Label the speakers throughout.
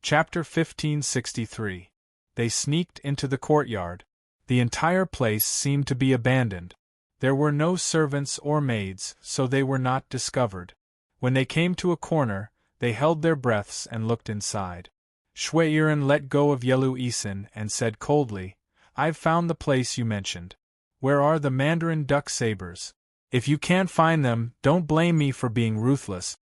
Speaker 1: Chapter 1563. They sneaked into the courtyard. The entire place seemed to be abandoned. There were no servants or maids, so they were not discovered. When they came to a corner, they held their breaths and looked inside. Schweieren let go of Yelu Isin and said coldly, "I've found the place you mentioned. Where are the mandarin duck sabers? If you can't find them, don't blame me for being ruthless.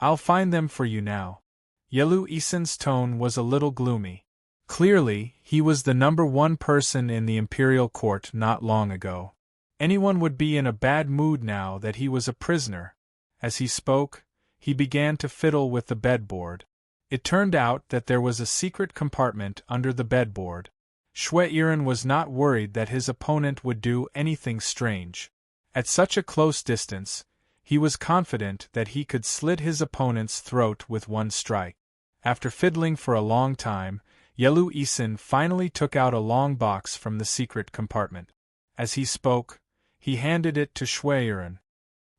Speaker 1: I'll find them for you now." Yelu Isin's tone was a little gloomy. Clearly, he was the number one person in the imperial court not long ago. Anyone would be in a bad mood now that he was a prisoner. As he spoke, he began to fiddle with the bedboard. It turned out that there was a secret compartment under the bedboard. Schweieren was not worried that his opponent would do anything strange. At such a close distance, he was confident that he could slit his opponent's throat with one strike. After fiddling for a long time, Yelu Isin finally took out a long box from the secret compartment. As he spoke, he handed it to Schweieren.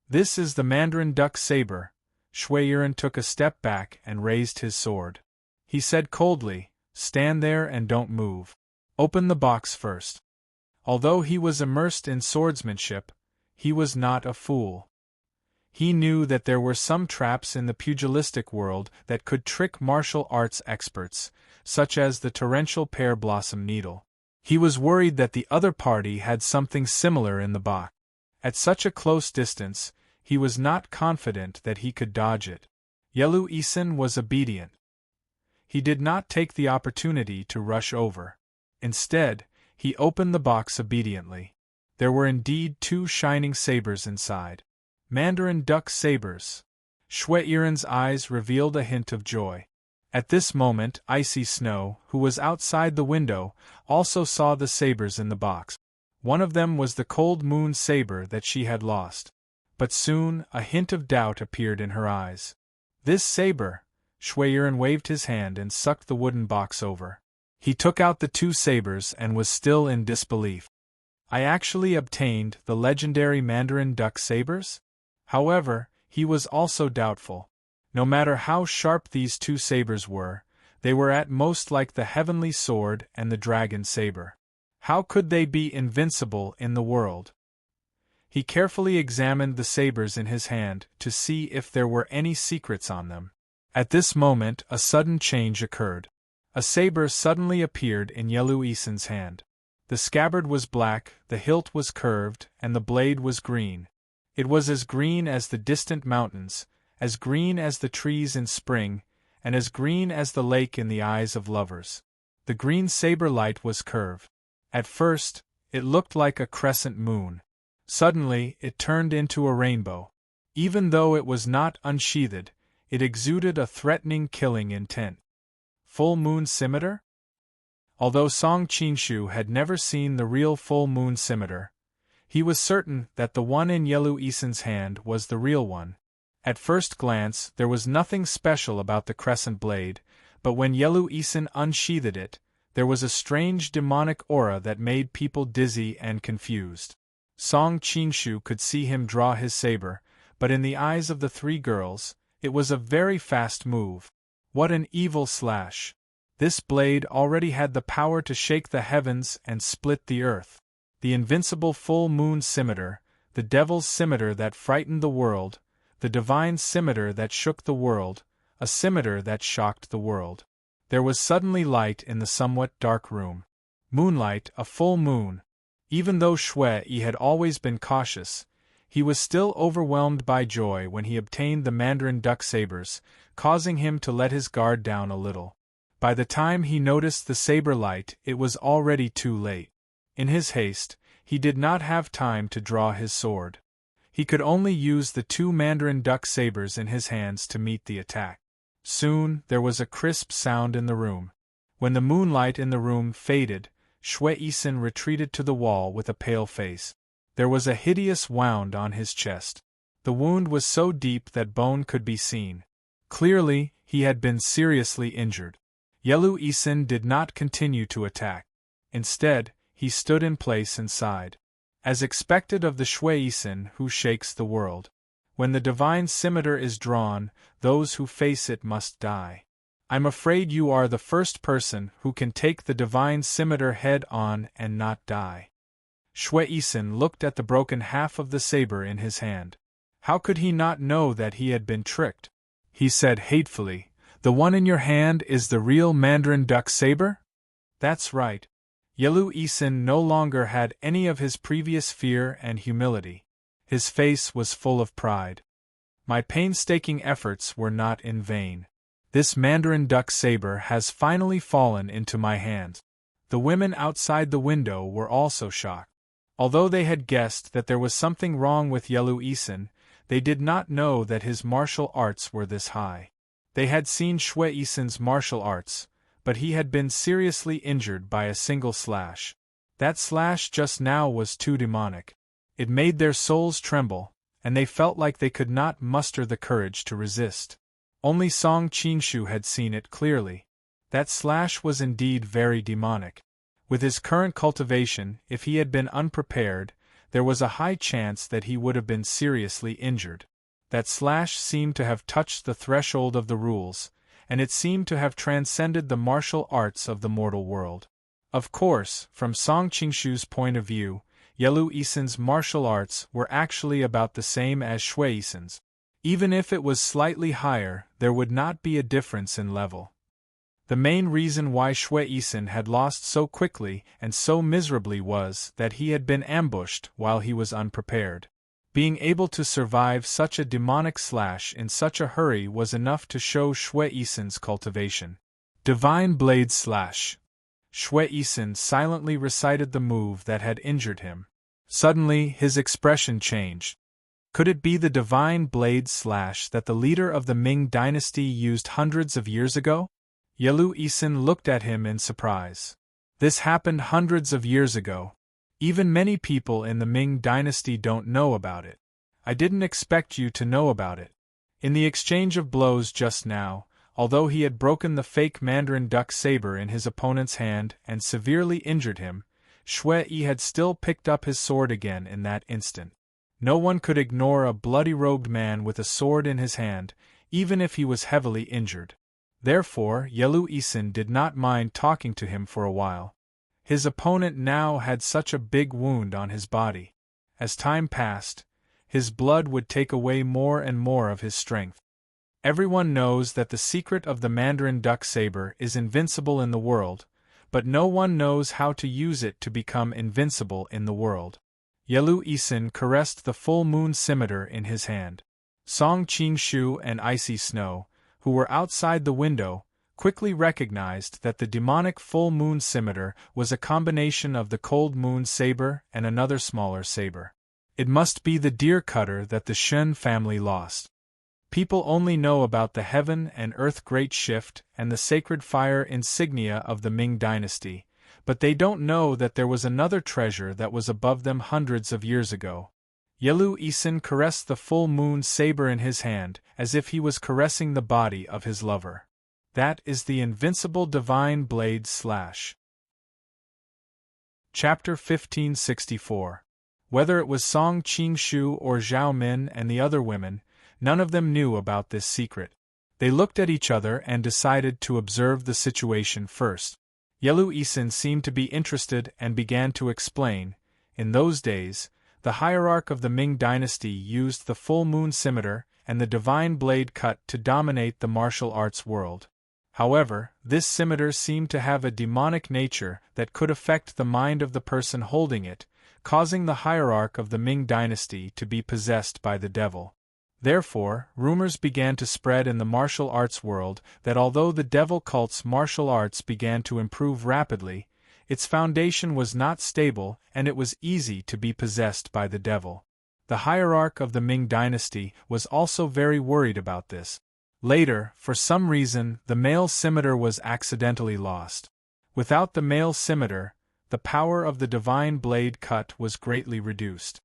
Speaker 1: "This is the mandarin duck saber." Schweieren took a step back and raised his sword. He said coldly, "Stand there and don't move. Open the box first." Although he was immersed in swordsmanship, he was not a fool. He knew that there were some traps in the pugilistic world that could trick martial arts experts, such as the torrential pear blossom needle. He was worried that the other party had something similar in the box. At such a close distance, he was not confident that he could dodge it. Yelu Isin was obedient. He did not take the opportunity to rush over. Instead, he opened the box obediently. There were indeed two shining sabers inside. Mandarin duck sabers. Schweieren's eyes revealed a hint of joy. At this moment, Icy Snow, who was outside the window, also saw the sabers in the box. One of them was the cold moon saber that she had lost. But soon, a hint of doubt appeared in her eyes. "This saber." Schweieren waved his hand and sucked the wooden box over. He took out the two sabers and was still in disbelief. "I actually obtained the legendary mandarin duck sabers?" However, he was also doubtful. No matter how sharp these two sabers were, they were at most like the heavenly sword and the dragon saber. How could they be invincible in the world? He carefully examined the sabers in his hand to see if there were any secrets on them. At this moment, a sudden change occurred. A saber suddenly appeared in Yelu Isin's hand. The scabbard was black, the hilt was curved, and the blade was green. It was as green as the distant mountains, as green as the trees in spring, and as green as the lake in the eyes of lovers. The green saber light was curved. At first, it looked like a crescent moon. Suddenly, it turned into a rainbow. Even though it was not unsheathed, it exuded a threatening, killing intent. Full moon scimitar? Although Song Qinshu had never seen the real full moon scimitar, he was certain that the one in Yelu Isin's hand was the real one. At first glance, there was nothing special about the crescent blade, but when Yelu Isin unsheathed it, there was a strange demonic aura that made people dizzy and confused. Song Qinshu could see him draw his saber, but in the eyes of the three girls, it was a very fast move. What an evil slash! This blade already had the power to shake the heavens and split the earth. The invincible full moon scimitar, the devil's scimitar that frightened the world, the divine scimitar that shook the world, a scimitar that shocked the world. There was suddenly light in the somewhat dark room. Moonlight, a full moon. Even though Shui had always been cautious, he was still overwhelmed by joy when he obtained the mandarin duck sabers, causing him to let his guard down a little. By the time he noticed the saber light, it was already too late. In his haste, he did not have time to draw his sword. He could only use the two mandarin duck sabers in his hands to meet the attack. Soon, there was a crisp sound in the room. When the moonlight in the room faded, Schweieren retreated to the wall with a pale face. There was a hideous wound on his chest. The wound was so deep that bone could be seen. Clearly, he had been seriously injured. Yelu Isin did not continue to attack. Instead, he stood in place and sighed. As expected of the Schweieren who shakes the world. When the divine scimitar is drawn, those who face it must die. I'm afraid you are the first person who can take the divine scimitar head-on and not die. Shui Yisan looked at the broken half of the saber in his hand. How could he not know that he had been tricked? He said hatefully, "The one in your hand is the real Mandarin duck saber?" That's right. Yelu Yisan no longer had any of his previous fear and humility. His face was full of pride. My painstaking efforts were not in vain. This Mandarin duck saber has finally fallen into my hands. The women outside the window were also shocked. Although they had guessed that there was something wrong with Yelu Yisan, they did not know that his martial arts were this high. They had seen Shui Yisan's martial arts, but he had been seriously injured by a single slash. That slash just now was too demonic. It made their souls tremble, and they felt like they could not muster the courage to resist. Only Song Qingshu had seen it clearly. That slash was indeed very demonic. With his current cultivation, if he had been unprepared, there was a high chance that he would have been seriously injured. That slash seemed to have touched the threshold of the rules, and it seemed to have transcended the martial arts of the mortal world. Of course, from Song Qingshu's point of view, Yelu Yisan's martial arts were actually about the same as Shui Yisan's. Even if it was slightly higher, there would not be a difference in level. The main reason why Shui Yisan had lost so quickly and so miserably was that he had been ambushed while he was unprepared. Being able to survive such a demonic slash in such a hurry was enough to show Shui Yisan's cultivation. Divine Blade Slash. Shui Yisan silently recited the move that had injured him. Suddenly, his expression changed. Could it be the Divine Blade Slash that the leader of the Ming dynasty used hundreds of years ago? Yelu Yisan looked at him in surprise. This happened hundreds of years ago. Even many people in the Ming dynasty don't know about it. I didn't expect you to know about it. In the exchange of blows just now, although he had broken the fake Mandarin duck saber in his opponent's hand and severely injured him, Shui Yi had still picked up his sword again in that instant. No one could ignore a bloody-robed man with a sword in his hand, even if he was heavily injured. Therefore, Yelu Yisan did not mind talking to him for a while. His opponent now had such a big wound on his body. As time passed, his blood would take away more and more of his strength. Everyone knows that the secret of the Mandarin duck saber is invincible in the world, but no one knows how to use it to become invincible in the world. Yelu Yisan caressed the full moon scimitar in his hand. Song Qingshu and Icy Snow, who were outside the window, quickly recognized that the demonic full moon scimitar was a combination of the cold moon saber and another smaller saber. It must be the deer cutter that the Shen family lost. People only know about the heaven and earth great shift and the sacred fire insignia of the Ming dynasty, but they don't know that there was another treasure that was above them hundreds of years ago. Yelu Yisan caressed the full moon saber in his hand, as if he was caressing the body of his lover. That is the invincible Divine Blade Slash. Chapter 1564. Whether it was Song Qingshu or Zhao Min and the other women, none of them knew about this secret. They looked at each other and decided to observe the situation first. Yelu Yisan seemed to be interested and began to explain. In those days, the hierarch of the Ming dynasty used the full moon scimitar and the divine blade cut to dominate the martial arts world. However, this scimitar seemed to have a demonic nature that could affect the mind of the person holding it, causing the hierarch of the Ming dynasty to be possessed by the devil. Therefore, rumors began to spread in the martial arts world that although the devil cult's martial arts began to improve rapidly, its foundation was not stable and it was easy to be possessed by the devil. The hierarch of the Ming dynasty was also very worried about this. Later, for some reason, the male scimitar was accidentally lost. Without the male scimitar, the power of the divine blade cut was greatly reduced.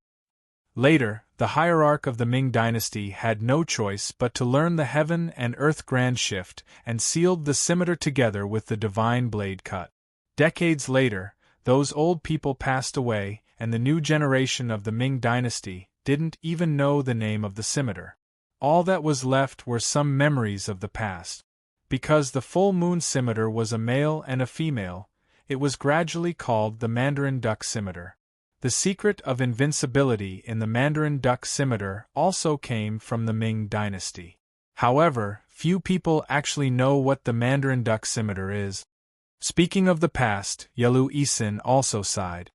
Speaker 1: Later, the hierarch of the Ming dynasty had no choice but to learn the heaven and earth grand shift and sealed the scimitar together with the divine blade cut. Decades later, those old people passed away and the new generation of the Ming dynasty didn't even know the name of the scimitar. All that was left were some memories of the past. Because the full moon scimitar was a male and a female, it was gradually called the Mandarin duck scimitar. The secret of invincibility in the Mandarin duck scimitar also came from the Ming dynasty. However, few people actually know what the Mandarin duck scimitar is. Speaking of the past, Yalu Isin also sighed.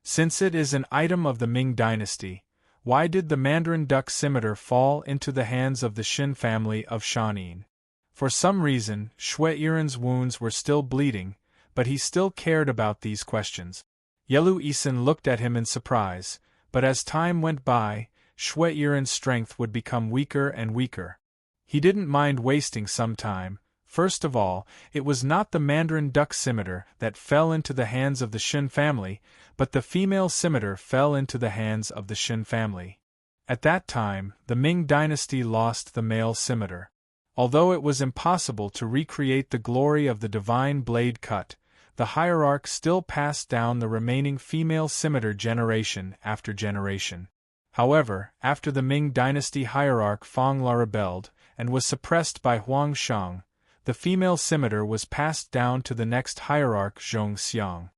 Speaker 1: Since it is an item of the Ming dynasty, why did the Mandarin duck scimitar fall into the hands of the Xin family of Shanin? For some reason, Shui Yiren's wounds were still bleeding, but he still cared about these questions. Yalu Isin looked at him in surprise, but as time went by, Shui Yiren's strength would become weaker and weaker. He didn't mind wasting some time. First of all, it was not the Mandarin duck scimitar that fell into the hands of the Xin family, but the female scimitar fell into the hands of the Xin family. At that time, the Ming dynasty lost the male scimitar. Although it was impossible to recreate the glory of the divine blade cut, the hierarch still passed down the remaining female scimitar generation after generation. However, after the Ming dynasty hierarch Feng La rebelled, and was suppressed by Huang Shang, the female scimitar was passed down to the next hierarch Zhong Xiang.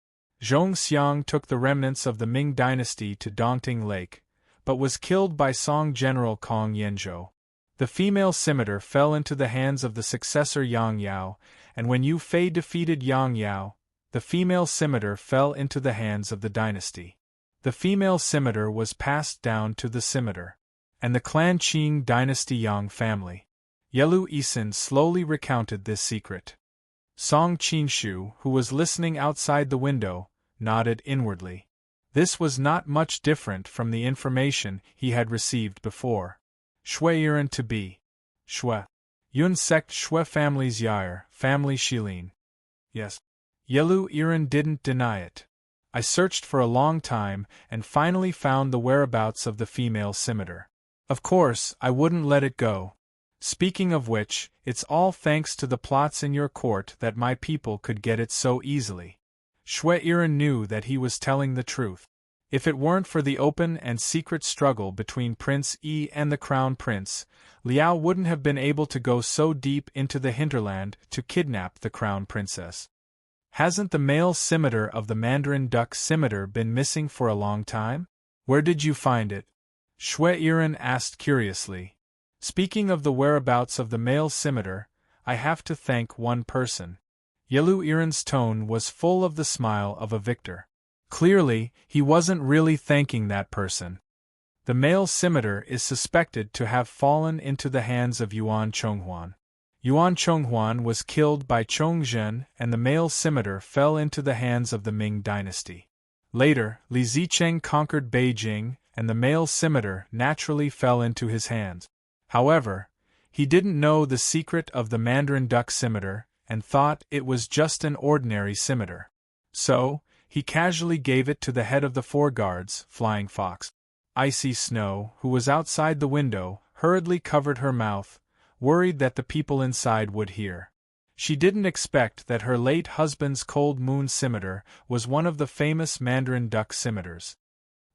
Speaker 1: Zhong Xiang took the remnants of the Ming dynasty to Dongting Lake, but was killed by Song general Kong Yanzhou. The female scimitar fell into the hands of the successor Yang Yao, and when Yu Fei defeated Yang Yao, the female scimitar fell into the hands of the dynasty. The female scimitar was passed down to the scimitar, and the clan Qing dynasty Yang family. Yalu Isin slowly recounted this secret. Song Qinshu, who was listening outside the window, nodded inwardly. This was not much different from the information he had received before. Shui Yiren to be Shui Yun sect Shui family's Yair, family Shilin. Yes. Yalu Yiren didn't deny it. I searched for a long time and finally found the whereabouts of the female scimitar. Of course, I wouldn't let it go. Speaking of which, it's all thanks to the plots in your court that my people could get it so easily. Shui Yiren knew that he was telling the truth. If it weren't for the open and secret struggle between Prince Yi and the Crown Prince, Liao wouldn't have been able to go so deep into the hinterland to kidnap the Crown Princess. Hasn't the male scimitar of the Mandarin duck scimitar been missing for a long time? Where did you find it? Shui Yiren asked curiously. Speaking of the whereabouts of the male scimitar, I have to thank one person. Yalu Yiren's tone was full of the smile of a victor. Clearly, he wasn't really thanking that person. The male scimitar is suspected to have fallen into the hands of Yuan Chonghuan. Yuan Chonghuan was killed by Chongzhen, and the male scimitar fell into the hands of the Ming dynasty. Later, Li Zicheng conquered Beijing, and the male scimitar naturally fell into his hands. However, he didn't know the secret of the Mandarin duck scimitar, and thought it was just an ordinary scimitar. So, he casually gave it to the head of the four guards, Flying Fox. Icy Snow, who was outside the window, hurriedly covered her mouth, worried that the people inside would hear. She didn't expect that her late husband's cold moon scimitar was one of the famous Mandarin duck scimitars.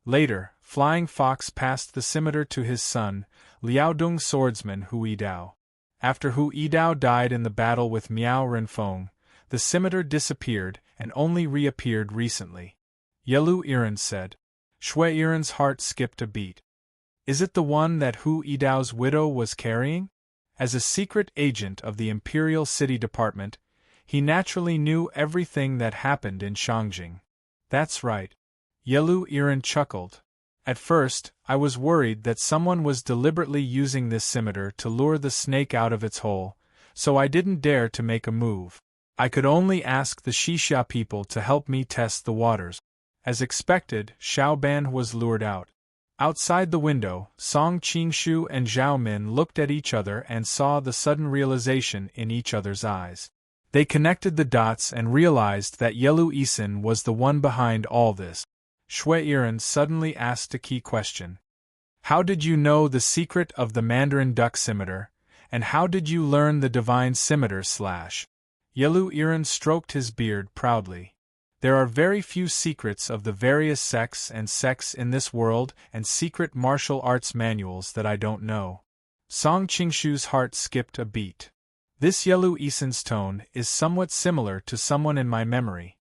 Speaker 1: Later, Flying Fox passed the scimitar to his son, Liaodong swordsman Hu Yidao. After Hu Yidao died in the battle with Miao Renfeng, the scimitar disappeared and only reappeared recently. Yalu Yiren said. Shui Yiren's heart skipped a beat. Is it the one that Hu Yidao's widow was carrying? As a secret agent of the Imperial City Department, he naturally knew everything that happened in Shangjing. That's right. Yalu Yiren chuckled. At first, I was worried that someone was deliberately using this scimitar to lure the snake out of its hole, so I didn't dare to make a move. I could only ask the Xixia people to help me test the waters. As expected, Xiaoban was lured out. Outside the window, Song Qingshu and Zhao Min looked at each other and saw the sudden realization in each other's eyes. They connected the dots and realized that Yalu Isin was the one behind all this. Shui Yiren suddenly asked a key question. How did you know the secret of the Mandarin duck scimitar, and how did you learn the divine scimitar / Yalu Yiren stroked his beard proudly. There are very few secrets of the various sects and sects in this world and secret martial arts manuals that I don't know. Song Qingshu's heart skipped a beat. This Yelu Isen's tone is somewhat similar to someone in my memory.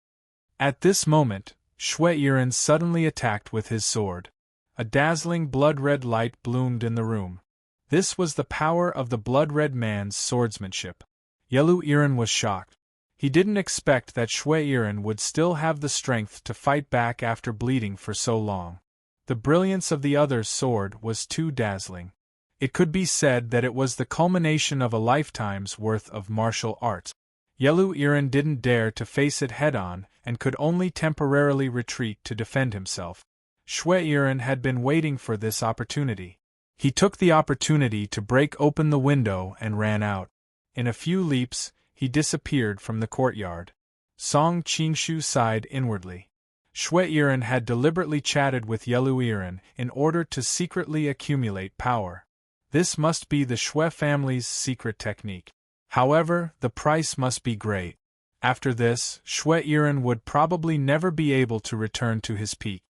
Speaker 1: At this moment, Shui Yiren suddenly attacked with his sword. A dazzling blood-red light bloomed in the room. This was the power of the blood-red man's swordsmanship. Yelu Yiren was shocked. He didn't expect that Shui Yiren would still have the strength to fight back after bleeding for so long. The brilliance of the other's sword was too dazzling. It could be said that it was the culmination of a lifetime's worth of martial arts. Yelu Yiren didn't dare to face it head-on and could only temporarily retreat to defend himself. Shui Yiren had been waiting for this opportunity. He took the opportunity to break open the window and ran out. In a few leaps, he disappeared from the courtyard. Song Qingshu sighed inwardly. Shui Yiren had deliberately chatted with Yelu Yiren in order to secretly accumulate power. This must be the Shui family's secret technique. However, the price must be great. After this, Shui Yiren would probably never be able to return to his peak.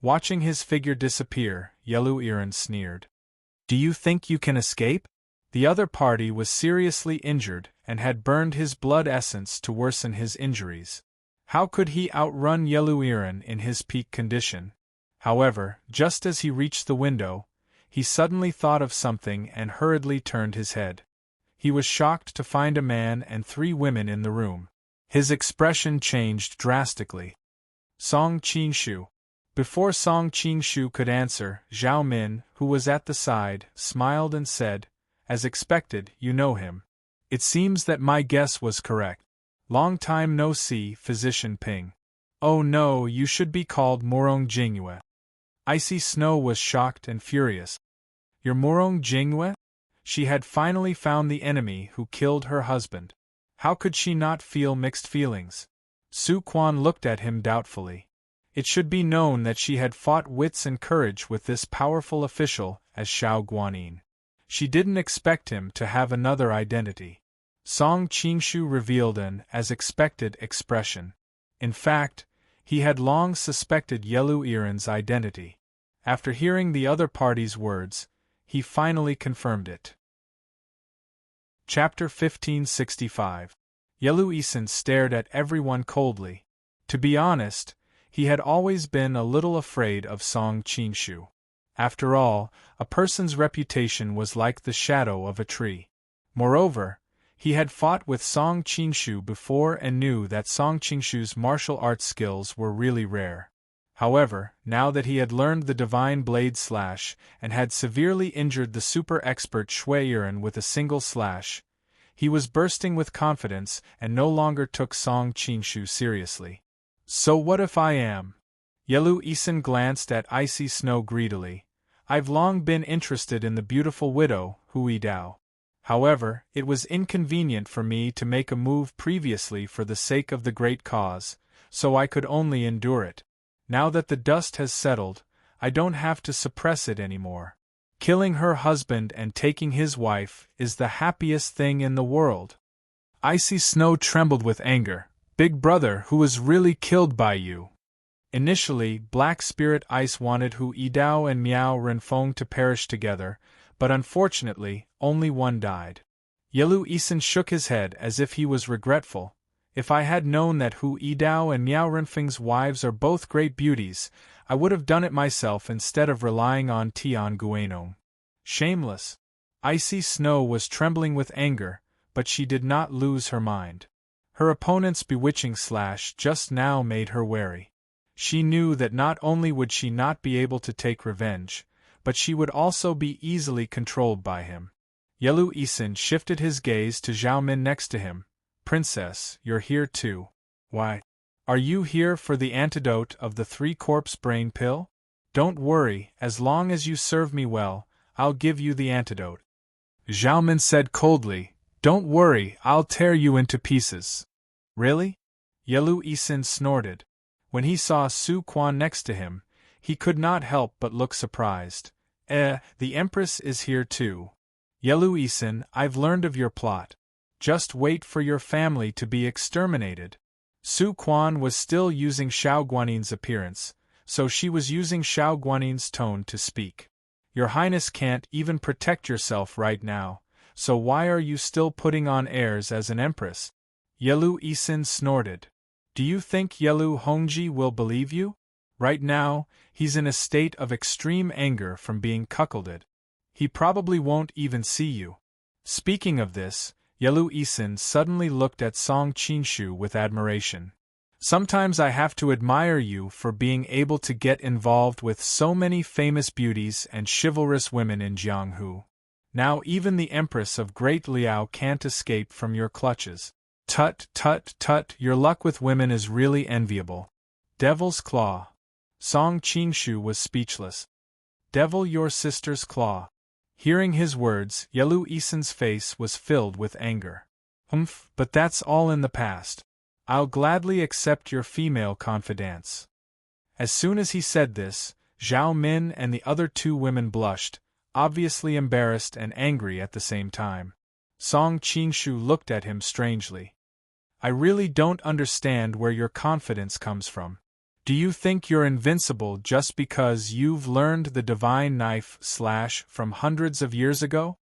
Speaker 1: Watching his figure disappear, Yelu Yiren sneered. "Do you think you can escape?" The other party was seriously injured and had burned his blood essence to worsen his injuries. How could he outrun Yelu Yiren in his peak condition? However, just as he reached the window, he suddenly thought of something and hurriedly turned his head. He was shocked to find a man and 3 women in the room. His expression changed drastically. Song Qingshu. Before Song Qingshu could answer, Zhao Min, who was at the side, smiled and said, "As expected, you know him. It seems that my guess was correct. Long time no see, Physician Ping." "Oh no, you should be called Morong Jingyue." Icy Snow was shocked and furious. "Your Morong Jingyue?" She had finally found the enemy who killed her husband. How could she not feel mixed feelings? Su Quan looked at him doubtfully. It should be known that she had fought wits and courage with this powerful official as Xiao Guanyin. She didn't expect him to have another identity. Song Qingshu revealed an, as expected, expression. In fact, he had long suspected Yelu Yiren's identity. After hearing the other party's words, he finally confirmed it. Chapter 1565. Yelu Isen stared at everyone coldly. To be honest, he had always been a little afraid of Song Qingshu. After all, a person's reputation was like the shadow of a tree. Moreover, he had fought with Song Qingshu before and knew that Song Qingshu's martial arts skills were really rare. However, now that he had learned the divine blade slash and had severely injured the super-expert Shui Yiren with a single slash, he was bursting with confidence and no longer took Song Qingshu seriously. "So what if I am?" Yelu Isen glanced at Icy Snow greedily. "I've long been interested in the beautiful widow, Hui Dao. However, it was inconvenient for me to make a move previously for the sake of the great cause, so I could only endure it. Now that the dust has settled, I don't have to suppress it anymore. Killing her husband and taking his wife is the happiest thing in the world." Icy Snow trembled with anger. "Big brother, who was really killed by you?" Initially, Black Spirit Ice wanted Hu Yidao and Miao Renfeng to perish together, but unfortunately, only one died. Yelu Isen shook his head as if he was regretful. "If I had known that Hu Yidao and Miao Renfeng's wives are both great beauties, I would have done it myself instead of relying on Tian Guanong." Shameless. Icy Snow was trembling with anger, but she did not lose her mind. Her opponent's bewitching slash just now made her wary. She knew that not only would she not be able to take revenge, but she would also be easily controlled by him. Yelu Isen shifted his gaze to Zhao Min next to him. "Princess, you're here too. Why? Are you here for the antidote of the 3-corpse brain pill? Don't worry, as long as you serve me well, I'll give you the antidote." Zhao Min said coldly, "Don't worry, I'll tear you into pieces." "Really?" Yelu Isen snorted. When he saw Su Quan next to him, he could not help but look surprised. The Empress is here too. Yelu Isen, I've learned of your plot. Just wait for your family to be exterminated." Su Quan was still using Xiao Guanin's appearance, so she was using Xiao Guanin's tone to speak. "Your Highness can't even protect yourself right now, so why are you still putting on airs as an empress? Yelu Isin snorted. Do you think Yelu Hongji will believe you? Right now, he's in a state of extreme anger from being cuckolded. He probably won't even see you. Speaking of this, Yelu Isin suddenly looked at Song Qinshu with admiration. Sometimes I have to admire you for being able to get involved with so many famous beauties and chivalrous women in Jianghu. Now even the Empress of Great Liao can't escape from your clutches. Tut, tut, tut, your luck with women is really enviable. Devil's claw. Song Qinshu was speechless. Devil your sister's claw. Hearing his words, Yelu Isin's face was filled with anger. But that's all in the past. I'll gladly accept your female confidence. As soon as he said this, Zhao Min and the other two women blushed, obviously embarrassed and angry at the same time. Song Qinshu looked at him strangely. I really don't understand where your confidence comes from. Do you think you're invincible just because you've learned the divine knife slash from hundreds of years ago?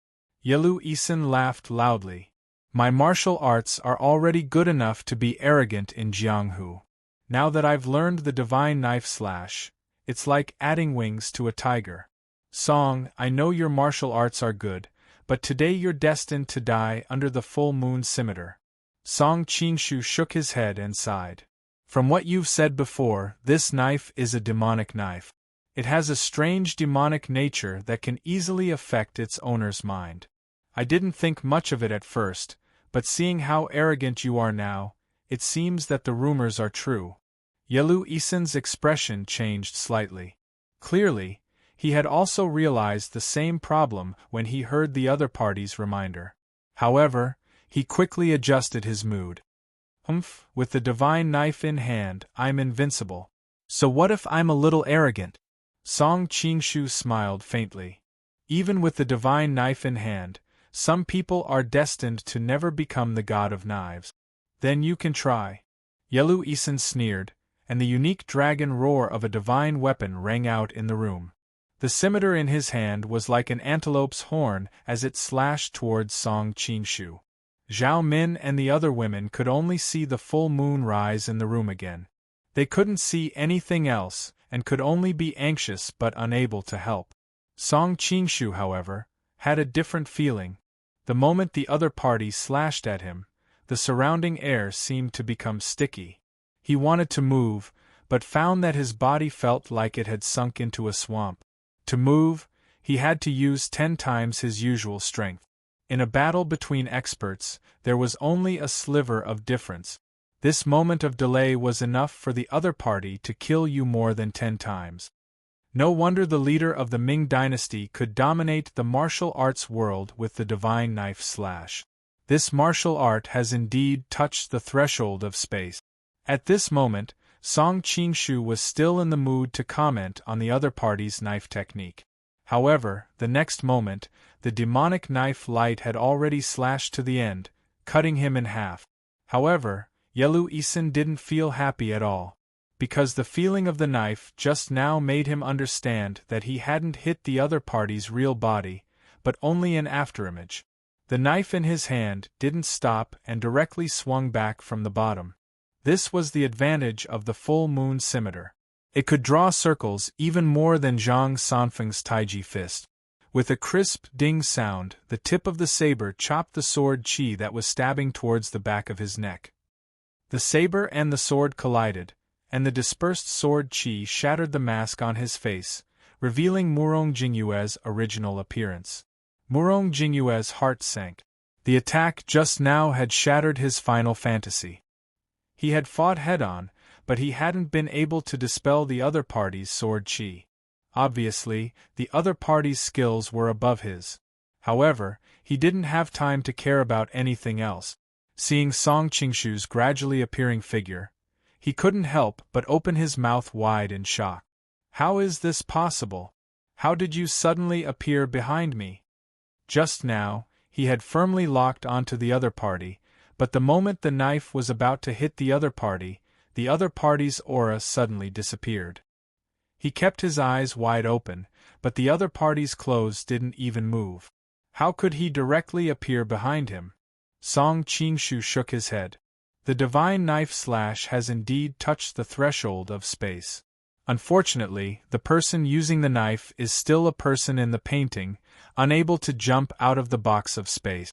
Speaker 1: Yelu Isin laughed loudly. My martial arts are already good enough to be arrogant in Jianghu. Now that I've learned the divine knife slash, it's like adding wings to a tiger. Song, I know your martial arts are good, but today you're destined to die under the full moon scimitar. Song Qinshu shook his head and sighed. From what you've said before, this knife is a demonic knife. It has a strange demonic nature that can easily affect its owner's mind. I didn't think much of it at first, but seeing how arrogant you are now, it seems that the rumors are true. Yelu Isin's expression changed slightly. Clearly, he had also realized the same problem when he heard the other party's reminder. However, he quickly adjusted his mood. With the divine knife in hand, I'm invincible. So what if I'm a little arrogant? Song Qinshu smiled faintly. Even with the divine knife in hand, some people are destined to never become the god of knives. Then you can try. Yelu Isin sneered, and the unique dragon roar of a divine weapon rang out in the room. The scimitar in his hand was like an antelope's horn as it slashed towards Song Qinshu. Zhao Min and the other women could only see the full moon rise in the room again. They couldn't see anything else, and could only be anxious but unable to help. Song Qinshu, however, had a different feeling. The moment the other party slashed at him, the surrounding air seemed to become sticky. He wanted to move, but found that his body felt like it had sunk into a swamp. To move, he had to use 10 times his usual strength. In a battle between experts, there was only a sliver of difference. This moment of delay was enough for the other party to kill you more than 10 times. No wonder the leader of the Ming dynasty could dominate the martial arts world with the divine knife slash. This martial art has indeed touched the threshold of space. At this moment, Song Qinshu was still in the mood to comment on the other party's knife technique. However, the next moment, the demonic knife light had already slashed to the end, cutting him in half. However, Yelu Isin didn't feel happy at all, because the feeling of the knife just now made him understand that he hadn't hit the other party's real body, but only an afterimage. The knife in his hand didn't stop and directly swung back from the bottom. This was the advantage of the full moon scimitar. It could draw circles even more than Zhang Sanfeng's Taiji fist. With a crisp ding sound, the tip of the saber chopped the sword Qi that was stabbing towards the back of his neck. The saber and the sword collided, and the dispersed sword Qi shattered the mask on his face, revealing Murong Jingyue's original appearance. Murong Jingyue's heart sank. The attack just now had shattered his final fantasy. He had fought head-on, but he hadn't been able to dispel the other party's sword Qi. Obviously, the other party's skills were above his. However, he didn't have time to care about anything else. Seeing Song Qinshu's gradually appearing figure, he couldn't help but open his mouth wide in shock. How is this possible? How did you suddenly appear behind me? Just now, he had firmly locked onto the other party, but the moment the knife was about to hit the other party's aura suddenly disappeared. He kept his eyes wide open, but the other party's clothes didn't even move. How could he directly appear behind him? Song Qingshu shook his head. The divine knife slash has indeed touched the threshold of space. Unfortunately, the person using the knife is still a person in the painting, unable to jump out of the box of space.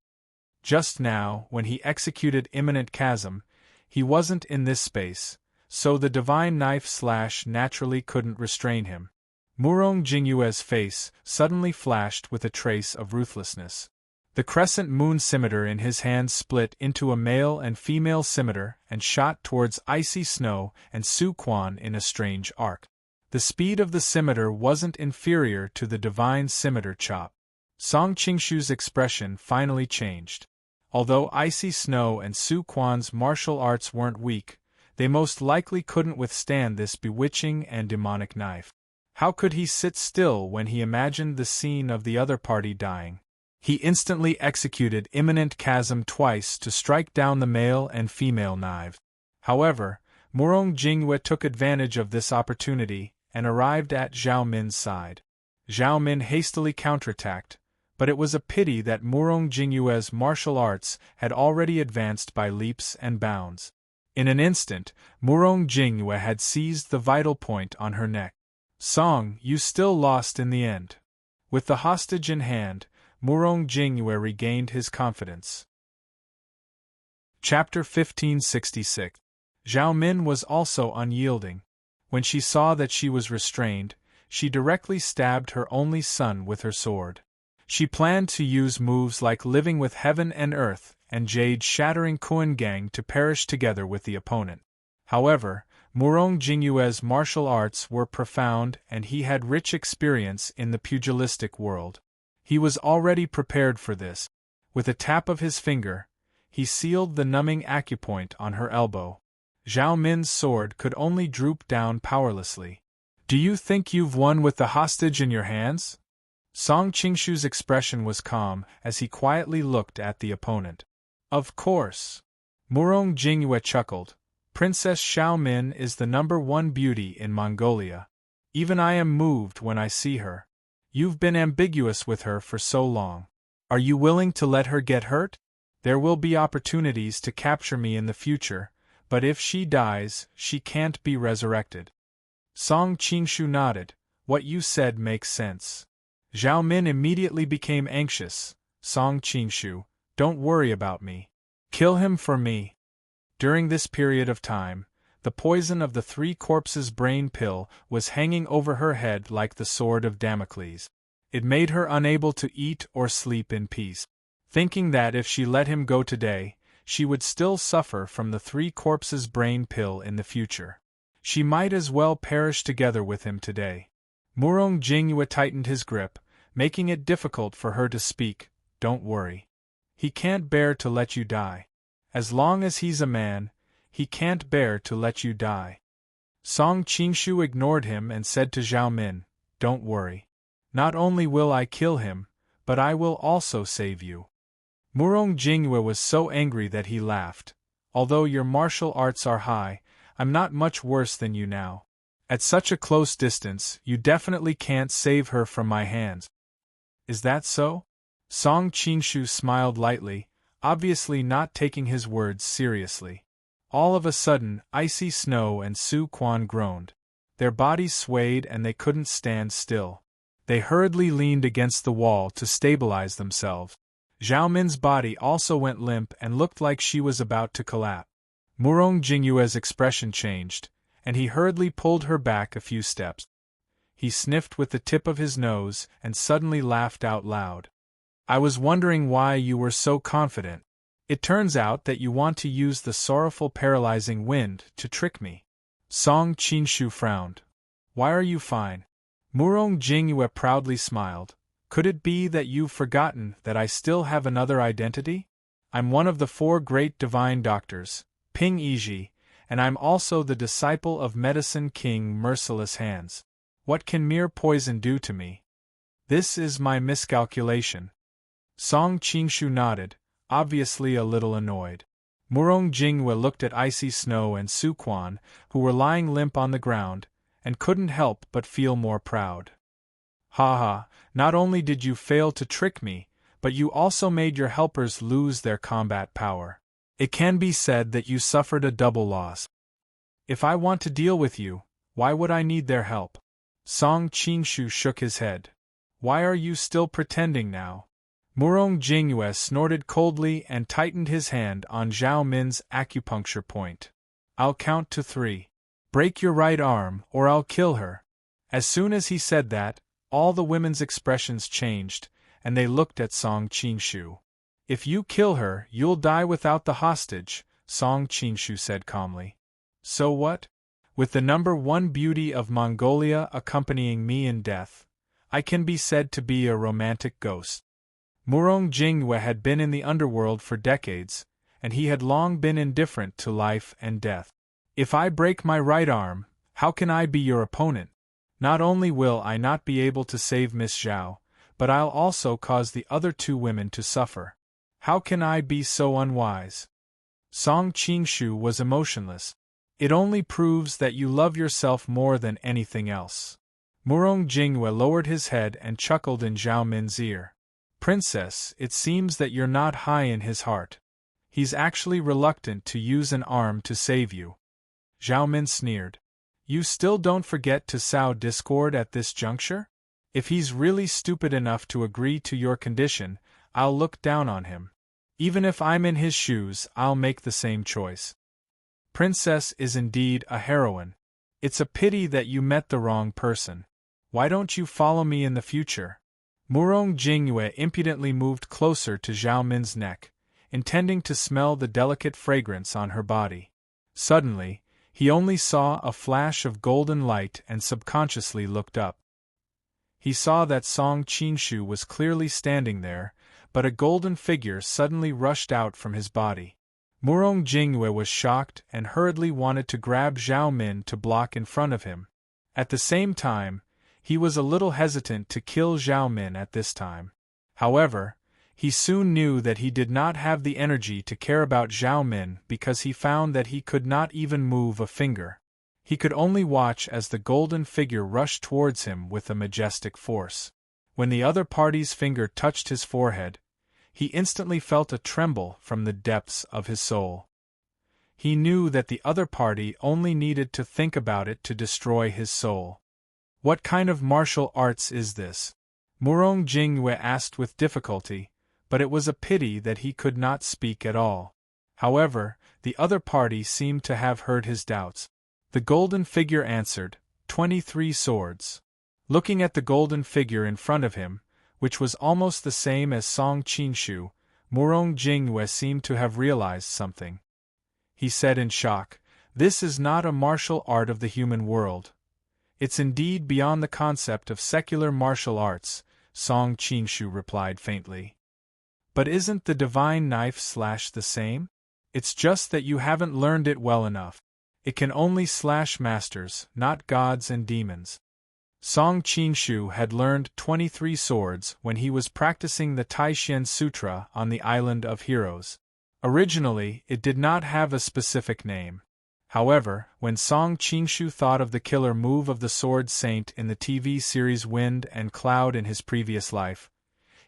Speaker 1: Just now, when he executed Imminent Chasm, he wasn't in this space, so the divine knife slash naturally couldn't restrain him. Murong Jingyue's face suddenly flashed with a trace of ruthlessness. The crescent moon scimitar in his hand split into a male and female scimitar and shot towards Icy Snow and Su Quan in a strange arc. The speed of the scimitar wasn't inferior to the divine scimitar chop. Song Qingshu's expression finally changed. Although Icy Snow and Su Quan's martial arts weren't weak, they most likely couldn't withstand this bewitching and demonic knife. How could he sit still when he imagined the scene of the other party dying? He instantly executed Imminent Chasm twice to strike down the male and female knives. However, Murong Jingyue took advantage of this opportunity and arrived at Zhao Min's side. Zhao Min hastily counterattacked, but it was a pity that Murong Jingyue's martial arts had already advanced by leaps and bounds. In an instant, Murong Jingyue had seized the vital point on her neck. Song, you still lost in the end. With the hostage in hand, Murong Jingyue regained his confidence. Chapter 1566. Zhao Min was also unyielding. When she saw that she was restrained, she directly stabbed her only son with her sword. She planned to use moves like Living with Heaven and Earth and Jade-shattering Kuan Gang to perish together with the opponent. However, Murong Jingyue's martial arts were profound and he had rich experience in the pugilistic world. He was already prepared for this. With a tap of his finger, he sealed the numbing acupoint on her elbow. Zhao Min's sword could only droop down powerlessly. Do you think you've won with the hostage in your hands? Song Qingshu's expression was calm as he quietly looked at the opponent. Of course. Murong Jingyue chuckled. Princess Zhao Min is the #1 beauty in Mongolia. Even I am moved when I see her. You've been ambiguous with her for so long. Are you willing to let her get hurt? There will be opportunities to capture me in the future, but if she dies, she can't be resurrected. Song Qingshu nodded. What you said makes sense. Zhao Min immediately became anxious. Song Qingshu, don't worry about me. Kill him for me. During this period of time, the poison of the 3 corpses brain pill was hanging over her head like the sword of Damocles. It made her unable to eat or sleep in peace. Thinking that if she let him go today, she would still suffer from the 3 corpses brain pill in the future. She might as well perish together with him today. Murong Jingyue tightened his grip, making it difficult for her to speak. Don't worry. He can't bear to let you die. As long as he's a man, he can't bear to let you die. Song Qingshu ignored him and said to Zhao Min, don't worry. Not only will I kill him, but I will also save you. Murong Jingyue was so angry that he laughed. Although your martial arts are high, I'm not much worse than you now. At such a close distance, you definitely can't save her from my hands. Is that so? Song Qingshu smiled lightly, obviously not taking his words seriously. All of a sudden, Icy Snow and Su Quan groaned. Their bodies swayed and they couldn't stand still. They hurriedly leaned against the wall to stabilize themselves. Zhao Min's body also went limp and looked like she was about to collapse. Murong Jingyue's expression changed, and he hurriedly pulled her back a few steps. He sniffed with the tip of his nose and suddenly laughed out loud. I was wondering why you were so confident. It turns out that you want to use the sorrowful paralyzing wind to trick me. Song Qingshu frowned. Why are you fine? Murong Jingyue proudly smiled. Could it be that you've forgotten that I still have another identity? I'm one of the 4 great divine doctors, Ping Yizhi, and I'm also the disciple of Medicine King Merciless Hands. What can mere poison do to me? This is my miscalculation. Song Qingshu nodded, obviously a little annoyed. Murong Jingyue looked at Icy Snow and Su Quan, who were lying limp on the ground, and couldn't help but feel more proud. Ha ha, not only did you fail to trick me, but you also made your helpers lose their combat power. It can be said that you suffered a double loss. If I want to deal with you, why would I need their help? Song Qingshu shook his head. Why are you still pretending now? Murong Jingyue snorted coldly and tightened his hand on Zhao Min's acupuncture point. I'll count to 3. Break your right arm, or I'll kill her. As soon as he said that, all the women's expressions changed, and they looked at Song Qingshu. If you kill her, you'll die without the hostage, Song Qingshu said calmly. So what? With the number 1 beauty of Mongolia accompanying me in death, I can be said to be a romantic ghost. Murong Jingyue had been in the underworld for decades, and he had long been indifferent to life and death. If I break my right arm, how can I be your opponent? Not only will I not be able to save Miss Zhao, but I'll also cause the other 2 women to suffer. How can I be so unwise? Song Qingshu was emotionless. It only proves that you love yourself more than anything else. Murong Jingyue lowered his head and chuckled in Zhao Min's ear. Princess, it seems that you're not high in his heart. He's actually reluctant to use an arm to save you. Zhao Min sneered. You still don't forget to sow discord at this juncture? If he's really stupid enough to agree to your condition, I'll look down on him. Even if I'm in his shoes, I'll make the same choice. Princess is indeed a heroine. It's a pity that you met the wrong person. Why don't you follow me in the future? Murong Jingyue impudently moved closer to Zhao Min's neck, intending to smell the delicate fragrance on her body. Suddenly, he only saw a flash of golden light and subconsciously looked up. He saw that Song Qingshu was clearly standing there, but a golden figure suddenly rushed out from his body. Murong Jingyue was shocked and hurriedly wanted to grab Zhao Min to block in front of him. At the same time, he was a little hesitant to kill Zhao Min at this time. However, he soon knew that he did not have the energy to care about Zhao Min because he found that he could not even move a finger. He could only watch as the golden figure rushed towards him with a majestic force. When the other party's finger touched his forehead, he instantly felt a tremble from the depths of his soul. He knew that the other party only needed to think about it to destroy his soul. What kind of martial arts is this? Murong Jingyue asked with difficulty, but it was a pity that he could not speak at all. However, the other party seemed to have heard his doubts. The golden figure answered, 23 swords. Looking at the golden figure in front of him, which was almost the same as Song Qingshu, Murong Jingyue seemed to have realized something. He said in shock, This is not a martial art of the human world. It's indeed beyond the concept of secular martial arts, Song Qingshu replied faintly. But isn't the divine knife slash the same? It's just that you haven't learned it well enough. It can only slash masters, not gods and demons. Song Qingshu had learned 23 swords when he was practicing the Taishen Sutra on the Island of Heroes. Originally, it did not have a specific name. However, when Song Qingshu thought of the killer move of the Sword Saint in the TV series Wind and Cloud in his previous life,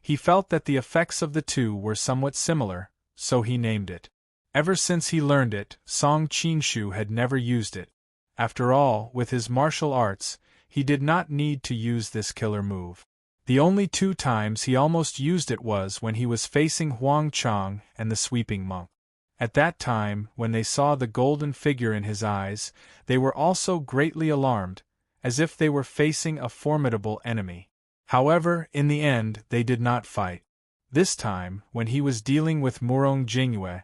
Speaker 1: he felt that the effects of the two were somewhat similar, so he named it. Ever since he learned it, Song Qingshu had never used it. After all, with his martial arts, he did not need to use this killer move. The only 2 times he almost used it was when he was facing Huang Chang and the Sweeping Monk. At that time, when they saw the golden figure in his eyes, they were also greatly alarmed, as if they were facing a formidable enemy. However, in the end, they did not fight. This time, when he was dealing with Murong Jingyue,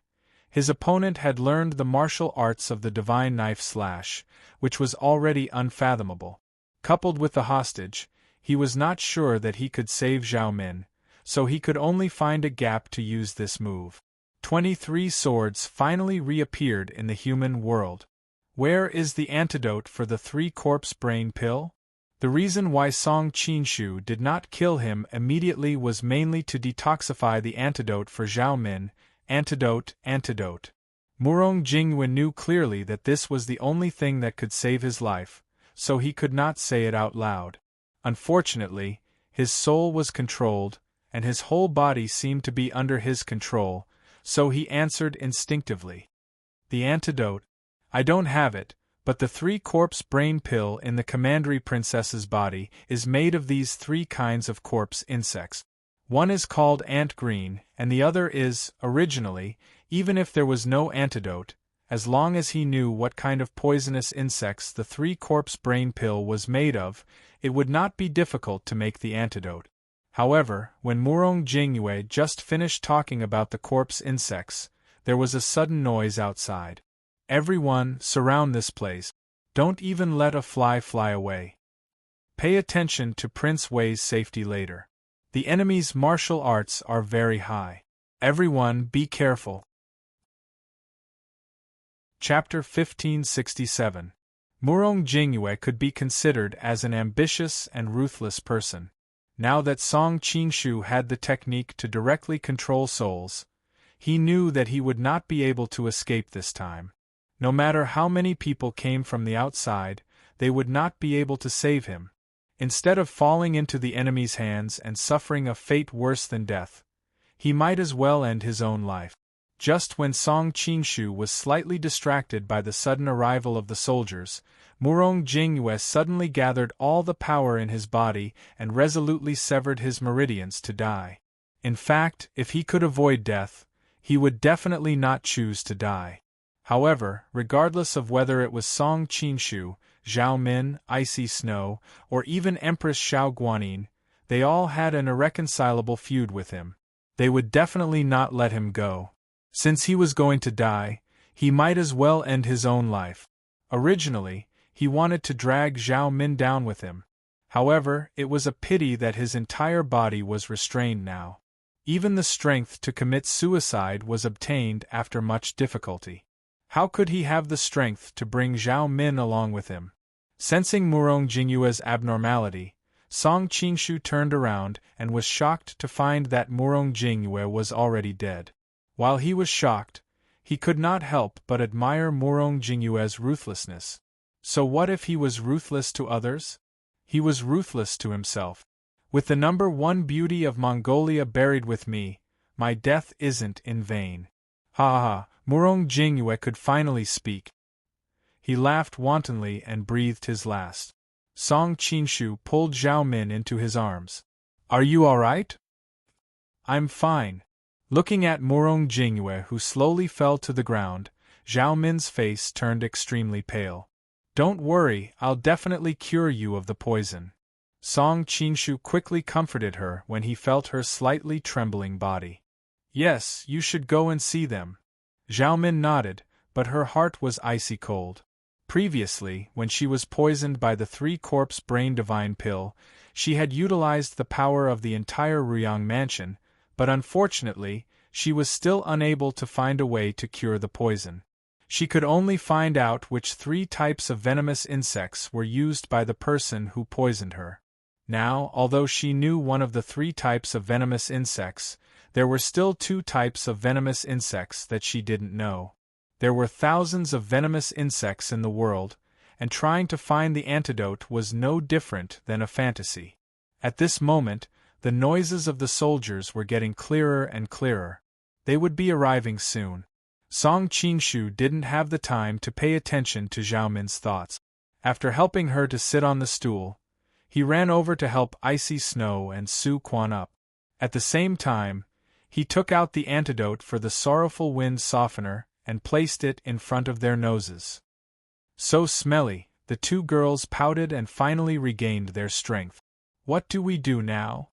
Speaker 1: his opponent had learned the martial arts of the divine knife slash, which was already unfathomable. Coupled with the hostage, he was not sure that he could save Zhao Min, so he could only find a gap to use this move. 23 swords finally reappeared in the human world. Where is the antidote for the 3-corpse brain pill? The reason why Song Qingshu did not kill him immediately was mainly to detoxify the antidote for Zhao Min. Antidote. Murong Jingyue knew clearly that this was the only thing that could save his life, so he could not say it out loud. Unfortunately, his soul was controlled, and his whole body seemed to be under his control, so he answered instinctively. The antidote? I don't have it, but the 3-corpse brain pill in the commandery princess's body is made of these 3 kinds of corpse insects. One is called ant green, and the other is, originally, even if there was no antidote, as long as he knew what kind of poisonous insects the 3-corpse brain pill was made of, it would not be difficult to make the antidote. However, when Murong Jingyue just finished talking about the corpse insects, there was a sudden noise outside. Everyone, surround this place. Don't even let a fly fly away. Pay attention to Prince Wei's safety later. The enemy's martial arts are very high. Everyone be careful. Chapter 1567. Murong Jingyue could be considered as an ambitious and ruthless person. Now that Song Qingshu had the technique to directly control souls, he knew that he would not be able to escape this time. No matter how many people came from the outside, they would not be able to save him. Instead of falling into the enemy's hands and suffering a fate worse than death, he might as well end his own life. Just when Song Qingshu was slightly distracted by the sudden arrival of the soldiers, Murong Jingyue suddenly gathered all the power in his body and resolutely severed his meridians to die. In fact, if he could avoid death, he would definitely not choose to die. However, regardless of whether it was Song Qingshu, Zhao Min, Icy Snow, or even Empress Xiao Guanyin, they all had an irreconcilable feud with him. They would definitely not let him go. Since he was going to die, he might as well end his own life. Originally, he wanted to drag Zhao Min down with him. However, it was a pity that his entire body was restrained now. Even the strength to commit suicide was obtained after much difficulty. How could he have the strength to bring Zhao Min along with him? Sensing Murong Jingyue's abnormality, Song Qingshu turned around and was shocked to find that Murong Jingyue was already dead. While he was shocked, he could not help but admire Murong Jingyue's ruthlessness. So what if he was ruthless to others? He was ruthless to himself. With the number 1 beauty of Mongolia buried with me, my death isn't in vain. Ha ha, Murong Jingyue could finally speak. He laughed wantonly and breathed his last. Song Qingshu pulled Zhao Min into his arms. Are you all right? I'm fine. Looking at Murong Jingyue, who slowly fell to the ground, Zhao Min's face turned extremely pale. Don't worry, I'll definitely cure you of the poison. Song Qingshu quickly comforted her when he felt her slightly trembling body. Yes, you should go and see them. Zhao Min nodded, but her heart was icy cold. Previously, when she was poisoned by the 3-corpse brain divine pill, she had utilized the power of the entire Ruyang mansion, but unfortunately, she was still unable to find a way to cure the poison. She could only find out which 3 types of venomous insects were used by the person who poisoned her. Now, although she knew one of the 3 types of venomous insects, there were still 2 types of venomous insects that she didn't know. There were thousands of venomous insects in the world, and trying to find the antidote was no different than a fantasy. At this moment, the noises of the soldiers were getting clearer and clearer. They would be arriving soon. Song Qingshu didn't have the time to pay attention to Zhao Min's thoughts. After helping her to sit on the stool, he ran over to help Icy Snow and Su Quan up. At the same time, he took out the antidote for the sorrowful wind softener and placed it in front of their noses. So smelly, the 2 girls pouted and finally regained their strength. What do we do now?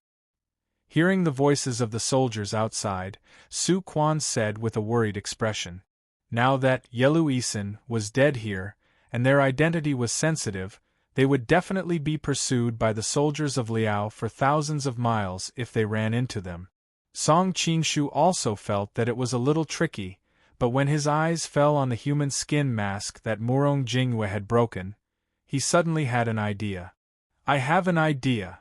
Speaker 1: Hearing the voices of the soldiers outside, Su Quan said with a worried expression. Now that Yelu Isin was dead here, and their identity was sensitive, they would definitely be pursued by the soldiers of Liao for thousands of miles if they ran into them. Song Qingshu also felt that it was a little tricky, but when his eyes fell on the human skin mask that Murong Jingyue had broken, he suddenly had an idea. I have an idea.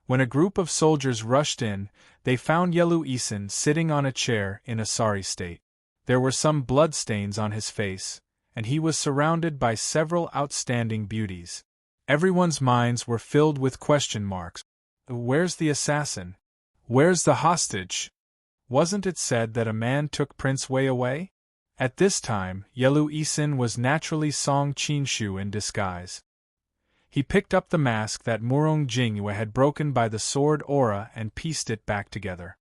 Speaker 1: When a group of soldiers rushed in, they found Yelu Isin sitting on a chair in a sorry state. There were some bloodstains on his face, and he was surrounded by several outstanding beauties. Everyone's minds were filled with question marks. Where's the assassin? Where's the hostage? Wasn't it said that a man took Prince Wei away? At this time, Yelu Isin was naturally Song Qinshu in disguise. He picked up the mask that Murong Jingyue had broken by the sword aura and pieced it back together.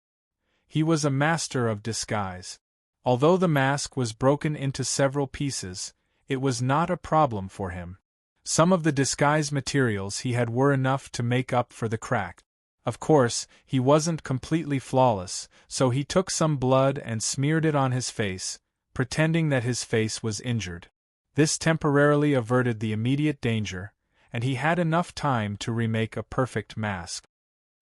Speaker 1: He was a master of disguise. Although the mask was broken into several pieces, it was not a problem for him. Some of the disguise materials he had were enough to make up for the crack. Of course, he wasn't completely flawless, so he took some blood and smeared it on his face, pretending that his face was injured. This temporarily averted the immediate danger, and he had enough time to remake a perfect mask.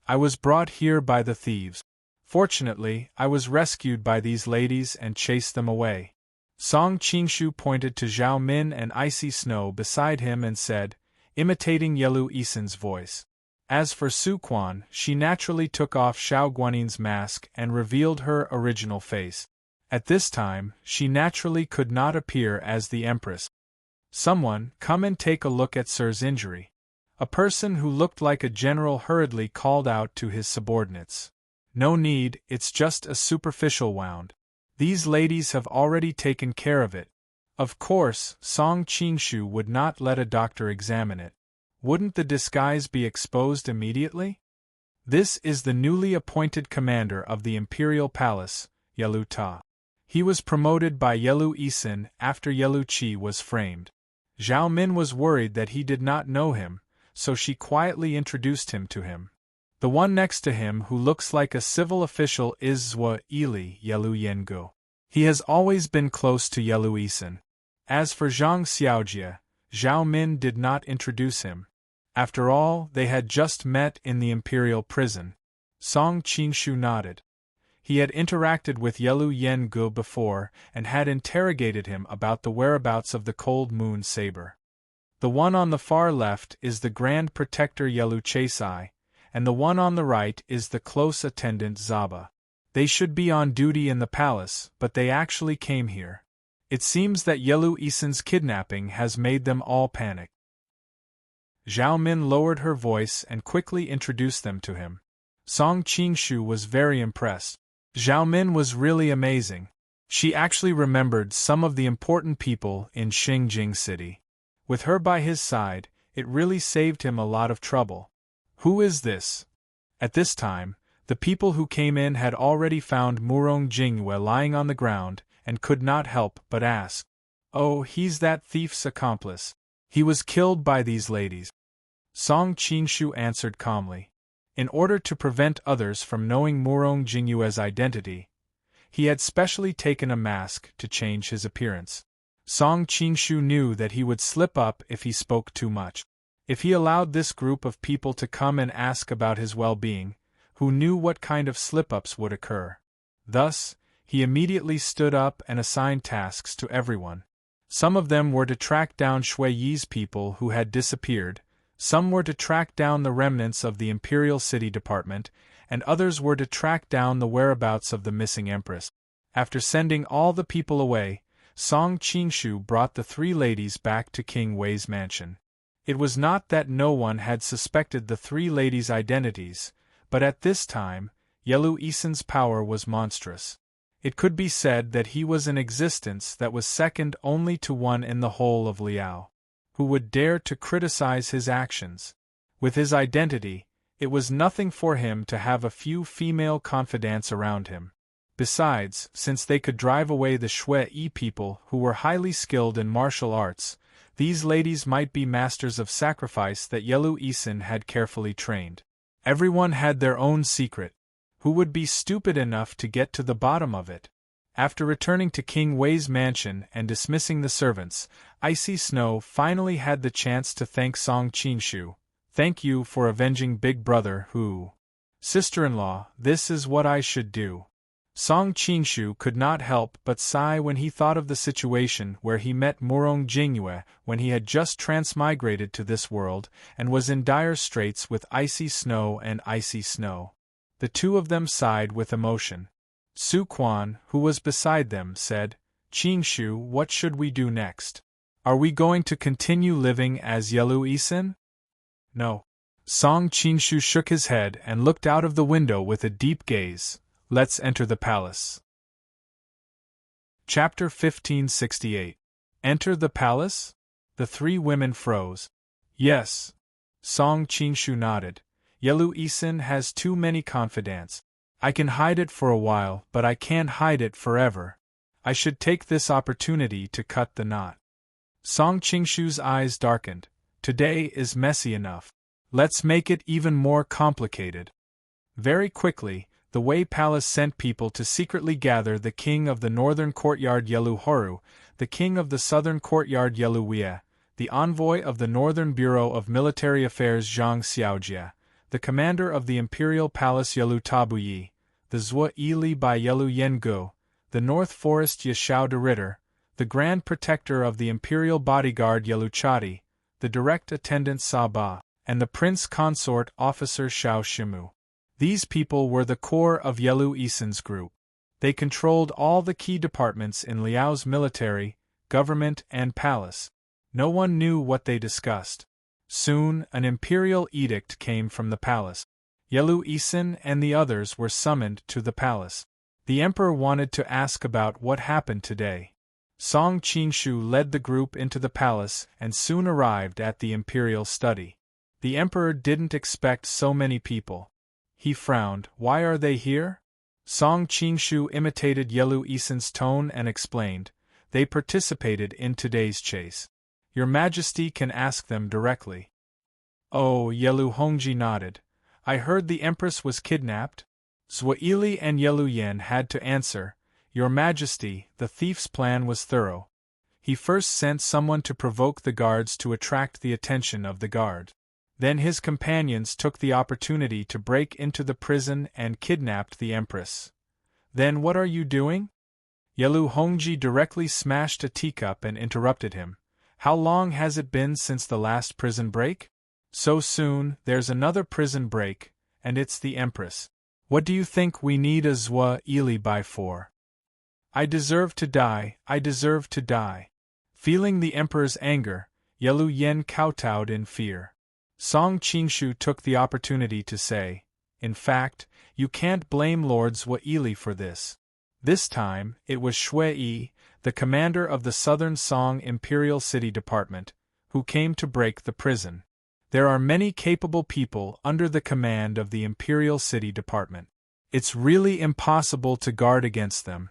Speaker 1: I was brought here by the thieves. Fortunately, I was rescued by these ladies and chased them away. Song Qinshu pointed to Zhao Min and Icy Snow beside him and said, imitating Yelu Isin's voice. As for Su Quan, she naturally took off Xiao Guanin's mask and revealed her original face. At this time, she naturally could not appear as the Empress. Someone, come and take a look at Sir's injury. A person who looked like a general hurriedly called out to his subordinates. No need, it's just a superficial wound. These ladies have already taken care of it. Of course, Song Qinshu would not let a doctor examine it. Wouldn't the disguise be exposed immediately? This is the newly appointed commander of the Imperial Palace, Yelu Ta. He was promoted by Yelu Isin after Yelu Qi was framed. Zhao Min was worried that he did not know him, so she quietly introduced him to him. The one next to him who looks like a civil official is Zhua Ili Yelu Yengu. He has always been close to Yelu Isin. As for Zhang Xiaojie, Zhao Min did not introduce him. After all, they had just met in the imperial prison. Song Qinshu nodded. He had interacted with Yelu Yengu before and had interrogated him about the whereabouts of the Cold Moon Saber. The one on the far left is the Grand Protector Yelu Chaisai, and the one on the right is the close attendant Zaba. They should be on duty in the palace, but they actually came here. It seems that Yelu Isin's kidnapping has made them all panic. Zhao Min lowered her voice and quickly introduced them to him. Song Qinshu was very impressed. Zhao Min was really amazing. She actually remembered some of the important people in Xingjing City. With her by his side, it really saved him a lot of trouble. Who is this? At this time, the people who came in had already found Murong Jingyue lying on the ground and could not help but ask. Oh, he's that thief's accomplice. He was killed by these ladies. Song Qinshu answered calmly. In order to prevent others from knowing Murong Jingyue's identity, he had specially taken a mask to change his appearance. Song Qinshu knew that he would slip up if he spoke too much. If he allowed this group of people to come and ask about his well-being, who knew what kind of slip-ups would occur? Thus, he immediately stood up and assigned tasks to everyone. Some of them were to track down Shui Yi's people who had disappeared, some were to track down the remnants of the Imperial City Department, and others were to track down the whereabouts of the missing Empress. After sending all the people away, Song Qinshu brought the three ladies back to King Wei's mansion. It was not that no one had suspected the three ladies' identities, but at this time, Yelu Isin's power was monstrous. It could be said that he was an existence that was second only to one in the whole of Liao. Who would dare to criticize his actions? With his identity, it was nothing for him to have a few female confidants around him. Besides, since they could drive away the Shui Yi people who were highly skilled in martial arts, these ladies might be masters of sacrifice that Yelu Isin had carefully trained. Everyone had their own secret. Who would be stupid enough to get to the bottom of it? After returning to King Wei's mansion and dismissing the servants, Icy Snow finally had the chance to thank Song Qinshu. Thank you for avenging Big Brother who... Sister-in-law, this is what I should do. Song Qinshu could not help but sigh when he thought of the situation where he met Murong Jingyue when he had just transmigrated to this world and was in dire straits with Icy Snow and Icy Snow. The two of them sighed with emotion. Su Quan, who was beside them, said, Qinshu, what should we do next? Are we going to continue living as Yelu Isin? No. Song Qingshu shook his head and looked out of the window with a deep gaze. Let's enter the palace. Chapter 1568. Enter the palace? The three women froze. Yes. Song Qingshu nodded. Yelu Isin has too many confidants. I can hide it for a while, but I can't hide it forever. I should take this opportunity to cut the knot. Song Qingshu's eyes darkened. Today is messy enough. Let's make it even more complicated. Very quickly, the Wei Palace sent people to secretly gather the king of the northern courtyard Yelu Horu, the king of the southern courtyard Yelu Wei, the envoy of the Northern Bureau of Military Affairs Zhang Xiaojia, the commander of the Imperial Palace Yelu Tabuyi, the Zhuo Yili by Yelu Yengu, the North Forest Yashao de Ritter, the Grand Protector of the Imperial Bodyguard Yelu Chadi, the Direct Attendant Saba, and the Prince Consort Officer Xiao Shimu. These people were the core of Yelu Isin's group. They controlled all the key departments in Liao's military, government, and palace. No one knew what they discussed. Soon, an imperial edict came from the palace. Yelu Isin and the others were summoned to the palace. The emperor wanted to ask about what happened today. Song Qingshu led the group into the palace and soon arrived at the imperial study. The emperor didn't expect so many people. He frowned. Why are they here? Song Qingshu imitated Yelu Isin's tone and explained. They participated in today's chase. Your Majesty can ask them directly. Oh, Yelu Hongji nodded. I heard the Empress was kidnapped. Zhuo Yili and Yelu Yen had to answer. Your Majesty, the thief's plan was thorough. He first sent someone to provoke the guards to attract the attention of the guard. Then his companions took the opportunity to break into the prison and kidnapped the Empress. Then what are you doing? Yelu Hongji directly smashed a teacup and interrupted him. How long has it been since the last prison break? So soon, there's another prison break, and it's the Empress. What do you think we need a Zhuo Yili by for? I deserve to die, I deserve to die. Feeling the Emperor's anger, Yelu Yen kowtowed in fear. Song Qingshu took the opportunity to say, in fact, you can't blame Lord Zhuo Yili for this. This time, it was Shui Yi, the commander of the Southern Song Imperial City Department, who came to break the prison. There are many capable people under the command of the Imperial City Department. It's really impossible to guard against them.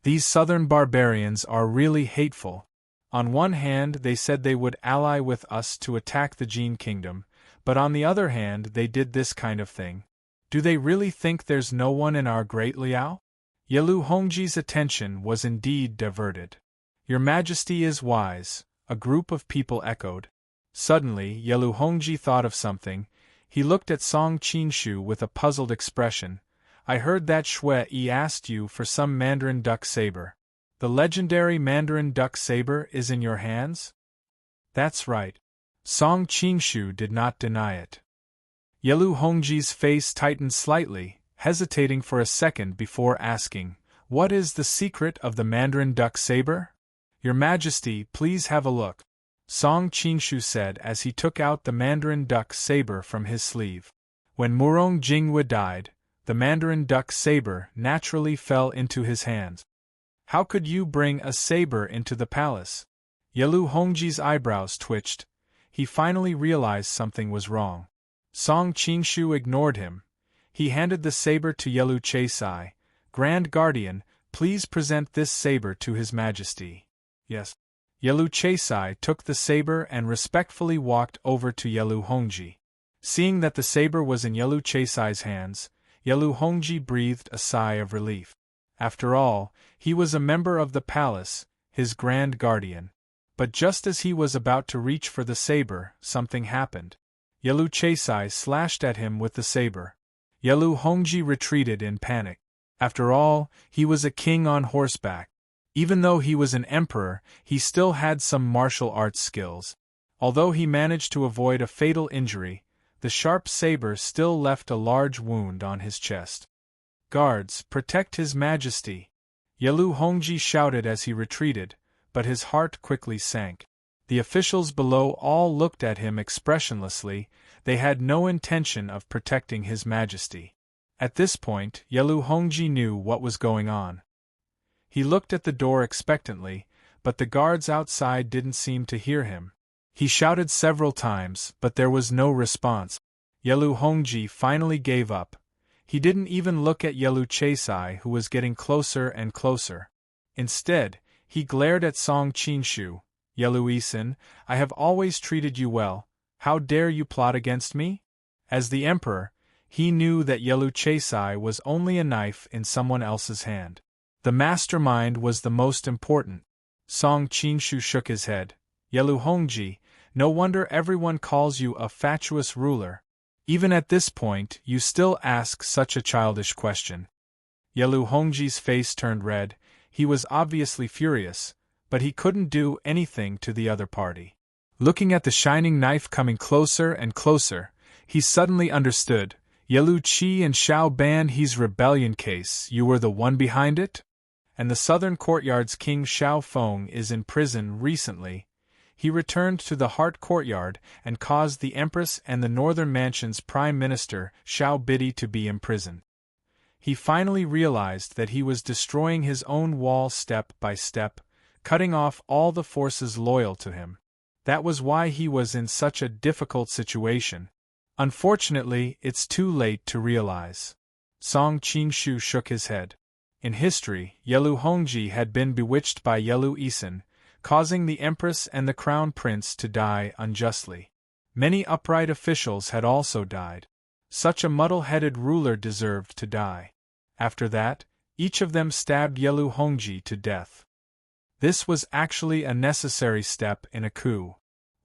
Speaker 1: These southern barbarians are really hateful. On one hand, they said they would ally with us to attack the Jin Kingdom, but on the other hand, they did this kind of thing. Do they really think there's no one in our great Liao? Yelu Hongji's attention was indeed diverted. Your Majesty is wise, a group of people echoed. Suddenly, Yelu Hongji thought of something. He looked at Song Qingshu with a puzzled expression. I heard that Shui Yi asked you for some Mandarin duck saber. The legendary Mandarin duck saber is in your hands? That's right. Song Qingshu did not deny it. Yelu Hongji's face tightened slightly, hesitating for a second before asking, what is the secret of the Mandarin duck saber? Your Majesty, please have a look. Song Qingshu said as he took out the Mandarin duck saber from his sleeve. When Murong Jingwu died, the Mandarin duck saber naturally fell into his hands. How could you bring a saber into the palace? Yelu Hongji's eyebrows twitched. He finally realized something was wrong. Song Qingshu ignored him. He handed the saber to Yelu Chaisai. Grand Guardian, please present this saber to His Majesty. Yes. Yelu Chaisai took the saber and respectfully walked over to Yelu Hongji. Seeing that the saber was in Yelu Chaisai's hands, Yelu Hongji breathed a sigh of relief. After all, he was a member of the palace, his grand guardian. But just as he was about to reach for the saber, something happened. Yelu Chaisai slashed at him with the saber. Yelu Hongji retreated in panic. After all, he was a king on horseback. Even though he was an emperor, he still had some martial arts skills. Although he managed to avoid a fatal injury, the sharp saber still left a large wound on his chest. Guards, protect His Majesty! Yelu Hongji shouted as he retreated, but his heart quickly sank. The officials below all looked at him expressionlessly. They had no intention of protecting His Majesty. At this point, Yelu Hongji knew what was going on. He looked at the door expectantly, but the guards outside didn't seem to hear him. He shouted several times, but there was no response. Yelu Hongji finally gave up. He didn't even look at Yelu Chaisai, who was getting closer and closer. Instead, he glared at Song Qinshu. Yelu Isin, I have always treated you well. How dare you plot against me? As the emperor, he knew that Yelu Chaisai was only a knife in someone else's hand. The mastermind was the most important. Song Qinshu shook his head. Yelu Hongji, no wonder everyone calls you a fatuous ruler. Even at this point, you still ask such a childish question. Yelu Hongji's face turned red. He was obviously furious, but he couldn't do anything to the other party. Looking at the shining knife coming closer and closer, he suddenly understood. Yelu Qi and Xiao Ban He's rebellion case, you were the one behind it? And the southern courtyard's king Xiao Feng is in prison recently. He returned to the Heart Courtyard and caused the Empress and the Northern Mansion's Prime Minister, Xiao Bidi, to be imprisoned. He finally realized that he was destroying his own wall step by step, cutting off all the forces loyal to him. That was why he was in such a difficult situation. Unfortunately, it's too late to realize. Song Qinshu shook his head. In history, Yelu Hongji had been bewitched by Yelu Isin, causing the Empress and the Crown Prince to die unjustly. Many upright officials had also died. Such a muddle-headed ruler deserved to die. After that, each of them stabbed Yelu Hongji to death. This was actually a necessary step in a coup.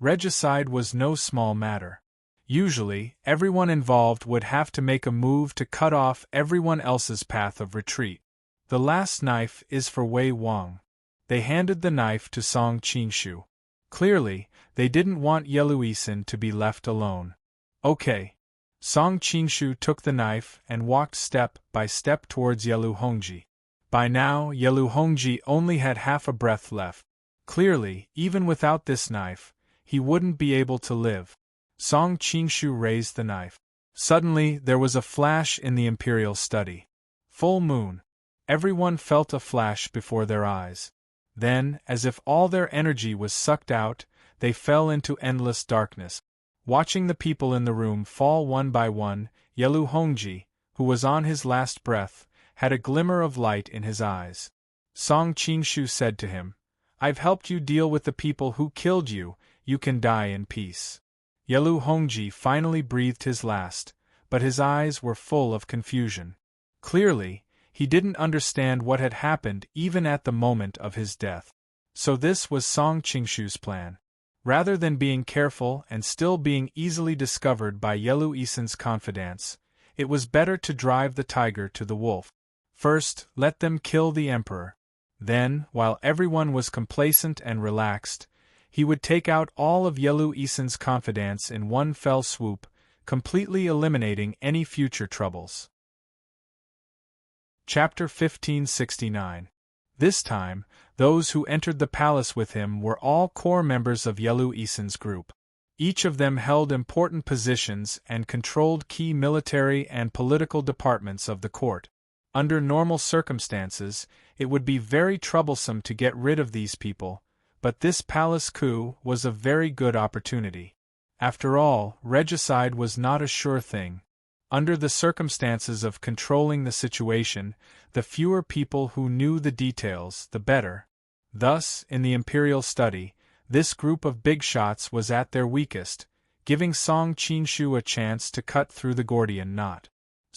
Speaker 1: Regicide was no small matter. Usually, everyone involved would have to make a move to cut off everyone else's path of retreat. The last knife is for Wei Wang. They handed the knife to Song Qinshu. Clearly, they didn't want Yelu Isin to be left alone. Okay. Song Qinshu took the knife and walked step by step towards Yelu Hongji. By now, Yelu Hongji only had half a breath left. Clearly, even without this knife, he wouldn't be able to live. Song Qinshu raised the knife. Suddenly, there was a flash in the imperial study. Full moon. Everyone felt a flash before their eyes. Then, as if all their energy was sucked out, they fell into endless darkness. Watching the people in the room fall one by one, Yelu Hongji, who was on his last breath, had a glimmer of light in his eyes. Song Qinshu said to him, I've helped you deal with the people who killed you, you can die in peace. Yelu Hongji finally breathed his last, but his eyes were full of confusion. Clearly, he didn't understand what had happened even at the moment of his death. So this was Song Qinshu's plan. Rather than being careful and still being easily discovered by Yelu Isin's confidants, it was better to drive the tiger to the wolf. First, let them kill the emperor. Then, while everyone was complacent and relaxed, he would take out all of Yelu Isin's confidants in one fell swoop, completely eliminating any future troubles. Chapter 1569. This time, those who entered the palace with him were all core members of Yelu Isin's group. Each of them held important positions and controlled key military and political departments of the court. Under normal circumstances, it would be very troublesome to get rid of these people, but this palace coup was a very good opportunity. After all, regicide was not a sure thing. Under the circumstances of controlling the situation, the fewer people who knew the details, the better. Thus, in the imperial study, this group of big shots was at their weakest, giving Song Qinshu a chance to cut through the Gordian knot.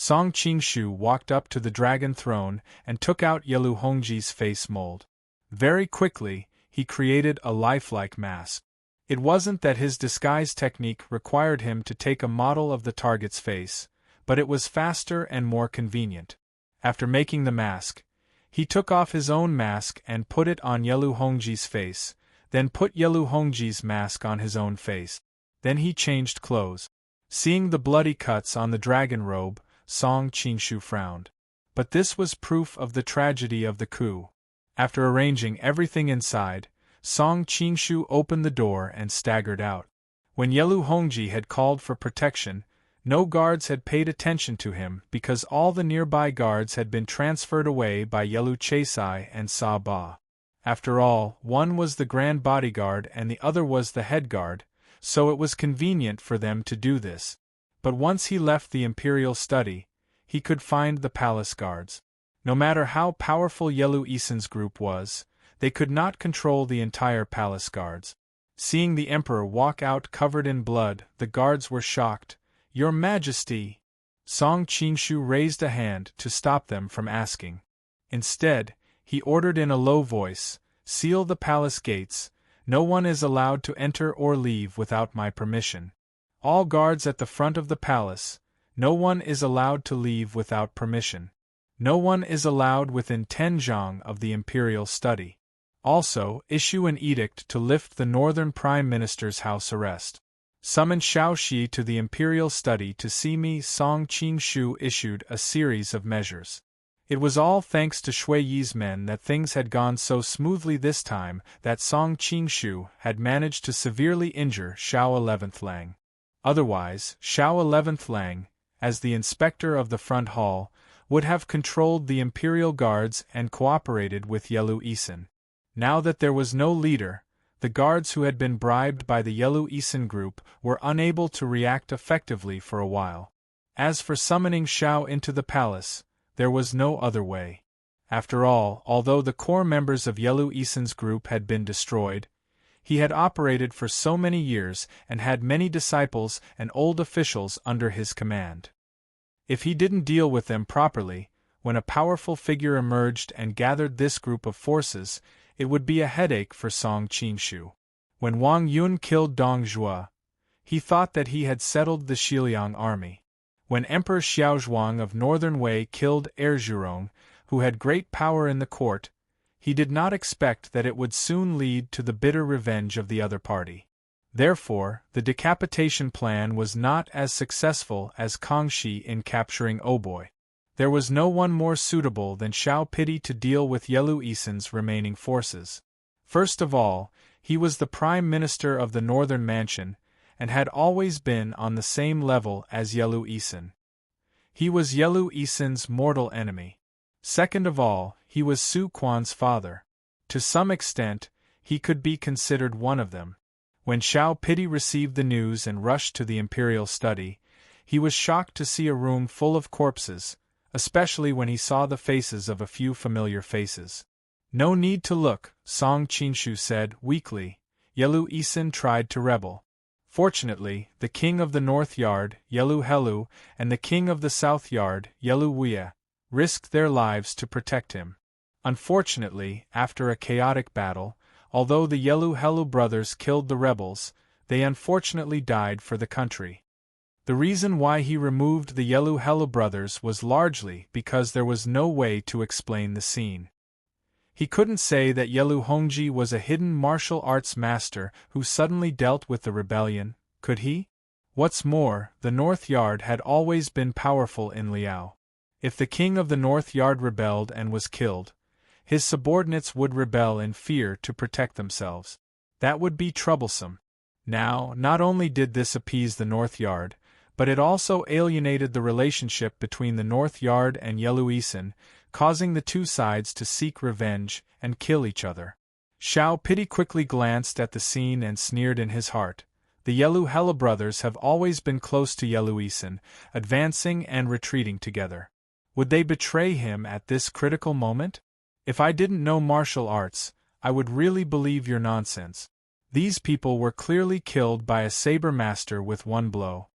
Speaker 1: Song Qinshu walked up to the dragon throne and took out Yelu Hongji's face mold. Very quickly, he created a lifelike mask. It wasn't that his disguise technique required him to take a model of the target's face, but it was faster and more convenient. After making the mask, he took off his own mask and put it on Yelu Hongji's face, then put Yelu Hongji's mask on his own face. Then he changed clothes. Seeing the bloody cuts on the dragon robe, Song Qinshu frowned. But this was proof of the tragedy of the coup. After arranging everything inside, Song Qingshu opened the door and staggered out. When Yelu Hongji had called for protection, no guards had paid attention to him because all the nearby guards had been transferred away by Yelu Chaisai and Sa Ba. After all, one was the grand bodyguard and the other was the head guard, so it was convenient for them to do this. But once he left the imperial study, he could find the palace guards. No matter how powerful Yelu Isen's group was, they could not control the entire palace guards. Seeing the emperor walk out covered in blood, the guards were shocked. "Your Majesty!" Song Qingshu raised a hand to stop them from asking. Instead, he ordered in a low voice, "Seal the palace gates. No one is allowed to enter or leave without my permission. All guards at the front of the palace, no one is allowed to leave without permission. No one is allowed within 10 zhang of the imperial study. Also, issue an edict to lift the northern prime minister's house arrest. Summon Shaoxi to the imperial study to see me." Song Qingshu issued a series of measures. It was all thanks to Shui Yi's men that things had gone so smoothly this time that Song Qingshu had managed to severely injure Xiao 11th Lang. Otherwise, Xiao 11th Lang, as the inspector of the front hall, would have controlled the imperial guards and cooperated with Yelu Isen. Now that there was no leader, the guards who had been bribed by the Yelu Isen group were unable to react effectively for a while. As for summoning Xiao into the palace, there was no other way. After all, although the core members of Yelu Isen's group had been destroyed, he had operated for so many years and had many disciples and old officials under his command. If he didn't deal with them properly, when a powerful figure emerged and gathered this group of forces, it would be a headache for Song Qingshu. When Wang Yun killed Dong Zhuo, he thought that he had settled the Xiliang army. When Emperor Xiaozhuang of Northern Wei killed Heir Zhurong, who had great power in the court, he did not expect that it would soon lead to the bitter revenge of the other party. Therefore, the decapitation plan was not as successful as Kangxi in capturing Oboi. There was no one more suitable than Xiao Pidi to deal with Yelu Isen's remaining forces. First of all, he was the prime minister of the Northern Mansion, and had always been on the same level as Yelu Isen. He was Yelu Isen's mortal enemy. Second of all, he was Su Quan's father. To some extent, he could be considered one of them. When Xiao Pidi received the news and rushed to the imperial study, he was shocked to see a room full of corpses, especially when he saw the faces of a few familiar faces. "No need to look," Song Qingshu said weakly. "Yelu Isen tried to rebel. Fortunately, the king of the north yard, Yelu Helu, and the king of the south yard, Yelu Wuya, risked their lives to protect him. Unfortunately, after a chaotic battle, although the Yelu Helu brothers killed the rebels, they unfortunately died for the country." The reason why he removed the Yelu Helu brothers was largely because there was no way to explain the scene. He couldn't say that Yelu Hongji was a hidden martial arts master who suddenly dealt with the rebellion, could he? What's more, the North Yard had always been powerful in Liao. If the king of the North Yard rebelled and was killed, his subordinates would rebel in fear to protect themselves. That would be troublesome. Now, not only did this appease the North Yard, but it also alienated the relationship between the North Yard and Yelu Isen, causing the two sides to seek revenge and kill each other. Xiao Pidi quickly glanced at the scene and sneered in his heart. The Yelu Hela brothers have always been close to Yelu Isen, advancing and retreating together. Would they betray him at this critical moment? If I didn't know martial arts, I would really believe your nonsense. These people were clearly killed by a saber master with one blow.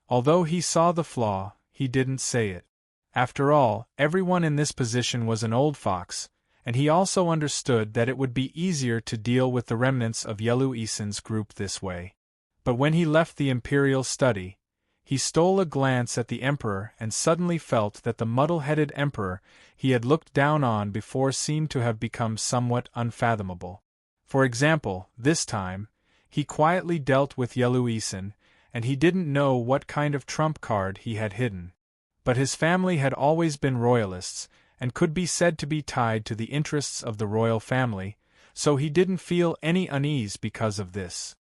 Speaker 1: Although he saw the flaw, he didn't say it. After all, everyone in this position was an old fox, and he also understood that it would be easier to deal with the remnants of Yelu Isen's group this way. But when he left the imperial study, he stole a glance at the emperor and suddenly felt that the muddle-headed emperor he had looked down on before seemed to have become somewhat unfathomable. For example, this time, he quietly dealt with Yelu Isen, and he didn't know what kind of trump card he had hidden. But his family had always been royalists, and could be said to be tied to the interests of the royal family, so he didn't feel any unease because of this.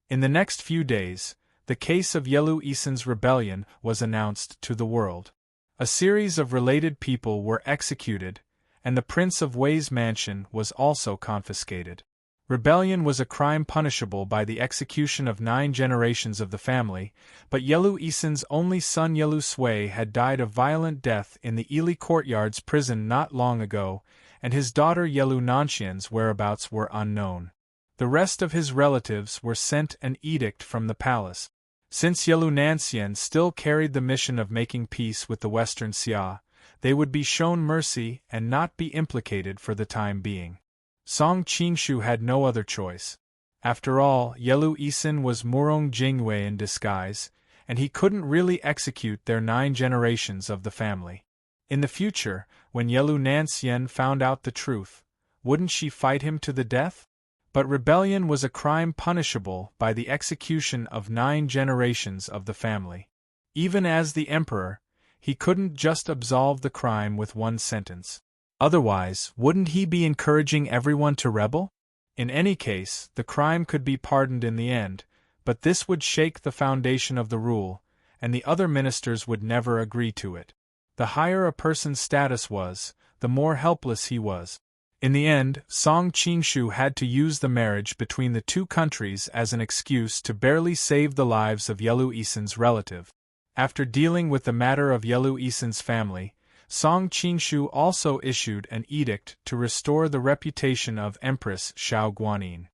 Speaker 1: In the next few days, the case of Yelu Isen's rebellion was announced to the world. A series of related people were executed, and the Prince of Wei's mansion was also confiscated. Rebellion was a crime punishable by the execution of 9 generations of the family, but Yelu Isen's only son Yelu Sui had died a violent death in the Ili Courtyard's prison not long ago, and his daughter Yelu Nanshian's whereabouts were unknown. The rest of his relatives were sent an edict from the palace. Since Yelu Nanshian still carried the mission of making peace with the Western Xia, they would be shown mercy and not be implicated for the time being. Song Qingshu had no other choice. After all, Yelu Isen was Murong Jingwei in disguise, and he couldn't really execute their 9 generations of the family. In the future, when Yelu Nanshian found out the truth, wouldn't she fight him to the death? But rebellion was a crime punishable by the execution of 9 generations of the family. Even as the emperor, he couldn't just absolve the crime with one sentence. Otherwise, wouldn't he be encouraging everyone to rebel? In any case, the crime could be pardoned in the end, but this would shake the foundation of the rule, and the other ministers would never agree to it. The higher a person's status was, the more helpless he was. In the end, Song Qingshu had to use the marriage between the 2 countries as an excuse to barely save the lives of Yelu Isen's relative. After dealing with the matter of Yelu Isen's family, Song Qingshu also issued an edict to restore the reputation of Empress Xiao Guanyin.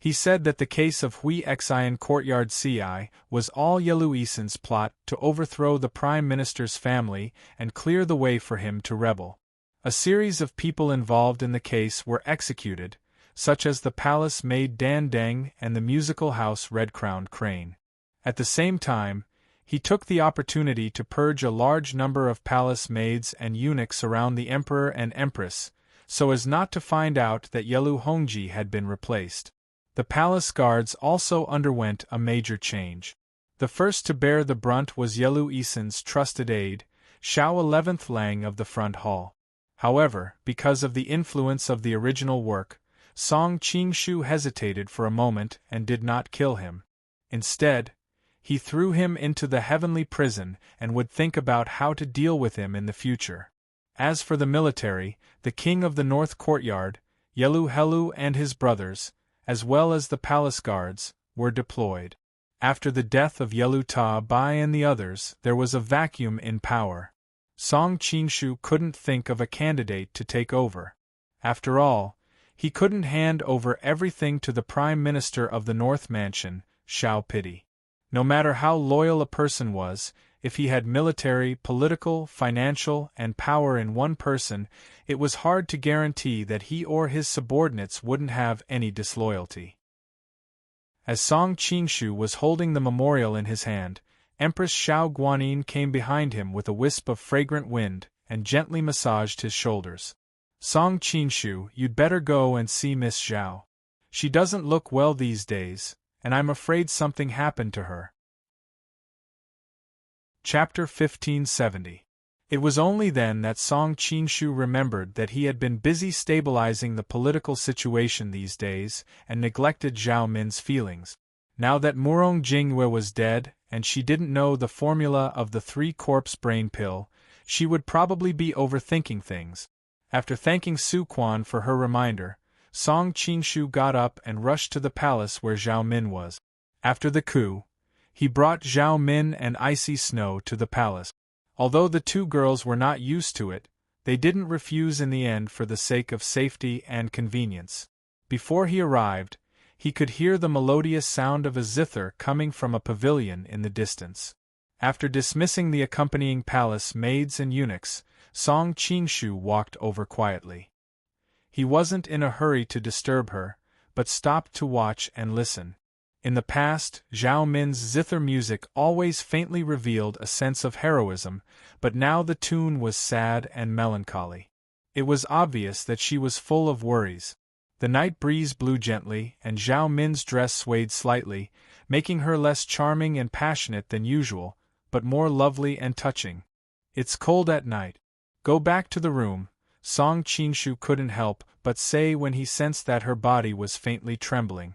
Speaker 1: He said that the case of Hui Xian Courtyard Ci was all Yelu Isen's plot to overthrow the Prime Minister's family and clear the way for him to rebel. A series of people involved in the case were executed, such as the palace maid Dan Deng and the musical house Red-Crowned Crane. At the same time, he took the opportunity to purge a large number of palace maids and eunuchs around the emperor and empress, so as not to find out that Yelu Hongji had been replaced. The palace guards also underwent a major change. The first to bear the brunt was Yelu Isen's trusted aide, Xiao 11th Lang of the front hall. However, because of the influence of the original work, Song Qingshu hesitated for a moment and did not kill him. Instead, he threw him into the heavenly prison and would think about how to deal with him in the future. As for the military, the king of the North Courtyard, Yelu Helu and his brothers, as well as the palace guards, were deployed. After the death of Yelu Ta Bai and the others, there was a vacuum in power. Song Qingshu couldn't think of a candidate to take over. After all, he couldn't hand over everything to the Prime Minister of the North Mansion, Xiao Pity. No matter how loyal a person was, if he had military, political, financial, and power in one person, it was hard to guarantee that he or his subordinates wouldn't have any disloyalty. As Song Qingshu was holding the memorial in his hand, Empress Xiao Guanyin came behind him with a wisp of fragrant wind and gently massaged his shoulders. Song Qingshu, you'd better go and see Miss Xiao. She doesn't look well these days, and I'm afraid something happened to her. Chapter 1570. It was only then that Song Qingshu remembered that he had been busy stabilizing the political situation these days and neglected Zhao Min's feelings. Now that Murong Jingwei was dead, and she didn't know the formula of the 3-corpse brain pill, she would probably be overthinking things. After thanking Su Quan for her reminder, Song Qingshu got up and rushed to the palace where Zhao Min was. After the coup, he brought Zhao Min and Icy Snow to the palace. Although the 2 girls were not used to it, they didn't refuse in the end for the sake of safety and convenience. Before he arrived, he could hear the melodious sound of a zither coming from a pavilion in the distance. After dismissing the accompanying palace maids and eunuchs, Song Qingshu walked over quietly. He wasn't in a hurry to disturb her, but stopped to watch and listen. In the past, Zhao Min's zither music always faintly revealed a sense of heroism, but now the tune was sad and melancholy. It was obvious that she was full of worries. The night breeze blew gently, and Zhao Min's dress swayed slightly, making her less charming and passionate than usual, but more lovely and touching. It's cold at night. Go back to the room, Song Qingshu couldn't help but say when he sensed that her body was faintly trembling.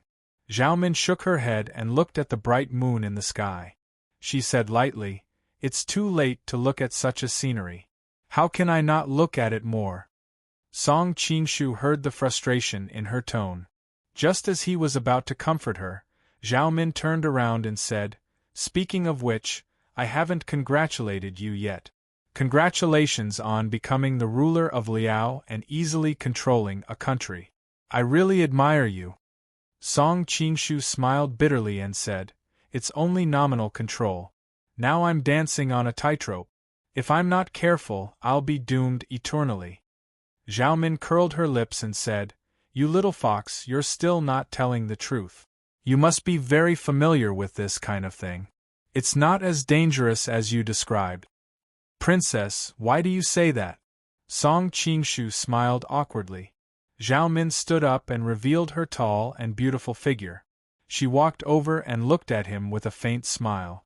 Speaker 1: Zhao Min shook her head and looked at the bright moon in the sky. She said lightly, "It's too late to look at such a scenery. How can I not look at it more?" Song Qingshu heard the frustration in her tone. Just as he was about to comfort her, Zhao Min turned around and said, "Speaking of which, I haven't congratulated you yet. Congratulations on becoming the ruler of Liao and easily controlling a country. I really admire you." Song Qingshu smiled bitterly and said, "It's only nominal control. Now I'm dancing on a tightrope. If I'm not careful, I'll be doomed eternally." Zhao Min curled her lips and said, "You little fox, you're still not telling the truth. You must be very familiar with this kind of thing. It's not as dangerous as you described." "Princess, why do you say that?" Song Qingshu smiled awkwardly. Zhao Min stood up and revealed her tall and beautiful figure. She walked over and looked at him with a faint smile.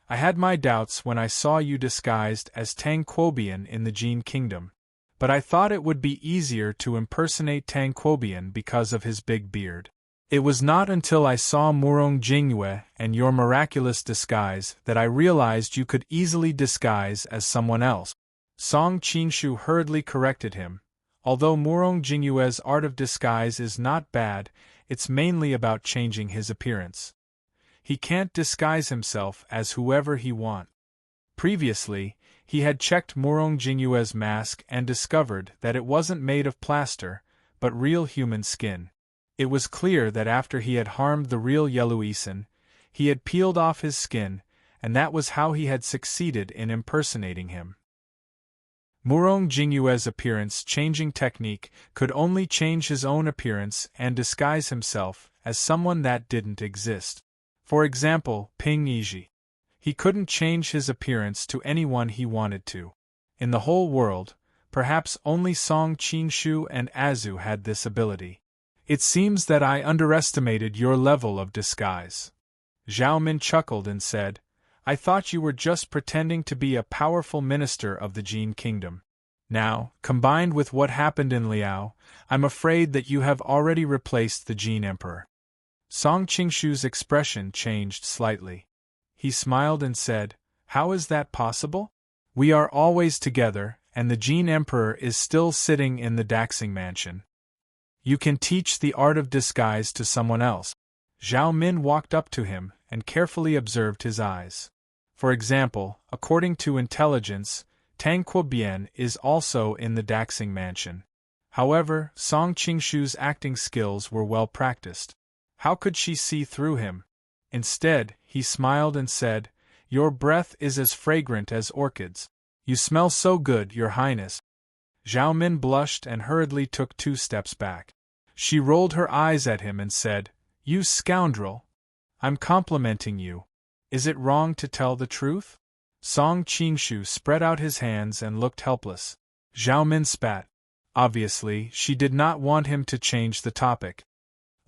Speaker 1: "I had my doubts when I saw you disguised as Tang Quobian in the Jin Kingdom. But I thought it would be easier to impersonate Tang Quobian because of his big beard. It was not until I saw Murong Jingyue and your miraculous disguise that I realized you could easily disguise as someone else." Song Qingshu hurriedly corrected him. "Although Murong Jingyue's art of disguise is not bad, it's mainly about changing his appearance. He can't disguise himself as whoever he wants." Previously, he had checked Murong Jingyue's mask and discovered that it wasn't made of plaster, but real human skin. It was clear that after he had harmed the real Yeluisan, he had peeled off his skin, and that was how he had succeeded in impersonating him. Murong Jingyue's appearance-changing technique could only change his own appearance and disguise himself as someone that didn't exist. For example, Ping Yizhi. He couldn't change his appearance to anyone he wanted to. In the whole world, perhaps only Song Qingshu and Azu had this ability. "It seems that I underestimated your level of disguise." Zhao Min chuckled and said, "I thought you were just pretending to be a powerful minister of the Jin Kingdom. Now, combined with what happened in Liao, I'm afraid that you have already replaced the Jin Emperor." Song Qingshu's expression changed slightly. He smiled and said, "How is that possible? We are always together, and the Jin Emperor is still sitting in the Daxing Mansion. You can teach the art of disguise to someone else." Zhao Min walked up to him and carefully observed his eyes. For example, according to intelligence, Tang Quobian is also in the Daxing Mansion. However, Song Qingshu's acting skills were well practiced. How could she see through him? Instead, he smiled and said, "Your breath is as fragrant as orchids. You smell so good, Your Highness." Zhao Min blushed and hurriedly took 2 steps back. She rolled her eyes at him and said, "You scoundrel! I'm complimenting you. Is it wrong to tell the truth?" Song Qingshu spread out his hands and looked helpless. Zhao Min spat. Obviously, she did not want him to change the topic.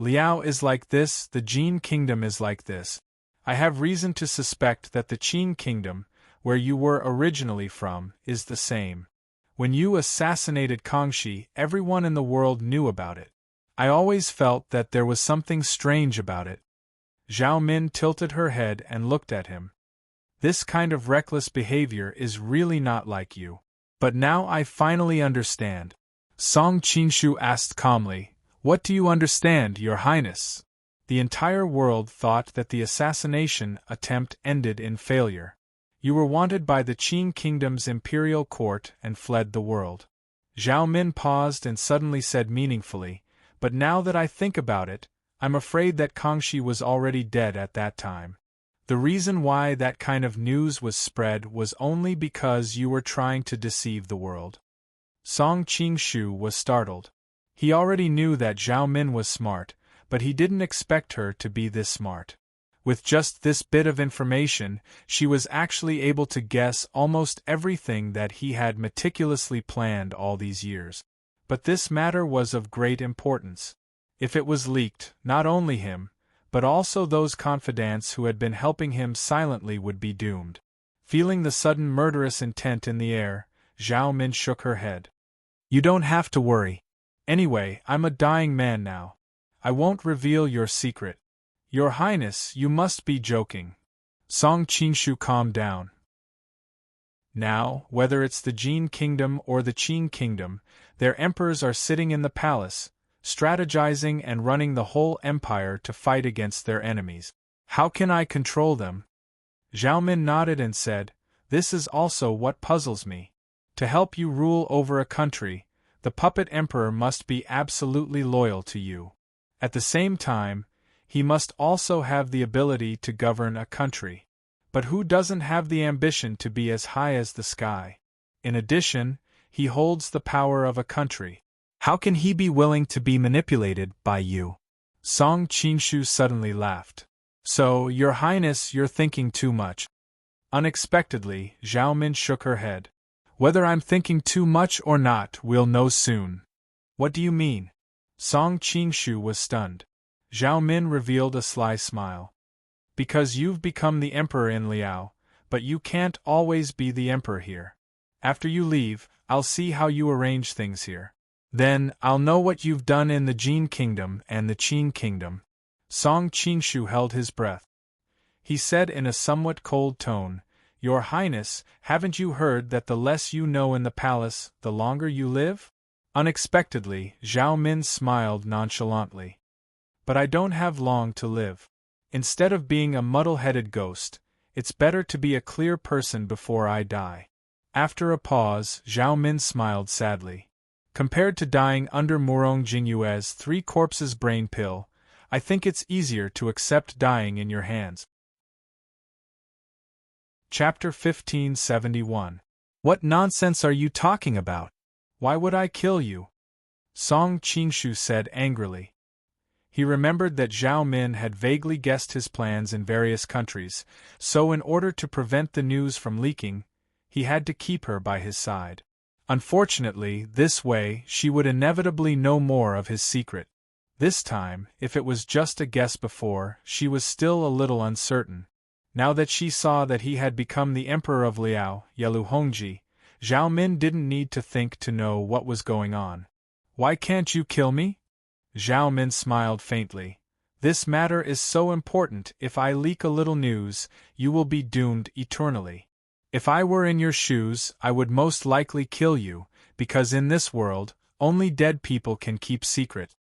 Speaker 1: "Liao is like this, the Jin Kingdom is like this. I have reason to suspect that the Qin Kingdom, where you were originally from, is the same. When you assassinated Kangxi, everyone in the world knew about it. I always felt that there was something strange about it." Zhao Min tilted her head and looked at him. "This kind of reckless behavior is really not like you. But now I finally understand." Song Qingshu asked calmly, "What do you understand, Your Highness?" The entire world thought that the assassination attempt ended in failure. You were wanted by the Qin Kingdom's imperial court and fled the world. Zhao Min paused and suddenly said meaningfully, "But now that I think about it, I'm afraid that Kangxi was already dead at that time. The reason why that kind of news was spread was only because you were trying to deceive the world." Song Qingshu was startled. He already knew that Zhao Min was smart, but he didn't expect her to be this smart. With just this bit of information, she was actually able to guess almost everything that he had meticulously planned all these years. But this matter was of great importance. If it was leaked, not only him, but also those confidants who had been helping him silently would be doomed. Feeling the sudden murderous intent in the air, Zhao Min shook her head. You don't have to worry. Anyway, I'm a dying man now. I won't reveal your secret. Your Highness, you must be joking. Song Qingshu calmed down. Now, whether it's the Jin Kingdom or the Qin Kingdom, their emperors are sitting in the palace, strategizing and running the whole empire to fight against their enemies. How can I control them? Zhao Min nodded and said, This is also what puzzles me. To help you rule over a country, the puppet emperor must be absolutely loyal to you. At the same time, he must also have the ability to govern a country. But who doesn't have the ambition to be as high as the sky? In addition, he holds the power of a country. How can he be willing to be manipulated by you? Song Qingshu suddenly laughed. So, Your Highness, you're thinking too much. Unexpectedly, Zhao Min shook her head. Whether I'm thinking too much or not, we'll know soon. What do you mean? Song Qingshu was stunned. Zhao Min revealed a sly smile. Because you've become the emperor in Liao, but you can't always be the emperor here. After you leave, I'll see how you arrange things here. Then, I'll know what you've done in the Jin Kingdom and the Qin Kingdom. Song Qingshu held his breath. He said in a somewhat cold tone, Your Highness, haven't you heard that the less you know in the palace, the longer you live? Unexpectedly, Zhao Min smiled nonchalantly. But I don't have long to live. Instead of being a muddle-headed ghost, it's better to be a clear person before I die. After a pause, Zhao Min smiled sadly. Compared to dying under Murong Jingyue's 3 corpses brain pill, I think it's easier to accept dying in your hands. Chapter 1571. What nonsense are you talking about? Why would I kill you? Song Qingshu said angrily. He remembered that Zhao Min had vaguely guessed his plans in various countries, so in order to prevent the news from leaking, he had to keep her by his side. Unfortunately, this way, she would inevitably know more of his secret. This time, if it was just a guess before, she was still a little uncertain. Now that she saw that he had become the emperor of Liao, Yelu Hongji, Zhao Min didn't need to think to know what was going on. Why can't you kill me? Zhao Min smiled faintly. This matter is so important, if I leak a little news, you will be doomed eternally. If I were in your shoes, I would most likely kill you, because in this world, only dead people can keep secret.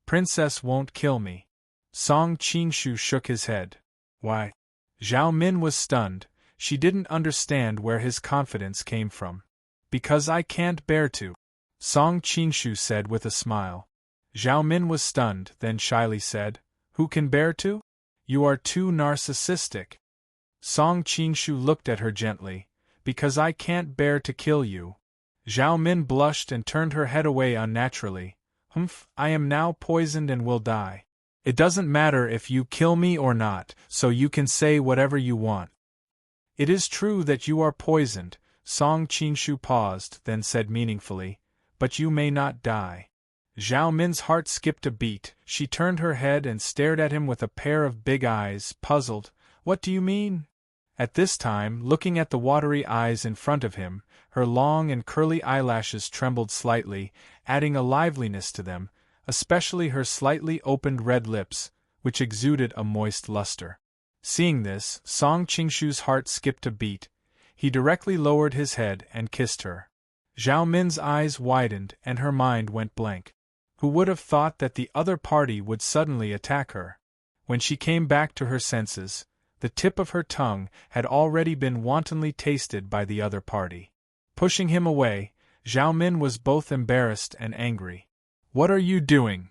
Speaker 1: Princess won't kill me. Song Qingshu shook his head. Why? Zhao Min was stunned. She didn't understand where his confidence came from. Because I can't bear to. Song Qingshu said with a smile. Zhao Min was stunned, then shyly said, Who can bear to? You are too narcissistic. Song Qingshu looked at her gently. Because I can't bear to kill you. Zhao Min blushed and turned her head away unnaturally. Humph, I am now poisoned and will die. It doesn't matter if you kill me or not, so you can say whatever you want. It is true that you are poisoned, Song Qingshu paused, then said meaningfully, but you may not die. Zhao Min's heart skipped a beat. She turned her head and stared at him with a pair of big eyes, puzzled. What do you mean? At this time, looking at the watery eyes in front of him, her long and curly eyelashes trembled slightly, adding a liveliness to them, especially her slightly opened red lips, which exuded a moist luster. Seeing this, Song Qingshu's heart skipped a beat. He directly lowered his head and kissed her. Zhao Min's eyes widened and her mind went blank. Who would have thought that the other party would suddenly attack her? When she came back to her senses, the tip of her tongue had already been wantonly tasted by the other party. Pushing him away, Zhao Min was both embarrassed and angry. What are you doing?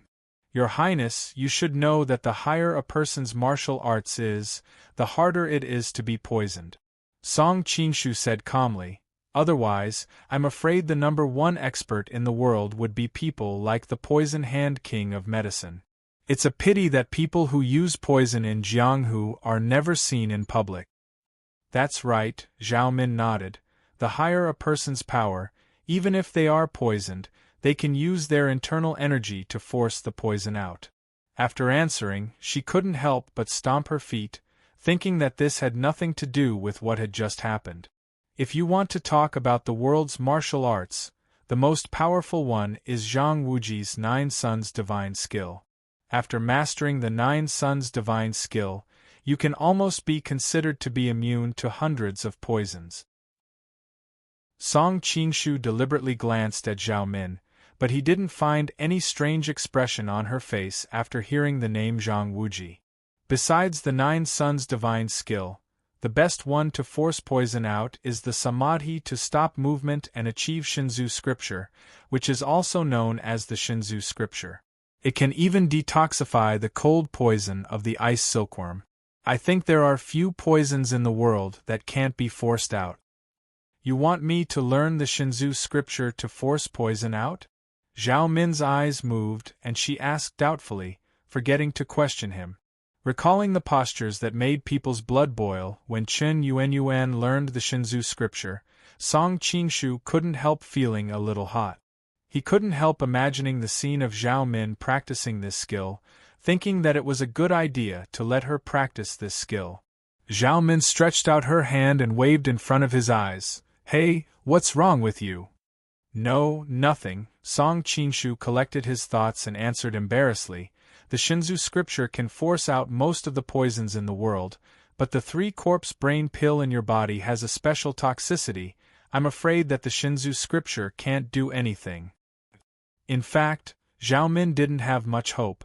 Speaker 1: Your Highness, you should know that the higher a person's martial arts is, the harder it is to be poisoned. Song Qingshu said calmly. Otherwise, I'm afraid the #1 expert in the world would be people like the Poison Hand King of Medicine. It's a pity that people who use poison in Jianghu are never seen in public. That's right, Zhao Min nodded. The higher a person's power, even if they are poisoned, they can use their internal energy to force the poison out. After answering, she couldn't help but stomp her feet, thinking that this had nothing to do with what had just happened. If you want to talk about the world's martial arts, The most powerful one is Zhang Wuji's 9 Suns Divine Skill. After mastering the 9 Suns Divine Skill, you can almost be considered to be immune to hundreds of poisons. Song Qingshu deliberately glanced at Zhao Min, but he didn't find any strange expression on her face after hearing the name Zhang Wuji. Besides the 9 Suns Divine Skill, the best one to force poison out is the Samadhi to stop movement and achieve Shinzu Scripture, which is also known as the Shinzu Scripture. It can even detoxify the cold poison of the ice silkworm. I think there are few poisons in the world that can't be forced out. You want me to learn the Shinzu Scripture to force poison out? Zhao Min's eyes moved and she asked doubtfully, forgetting to question him. Recalling the postures that made people's blood boil when Chen Yuanyuan learned the Shinzu Scripture, Song Qingshu couldn't help feeling a little hot. He couldn't help imagining the scene of Zhao Min practicing this skill, thinking that it was a good idea to let her practice this skill. Zhao Min stretched out her hand and waved in front of his eyes. "Hey, what's wrong with you?" "No, nothing." Song Qingshu collected his thoughts and answered embarrassedly. The Shinzu Scripture can force out most of the poisons in the world, but the 3-corpse brain pill in your body has a special toxicity. I'm afraid that the Shinzu Scripture can't do anything. In fact, Zhao Min didn't have much hope.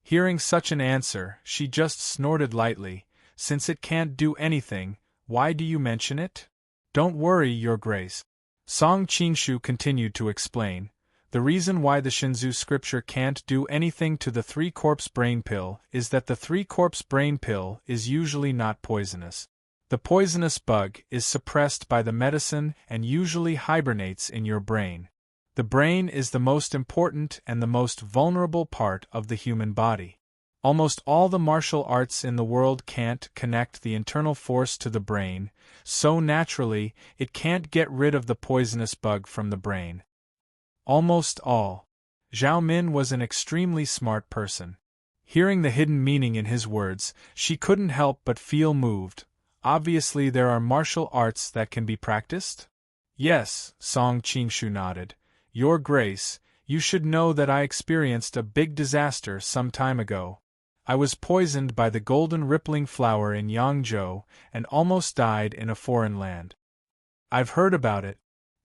Speaker 1: Hearing such an answer, she just snorted lightly. "Since it can't do anything, why do you mention it?" "Don't worry, Your Grace." Song Qingshu continued to explain. The reason why the Shinzu Scripture can't do anything to the 3-corpse brain pill is that the 3-corpse brain pill is usually not poisonous. The poisonous bug is suppressed by the medicine and usually hibernates in your brain. The brain is the most important and the most vulnerable part of the human body. Almost all the martial arts in the world can't connect the internal force to the brain, so naturally, it can't get rid of the poisonous bug from the brain. Almost all. Zhao Min was an extremely smart person. Hearing the hidden meaning in his words, she couldn't help but feel moved. Obviously there are martial arts that can be practiced? Yes, Song Qingshu nodded. Your Grace, you should know that I experienced a big disaster some time ago. I was poisoned by the golden rippling flower in Yangzhou and almost died in a foreign land. I've heard about it.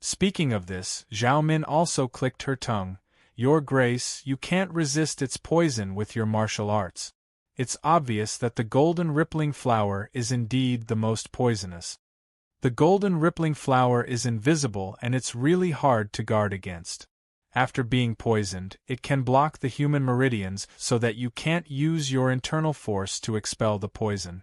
Speaker 1: Speaking of this, Zhao Min also clicked her tongue. Your Grace, you can't resist its poison with your martial arts. It's obvious that the golden rippling flower is indeed the most poisonous. The golden rippling flower is invisible and it's really hard to guard against. After being poisoned, it can block the human meridians so that you can't use your internal force to expel the poison.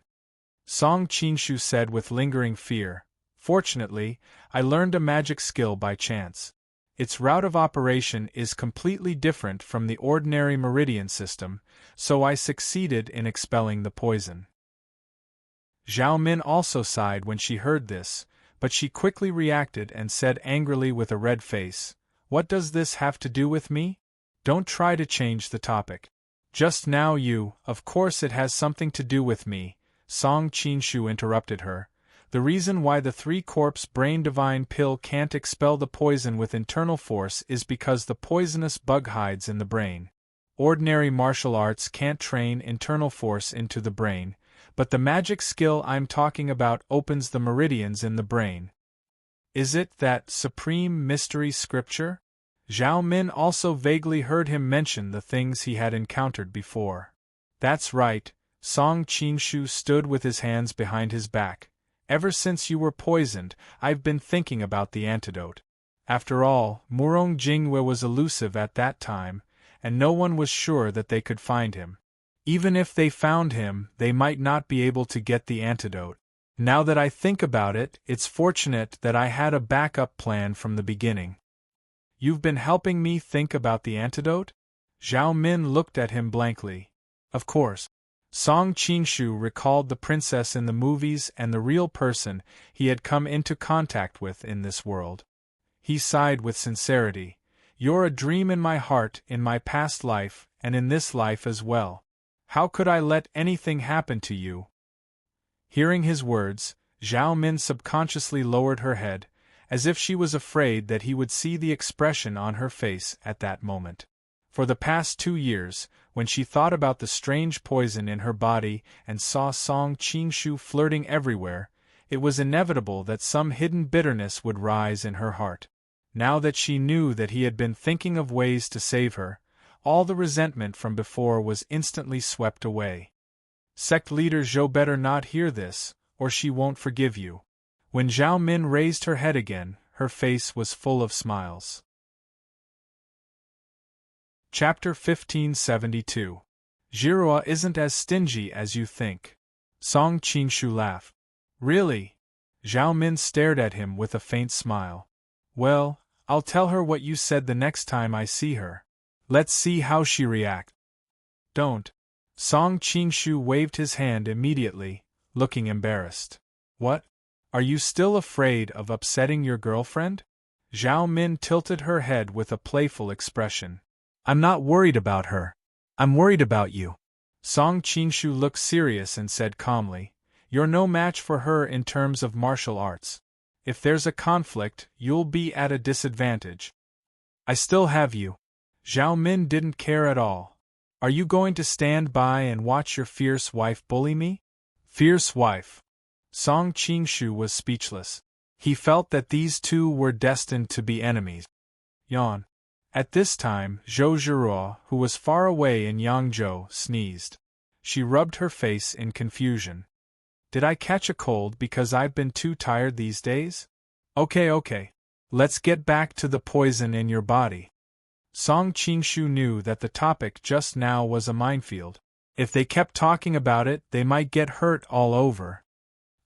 Speaker 1: Song Qingshu said with lingering fear. Fortunately, I learned a magic skill by chance. Its route of operation is completely different from the ordinary meridian system, so I succeeded in expelling the poison. Zhao Min also sighed when she heard this, but she quickly reacted and said angrily with a red face, "What does this have to do with me? Don't try to change the topic. Just now of course it has something to do with me," Song Qingshu interrupted her. The reason why the 3-corpse brain divine pill can't expel the poison with internal force is because the poisonous bug hides in the brain. Ordinary martial arts can't train internal force into the brain, but the magic skill I'm talking about opens the meridians in the brain. Is it that supreme mystery scripture? Zhao Min also vaguely heard him mention the things he had encountered before. That's right, Song Qingshu stood with his hands behind his back. Ever since you were poisoned, I've been thinking about the antidote. After all, Murong Jingwe was elusive at that time, and no one was sure that they could find him. Even if they found him, they might not be able to get the antidote. Now that I think about it, it's fortunate that I had a backup plan from the beginning. You've been helping me think about the antidote? Zhao Min looked at him blankly. Of course. Song Qingshu recalled the princess in the movies and the real person he had come into contact with in this world. He sighed with sincerity. You're a dream in my heart in my past life and in this life as well. How could I let anything happen to you? Hearing his words, Zhao Min subconsciously lowered her head, as if she was afraid that he would see the expression on her face at that moment. For the past 2 years, when she thought about the strange poison in her body and saw Song Qingshu flirting everywhere, it was inevitable that some hidden bitterness would rise in her heart. Now that she knew that he had been thinking of ways to save her, all the resentment from before was instantly swept away. Sect leader Zhou better not hear this, or she won't forgive you. When Zhao Min raised her head again, her face was full of smiles. Chapter 1572. Jiruo isn't as stingy as you think. Song Qingshu laughed. Really? Zhao Min stared at him with a faint smile. Well, I'll tell her what you said the next time I see her. Let's see how she reacts. Don't. Song Qingshu waved his hand immediately, looking embarrassed. What? Are you still afraid of upsetting your girlfriend? Zhao Min tilted her head with a playful expression. I'm not worried about her. I'm worried about you. Song Qingshu looked serious and said calmly, You're no match for her in terms of martial arts. If there's a conflict, you'll be at a disadvantage. I still have you. Zhao Min didn't care at all. Are you going to stand by and watch your fierce wife bully me? Fierce wife. Song Qingshu was speechless. He felt that these two were destined to be enemies. Yawn. At this time, Zhou Jiruo, who was far away in Yangzhou, sneezed. She rubbed her face in confusion. Did I catch a cold because I've been too tired these days? Okay. Let's get back to the poison in your body. Song Qingshu knew that the topic just now was a minefield. If they kept talking about it, they might get hurt all over.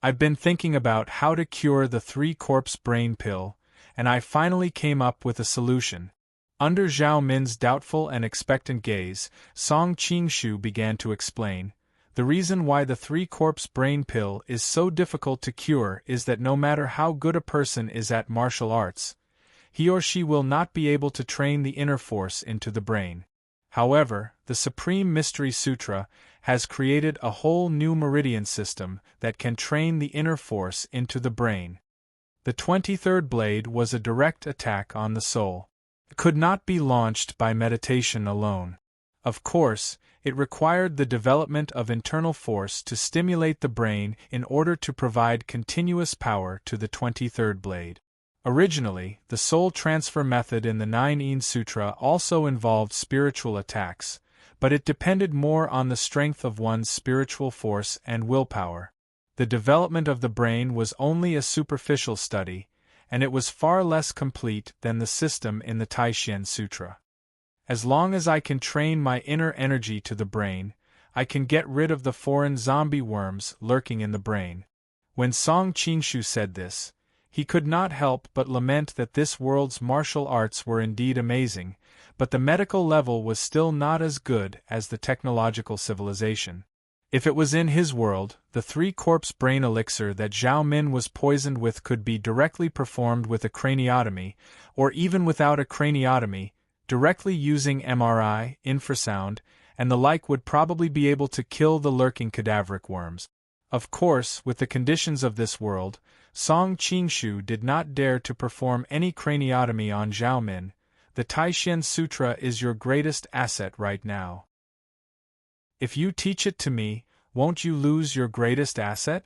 Speaker 1: I've been thinking about how to cure the 3-corpse brain pill, and I finally came up with a solution. Under Zhao Min's doubtful and expectant gaze, Song Qingshu began to explain. The reason why the 3-corpse brain pill is so difficult to cure is that no matter how good a person is at martial arts, he or she will not be able to train the inner force into the brain. However, the Supreme Mystery Sutra has created a whole new meridian system that can train the inner force into the brain. The 23rd blade was a direct attack on the soul. It could not be launched by meditation alone. Of course, it required the development of internal force to stimulate the brain in order to provide continuous power to the 23rd blade. Originally, the soul transfer method in the 9-in Sutra also involved spiritual attacks, but it depended more on the strength of one's spiritual force and willpower. The development of the brain was only a superficial study, and it was far less complete than the system in the Taishan Sutra. As long as I can train my inner energy to the brain, I can get rid of the foreign zombie worms lurking in the brain. When Song Qingshu said this, he could not help but lament that this world's martial arts were indeed amazing, but the medical level was still not as good as the technological civilization. If it was in his world, the 3-corpse brain elixir that Zhao Min was poisoned with could be directly performed with a craniotomy, or even without a craniotomy, directly using MRI, infrasound, and the like would probably be able to kill the lurking cadaveric worms. Of course, with the conditions of this world, Song Qingshu did not dare to perform any craniotomy on Zhao Min. The Taishan Sutra is your greatest asset right now. If you teach it to me, won't you lose your greatest asset?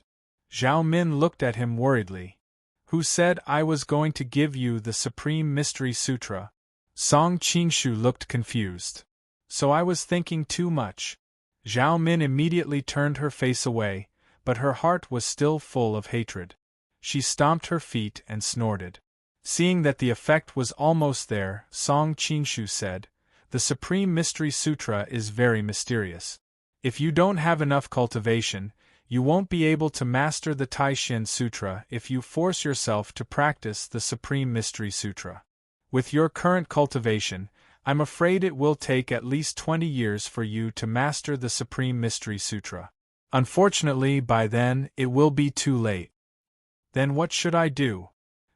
Speaker 1: Zhao Min looked at him worriedly. Who said I was going to give you the Supreme Mystery Sutra? Song Qingshu looked confused. So I was thinking too much. Zhao Min immediately turned her face away, but her heart was still full of hatred. She stomped her feet and snorted. Seeing that the effect was almost there, Song Qingshu said, The Supreme Mystery Sutra is very mysterious. If you don't have enough cultivation, you won't be able to master the Taishan Sutra if you force yourself to practice the Supreme Mystery Sutra. With your current cultivation, I'm afraid it will take at least 20 years for you to master the Supreme Mystery Sutra. Unfortunately, by then, it will be too late. Then what should I do?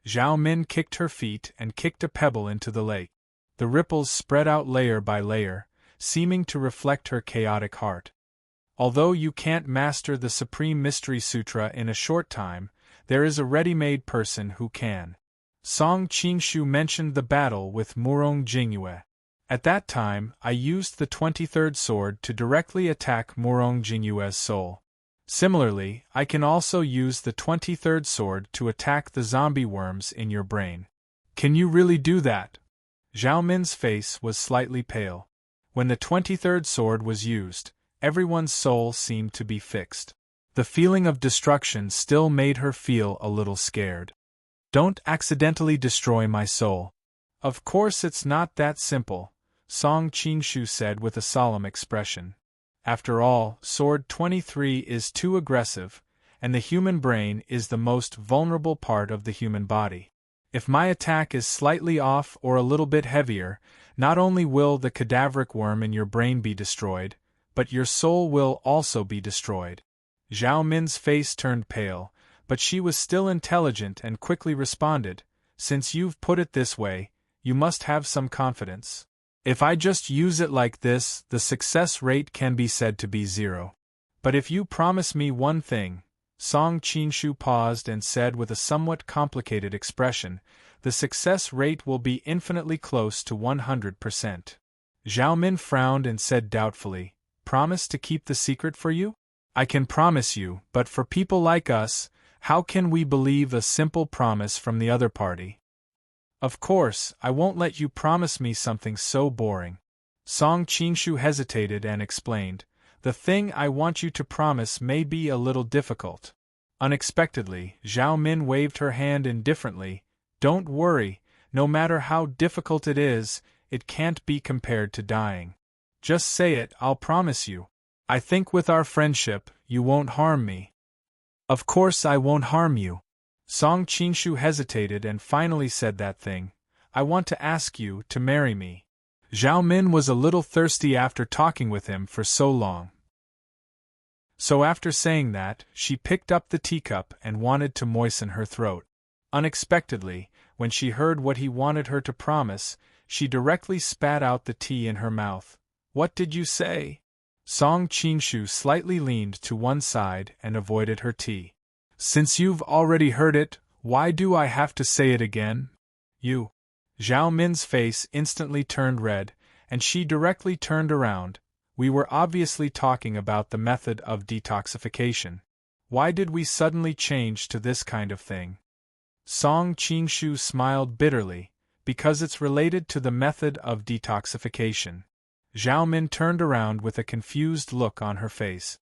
Speaker 1: Zhao Min kicked her feet and kicked a pebble into the lake. The ripples spread out layer by layer, seeming to reflect her chaotic heart. Although you can't master the Supreme Mystery Sutra in a short time, there is a ready-made person who can. Song Qingshu mentioned the battle with Murong Jingyue. At that time, I used the 23rd sword to directly attack Murong Jingyue's soul. Similarly, I can also use the 23rd sword to attack the zombie worms in your brain. Can you really do that? Zhao Min's face was slightly pale. When the 23rd sword was used, everyone's soul seemed to be fixed. The feeling of destruction still made her feel a little scared. Don't accidentally destroy my soul. Of course it's not that simple, Song Qingshu said with a solemn expression. After all, Sword 23 is too aggressive, and the human brain is the most vulnerable part of the human body. If my attack is slightly off or a little bit heavier, not only will the cadaveric worm in your brain be destroyed, but your soul will also be destroyed. Zhao Min's face turned pale, but she was still intelligent and quickly responded, "Since you've put it this way, you must have some confidence. If I just use it like this, the success rate can be said to be 0. But if you promise me one thing," Song Qingshu paused and said with a somewhat complicated expression, "the success rate will be infinitely close to 100%. Zhao Min frowned and said doubtfully, "Promise to keep the secret for you? I can promise you, but for people like us, how can we believe a simple promise from the other party? Of course, I won't let you promise me something so boring." Song Qingshu hesitated and explained, "The thing I want you to promise may be a little difficult." Unexpectedly, Zhao Min waved her hand indifferently. "Don't worry, no matter how difficult it is, it can't be compared to dying. Just say it, I'll promise you. I think with our friendship, you won't harm me." "Of course I won't harm you." Song Qingshu hesitated and finally said that thing. "I want to ask you to marry me." Zhao Min was a little thirsty after talking with him for so long. So after saying that, she picked up the teacup and wanted to moisten her throat. Unexpectedly, when she heard what he wanted her to promise, she directly spat out the tea in her mouth. "What did you say?" Song Qingshu slightly leaned to one side and avoided her tea. "Since you've already heard it, why do I have to say it again? You." Zhao Min's face instantly turned red, and she directly turned around. "We were obviously talking about the method of detoxification. Why did we suddenly change to this kind of thing?" Song Qingshu smiled bitterly, "Because it's related to the method of detoxification." Zhao Min turned around with a confused look on her face.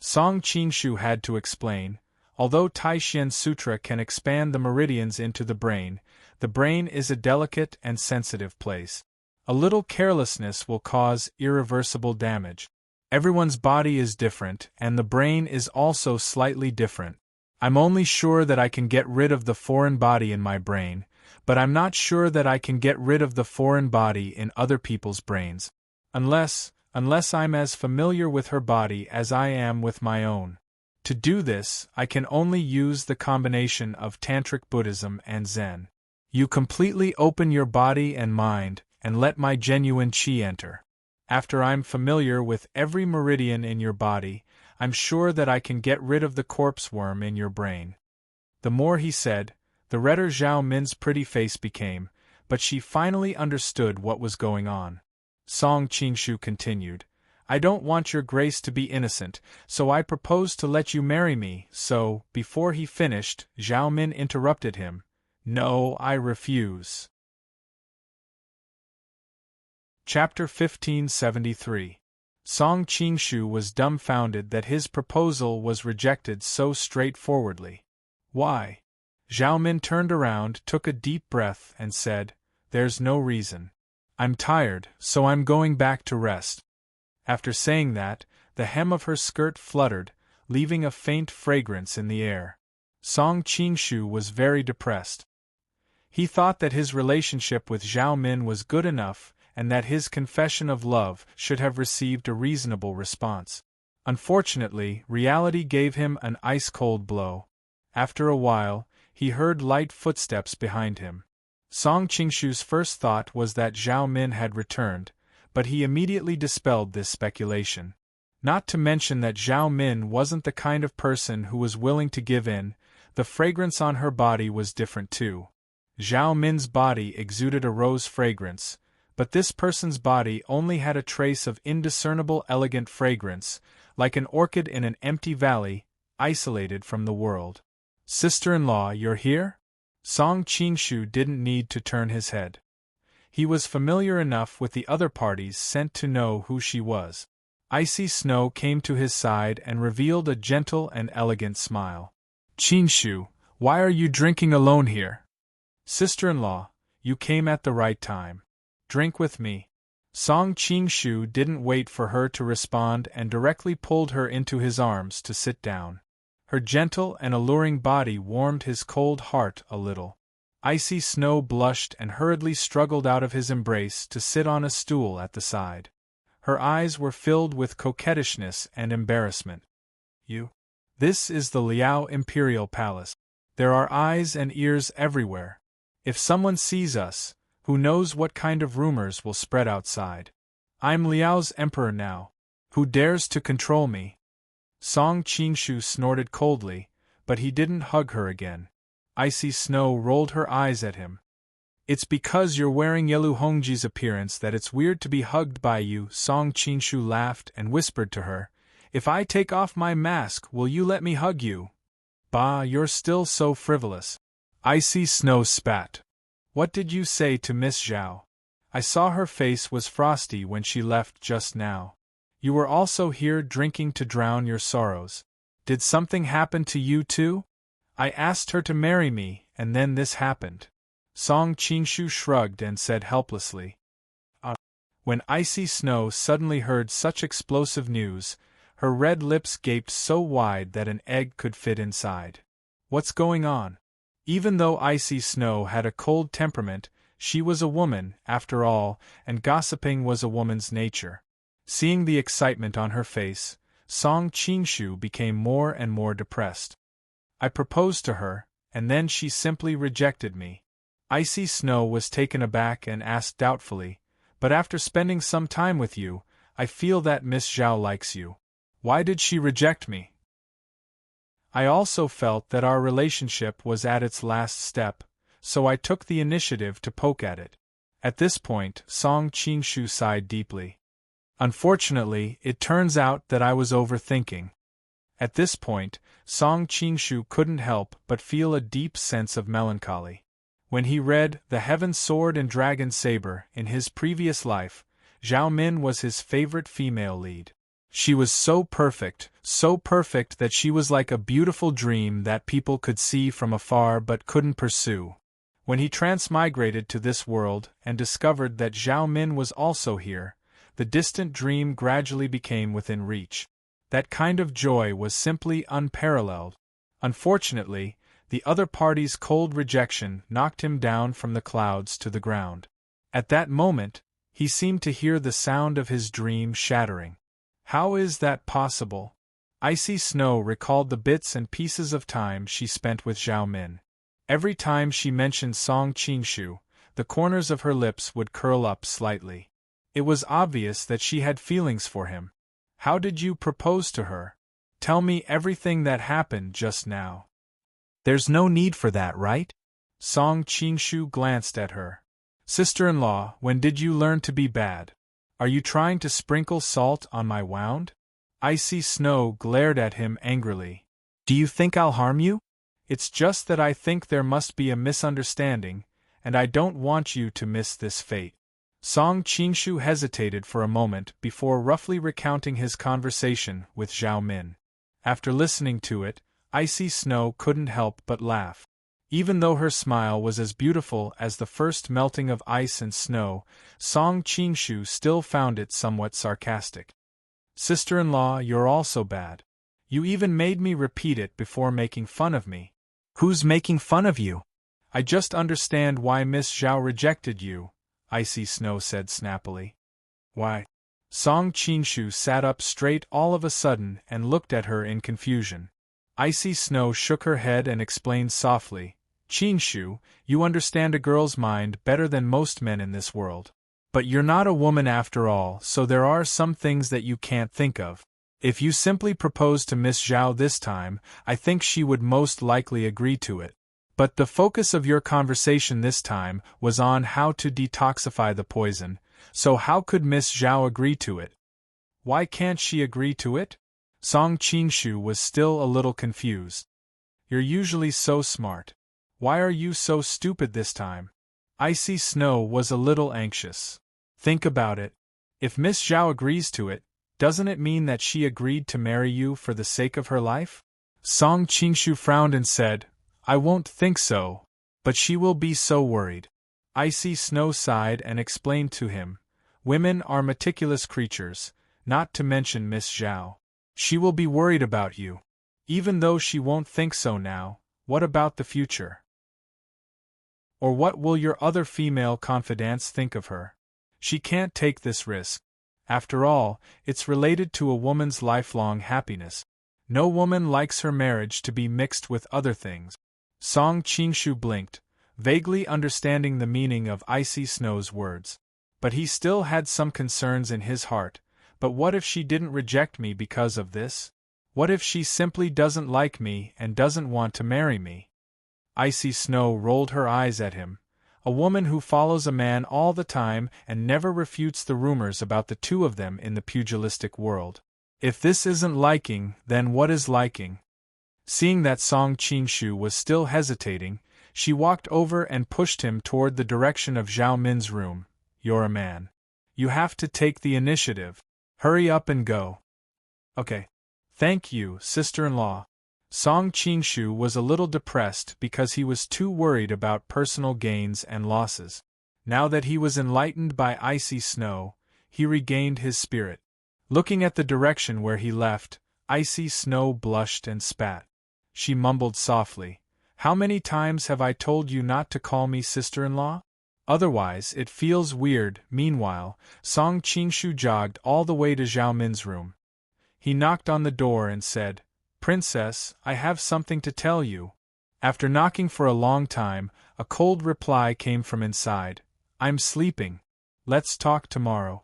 Speaker 1: Song Qingshu had to explain, although Taishan Sutra can expand the meridians into the brain is a delicate and sensitive place. A little carelessness will cause irreversible damage. Everyone's body is different, and the brain is also slightly different. I'm only sure that I can get rid of the foreign body in my brain, but I'm not sure that I can get rid of the foreign body in other people's brains. Unless I'm as familiar with her body as I am with my own. To do this, I can only use the combination of Tantric Buddhism and Zen. You completely open your body and mind, and let my genuine qi enter. After I'm familiar with every meridian in your body, I'm sure that I can get rid of the corpse worm in your brain." The more he said, the redder Zhao Min's pretty face became, but she finally understood what was going on. Song Qingshu continued, "I don't want your grace to be innocent, so I propose to let you marry me, so," before he finished, Zhao Min interrupted him, "No, I refuse." Chapter 1573. Song Qingshu was dumbfounded that his proposal was rejected so straightforwardly. "Why?" Zhao Min turned around, took a deep breath, and said, "There's no reason. I'm tired, so I'm going back to rest." After saying that, the hem of her skirt fluttered, leaving a faint fragrance in the air. Song Qingshu was very depressed. He thought that his relationship with Zhao Min was good enough, and that his confession of love should have received a reasonable response. Unfortunately, reality gave him an ice-cold blow. After a while, he heard light footsteps behind him. Song Qingshu's first thought was that Zhao Min had returned, but he immediately dispelled this speculation. Not to mention that Zhao Min wasn't the kind of person who was willing to give in. The fragrance on her body was different too. Zhao Min's body exuded a rose fragrance, but this person's body only had a trace of indiscernible elegant fragrance, like an orchid in an empty valley, isolated from the world. Sister-in-law, you're here? Song Qingshu didn't need to turn his head. He was familiar enough with the other parties sent to know who she was. Icy Snow came to his side and revealed a gentle and elegant smile. Qingshu, why are you drinking alone here? Sister-in-law, you came at the right time. Drink with me. Song Qingshu didn't wait for her to respond and directly pulled her into his arms to sit down. Her gentle and alluring body warmed his cold heart a little. Icy Snow blushed and hurriedly struggled out of his embrace to sit on a stool at the side. Her eyes were filled with coquettishness and embarrassment. You? This is the Liao Imperial Palace. There are eyes and ears everywhere. If someone sees us, who knows what kind of rumors will spread outside? I'm Liao's emperor now. Who dares to control me? Song Qingshu snorted coldly, but he didn't hug her again. Icy Snow rolled her eyes at him. It's because you're wearing Yelu Hongji's appearance that it's weird to be hugged by you. Song Qingshu laughed and whispered to her, If I take off my mask, will you let me hug you? Bah, you're still so frivolous. Icy Snow spat. What did you say to Miss Zhao? I saw her face was frosty when she left just now. You were also here drinking to drown your sorrows. Did something happen to you too? I asked her to marry me, and then this happened. Song Qingshu shrugged and said helplessly. When Icy Snow suddenly heard such explosive news, her red lips gaped so wide that an egg could fit inside. What's going on? Even though Icy Snow had a cold temperament, she was a woman, after all, and gossiping was a woman's nature. Seeing the excitement on her face, Song Qingshu became more and more depressed. I proposed to her, and then she simply rejected me. Icy Snow was taken aback and asked doubtfully, But after spending some time with you, I feel that Miss Zhao likes you. Why did she reject me? I also felt that our relationship was at its last step, so I took the initiative to poke at it. At this point, Song Qingshu sighed deeply. Unfortunately, it turns out that I was overthinking. At this point, Song Qingshu couldn't help but feel a deep sense of melancholy. When he read The Heaven Sword and Dragon Saber in his previous life, Zhao Min was his favorite female lead. She was so perfect that she was like a beautiful dream that people could see from afar but couldn't pursue. When he transmigrated to this world and discovered that Zhao Min was also here, the distant dream gradually became within reach. That kind of joy was simply unparalleled. Unfortunately, the other party's cold rejection knocked him down from the clouds to the ground. At that moment, he seemed to hear the sound of his dream shattering. How is that possible? Icy Snow recalled the bits and pieces of time she spent with Zhao Min. Every time she mentioned Song Qingshu, the corners of her lips would curl up slightly. It was obvious that she had feelings for him. How did you propose to her? Tell me everything that happened just now. There's no need for that, right? Song Qingshu glanced at her. Sister-in-law, when did you learn to be bad? Are you trying to sprinkle salt on my wound? Icy Snow glared at him angrily. Do you think I'll harm you? It's just that I think there must be a misunderstanding, and I don't want you to miss this fate. Song Qingshu hesitated for a moment before roughly recounting his conversation with Zhao Min. After listening to it, Icy Snow couldn't help but laugh. Even though her smile was as beautiful as the first melting of ice and snow, Song Qingshu still found it somewhat sarcastic. Sister-in-law, you're also bad. You even made me repeat it before making fun of me. Who's making fun of you? I just understand why Miss Zhao rejected you, Icy Snow said snappily. Why? Song Qingshu sat up straight all of a sudden and looked at her in confusion. Icy Snow shook her head and explained softly, Qingshu, you understand a girl's mind better than most men in this world. But you're not a woman after all, so there are some things that you can't think of. If you simply propose to Miss Zhao this time, I think she would most likely agree to it. But the focus of your conversation this time was on how to detoxify the poison, so how could Miss Zhao agree to it? Why can't she agree to it? Song Qingshu was still a little confused. You're usually so smart. Why are you so stupid this time? Icy Snow was a little anxious. Think about it. If Miss Zhao agrees to it, doesn't it mean that she agreed to marry you for the sake of her life? Song Qingshu frowned and said, I won't think so, but she will be so worried. Icy Snow sighed and explained to him, women are meticulous creatures, not to mention Miss Zhao. She will be worried about you. Even though she won't think so now, what about the future? Or what will your other female confidants think of her? She can't take this risk. After all, it's related to a woman's lifelong happiness. No woman likes her marriage to be mixed with other things. Song Qingshu blinked, vaguely understanding the meaning of Icy Snow's words. But he still had some concerns in his heart. But what if she didn't reject me because of this? What if she simply doesn't like me and doesn't want to marry me? Icy Snow rolled her eyes at him. A woman who follows a man all the time and never refutes the rumors about the two of them in the pugilistic world. If this isn't liking, then what is liking? Seeing that Song Qingshu was still hesitating, she walked over and pushed him toward the direction of Zhao Min's room. You're a man. You have to take the initiative. Hurry up and go. Okay. Thank you, sister-in-law. Song Qingshu was a little depressed because he was too worried about personal gains and losses. Now that he was enlightened by Icy Snow, he regained his spirit. Looking at the direction where he left, Icy Snow blushed and spat. She mumbled softly, How many times have I told you not to call me sister-in-law? Otherwise, it feels weird. Meanwhile, Song Qingshu jogged all the way to Zhao Min's room. He knocked on the door and said, Princess, I have something to tell you. After knocking for a long time, a cold reply came from inside. I'm sleeping. Let's talk tomorrow.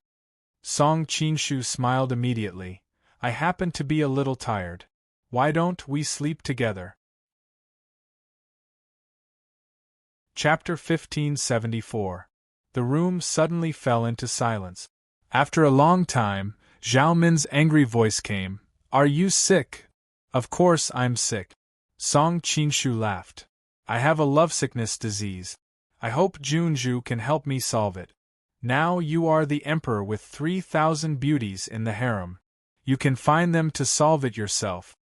Speaker 1: Song Qingshu smiled immediately. I happen to be a little tired. Why don't we sleep together? Chapter 1574. The room suddenly fell into silence. After a long time, Zhao Min's angry voice came. Are you sick? Of course I'm sick. Song Qingshu laughed. I have a lovesickness disease. I hope Junju can help me solve it. Now you are the emperor with 3,000 beauties in the harem. You can find them to solve it yourself.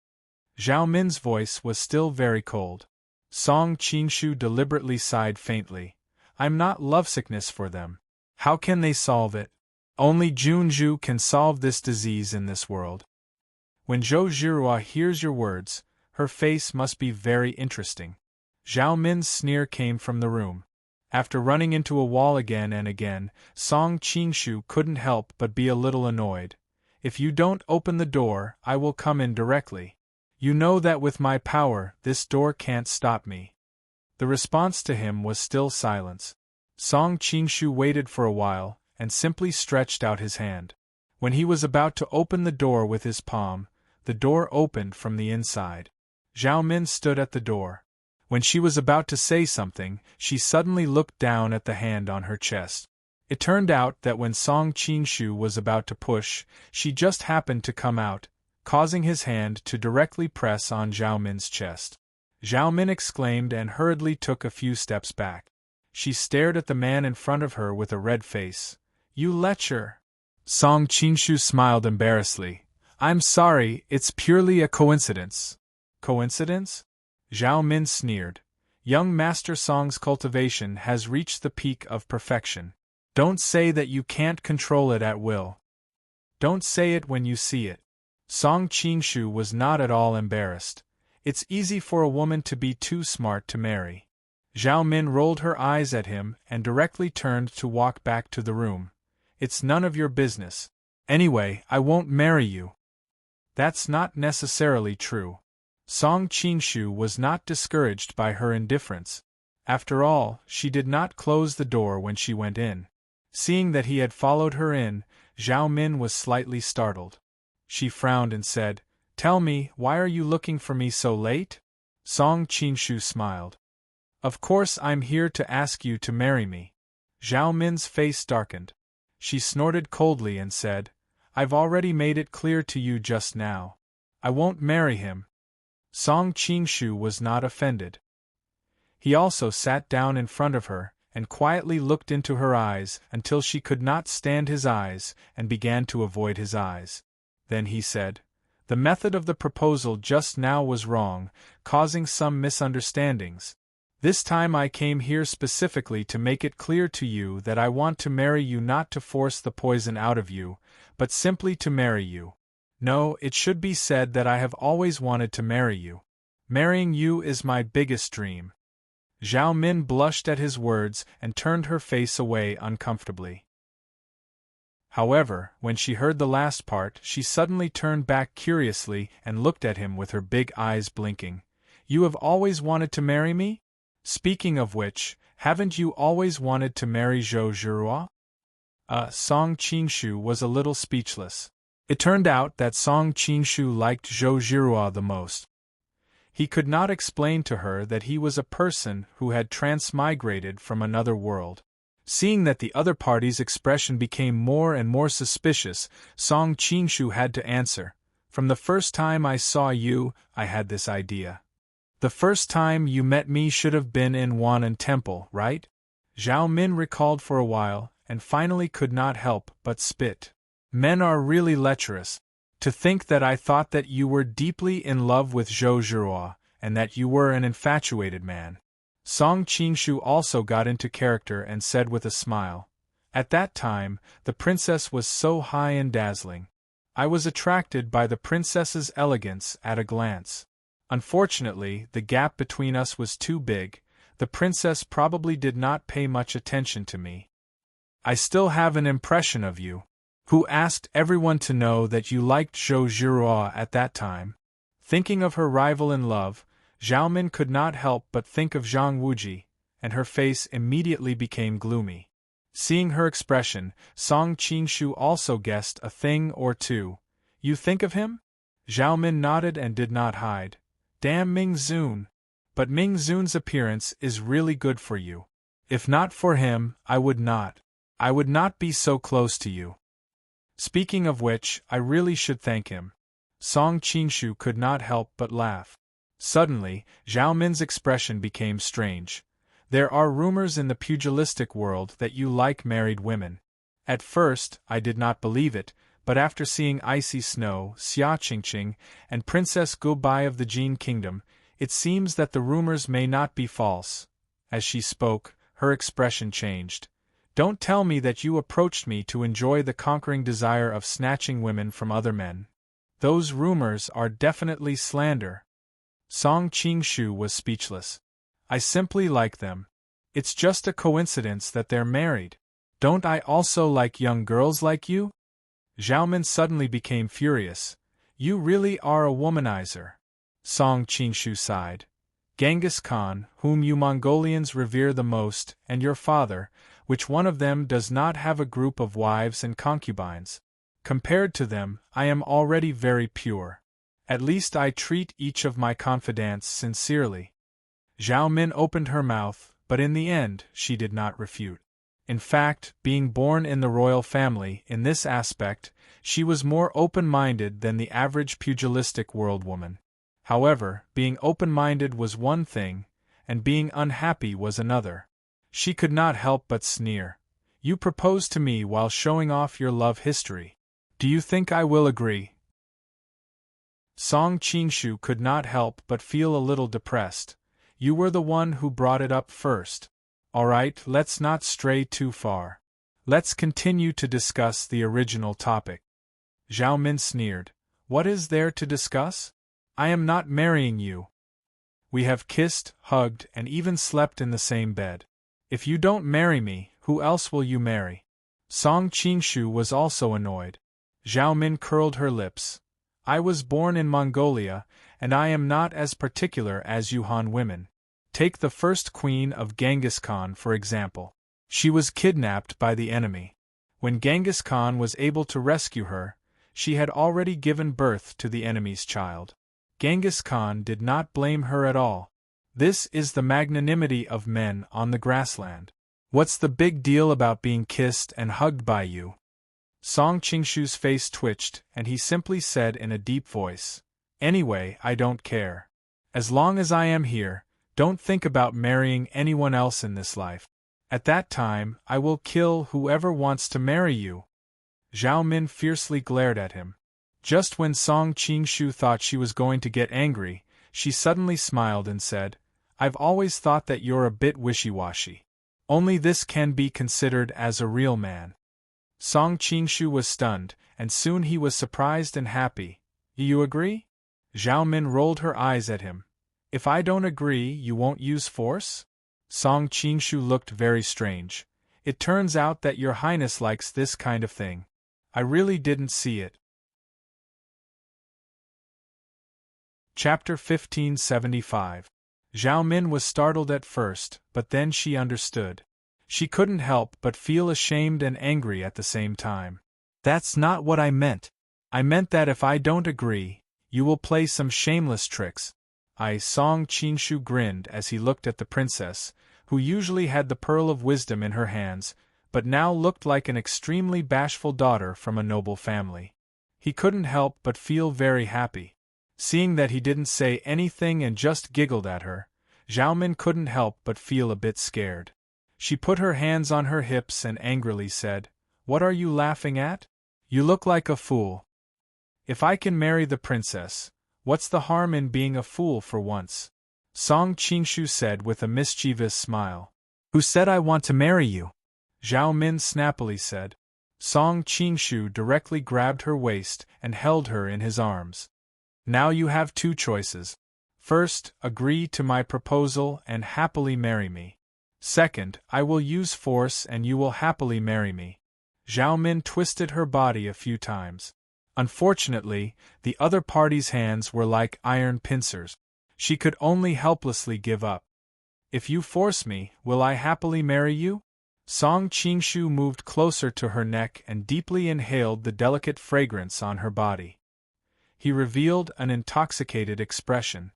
Speaker 1: Zhao Min's voice was still very cold. Song Qingshu deliberately sighed faintly. I'm not lovesickness for them. How can they solve it? Only Junju can solve this disease in this world. When Zhou Zhirua hears your words, her face must be very interesting. Zhao Min's sneer came from the room. After running into a wall again and again, Song Qingshu couldn't help but be a little annoyed. If you don't open the door, I will come in directly. You know that with my power, this door can't stop me. The response to him was still silence. Song Qingshu waited for a while, and simply stretched out his hand. When he was about to open the door with his palm, the door opened from the inside. Zhao Min stood at the door. When she was about to say something, she suddenly looked down at the hand on her chest. It turned out that when Song Qingshu was about to push, she just happened to come out, causing his hand to directly press on Zhao Min's chest. Zhao Min exclaimed and hurriedly took a few steps back. She stared at the man in front of her with a red face. You lecher! Song Qingshu smiled embarrassedly. I'm sorry, it's purely a coincidence. Coincidence? Zhao Min sneered. Young Master Song's cultivation has reached the peak of perfection. Don't say that you can't control it at will. Don't say it when you see it. Song Qingshu was not at all embarrassed. It's easy for a woman to be too smart to marry. Zhao Min rolled her eyes at him and directly turned to walk back to the room. It's none of your business. Anyway, I won't marry you. That's not necessarily true. Song Qingshu was not discouraged by her indifference. After all, she did not close the door when she went in. Seeing that he had followed her in, Zhao Min was slightly startled. She frowned and said, Tell me, why are you looking for me so late? Song Qingshu smiled. Of course I'm here to ask you to marry me. Zhao Min's face darkened. She snorted coldly and said, I've already made it clear to you just now. I won't marry him. Song Qingshu was not offended. He also sat down in front of her, and quietly looked into her eyes until she could not stand his eyes and began to avoid his eyes. Then he said, The method of the proposal just now was wrong, causing some misunderstandings. This time I came here specifically to make it clear to you that I want to marry you, not to force the poison out of you, but simply to marry you. No, it should be said that I have always wanted to marry you. Marrying you is my biggest dream. Zhao Min blushed at his words and turned her face away uncomfortably. However, when she heard the last part, she suddenly turned back curiously and looked at him with her big eyes blinking. You have always wanted to marry me? Speaking of which, haven't you always wanted to marry Zhou Zhirua? Song Qingshu was a little speechless. It turned out that Song Qingshu liked Zhou Zhirua the most. He could not explain to her that he was a person who had transmigrated from another world. Seeing that the other party's expression became more and more suspicious, Song Qingshu had to answer, From the first time I saw you, I had this idea. The first time you met me should have been in Wanan Temple, right? Zhao Min recalled for a while, and finally could not help but spit. Men are really lecherous. To think that I thought that you were deeply in love with Zhou Zhirua, and that you were an infatuated man. Song Qingshu also got into character and said with a smile, At that time, the princess was so high and dazzling. I was attracted by the princess's elegance at a glance. Unfortunately, the gap between us was too big. The princess probably did not pay much attention to me. I still have an impression of you. Who asked everyone to know that you liked Zhou Zhirua at that time? Thinking of her rival in love, Zhao Min could not help but think of Zhang Wuji, and her face immediately became gloomy. Seeing her expression, Song Qingshu also guessed a thing or two. You think of him? Zhao Min nodded and did not hide. Damn Ming Zun! But Ming Zun's appearance is really good for you. If not for him, I would not be so close to you. Speaking of which, I really should thank him. Song Qingshu could not help but laugh. Suddenly, Zhao Min's expression became strange. There are rumors in the pugilistic world that you like married women. At first, I did not believe it, but after seeing Icy Snow, Xia Qingqing, and Princess Gubai of the Jin Kingdom, it seems that the rumors may not be false. As she spoke, her expression changed. Don't tell me that you approached me to enjoy the conquering desire of snatching women from other men. Those rumors are definitely slander. Song Qingshu was speechless. I simply like them. It's just a coincidence that they're married. Don't I also like young girls like you? Zhao Min suddenly became furious. You really are a womanizer. Song Qingshu sighed. Genghis Khan, whom you Mongolians revere the most, and your father, which one of them does not have a group of wives and concubines? Compared to them, I am already very pure. At least I treat each of my confidants sincerely. Zhao Min opened her mouth, but in the end, she did not refute. In fact, being born in the royal family, in this aspect, she was more open-minded than the average pugilistic world woman. However, being open-minded was one thing, and being unhappy was another. She could not help but sneer. You propose to me while showing off your love history. Do you think I will agree? Song Qingshu could not help but feel a little depressed. You were the one who brought it up first. All right, let's not stray too far. Let's continue to discuss the original topic. Zhao Min sneered. What is there to discuss? I am not marrying you. We have kissed, hugged, and even slept in the same bed. If you don't marry me, who else will you marry? Song Qingshu was also annoyed. Zhao Min curled her lips. I was born in Mongolia, and I am not as particular as you Han women. Take the first queen of Genghis Khan for example. She was kidnapped by the enemy. When Genghis Khan was able to rescue her, she had already given birth to the enemy's child. Genghis Khan did not blame her at all. This is the magnanimity of men on the grassland. What's the big deal about being kissed and hugged by you? Song Qingshu's face twitched, and he simply said in a deep voice, "Anyway, I don't care. As long as I am here, don't think about marrying anyone else in this life. At that time, I will kill whoever wants to marry you." Zhao Min fiercely glared at him. Just when Song Qingshu thought she was going to get angry, she suddenly smiled and said, "I've always thought that you're a bit wishy-washy. Only this can be considered as a real man." Song Qingshu was stunned, and soon he was surprised and happy. "You agree?" Zhao Min rolled her eyes at him. "If I don't agree, you won't use force?" Song Qingshu looked very strange. "It turns out that your highness likes this kind of thing. I really didn't see it." Chapter 1575. Zhao Min was startled at first, but then she understood. She couldn't help but feel ashamed and angry at the same time. "That's not what I meant. I meant that if I don't agree, you will play some shameless tricks." Song Qingshu grinned as he looked at the princess, who usually had the pearl of wisdom in her hands, but now looked like an extremely bashful daughter from a noble family. He couldn't help but feel very happy. Seeing that he didn't say anything and just giggled at her, Zhao Min couldn't help but feel a bit scared. She put her hands on her hips and angrily said, "What are you laughing at? You look like a fool. If I can marry the princess, what's the harm in being a fool for once?" Song Qingshu said with a mischievous smile. "Who said I want to marry you?" Zhao Min snappily said. Song Qingshu directly grabbed her waist and held her in his arms. "Now you have two choices. First, agree to my proposal and happily marry me. Second, I will use force and you will happily marry me." Zhao Min twisted her body a few times. Unfortunately, the other party's hands were like iron pincers. She could only helplessly give up. "If you force me, will I happily marry you?" Song Qingshu moved closer to her neck and deeply inhaled the delicate fragrance on her body. He revealed an intoxicated expression.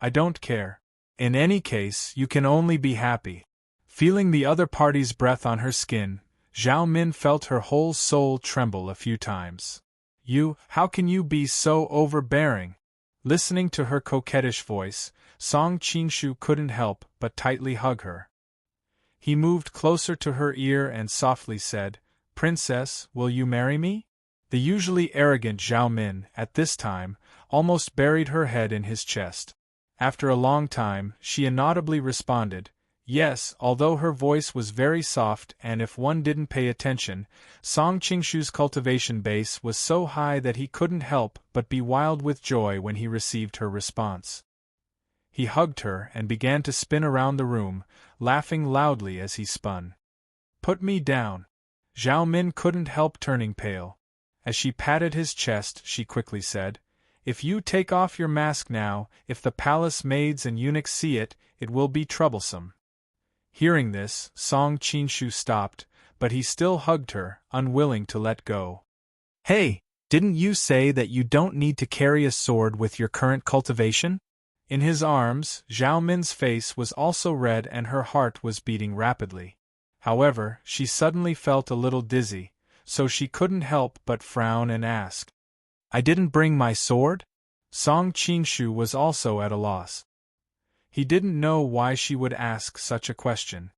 Speaker 1: "I don't care. In any case, you can only be happy." Feeling the other party's breath on her skin, Zhao Min felt her whole soul tremble a few times. How can you be so overbearing?" Listening to her coquettish voice, Song Qingshu couldn't help but tightly hug her. He moved closer to her ear and softly said, "Princess, will you marry me?" The usually arrogant Zhao Min, at this time, almost buried her head in his chest. After a long time, she inaudibly responded, "Yes," although her voice was very soft, and if one didn't pay attention, Song Qingshu's cultivation base was so high that he couldn't help but be wild with joy when he received her response. He hugged her and began to spin around the room, laughing loudly as he spun. "Put me down." Zhao Min couldn't help turning pale. As she patted his chest, she quickly said, "If you take off your mask now, if the palace maids and eunuchs see it, it will be troublesome." Hearing this, Song Qingshu stopped, but he still hugged her, unwilling to let go. "Hey, didn't you say that you don't need to carry a sword with your current cultivation?" In his arms, Zhao Min's face was also red and her heart was beating rapidly. However, she suddenly felt a little dizzy, so she couldn't help but frown and ask, "I didn't bring my sword?" Song Qingshu was also at a loss. He didn't know why she would ask such a question.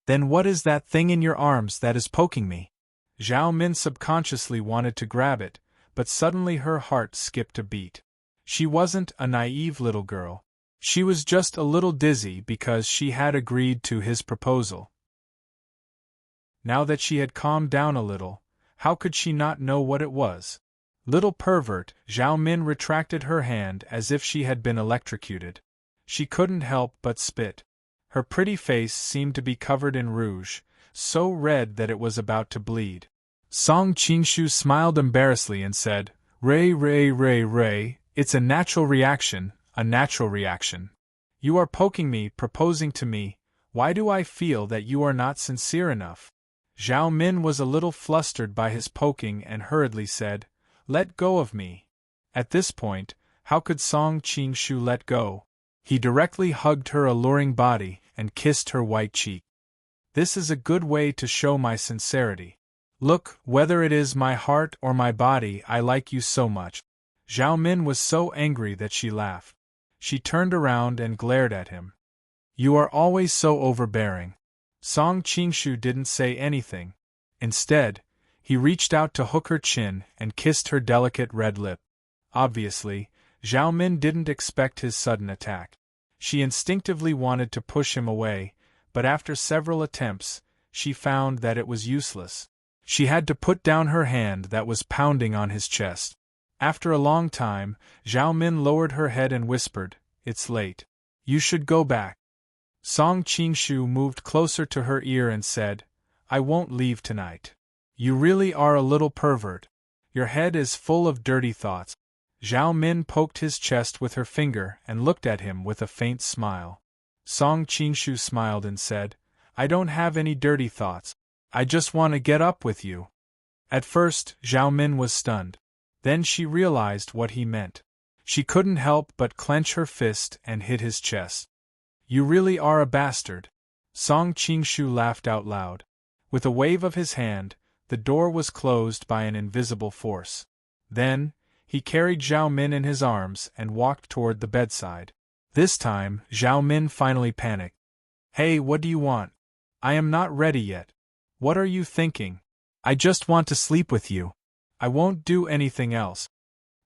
Speaker 1: "Then what is that thing in your arms that is poking me?" Zhao Min subconsciously wanted to grab it, but suddenly her heart skipped a beat. She wasn't a naive little girl. She was just a little dizzy because she had agreed to his proposal. Now that she had calmed down a little, how could she not know what it was? Little pervert, Zhao Min retracted her hand as if she had been electrocuted. She couldn't help but spit. Her pretty face seemed to be covered in rouge, so red that it was about to bleed. Song Qingshu smiled embarrassedly and said, Ray, it's a natural reaction, a natural reaction. You are poking me, proposing to me. Why do I feel that you are not sincere enough?" Zhao Min was a little flustered by his poking and hurriedly said, "Let go of me." At this point, how could Song Qingshu let go? He directly hugged her alluring body and kissed her white cheek. This is a good way to show my sincerity. Look, whether it is my heart or my body, I like you so much. Zhao Min was so angry that she laughed. She turned around and glared at him. You are always so overbearing. Song Qingshu didn't say anything. Instead, he reached out to hook her chin and kissed her delicate red lip. Obviously, Zhao Min didn't expect his sudden attack. She instinctively wanted to push him away, but after several attempts, she found that it was useless. She had to put down her hand that was pounding on his chest. After a long time, Zhao Min lowered her head and whispered, "It's late. You should go back." Song Qingshu moved closer to her ear and said, "I won't leave tonight. You really are a little pervert. Your head is full of dirty thoughts." Zhao Min poked his chest with her finger and looked at him with a faint smile. Song Qingshu smiled and said, "I don't have any dirty thoughts. I just want to get up with you." At first, Zhao Min was stunned. Then she realized what he meant. She couldn't help but clench her fist and hit his chest. "You really are a bastard." Song Qingshu laughed out loud. With a wave of his hand, the door was closed by an invisible force. Then, he carried Zhao Min in his arms and walked toward the bedside. This time, Zhao Min finally panicked. "Hey, what do you want? I am not ready yet. What are you thinking? I just want to sleep with you. I won't do anything else."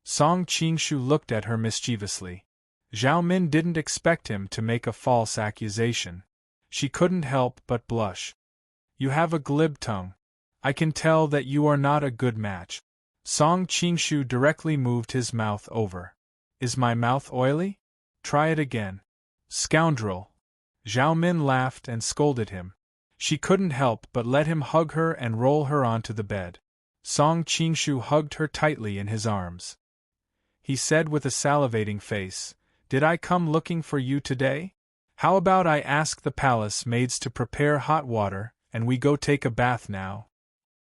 Speaker 1: Song Qingshu looked at her mischievously. Zhao Min didn't expect him to make a false accusation. She couldn't help but blush. "You have a glib tongue. I can tell that you are not a good match." Song Qingshu directly moved his mouth over. "Is my mouth oily? Try it again." "Scoundrel!" Zhao Min laughed and scolded him. She couldn't help but let him hug her and roll her onto the bed. Song Qingshu hugged her tightly in his arms. He said with a salivating face, "Did I come looking for you today? How about I ask the palace maids to prepare hot water, and we go take a bath now?"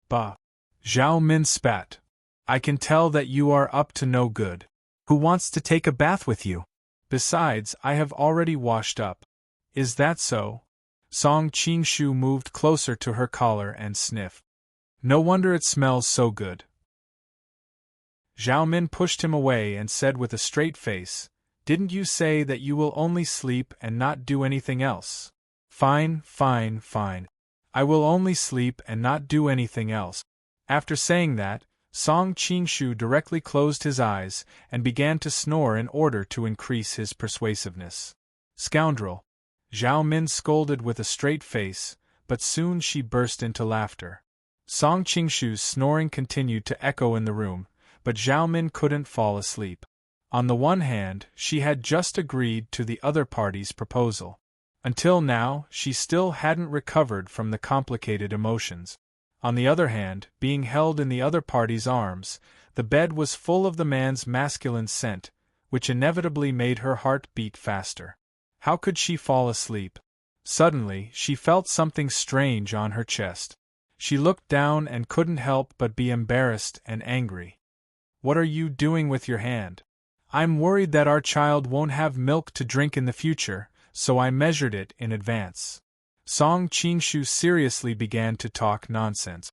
Speaker 1: "Bah!" Zhao Min spat. "I can tell that you are up to no good. Who wants to take a bath with you? Besides, I have already washed up." "Is that so?" Song Qingshu moved closer to her collar and sniffed. "No wonder it smells so good." Zhao Min pushed him away and said with a straight face, "Didn't you say that you will only sleep and not do anything else?" "Fine, fine, fine. I will only sleep and not do anything else." After saying that, Song Qingshu directly closed his eyes and began to snore in order to increase his persuasiveness. "Scoundrel!" Zhao Min scolded with a straight face, but soon she burst into laughter. Song Qingshu's snoring continued to echo in the room, but Zhao Min couldn't fall asleep. On the one hand, she had just agreed to the other party's proposal. Until now, she still hadn't recovered from the complicated emotions. On the other hand, being held in the other party's arms, the bed was full of the man's masculine scent, which inevitably made her heart beat faster. How could she fall asleep? Suddenly, she felt something strange on her chest. She looked down and couldn't help but be embarrassed and angry. "What are you doing with your hand?" "I'm worried that our child won't have milk to drink in the future, so I measured it in advance." Song Qingshu seriously began to talk nonsense.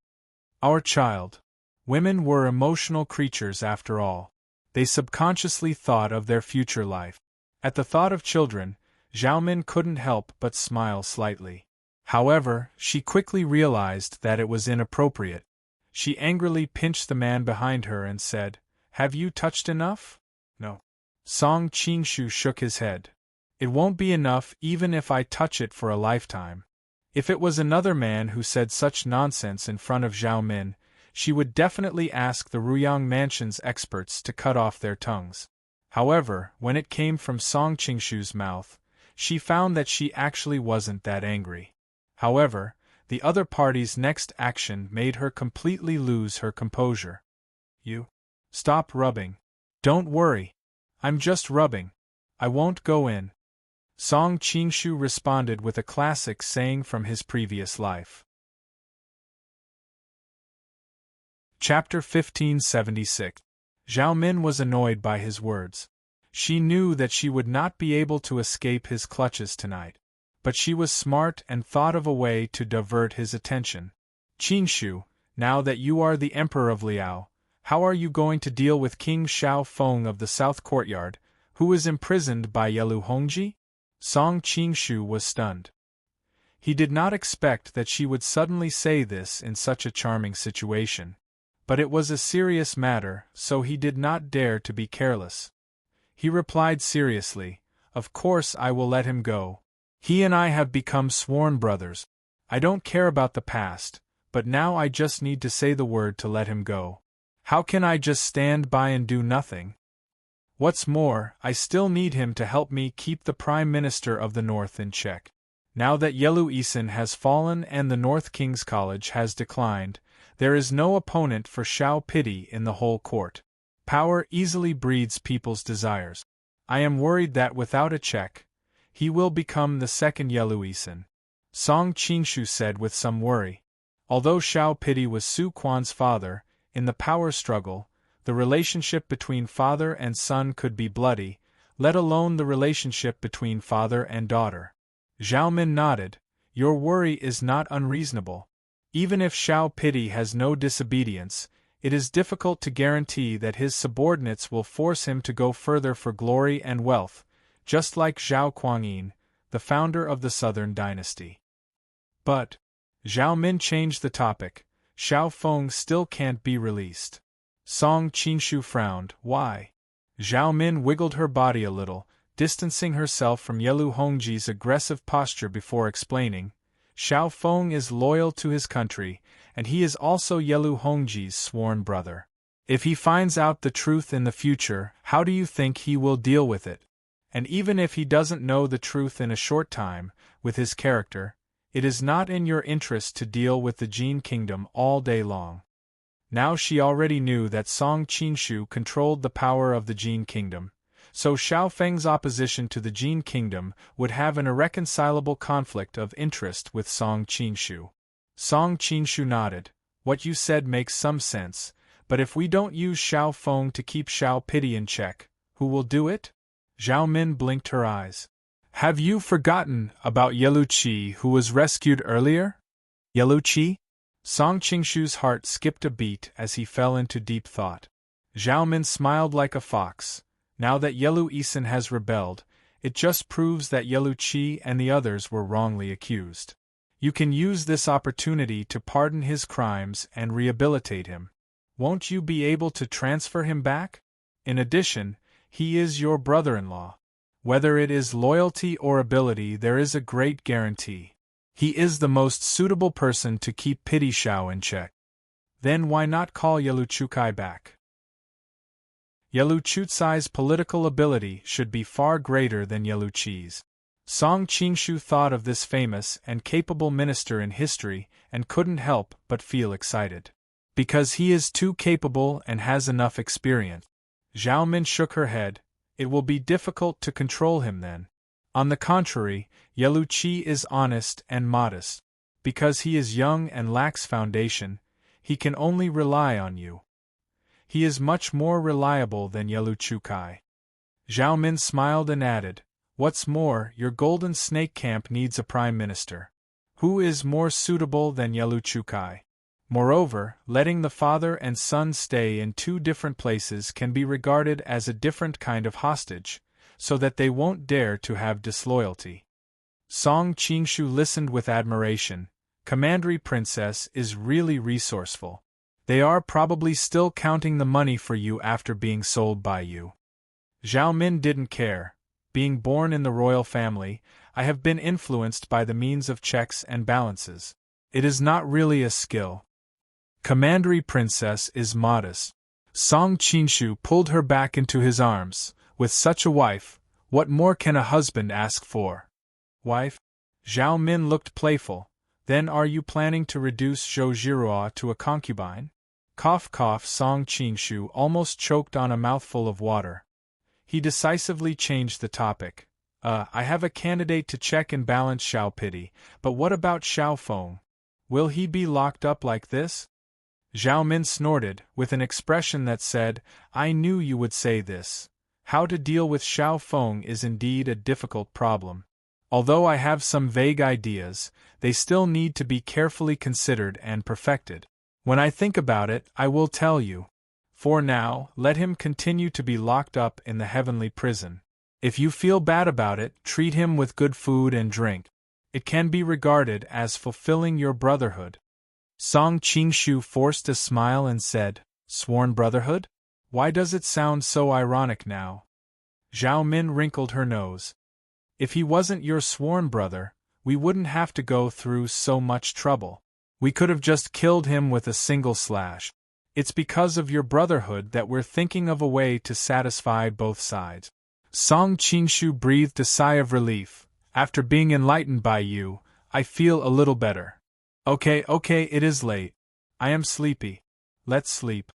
Speaker 1: Our child. Women were emotional creatures after all. They subconsciously thought of their future life. At the thought of children, Zhao Min couldn't help but smile slightly. However, she quickly realized that it was inappropriate. She angrily pinched the man behind her and said, "Have you touched enough?" "No." Song Qingshu shook his head. "It won't be enough even if I touch it for a lifetime." If it was another man who said such nonsense in front of Zhao Min, she would definitely ask the Ruyang Mansion's experts to cut off their tongues. However, when it came from Song Qingshu's mouth, she found that she actually wasn't that angry. However, the other party's next action made her completely lose her composure. "You? Stop rubbing. Don't worry. I'm just rubbing. I won't go in." Song Qingshu responded with a classic saying from his previous life. Chapter 1576. Zhao Min was annoyed by his words. She knew that she would not be able to escape his clutches tonight. But she was smart and thought of a way to divert his attention. Qingshu, now that you are the Emperor of Liao, how are you going to deal with King Xiao Feng of the South Courtyard, who is imprisoned by Yelu Hongji? Song Qingshu was stunned. He did not expect that she would suddenly say this in such a charming situation. But it was a serious matter, so he did not dare to be careless. He replied seriously, "Of course I will let him go. He and I have become sworn brothers. I don't care about the past, but now I just need to say the word to let him go. How can I just stand by and do nothing? What's more, I still need him to help me keep the Prime Minister of the North in check. Now that Yelu Isin has fallen and the North King's College has declined, there is no opponent for Xiao Pity in the whole court. Power easily breeds people's desires. I am worried that without a check, he will become the second Yelu Isin," Song Qingshu said with some worry. Although Xiao Pity was Su Quan's father, in the power struggle, the relationship between father and son could be bloody, let alone the relationship between father and daughter. Zhao Min nodded. "Your worry is not unreasonable. Even if Xiao Pity has no disobedience, it is difficult to guarantee that his subordinates will force him to go further for glory and wealth, just like Zhao Kuangyin, the founder of the Southern Dynasty." But Zhao Min changed the topic. "Xiao Feng still can't be released." Song Qingshu frowned. "Why?" Zhao Min wiggled her body a little, distancing herself from Yelu Hongji's aggressive posture before explaining. "Xiao Feng is loyal to his country, and he is also Yelu Hongji's sworn brother. If he finds out the truth in the future, how do you think he will deal with it? And even if he doesn't know the truth in a short time, with his character, it is not in your interest to deal with the Jin Kingdom all day long." Now she already knew that Song Qingshu controlled the power of the Jin Kingdom, so Xiao Feng's opposition to the Jin Kingdom would have an irreconcilable conflict of interest with Song Qingshu. Song Qingshu nodded. "What you said makes some sense, but if we don't use Xiao Feng to keep Xiao Pity in check, who will do it?" Zhao Min blinked her eyes. "Have you forgotten about Yelu Qi who was rescued earlier?" "Yelu Qi?" Song Qingshu's heart skipped a beat as he fell into deep thought. Zhao Min smiled like a fox. Now that Yelu Isin has rebelled, it just proves that Yelu Qi and the others were wrongly accused. You can use this opportunity to pardon his crimes and rehabilitate him. Won't you be able to transfer him back? In addition, he is your brother-in-law. Whether it is loyalty or ability, there is a great guarantee. He is the most suitable person to keep Pity Xiao in check. Then why not call Yelu Chukai back? Yelu Chutsai's political ability should be far greater than Yelu Qi's. Song Qingshu thought of this famous and capable minister in history and couldn't help but feel excited. Because he is too capable and has enough experience. Zhao Min shook her head. "It will be difficult to control him then. On the contrary, Yelu Qi is honest and modest. Because he is young and lacks foundation, he can only rely on you. He is much more reliable than Yelu Chukai." Zhao Min smiled and added, "What's more, your Golden Snake Camp needs a prime minister. Who is more suitable than Yelu Chukai? Moreover, letting the father and son stay in two different places can be regarded as a different kind of hostage, so that they won't dare to have disloyalty." Song Qingshu listened with admiration. "Commandery Princess is really resourceful. They are probably still counting the money for you after being sold by you." Zhao Min didn't care. "Being born in the royal family, I have been influenced by the means of checks and balances. It is not really a skill. Commandery Princess is modest." Song Qingshu pulled her back into his arms. "With such a wife, what more can a husband ask for?" "Wife?" Zhao Min looked playful. "Then are you planning to reduce Zhou Jiruo to a concubine?" Cough cough. Song Qingshu almost choked on a mouthful of water. He decisively changed the topic. I have a candidate to check and balance Xiao Pity, but what about Xiao Feng? Will he be locked up like this?" Zhao Min snorted, with an expression that said, "I knew you would say this. How to deal with Xiao Feng is indeed a difficult problem. Although I have some vague ideas, they still need to be carefully considered and perfected. When I think about it, I will tell you. For now, let him continue to be locked up in the heavenly prison. If you feel bad about it, treat him with good food and drink. It can be regarded as fulfilling your brotherhood. Song Qingshu forced a smile and said, "Sworn brotherhood? Why does it sound so ironic now?" Zhao Min wrinkled her nose. "If he wasn't your sworn brother, we wouldn't have to go through so much trouble. We could have just killed him with a single slash. It's because of your brotherhood that we're thinking of a way to satisfy both sides." Song Qingshu breathed a sigh of relief. "After being enlightened by you, I feel a little better. Okay, it is late. I am sleepy. Let's sleep."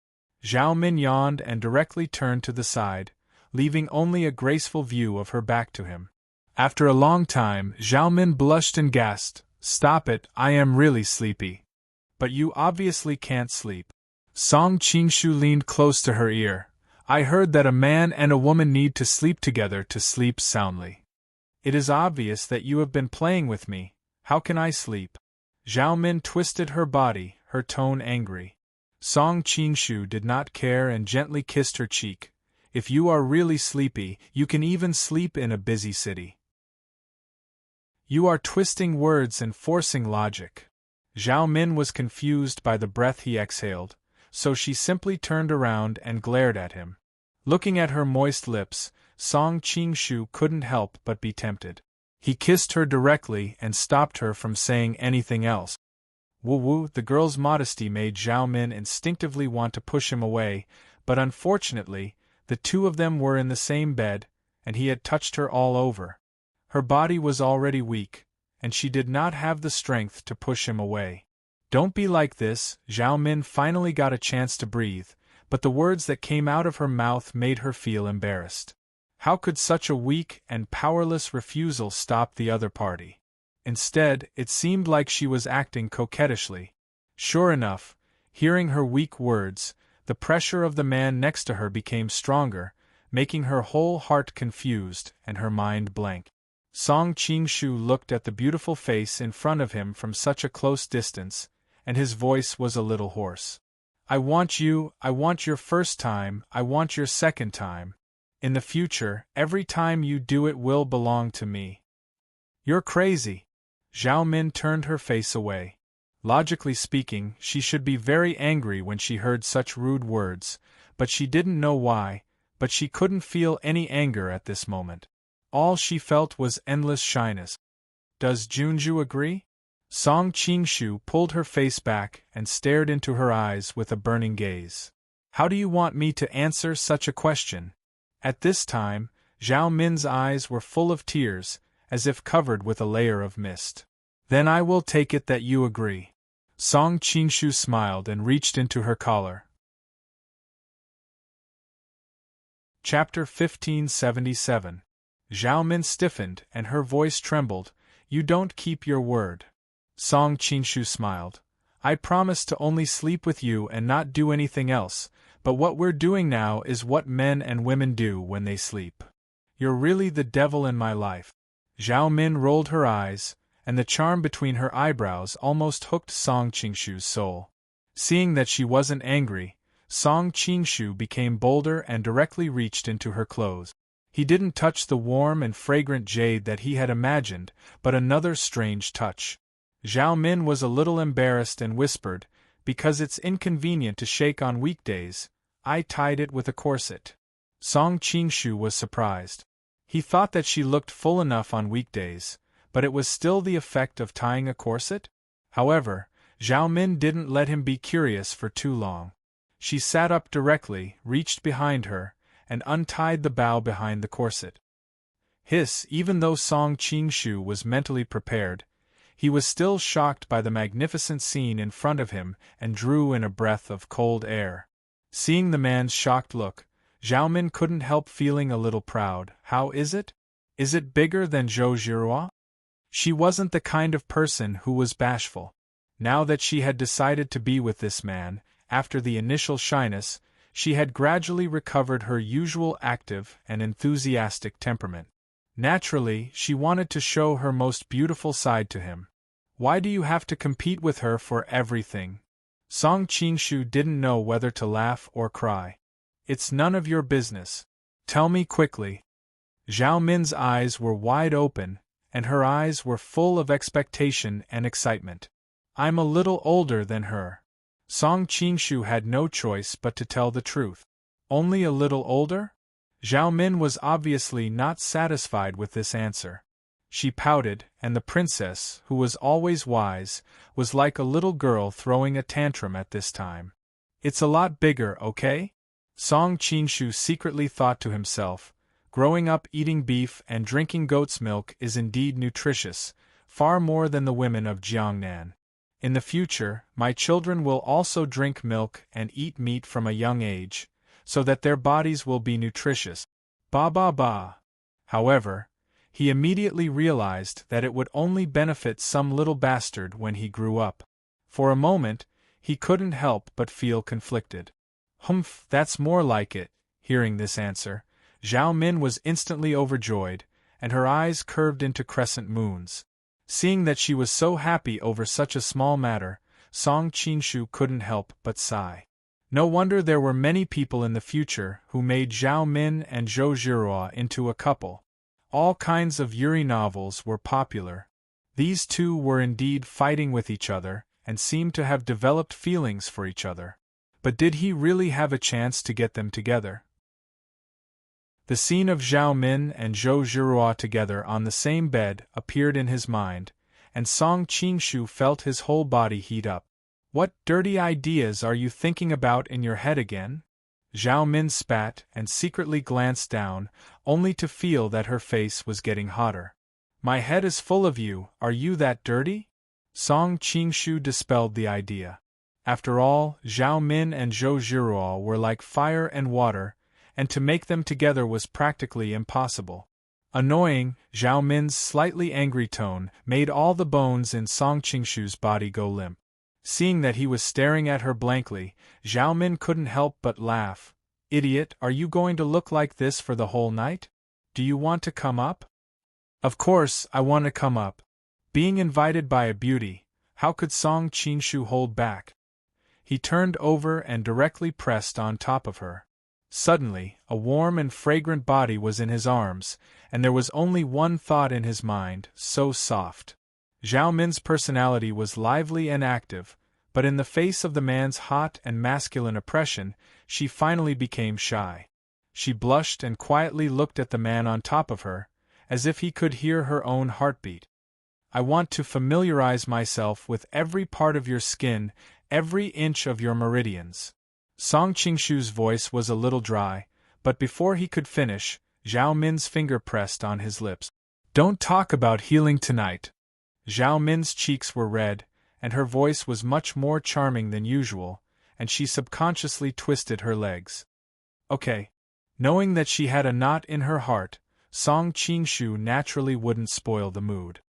Speaker 1: Zhao Min yawned and directly turned to the side, leaving only a graceful view of her back to him. After a long time, Zhao Min blushed and gasped, "Stop it, I am really sleepy." "But you obviously can't sleep." Song Qingshu leaned close to her ear. "I heard that a man and a woman need to sleep together to sleep soundly. It is obvious that you have been playing with me. How can I sleep?" Zhao Min twisted her body, her tone angry. Song Qingshu did not care and gently kissed her cheek. "If you are really sleepy, you can even sleep in a busy city." "You are twisting words and forcing logic." Zhao Min was confused by the breath he exhaled, so she simply turned around and glared at him. Looking at her moist lips, Song Qingshu couldn't help but be tempted. He kissed her directly and stopped her from saying anything else. Woo-woo, the girl's modesty made Zhao Min instinctively want to push him away, but unfortunately, the two of them were in the same bed, and he had touched her all over. Her body was already weak, and she did not have the strength to push him away. "Don't be like this." Zhao Min finally got a chance to breathe, but the words that came out of her mouth made her feel embarrassed. How could such a weak and powerless refusal stop the other party? Instead, it seemed like she was acting coquettishly. Sure enough, hearing her weak words, the pressure of the man next to her became stronger, making her whole heart confused and her mind blank. Song Qingshu looked at the beautiful face in front of him from such a close distance, and his voice was a little hoarse. "I want you, I want your first time, I want your second time. In the future, every time you do it will belong to me." "You're crazy." Zhao Min turned her face away. Logically speaking, she should be very angry when she heard such rude words, but she didn't know why, but she couldn't feel any anger at this moment. All she felt was endless shyness. "Does Junju agree?" Song Qingshu pulled her face back and stared into her eyes with a burning gaze. "How do you want me to answer such a question?" At this time, Zhao Min's eyes were full of tears, as if covered with a layer of mist. "Then I will take it that you agree." Song Qingshu smiled and reached into her collar. Chapter 1577. Zhao Min stiffened and her voice trembled. "You don't keep your word." Song Qingshu smiled. "I promised to only sleep with you and not do anything else, but what we're doing now is what men and women do when they sleep. You're really the devil in my life." Zhao Min rolled her eyes, and the charm between her eyebrows almost hooked Song Qingshu's soul. Seeing that she wasn't angry, Song Qingshu became bolder and directly reached into her clothes. He didn't touch the warm and fragrant jade that he had imagined, but another strange touch. Zhao Min was a little embarrassed and whispered, "Because it's inconvenient to shake on weekdays, I tied it with a corset." Song Qingshu was surprised. He thought that she looked full enough on weekdays, but it was still the effect of tying a corset? However, Zhao Min didn't let him be curious for too long. She sat up directly, reached behind her, and untied the bow behind the corset. Even though Song Qingshu was mentally prepared, he was still shocked by the magnificent scene in front of him and drew in a breath of cold air. Seeing the man's shocked look, Zhao Min couldn't help feeling a little proud. How is it? Is it bigger than Zhou Zhirua? She wasn't the kind of person who was bashful. Now that she had decided to be with this man, after the initial shyness, she had gradually recovered her usual active and enthusiastic temperament. Naturally, she wanted to show her most beautiful side to him. Why do you have to compete with her for everything? Song Qingshu didn't know whether to laugh or cry. It's none of your business. Tell me quickly. Zhao Min's eyes were wide open, and her eyes were full of expectation and excitement. I'm a little older than her. Song Qingshu had no choice but to tell the truth. Only a little older? Zhao Min was obviously not satisfied with this answer. She pouted, and the princess, who was always wise, was like a little girl throwing a tantrum at this time. It's a lot bigger, okay? Song Qingshu secretly thought to himself, growing up eating beef and drinking goat's milk is indeed nutritious, far more than the women of Jiangnan. In the future, my children will also drink milk and eat meat from a young age, so that their bodies will be nutritious. Ba ba ba. However, he immediately realized that it would only benefit some little bastard when he grew up. For a moment, he couldn't help but feel conflicted. Humph, that's more like it. Hearing this answer, Zhao Min was instantly overjoyed, and her eyes curved into crescent moons. Seeing that she was so happy over such a small matter, Song Qingshu couldn't help but sigh. No wonder there were many people in the future who made Zhao Min and Zhou Zhirua into a couple. All kinds of Yuri novels were popular. These two were indeed fighting with each other, and seemed to have developed feelings for each other. But did he really have a chance to get them together? The scene of Zhao Min and Zhou Zhirua together on the same bed appeared in his mind, and Song Qingshu felt his whole body heat up. What dirty ideas are you thinking about in your head again? Zhao Min spat and secretly glanced down, only to feel that her face was getting hotter. My head is full of you, are you that dirty? Song Qingshu dispelled the idea. After all, Zhao Min and Zhou Zhirua were like fire and water, and to make them together was practically impossible. Annoying, Zhao Min's slightly angry tone made all the bones in Song Qingshu's body go limp. Seeing that he was staring at her blankly, Zhao Min couldn't help but laugh. Idiot, are you going to look like this for the whole night? Do you want to come up? Of course, I want to come up. Being invited by a beauty, how could Song Qingshu hold back? He turned over and directly pressed on top of her. Suddenly, a warm and fragrant body was in his arms, and there was only one thought in his mind, so soft. Zhao Min's personality was lively and active, but in the face of the man's hot and masculine oppression, she finally became shy. She blushed and quietly looked at the man on top of her, as if he could hear her own heartbeat. I want to familiarize myself with every part of your skin, every inch of your meridians. Song Qingshu's voice was a little dry, but before he could finish, Zhao Min's finger pressed on his lips. Don't talk about healing tonight. Zhao Min's cheeks were red, and her voice was much more charming than usual, and she subconsciously twisted her legs. Okay. Knowing that she had a knot in her heart, Song Qingshu naturally wouldn't spoil the mood.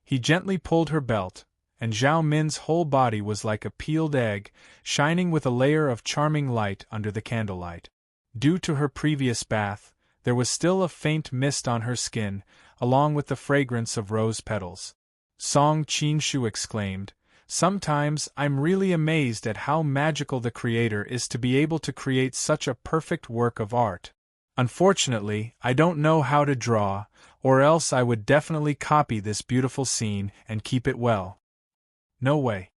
Speaker 1: He gently pulled her belt, and Zhao Min's whole body was like a peeled egg, shining with a layer of charming light under the candlelight. Due to her previous bath, there was still a faint mist on her skin, along with the fragrance of rose petals. Song Qingshu exclaimed, Sometimes I'm really amazed at how magical the creator is to be able to create such a perfect work of art. Unfortunately, I don't know how to draw, or else I would definitely copy this beautiful scene and keep it well. No way.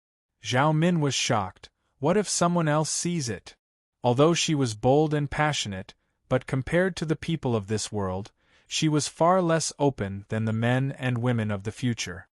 Speaker 1: Zhao Min was shocked. What if someone else sees it? Although she was bold and passionate, but compared to the people of this world, she was far less open than the men and women of the future.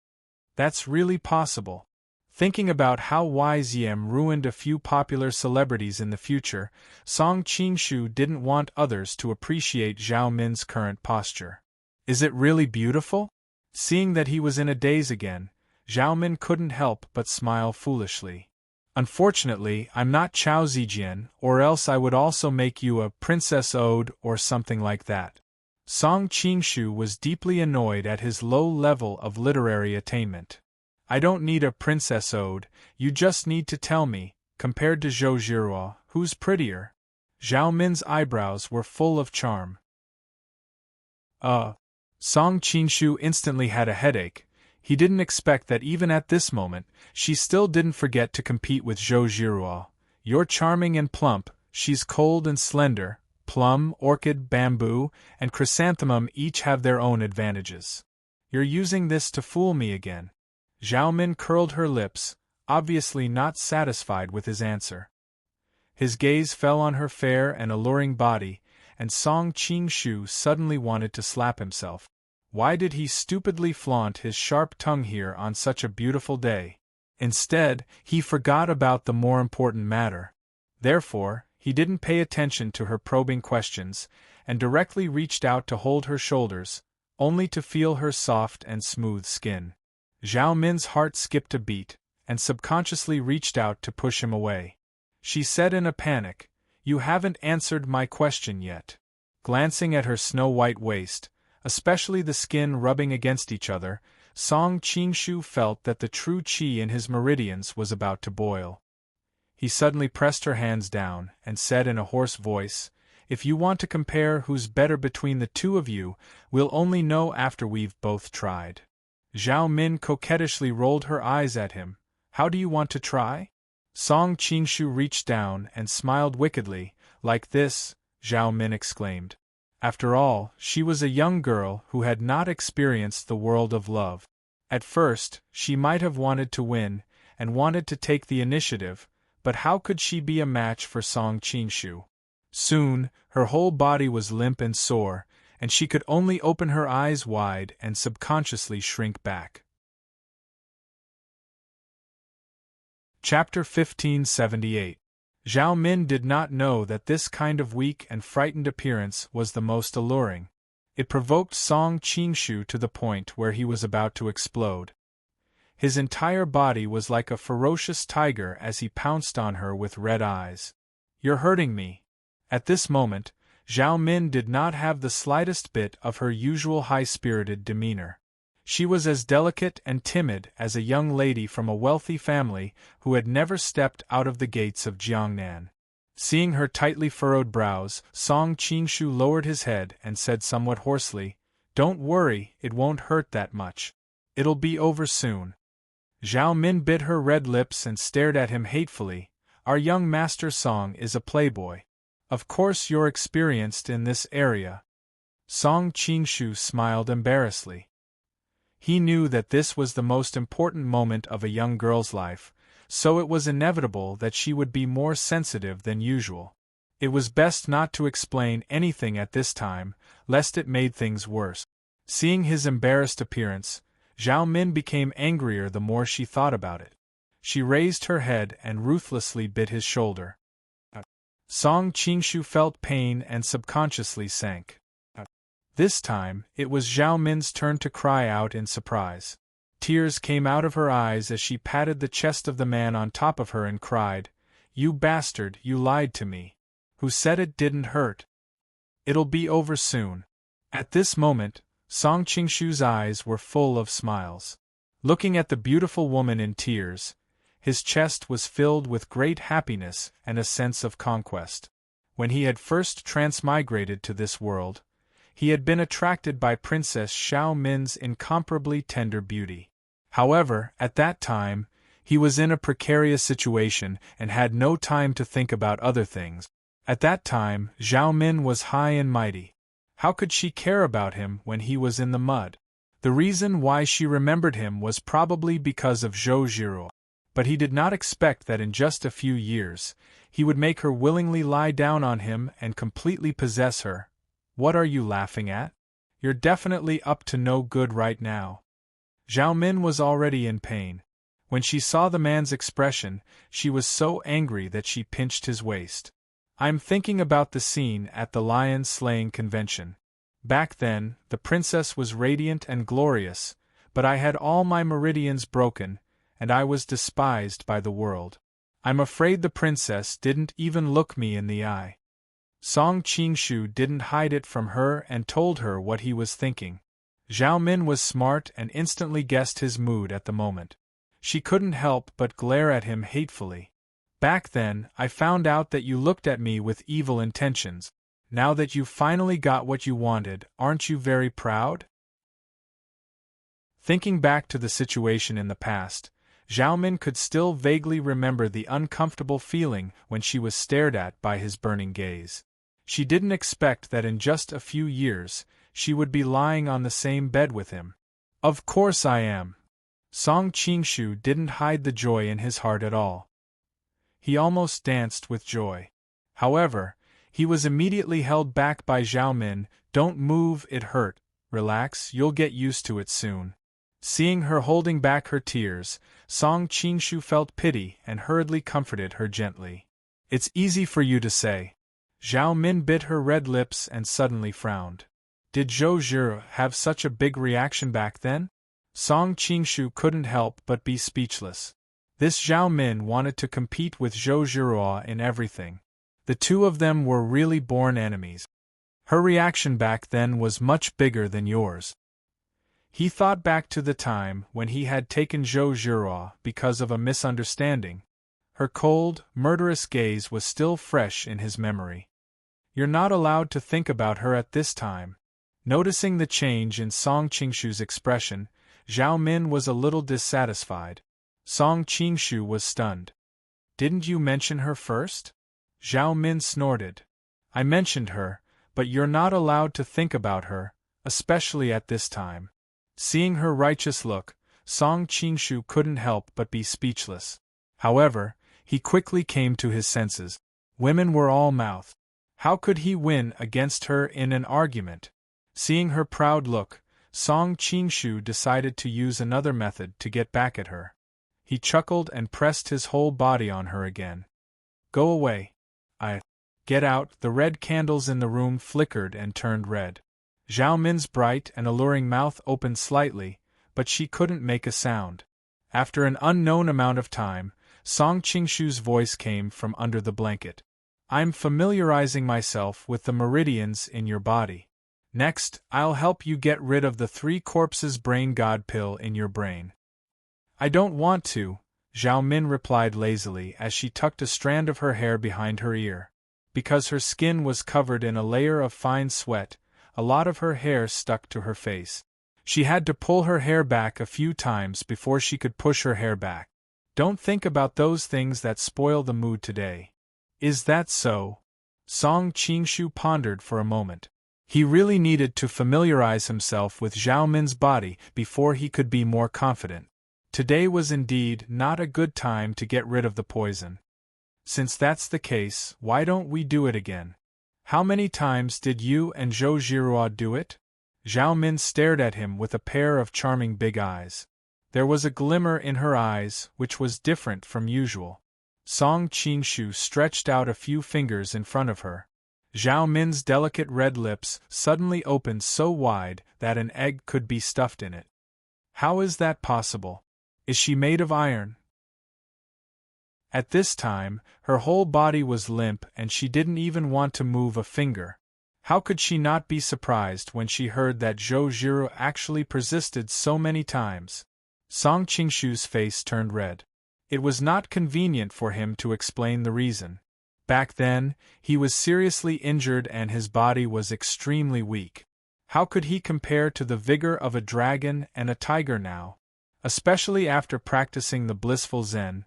Speaker 1: That's really possible. Thinking about how YZM ruined a few popular celebrities in the future, Song Qingshu didn't want others to appreciate Zhao Min's current posture. Is it really beautiful? Seeing that he was in a daze again, Zhao Min couldn't help but smile foolishly. Unfortunately, I'm not Chao Zijian, or else I would also make you a princess ode or something like that. Song Qingshu was deeply annoyed at his low level of literary attainment. I don't need a princess ode, you just need to tell me, compared to Zhou Zhirua, who's prettier? Zhao Min's eyebrows were full of charm. Song Qingshu instantly had a headache. He didn't expect that even at this moment, she still didn't forget to compete with Zhou Jiruo. You're charming and plump, she's cold and slender. Plum, orchid, bamboo, and chrysanthemum each have their own advantages. You're using this to fool me again. Zhao Min curled her lips, obviously not satisfied with his answer. His gaze fell on her fair and alluring body, and Song Qingshu suddenly wanted to slap himself. Why did he stupidly flaunt his sharp tongue here on such a beautiful day? Instead, he forgot about the more important matter. Therefore, he didn't pay attention to her probing questions, and directly reached out to hold her shoulders, only to feel her soft and smooth skin. Zhao Min's heart skipped a beat, and subconsciously reached out to push him away. She said in a panic, "You haven't answered my question yet." Glancing at her snow-white waist, especially the skin rubbing against each other, Song Qingshu felt that the true qi in his meridians was about to boil. He suddenly pressed her hands down, and said in a hoarse voice, "If you want to compare who's better between the two of you, we'll only know after we've both tried." Zhao Min coquettishly rolled her eyes at him. "How do you want to try?" Song Qingshu reached down and smiled wickedly. "Like this," Zhao Min exclaimed. After all, she was a young girl who had not experienced the world of love. At first, she might have wanted to win, and wanted to take the initiative, but how could she be a match for Song Qingshu? Soon, her whole body was limp and sore, and she could only open her eyes wide and subconsciously shrink back. Chapter 1578. Zhao Min did not know that this kind of weak and frightened appearance was the most alluring. It provoked Song Qingshu to the point where he was about to explode. His entire body was like a ferocious tiger as he pounced on her with red eyes. "You're hurting me." At this moment, Zhao Min did not have the slightest bit of her usual high-spirited demeanor. She was as delicate and timid as a young lady from a wealthy family who had never stepped out of the gates of Jiangnan. Seeing her tightly furrowed brows, Song Qingshu lowered his head and said somewhat hoarsely, "Don't worry, it won't hurt that much. It'll be over soon." Zhao Min bit her red lips and stared at him hatefully. "Our young master Song is a playboy. Of course you're experienced in this area." Song Qingshu smiled embarrassedly. He knew that this was the most important moment of a young girl's life, so it was inevitable that she would be more sensitive than usual. It was best not to explain anything at this time, lest it made things worse. Seeing his embarrassed appearance, Zhao Min became angrier the more she thought about it. She raised her head and ruthlessly bit his shoulder. Song Qingshu felt pain and subconsciously sank. This time, it was Zhao Min's turn to cry out in surprise. Tears came out of her eyes as she patted the chest of the man on top of her and cried, "You bastard, you lied to me. Who said it didn't hurt? It'll be over soon." At this moment, Song Qingshu's eyes were full of smiles. Looking at the beautiful woman in tears, his chest was filled with great happiness and a sense of conquest. When he had first transmigrated to this world, he had been attracted by Princess Zhao Min's incomparably tender beauty. However, at that time, he was in a precarious situation and had no time to think about other things. At that time, Zhao Min was high and mighty. How could she care about him when he was in the mud? The reason why she remembered him was probably because of Zhou Jiruo. But he did not expect that in just a few years, he would make her willingly lie down on him and completely possess her. What are you laughing at? You're definitely up to no good right now. Zhao Min was already in pain. When she saw the man's expression, she was so angry that she pinched his waist. "I'm thinking about the scene at the lion slaying convention. Back then, the princess was radiant and glorious, but I had all my meridians broken, and I was despised by the world. I'm afraid the princess didn't even look me in the eye." Song Qingshu didn't hide it from her and told her what he was thinking. Zhao Min was smart and instantly guessed his mood at the moment. She couldn't help but glare at him hatefully. Back then, I found out that you looked at me with evil intentions. Now that you've finally got what you wanted, aren't you very proud? Thinking back to the situation in the past, Xiaomin could still vaguely remember the uncomfortable feeling when she was stared at by his burning gaze. She didn't expect that in just a few years, she would be lying on the same bed with him. Of course I am. Song Qingshu didn't hide the joy in his heart at all. He almost danced with joy. However, he was immediately held back by Xiaomin. Don't move, it hurt. Relax, you'll get used to it soon. Seeing her holding back her tears, Song Qingshu felt pity and hurriedly comforted her gently. It's easy for you to say. Zhao Min bit her red lips and suddenly frowned. Did Zhou Zhi have such a big reaction back then? Song Qingshu couldn't help but be speechless. This Zhao Min wanted to compete with Zhou Zhi in everything. The two of them were really born enemies. Her reaction back then was much bigger than yours. He thought back to the time when he had taken Zhou Zhi because of a misunderstanding. Her cold, murderous gaze was still fresh in his memory. You're not allowed to think about her at this time. Noticing the change in Song Qingshu's expression, Zhao Min was a little dissatisfied. Song Qingshu was stunned. Didn't you mention her first? Zhao Min snorted. I mentioned her, but you're not allowed to think about her, especially at this time. Seeing her righteous look, Song Qingshu couldn't help but be speechless. However, he quickly came to his senses. Women were all mouth. How could he win against her in an argument? Seeing her proud look, Song Qingshu decided to use another method to get back at her. He chuckled and pressed his whole body on her again. Go away. Get out. The red candles in the room flickered and turned red. Zhao Min's bright and alluring mouth opened slightly, but she couldn't make a sound. After an unknown amount of time, Song Qingshu's voice came from under the blanket. I'm familiarizing myself with the meridians in your body. Next, I'll help you get rid of the 3 corpses brain god pill in your brain. I don't want to, Zhao Min replied lazily as she tucked a strand of her hair behind her ear. Because her skin was covered in a layer of fine sweat, a lot of her hair stuck to her face. She had to pull her hair back a few times before she could push her hair back. Don't think about those things that spoil the mood today. Is that so? Song Qingshu pondered for a moment. He really needed to familiarize himself with Zhao Min's body before he could be more confident. Today was indeed not a good time to get rid of the poison. Since that's the case, why don't we do it again? How many times did you and Zhou Zhi do it? Zhao Min stared at him with a pair of charming big eyes. There was a glimmer in her eyes which was different from usual. Song Qingshu stretched out a few fingers in front of her. Zhao Min's delicate red lips suddenly opened so wide that an egg could be stuffed in it. How is that possible? Is she made of iron? At this time, her whole body was limp and she didn't even want to move a finger. How could she not be surprised when she heard that Zhou Zhi actually persisted so many times? Song Qingshu's face turned red. It was not convenient for him to explain the reason. Back then, he was seriously injured and his body was extremely weak. How could he compare to the vigor of a dragon and a tiger now? Especially after practicing the blissful Zen,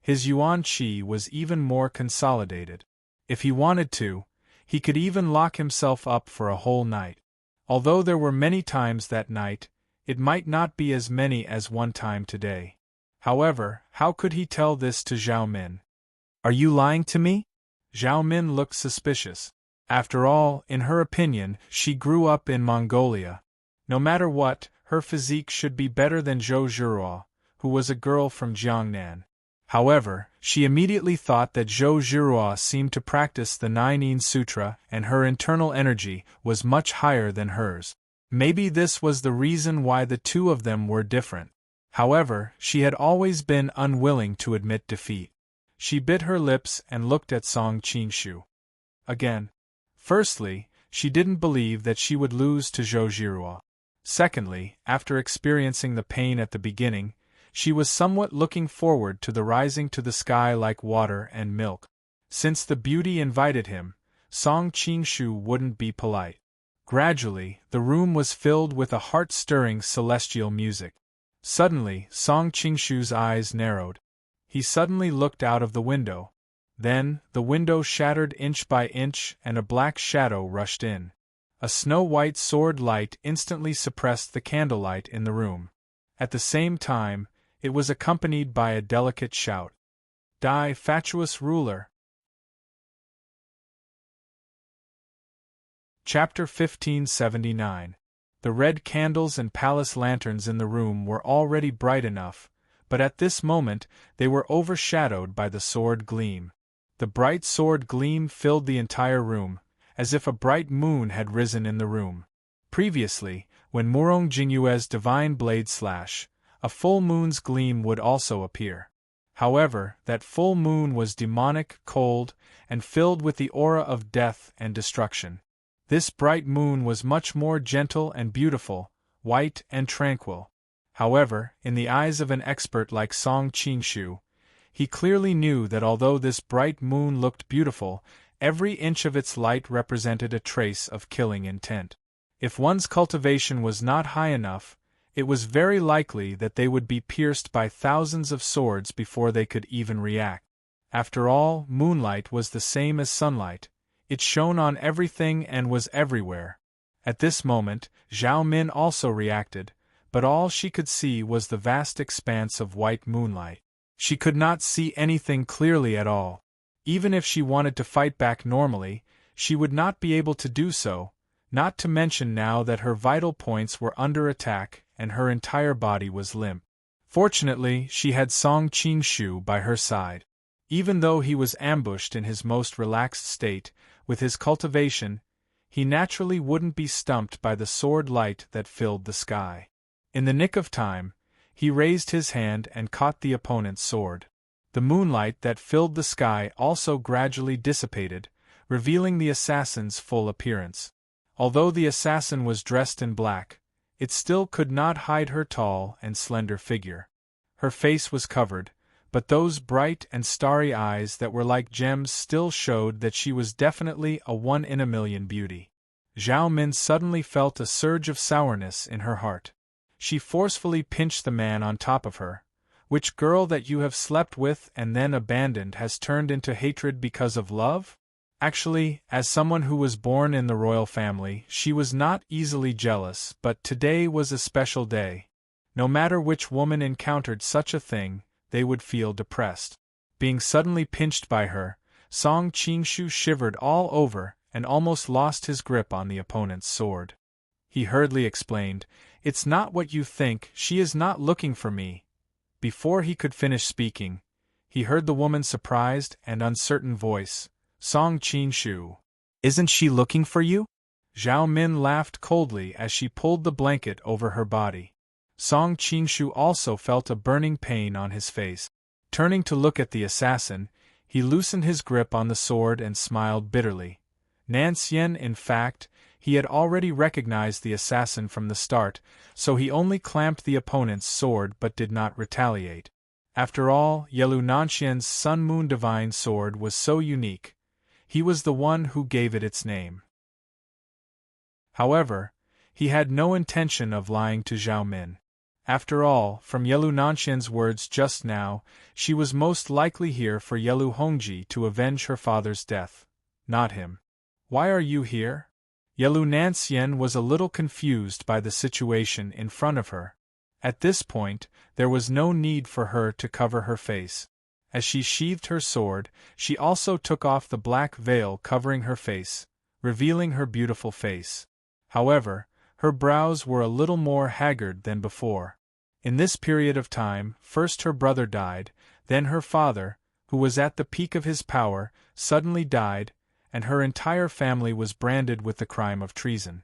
Speaker 1: his yuan qi was even more consolidated. If he wanted to, he could even lock himself up for a whole night. Although there were many times that night, it might not be as many as one time today. However, how could he tell this to Zhao Min? Are you lying to me? Zhao Min looked suspicious. After all, in her opinion, she grew up in Mongolia. No matter what, her physique should be better than Zhou Zhi, who was a girl from Jiangnan. However, she immediately thought that Zhou Zhi seemed to practice the Nine Sutra and her internal energy was much higher than hers. Maybe this was the reason why the two of them were different. However, she had always been unwilling to admit defeat. She bit her lips and looked at Song Qingshu. Again. Firstly, she didn't believe that she would lose to Zhou Zhi. Secondly, after experiencing the pain at the beginning, she was somewhat looking forward to the rising to the sky like water and milk. Since the beauty invited him, Song Qingshu wouldn't be polite. Gradually, the room was filled with a heart-stirring celestial music. Suddenly, Song Qingshu's eyes narrowed. He suddenly looked out of the window. Then, the window shattered inch by inch and a black shadow rushed in. A snow-white sword light instantly suppressed the candlelight in the room. At the same time, it was accompanied by a delicate shout. "Die, fatuous ruler!" Chapter 1579. The red candles and palace lanterns in the room were already bright enough, but at this moment they were overshadowed by the sword gleam. The bright sword gleam filled the entire room, as if a bright moon had risen in the room. Previously, when Murong Jingyue's divine blade slash, a full moon's gleam would also appear. However, that full moon was demonic, cold, and filled with the aura of death and destruction. This bright moon was much more gentle and beautiful, white and tranquil. However, in the eyes of an expert like Song Qingshu, he clearly knew that although this bright moon looked beautiful, every inch of its light represented a trace of killing intent. If one's cultivation was not high enough, it was very likely that they would be pierced by thousands of swords before they could even react. After all, moonlight was the same as sunlight. It shone on everything and was everywhere. At this moment, Zhao Min also reacted, but all she could see was the vast expanse of white moonlight. She could not see anything clearly at all. Even if she wanted to fight back normally, she would not be able to do so, not to mention now that her vital points were under attack and her entire body was limp. Fortunately, she had Song Qingshu by her side. Even though he was ambushed in his most relaxed state, with his cultivation, he naturally wouldn't be stumped by the sword light that filled the sky. In the nick of time, he raised his hand and caught the opponent's sword. The moonlight that filled the sky also gradually dissipated, revealing the assassin's full appearance. Although the assassin was dressed in black, it still could not hide her tall and slender figure. Her face was covered, but those bright and starry eyes that were like gems still showed that she was definitely a one-in-a-million beauty. Zhao Min suddenly felt a surge of sourness in her heart. She forcefully pinched the man on top of her. "Which girl that you have slept with and then abandoned has turned into hatred because of love?" Actually, as someone who was born in the royal family, she was not easily jealous, but today was a special day. No matter which woman encountered such a thing, they would feel depressed. Being suddenly pinched by her, Song Qingshu shivered all over and almost lost his grip on the opponent's sword. He hurriedly explained, "It's not what you think, she is not looking for me." Before he could finish speaking, he heard the woman's surprised and uncertain voice, "Song Qingshu, isn't she looking for you?" Zhao Min laughed coldly as she pulled the blanket over her body. Song Qingshu also felt a burning pain on his face. Turning to look at the assassin, he loosened his grip on the sword and smiled bitterly. Nansien, in fact, he had already recognized the assassin from the start, so he only clamped the opponent's sword but did not retaliate. After all, Yelu Nanxian's Sun Moon Divine Sword was so unique. He was the one who gave it its name. However, he had no intention of lying to Zhao Min. After all, from Yelu Nanxian's words just now, she was most likely here for Yelu Hongji to avenge her father's death, not him. "Why are you here?" Yelu Nanxian was a little confused by the situation in front of her. At this point, there was no need for her to cover her face. As she sheathed her sword, she also took off the black veil covering her face, revealing her beautiful face. However, her brows were a little more haggard than before. In this period of time, first her brother died, then her father, who was at the peak of his power, suddenly died, and her entire family was branded with the crime of treason.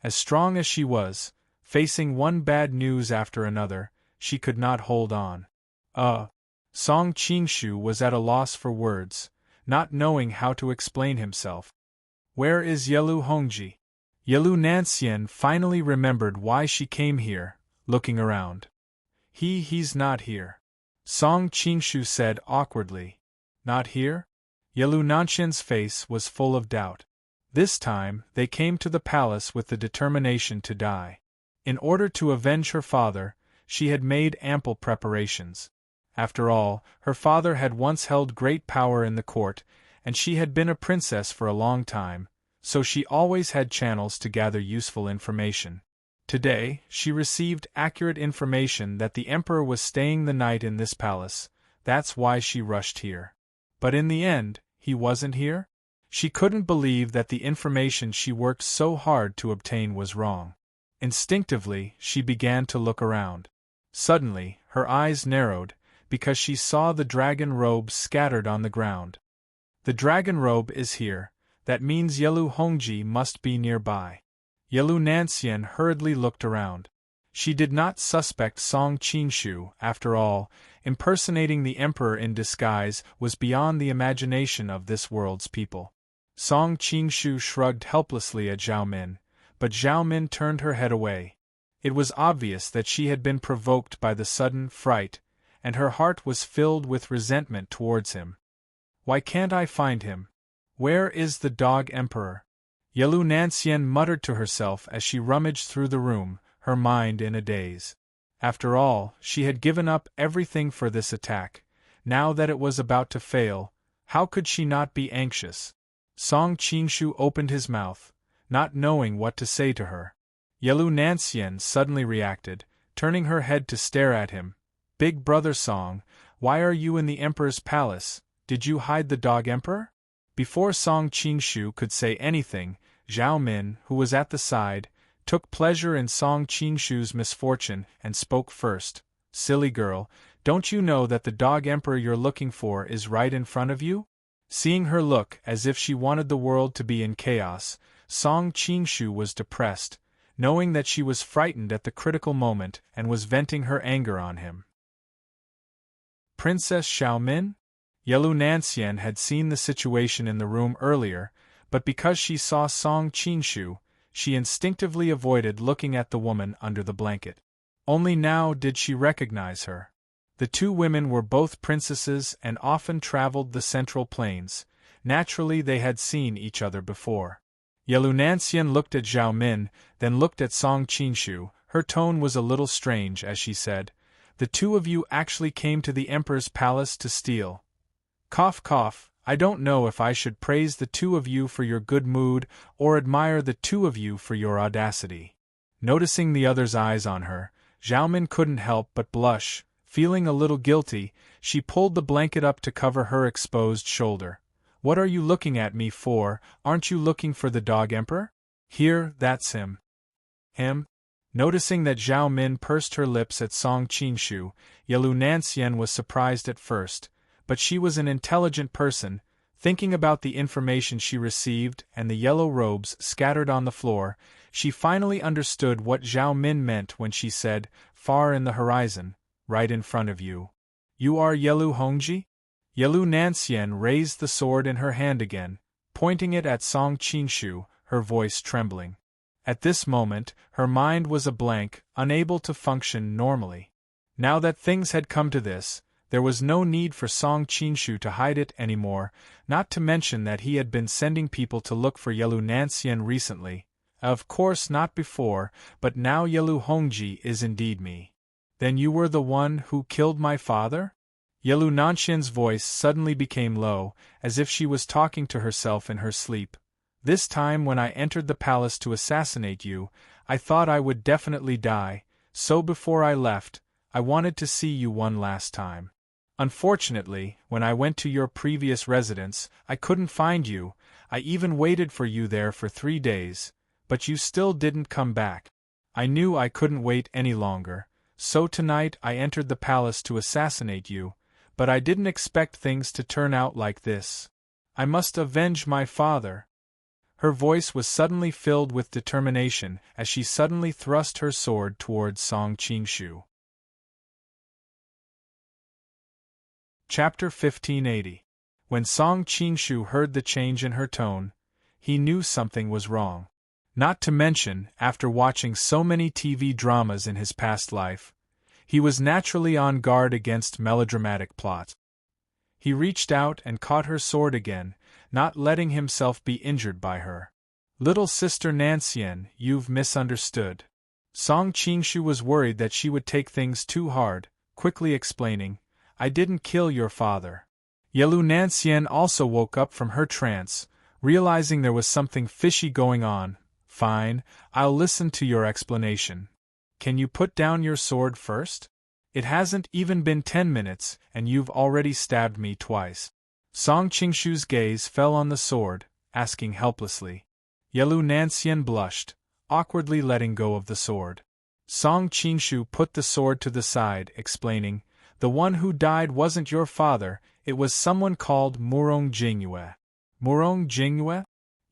Speaker 1: As strong as she was, facing one bad news after another, she could not hold on. Song Qingshu was at a loss for words, not knowing how to explain himself. "Where is Yelu Hongji?" Yelu Nanxian finally remembered why she came here, looking around. He's not here. Song Qingshu said awkwardly. Not here? Yelu Nanxian's face was full of doubt. This time, they came to the palace with the determination to die. In order to avenge her father, she had made ample preparations. After all, her father had once held great power in the court, and she had been a princess for a long time, so she always had channels to gather useful information. Today, she received accurate information that the emperor was staying the night in this palace. That's why she rushed here. But in the end, he wasn't here? She couldn't believe that the information she worked so hard to obtain was wrong. Instinctively, she began to look around. Suddenly, her eyes narrowed, because she saw the dragon robe scattered on the ground. The dragon robe is here. That means Yelu Hongji must be nearby. Yelu Nanxian hurriedly looked around. She did not suspect Song Qingshu. After all, impersonating the emperor in disguise was beyond the imagination of this world's people. Song Qingshu shrugged helplessly at Zhao Min, but Zhao Min turned her head away. It was obvious that she had been provoked by the sudden fright, and her heart was filled with resentment towards him. Why can't I find him? Where is the dog emperor? Yelu Nanxian muttered to herself as she rummaged through the room, her mind in a daze. After all, she had given up everything for this attack. Now that it was about to fail, how could she not be anxious? Song Qingshu opened his mouth, not knowing what to say to her. Yelu Nanxian suddenly reacted, turning her head to stare at him. Big brother Song, why are you in the emperor's palace? Did you hide the dog emperor? Before Song Qingshu could say anything, Zhao Min, who was at the side, took pleasure in Song Qingshu's misfortune and spoke first. Silly girl, don't you know that the dog emperor you're looking for is right in front of you? Seeing her look as if she wanted the world to be in chaos, Song Qingshu was depressed, knowing that she was frightened at the critical moment and was venting her anger on him. Princess Xiaomin? Yelu Nanxian had seen the situation in the room earlier, but because she saw Song Qingshu, she instinctively avoided looking at the woman under the blanket. Only now did she recognize her. The two women were both princesses and often traveled the Central Plains. Naturally, they had seen each other before. Yelu Nanxian looked at Zhao Min, then looked at Song Qingshu. Her tone was a little strange as she said, "The two of you actually came to the emperor's palace to steal." Cough cough, I don't know if I should praise the two of you for your good mood or admire the two of you for your audacity. Noticing the other's eyes on her, Zhao Min couldn't help but blush. Feeling a little guilty, she pulled the blanket up to cover her exposed shoulder. What are you looking at me for? Aren't you looking for the dog emperor? Here, that's him. Him? Noticing that Zhao Min pursed her lips at Song Qingshu, Yelu Nanxian was surprised at first, but she was an intelligent person. Thinking about the information she received and the yellow robes scattered on the floor, she finally understood what Zhao Min meant when she said, "Far in the horizon, right in front of you. You are Yelu Hongji?" Yelu Nanxian raised the sword in her hand again, pointing it at Song Qingshu, her voice trembling. At this moment, her mind was a blank, unable to function normally. Now that things had come to this, there was no need for Song Qingshu to hide it anymore, not to mention that he had been sending people to look for Yelu Nanxian recently. Of course not before, but now Yelu Hongji is indeed me. Then you were the one who killed my father? Yelu Nanxian's voice suddenly became low, as if she was talking to herself in her sleep. This time when I entered the palace to assassinate you, I thought I would definitely die, so before I left, I wanted to see you one last time. Unfortunately, when I went to your previous residence, I couldn't find you. I even waited for you there for 3 days, but you still didn't come back. I knew I couldn't wait any longer, so tonight I entered the palace to assassinate you, but I didn't expect things to turn out like this. I must avenge my father." Her voice was suddenly filled with determination as she suddenly thrust her sword towards Song Qingshu. Chapter 1580. When Song Qingshu heard the change in her tone, he knew something was wrong. Not to mention, after watching so many TV dramas in his past life, He was naturally on guard against melodramatic plots. He reached out and caught her sword again, not letting himself be injured by her. "Little sister Nancian, you've misunderstood." Song Qingshu was worried that she would take things too hard, quickly explaining, "I didn't kill your father." Yelu Nancian also woke up from her trance, realizing there was something fishy going on. "Fine, I'll listen to your explanation. Can you put down your sword first? It hasn't even been 10 minutes, and you've already stabbed me twice." Song Qingshu's gaze fell on the sword, asking helplessly. Yelu Nancian blushed, awkwardly letting go of the sword. Song Qingshu put the sword to the side, explaining, "The one who died wasn't your father, it was someone called Murong Jingyue." Murong Jingyue?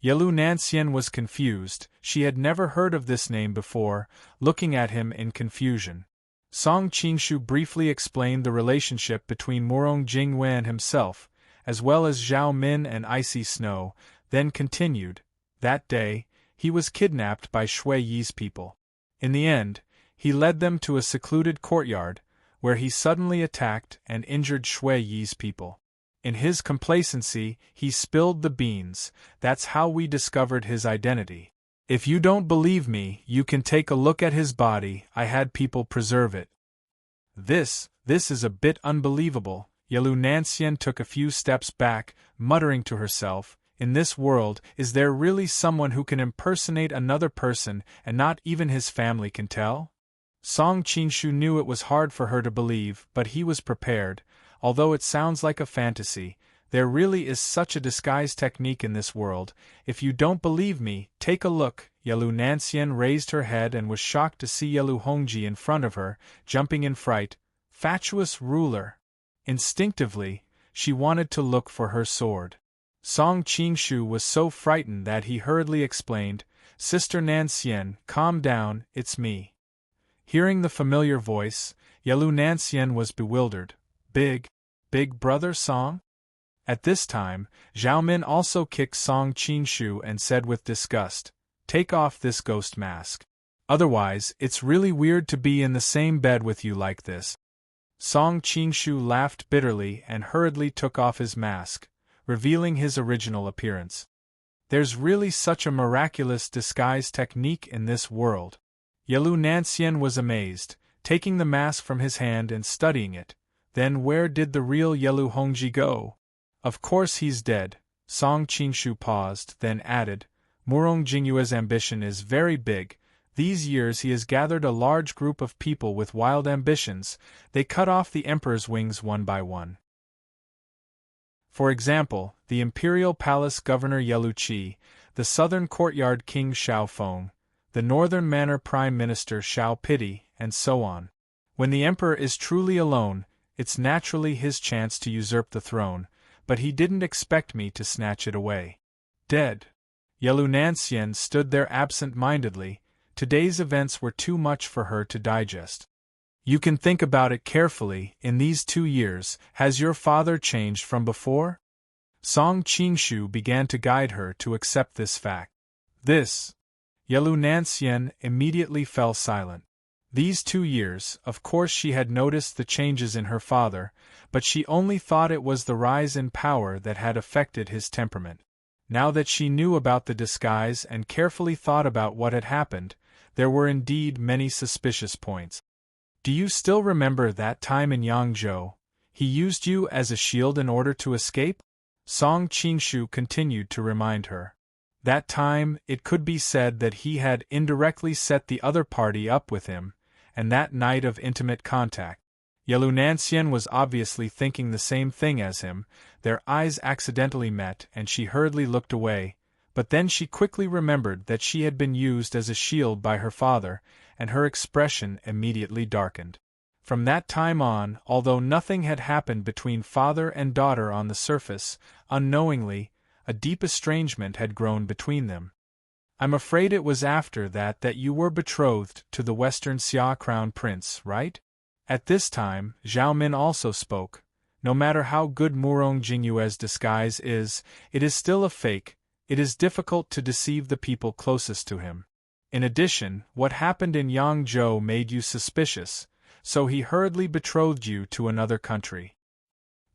Speaker 1: Yelu Nancian was confused, she had never heard of this name before, looking at him in confusion. Song Qingshu briefly explained the relationship between Murong Jingyue and himself, as well as Zhao Min and Icy Snow, then continued, "That day, he was kidnapped by Shui Yi's people. In the end, he led them to a secluded courtyard, where he suddenly attacked and injured Shui Yi's people. In his complacency, he spilled the beans. That's how we discovered his identity. If you don't believe me, you can take a look at his body. I had people preserve it." This is a bit unbelievable." Yelu Nancian took a few steps back, muttering to herself, "In this world, is there really someone who can impersonate another person and not even his family can tell?" Song Qingshu knew it was hard for her to believe, but he was prepared. "Although it sounds like a fantasy, there really is such a disguise technique in this world. If you don't believe me, take a look." Yelu Nancian raised her head and was shocked to see Yelu Hongji in front of her, jumping in fright. Fatuous ruler! Instinctively, she wanted to look for her sword. Song Qingshu was so frightened that he hurriedly explained, "Sister Nancian, calm down, it's me." Hearing the familiar voice, Yelu Nancian was bewildered. Big brother Song? At this time, Zhao Min also kicked Song Qingshu and said with disgust, "Take off this ghost mask. Otherwise, it's really weird to be in the same bed with you like this." Song Qingshu laughed bitterly and hurriedly took off his mask, revealing his original appearance. "There's really such a miraculous disguise technique in this world." Yelu Nancian was amazed, taking the mask from his hand and studying it. "Then where did the real Yelu Hongji go?" "Of course he's dead." Song Qingshu paused, then added, "Murong Jingyue's ambition is very big. These years he has gathered a large group of people with wild ambitions. They cut off the emperor's wings one by one. For example, the imperial palace governor Yelu Qi, the southern courtyard king Xiao Feng, the northern manor prime minister Xiao Pity, and so on. When the emperor is truly alone, it's naturally his chance to usurp the throne, but he didn't expect me to snatch it away." Dead. Yelu Nancian stood there absent-mindedly. Today's events were too much for her to digest. "You can think about it carefully. In these 2 years, has your father changed from before?" Song Qingshu began to guide her to accept this fact. Yelu Nancian immediately fell silent. These 2 years, of course she had noticed the changes in her father, but she only thought it was the rise in power that had affected his temperament. Now that she knew about the disguise and carefully thought about what had happened, there were indeed many suspicious points. "Do you still remember that time in Yangzhou? He used you as a shield in order to escape?" Song Qingshu continued to remind her. That time, it could be said that he had indirectly set the other party up with him, and that night of intimate contact. Yelu Nancian was obviously thinking the same thing as him. Their eyes accidentally met and she hurriedly looked away, but then she quickly remembered that she had been used as a shield by her father, and her expression immediately darkened. From that time on, although nothing had happened between father and daughter on the surface, unknowingly, a deep estrangement had grown between them. "I'm afraid it was after that you were betrothed to the Western Xia Crown Prince, right?" At this time, Zhao Min also spoke. "No matter how good Murong Jingyue's disguise is, it is still a fake. It is difficult to deceive the people closest to him. In addition, what happened in Yangzhou made you suspicious, so he hurriedly betrothed you to another country.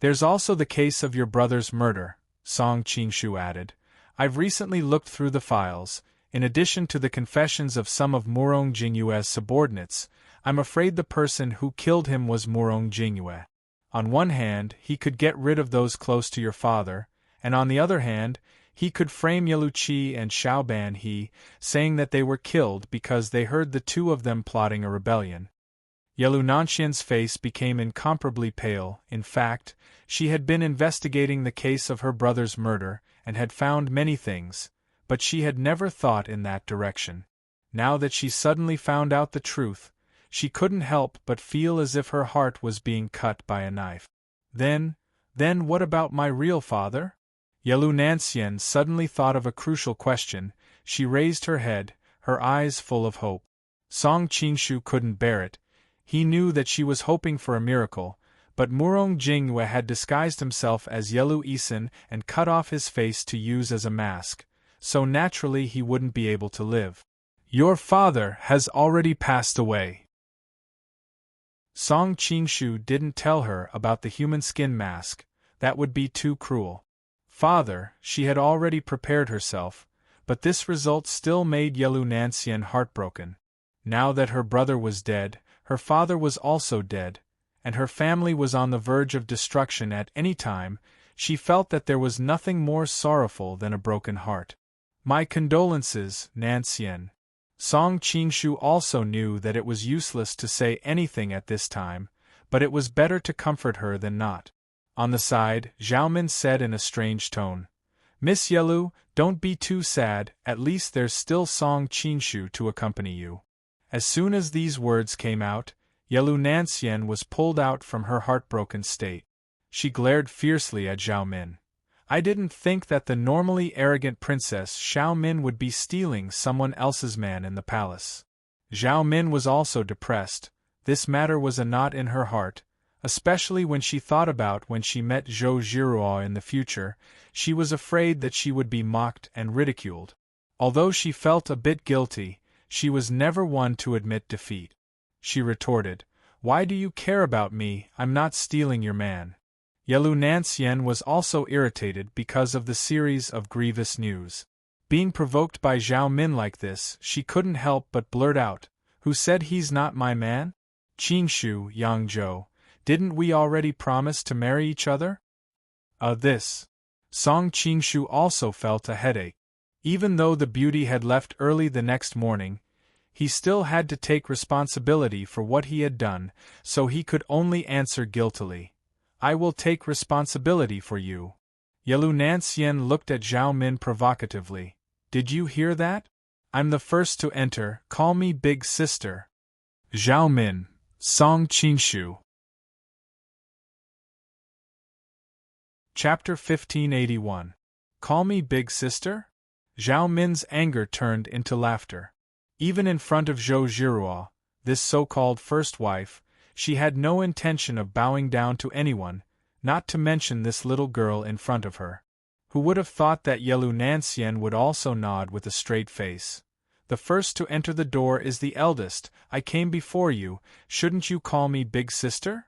Speaker 1: There's also the case of your brother's murder, Song Qingshu added. I've recently looked through the files. In addition to the confessions of some of Murong Jingyue's subordinates, I'm afraid the person who killed him was Murong Jingyue. On one hand, he could get rid of those close to your father, and on the other hand, he could frame Yeluqi and Xiaoban He, saying that they were killed because they heard the two of them plotting a rebellion. Yelu Nanxian's face became incomparably pale. In fact, she had been investigating the case of her brother's murder, and had found many things, but she had never thought in that direction. Now that she suddenly found out the truth, she couldn't help but feel as if her heart was being cut by a knife. Then what about my real father? Yelu Nanxian suddenly thought of a crucial question. She raised her head, her eyes full of hope. Song Qingshu couldn't bear it. He knew that she was hoping for a miracle, but Murong Jingyue had disguised himself as Yelu Isin and cut off his face to use as a mask, so naturally he wouldn't be able to live. Your father has already passed away. Song Qingshu didn't tell her about the human skin mask. That would be too cruel. Father, she had already prepared herself, but this result still made Yelu Nanxian heartbroken. Now that her brother was dead, her father was also dead, and her family was on the verge of destruction at any time. She felt that there was nothing more sorrowful than a broken heart. My condolences, Nanxian. Song Qingshu also knew that it was useless to say anything at this time, but it was better to comfort her than not. On the side, Zhao Min said in a strange tone, Miss Yelu, don't be too sad, at least there's still Song Qingshu to accompany you. As soon as these words came out, Yelu Nanxian was pulled out from her heartbroken state. She glared fiercely at Zhao Min. I didn't think that the normally arrogant Princess Xiao Min would be stealing someone else's man in the palace. Zhao Min was also depressed. This matter was a knot in her heart, especially when she thought about when she met Zhou Jiruo in the future. She was afraid that she would be mocked and ridiculed. Although she felt a bit guilty, she was never one to admit defeat. She retorted, Why do you care about me? I'm not stealing your man. Yelu Nanxian was also irritated because of the series of grievous news. Being provoked by Zhao Min like this, she couldn't help but blurt out, Who said he's not my man? Qingshu, Yangzhou, didn't we already promise to marry each other? This. Song Qingshu also felt a headache. Even though the beauty had left early the next morning, he still had to take responsibility for what he had done, so he could only answer guiltily. I will take responsibility for you. Yelu Nanxian looked at Zhao Min provocatively. Did you hear that? I'm the first to enter, call me big sister. Zhao Min, Song Qingshu. Chapter 1581. Call me big sister? Zhao Min's anger turned into laughter. Even in front of Zhou Jiruo, this so-called first wife, she had no intention of bowing down to anyone, not to mention this little girl in front of her. Who would have thought that Yelu Nanxian would also nod with a straight face? The first to enter the door is the eldest. I came before you, shouldn't you call me big sister?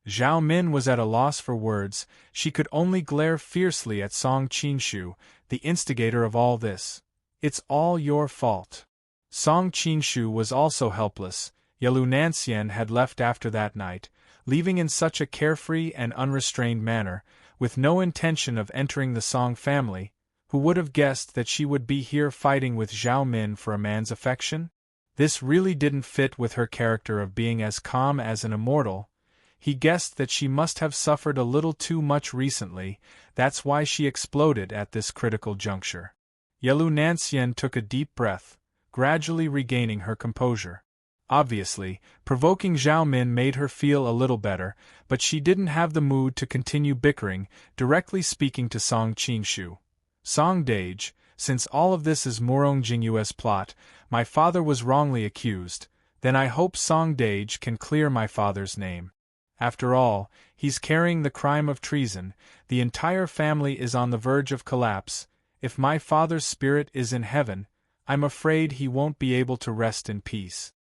Speaker 1: Zhao Min was at a loss for words. She could only glare fiercely at Song Qingshu, the instigator of all this. It's all your fault. Song Qingshu was also helpless. Yelu Nanxian had left after that night, leaving in such a carefree and unrestrained manner, with no intention of entering the Song family. Who would have guessed that she would be here fighting with Zhao Min for a man's affection? This really didn't fit with her character of being as calm as an immortal. He guessed that she must have suffered a little too much recently, that's why she exploded at this critical juncture. Yelu Nanxian took a deep breath, gradually regaining her composure. Obviously, provoking Zhao Min made her feel a little better, but she didn't have the mood to continue bickering, directly speaking to Song Qingshu. Song Dage, since all of this is Murong Jingyue's plot, my father was wrongly accused, then I hope Song Dage can clear my father's name. After all, he's carrying the crime of treason, the entire family is on the verge of collapse. If my father's spirit is in heaven, I'm afraid he won't be able to rest in peace.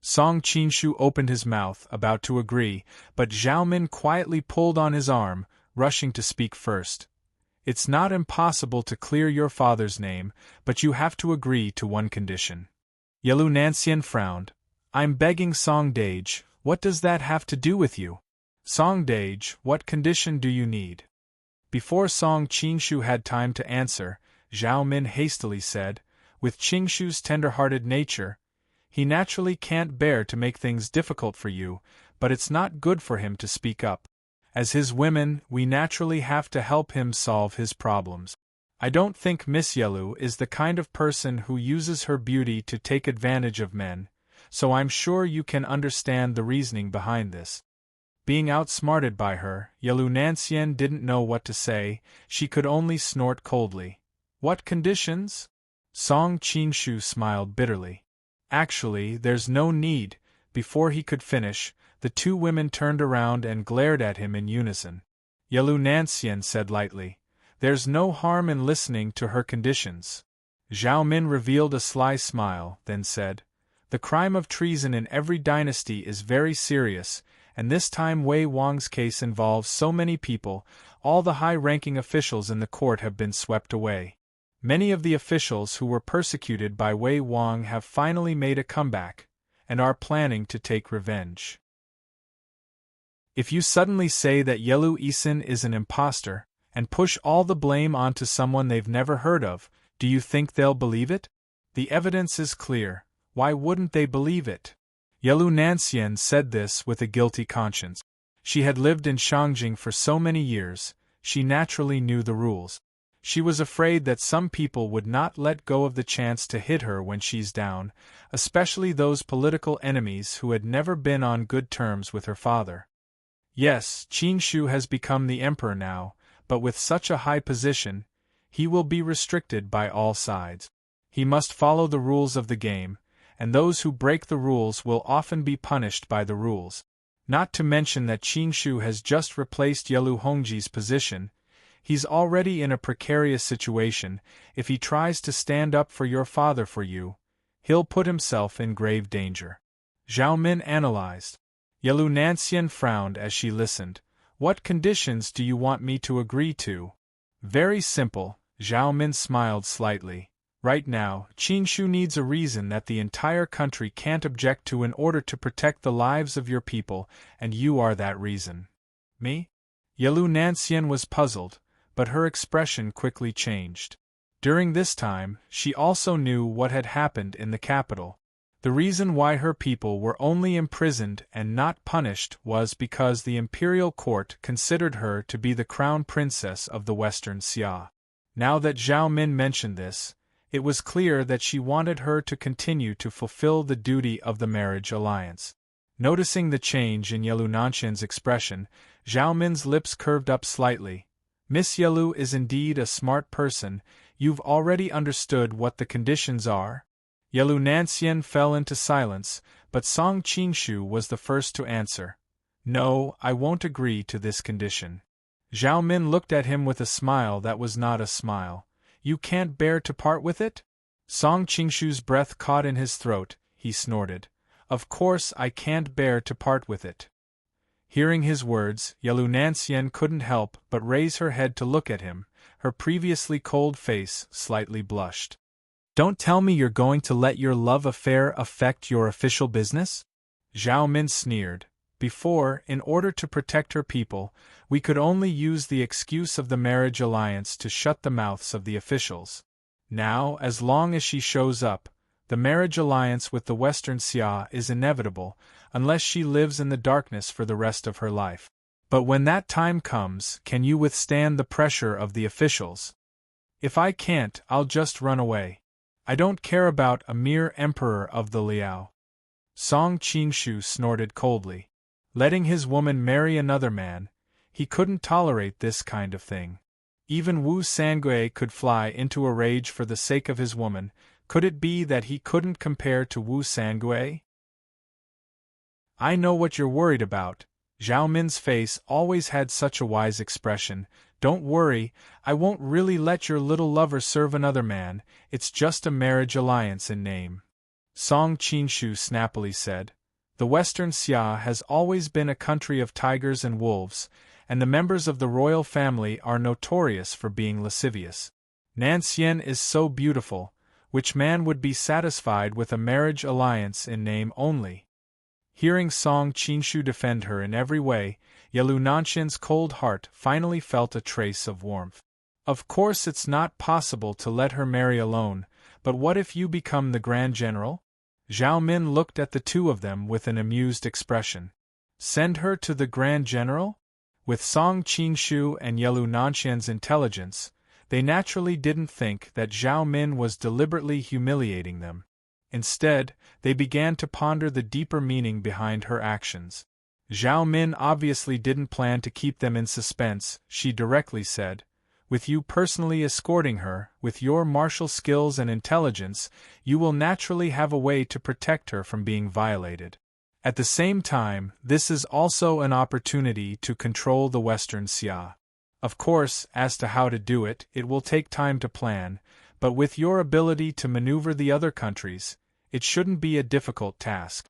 Speaker 1: Song Qinshu opened his mouth, about to agree, but Zhao Min quietly pulled on his arm, rushing to speak first. It's not impossible to clear your father's name, but you have to agree to one condition. Yelu Nancian frowned. I'm begging Song Dage, what does that have to do with you? Song Dage, what condition do you need? Before Song Qinshu had time to answer, Zhao Min hastily said, with Qinshu's tender-hearted nature, he naturally can't bear to make things difficult for you, but it's not good for him to speak up. As his women, we naturally have to help him solve his problems. I don't think Miss Yelu is the kind of person who uses her beauty to take advantage of men, so I'm sure you can understand the reasoning behind this. Being outsmarted by her, Yelu Nancian didn't know what to say, she could only snort coldly. What conditions? Song Qinshu smiled bitterly. Actually, there's no need. Before he could finish, the two women turned around and glared at him in unison. Yelu Nancian said lightly, there's no harm in listening to her conditions. Zhao Min revealed a sly smile, then said, the crime of treason in every dynasty is very serious, and this time Wei Wang's case involves so many people, all the high-ranking officials in the court have been swept away. Many of the officials who were persecuted by Wei Wang have finally made a comeback, and are planning to take revenge. If you suddenly say that Yelu Isin is an imposter, and push all the blame onto someone they've never heard of, do you think they'll believe it? The evidence is clear, why wouldn't they believe it? Yelu Nancian said this with a guilty conscience. She had lived in Shangjing for so many years, she naturally knew the rules. She was afraid that some people would not let go of the chance to hit her when she's down, especially those political enemies who had never been on good terms with her father. Yes, Qinshu has become the emperor now, but with such a high position, he will be restricted by all sides. He must follow the rules of the game, and those who break the rules will often be punished by the rules. Not to mention that Qinshu has just replaced Yelu Hongji's position. He's already in a precarious situation. If he tries to stand up for your father for you, he'll put himself in grave danger. Zhao Min analyzed. Yelu Nancian frowned as she listened. What conditions do you want me to agree to? Very simple, Zhao Min smiled slightly. Right now, Qinshu needs a reason that the entire country can't object to in order to protect the lives of your people, and you are that reason. Me? Yelu Nancian was puzzled, but her expression quickly changed. During this time, she also knew what had happened in the capital. The reason why her people were only imprisoned and not punished was because the imperial court considered her to be the crown princess of the Western Xia. Now that Zhao Min mentioned this, it was clear that she wanted her to continue to fulfill the duty of the marriage alliance. Noticing the change in Yelu Nancian's expression, Zhao Min's lips curved up slightly. Miss Yelu is indeed a smart person. You've already understood what the conditions are? Yelu Nancian fell into silence, but Song Qinshu was the first to answer. No, I won't agree to this condition. Zhao Min looked at him with a smile that was not a smile. You can't bear to part with it? Song Qinshu's breath caught in his throat, he snorted. Of course I can't bear to part with it. Hearing his words, Yelu Nancian couldn't help but raise her head to look at him, her previously cold face slightly blushed. Don't tell me you're going to let your love affair affect your official business? Zhao Min sneered. Before, in order to protect her people, we could only use the excuse of the marriage alliance to shut the mouths of the officials. Now, as long as she shows up, the marriage alliance with the Western Xia is inevitable, unless she lives in the darkness for the rest of her life. But when that time comes, can you withstand the pressure of the officials? If I can't, I'll just run away. I don't care about a mere emperor of the Liao. Song Qinshu snorted coldly. Letting his woman marry another man, he couldn't tolerate this kind of thing. Even Wu Sangui could fly into a rage for the sake of his woman. Could it be that he couldn't compare to Wu Sangui? I know what you're worried about. Zhao Min's face always had such a wise expression. Don't worry, I won't really let your little lover serve another man, it's just a marriage alliance in name. Song Qinshu snappily said. The Western Xia has always been a country of tigers and wolves, and the members of the royal family are notorious for being lascivious. Nansien is so beautiful, which man would be satisfied with a marriage alliance in name only? Hearing Song Qinshu defend her in every way, Yelu Nanshian's cold heart finally felt a trace of warmth. Of course it's not possible to let her marry alone, but what if you become the Grand General? Zhao Min looked at the two of them with an amused expression. Send her to the Grand General? With Song Qinshu and Yelu Nanshian's intelligence, they naturally didn't think that Zhao Min was deliberately humiliating them. Instead, they began to ponder the deeper meaning behind her actions. Zhao Min obviously didn't plan to keep them in suspense, she directly said. With you personally escorting her, with your martial skills and intelligence, you will naturally have a way to protect her from being violated. At the same time, this is also an opportunity to control the Western Xia. Of course, as to how to do it, it will take time to plan, but with your ability to maneuver the other countries, it shouldn't be a difficult task.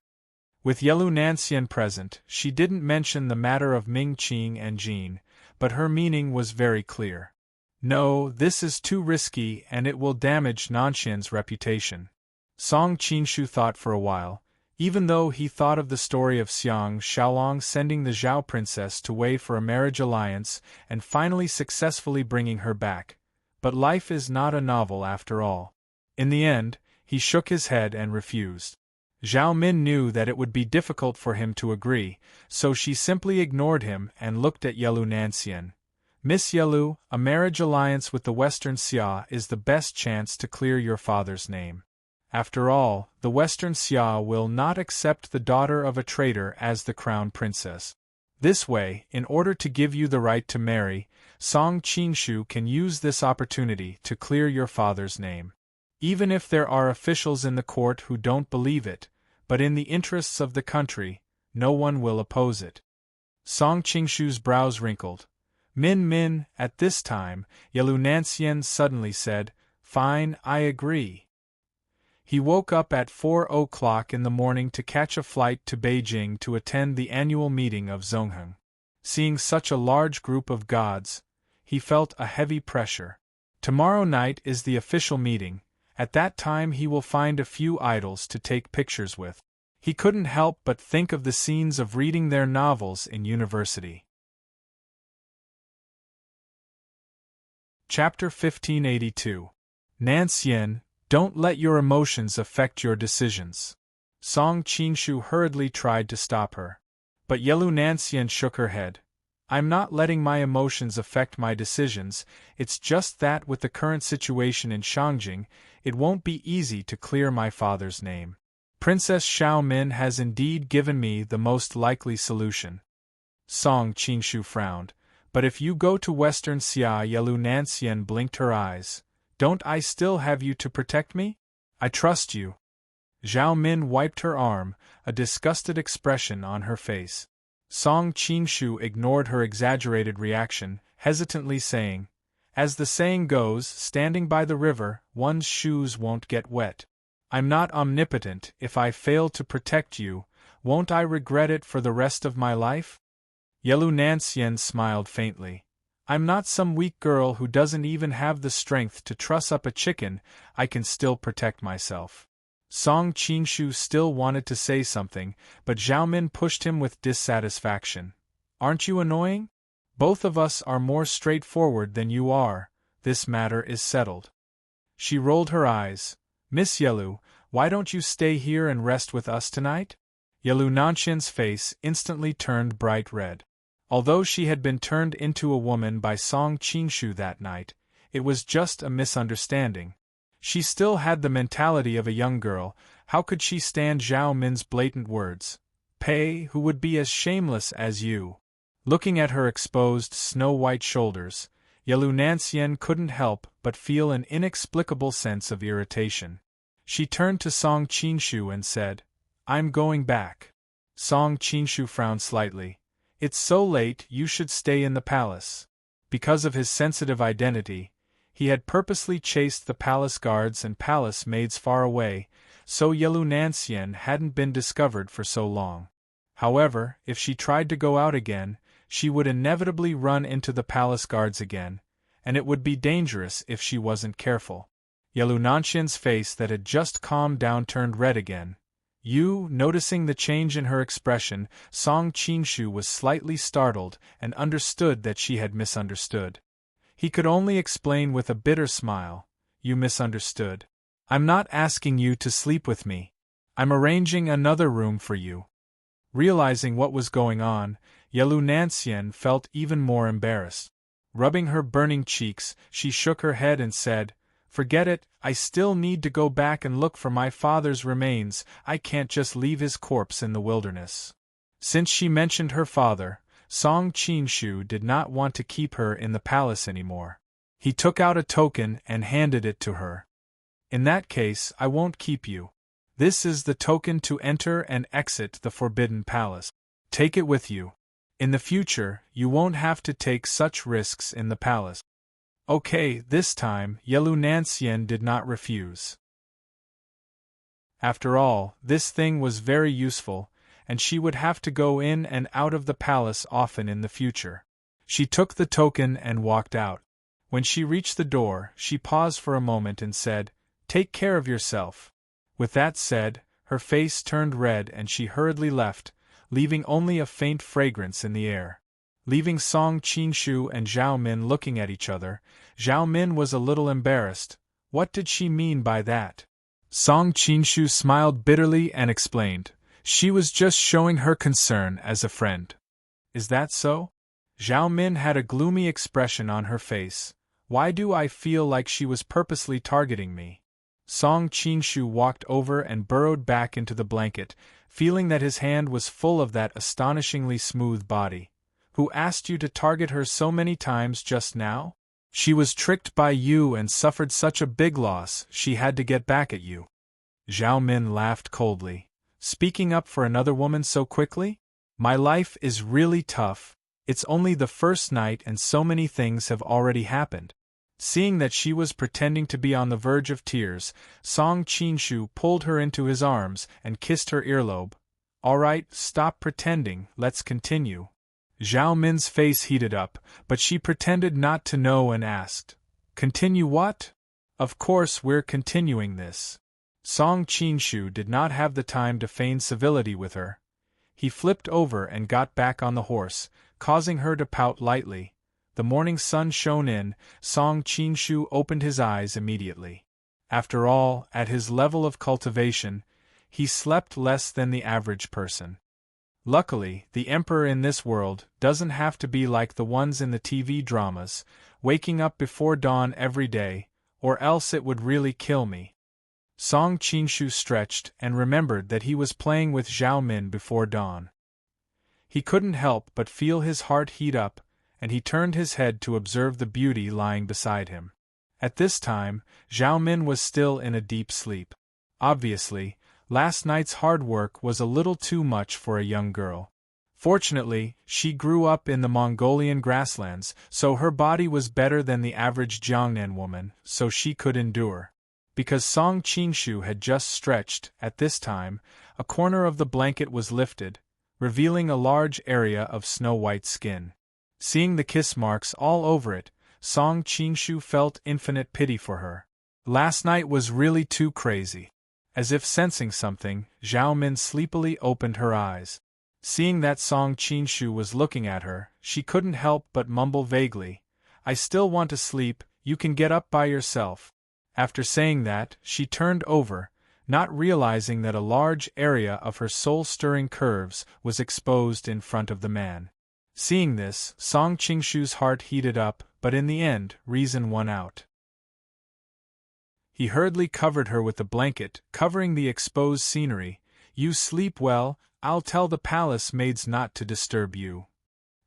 Speaker 1: With Yelu Nansien present, she didn't mention the matter of Ming Qing and Jin, but her meaning was very clear. No, this is too risky and it will damage Nanshian's reputation. Song Qinshu thought for a while, even though he thought of the story of Xiang Xiaolong sending the Zhao princess to Wei for a marriage alliance and finally successfully bringing her back. But life is not a novel after all. In the end, he shook his head and refused. Zhao Min knew that it would be difficult for him to agree, so she simply ignored him and looked at Yelu Nansien. Miss Yelu, a marriage alliance with the Western Xia is the best chance to clear your father's name. After all, the Western Xia will not accept the daughter of a traitor as the crown princess. This way, in order to give you the right to marry, Song Qinshu can use this opportunity to clear your father's name. Even if there are officials in the court who don't believe it, but in the interests of the country, no one will oppose it. Song Qinshu's brows wrinkled. Min, at this time, Yelu Nansien suddenly said, Fine, I agree. He woke up at 4:00 in the morning to catch a flight to Beijing to attend the annual meeting of Zongheng. Seeing such a large group of gods, he felt a heavy pressure. Tomorrow night is the official meeting. At that time he will find a few idols to take pictures with. He couldn't help but think of the scenes of reading their novels in university. Chapter 1582. Nansien, don't let your emotions affect your decisions. Song Qinshu hurriedly tried to stop her. But Yelu Nansien shook her head. I'm not letting my emotions affect my decisions, it's just that with the current situation in Shangjing, it won't be easy to clear my father's name. Princess Xiaomin has indeed given me the most likely solution. Song Qinshu frowned. But if you go to Western Xia, Yelu Nansien blinked her eyes. Don't I still have you to protect me? I trust you. Zhao Min wiped her arm, a disgusted expression on her face. Song Qinshu ignored her exaggerated reaction, hesitantly saying, As the saying goes, standing by the river, one's shoes won't get wet. I'm not omnipotent. If I fail to protect you, won't I regret it for the rest of my life? Yelu Nansien smiled faintly. I'm not some weak girl who doesn't even have the strength to truss up a chicken, I can still protect myself. Song Qinshu still wanted to say something, but Zhao Min pushed him with dissatisfaction. Aren't you annoying? Both of us are more straightforward than you are, this matter is settled. She rolled her eyes. Miss Yelu, why don't you stay here and rest with us tonight? Yelu Nanshian's face instantly turned bright red. Although she had been turned into a woman by Song Qinshu that night, it was just a misunderstanding. She still had the mentality of a young girl. How could she stand Zhao Min's blatant words? Pei, who would be as shameless as you. Looking at her exposed snow-white shoulders, Yelu Nansien couldn't help but feel an inexplicable sense of irritation. She turned to Song Qinshu and said, I'm going back. Song Qinshu frowned slightly. It's so late, you should stay in the palace. Because of his sensitive identity, he had purposely chased the palace guards and palace maids far away, so Yelu Nansien hadn't been discovered for so long. However, if she tried to go out again, she would inevitably run into the palace guards again, and it would be dangerous if she wasn't careful. Yelu Nanshien's face that had just calmed down turned red again. Noticing the change in her expression, Song Qinshu was slightly startled and understood that she had misunderstood. He could only explain with a bitter smile, "You misunderstood. I'm not asking you to sleep with me. I'm arranging another room for you." Realizing what was going on, Yelu Nansien felt even more embarrassed. Rubbing her burning cheeks, she shook her head and said, "Forget it, I still need to go back and look for my father's remains. I can't just leave his corpse in the wilderness." Since she mentioned her father, Song Qinshu did not want to keep her in the palace anymore. He took out a token and handed it to her. "In that case, I won't keep you. This is the token to enter and exit the Forbidden Palace. Take it with you. In the future, you won't have to take such risks in the palace." Okay, this time, Yelu Nansien did not refuse. After all, this thing was very useful, and she would have to go in and out of the palace often in the future. She took the token and walked out. When she reached the door, she paused for a moment and said, "Take care of yourself." With that said, her face turned red and she hurriedly left, leaving only a faint fragrance in the air. Leaving Song Qinshu and Zhao Min looking at each other, Zhao Min was a little embarrassed. What did she mean by that? Song Qinshu smiled bitterly and explained, "She was just showing her concern as a friend." "Is that so?" Zhao Min had a gloomy expression on her face. "Why do I feel like she was purposely targeting me?" Song Qinshu walked over and burrowed back into the blanket, feeling that his hand was full of that astonishingly smooth body. "Who asked you to target her so many times just now? She was tricked by you and suffered such a big loss, she had to get back at you." Zhao Min laughed coldly. "Speaking up for another woman so quickly? My life is really tough. It's only the first night and so many things have already happened." Seeing that she was pretending to be on the verge of tears, Song Qinshu pulled her into his arms and kissed her earlobe. "All right, stop pretending, let's continue." Zhao Min's face heated up, but she pretended not to know and asked, "Continue what?" "Of course we're continuing this." Song Qinshu did not have the time to feign civility with her. He flipped over and got back on the horse, causing her to pout lightly. The morning sun shone in. Song Qinshu opened his eyes immediately. After all, at his level of cultivation, he slept less than the average person. Luckily, the emperor in this world doesn't have to be like the ones in the TV dramas, waking up before dawn every day, or else it would really kill me. Song Qinshu stretched and remembered that he was playing with Zhao Min before dawn. He couldn't help but feel his heart heat up, and he turned his head to observe the beauty lying beside him. At this time, Zhao Min was still in a deep sleep. Obviously, last night's hard work was a little too much for a young girl. Fortunately, she grew up in the Mongolian grasslands, so her body was better than the average Jiangnan woman, so she could endure. Because Song Qinshu had just stretched, at this time, a corner of the blanket was lifted, revealing a large area of snow-white skin. Seeing the kiss marks all over it, Song Qinshu felt infinite pity for her. Last night was really too crazy. As if sensing something, Zhao Min sleepily opened her eyes. Seeing that Song Qinshu was looking at her, she couldn't help but mumble vaguely, "I still want to sleep, you can get up by yourself." After saying that, she turned over, not realizing that a large area of her soul-stirring curves was exposed in front of the man. Seeing this, Song Qinshu's heart heated up, but in the end, reason won out. He hurriedly covered her with the blanket, covering the exposed scenery. "You sleep well, I'll tell the palace maids not to disturb you."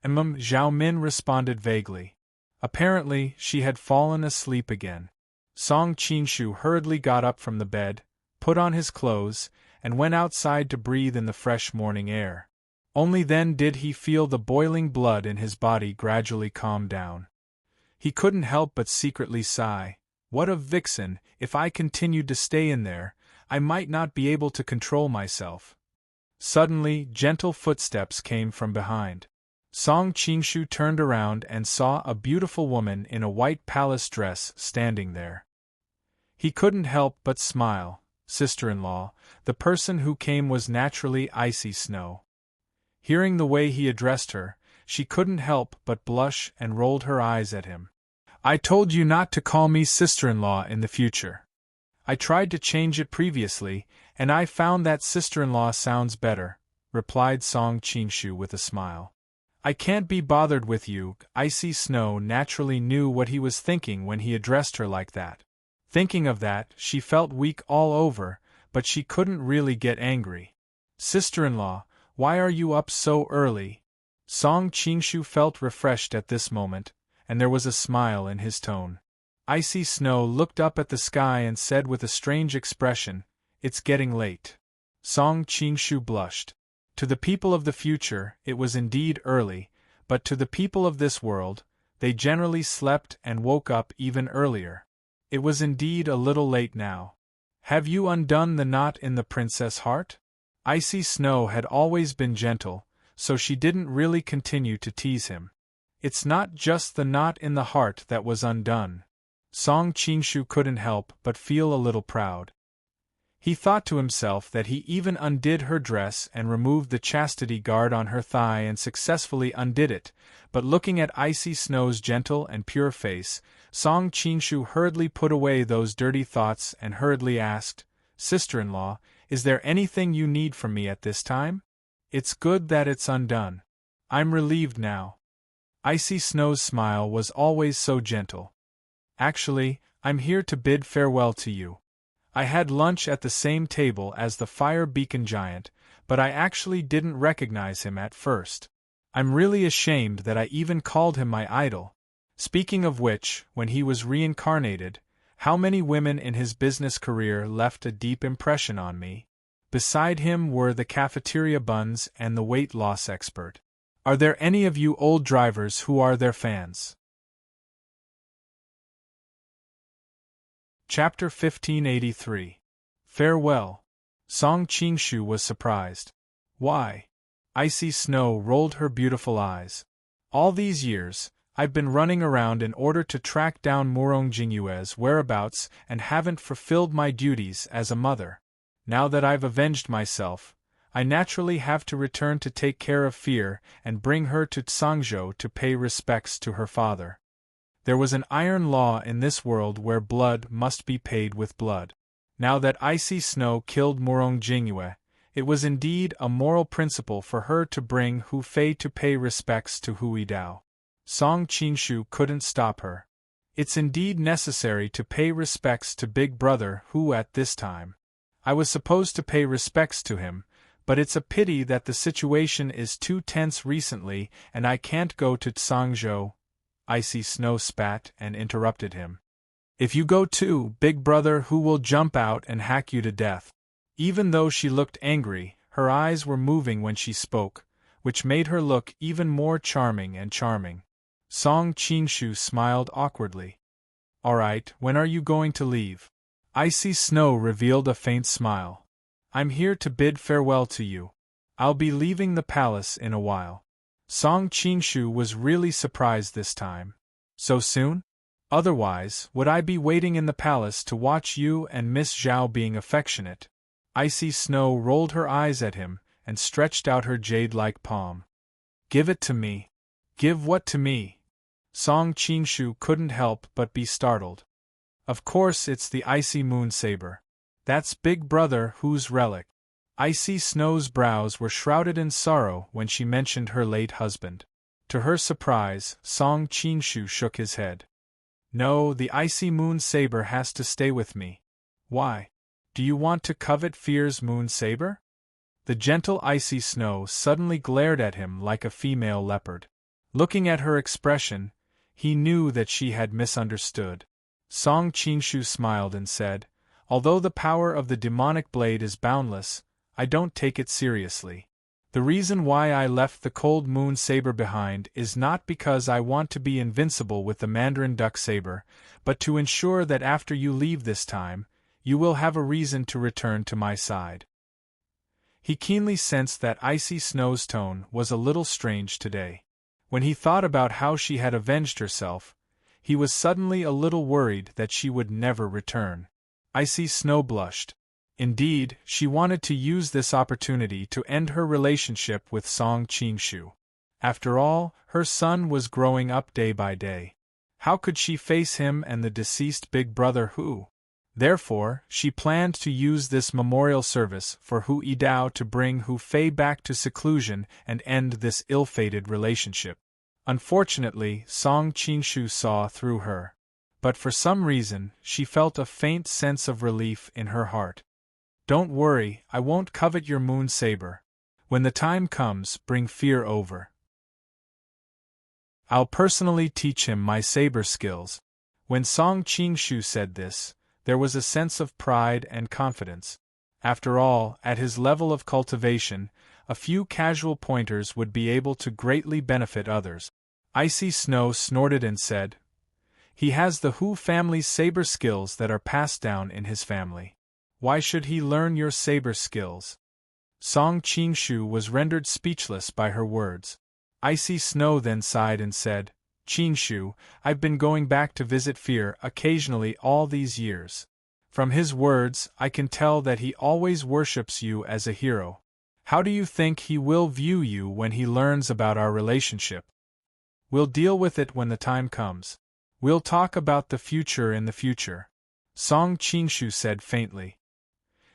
Speaker 1: Zhao Min responded vaguely. Apparently, she had fallen asleep again. Song Qinshu hurriedly got up from the bed, put on his clothes, and went outside to breathe in the fresh morning air. Only then did he feel the boiling blood in his body gradually calm down. He couldn't help but secretly sigh. "What a vixen! If I continued to stay in there, I might not be able to control myself. Suddenly, gentle footsteps came from behind. Song Qingshu turned around and saw a beautiful woman in a white palace dress standing there. He couldn't help but smile. Sister-in-law, the person who came was naturally Icy Snow. Hearing the way he addressed her, she couldn't help but blush and rolled her eyes at him. I told you not to call me sister-in-law in the future. I tried to change it previously, and I found that sister-in-law sounds better, replied Song Qingshu with a smile. I can't be bothered with you. Icy Snow naturally knew what he was thinking when he addressed her like that. Thinking of that, she felt weak all over, but she couldn't really get angry. Sister-in-law, why are you up so early? Song Qingshu felt refreshed at this moment, and there was a smile in his tone. Icy Snow looked up at the sky and said with a strange expression, It's getting late. Song Qingshu blushed. To the people of the future, it was indeed early, but to the people of this world, they generally slept and woke up even earlier. It was indeed a little late now. Have you undone the knot in the princess' heart? Icy Snow had always been gentle, so she didn't really continue to tease him. It's not just the knot in the heart that was undone. Song Qingshu couldn't help but feel a little proud. He thought to himself that he even undid her dress and removed the chastity guard on her thigh and successfully undid it, but looking at Icy Snow's gentle and pure face, Song Qingshu hurriedly put away those dirty thoughts and hurriedly asked, Sister-in-law, is there anything you need from me at this time? It's good that it's undone. I'm relieved now. Icy Snow's smile was always so gentle. Actually, I'm here to bid farewell to you. I had lunch at the same table as the Fire Beacon Giant, but I actually didn't recognize him at first. I'm really ashamed that I even called him my idol. Speaking of which, when he was reincarnated, how many women in his business career left a deep impression on me? Beside him were the cafeteria buns and the weight loss expert. Are there any of you old drivers who are their fans? Chapter 1583. Farewell. Song Qingshu was surprised. Why? Icy Snow rolled her beautiful eyes. All these years, I've been running around in order to track down Murong Jingyue's whereabouts and haven't fulfilled my duties as a mother. Now that I've avenged myself, I naturally have to return to take care of Fear and bring her to Tsangzhou to pay respects to her father. There was an iron law in this world where blood must be paid with blood. Now that Icy Snow killed Murong Jingyue, it was indeed a moral principle for her to bring Hu Fei to pay respects to Hui Dao. Song Qingshu couldn't stop her. It's indeed necessary to pay respects to Big Brother Hu at this time. I was supposed to pay respects to him, but it's a pity that the situation is too tense recently and I can't go to Tsangzhou. Icy Snow spat and interrupted him. If you go too, Big Brother Hu will jump out and hack you to death. Even though she looked angry, her eyes were moving when she spoke, which made her look even more charming and charming. Song Qingshu smiled awkwardly. All right, when are you going to leave? Icy Snow revealed a faint smile. I'm here to bid farewell to you. I'll be leaving the palace in a while. Song Qingshu was really surprised this time. So soon? Otherwise, would I be waiting in the palace to watch you and Miss Zhao being affectionate? Icy Snow rolled her eyes at him and stretched out her jade-like palm. Give it to me. Give what to me? Song Qingshu couldn't help but be startled. Of course it's the icy moon saber. That's Big Brother Hu's relic. Icy Snow's brows were shrouded in sorrow when she mentioned her late husband. To her surprise, Song Qingshu shook his head. No, the icy moon saber has to stay with me. Why? Do you want to covet Fear's moon saber? The gentle Icy Snow suddenly glared at him like a female leopard. Looking at her expression, he knew that she had misunderstood. Song Qingshu smiled and said, Although the power of the demonic blade is boundless, I don't take it seriously. The reason why I left the cold moon saber behind is not because I want to be invincible with the Mandarin duck saber, but to ensure that after you leave this time, you will have a reason to return to my side. He keenly sensed that Icy Snow's tone was a little strange today. When he thought about how she had avenged herself, he was suddenly a little worried that she would never return. Icy Snow blushed. Indeed, she wanted to use this opportunity to end her relationship with Song Qingshu. After all, her son was growing up day by day. How could she face him and the deceased big brother Hu? Therefore, she planned to use this memorial service for Hu Yidao to bring Hu Fei back to seclusion and end this ill-fated relationship. Unfortunately, Song Qingshu saw through her. But for some reason, she felt a faint sense of relief in her heart. Don't worry, I won't covet your moon saber. When the time comes, bring fear over. I'll personally teach him my saber skills. When Song Qingshu said this, there was a sense of pride and confidence. After all, at his level of cultivation, a few casual pointers would be able to greatly benefit others. Icy Snow snorted and said, "He has the Hu family's saber skills that are passed down in his family. Why should he learn your saber skills?" Song Qingshu was rendered speechless by her words. Icy Snow then sighed and said, "Qingshu, I've been going back to visit Fear occasionally all these years. From his words, I can tell that he always worships you as a hero. How do you think he will view you when he learns about our relationship? We'll deal with it when the time comes. We'll talk about the future in the future," Song Qingshu said faintly.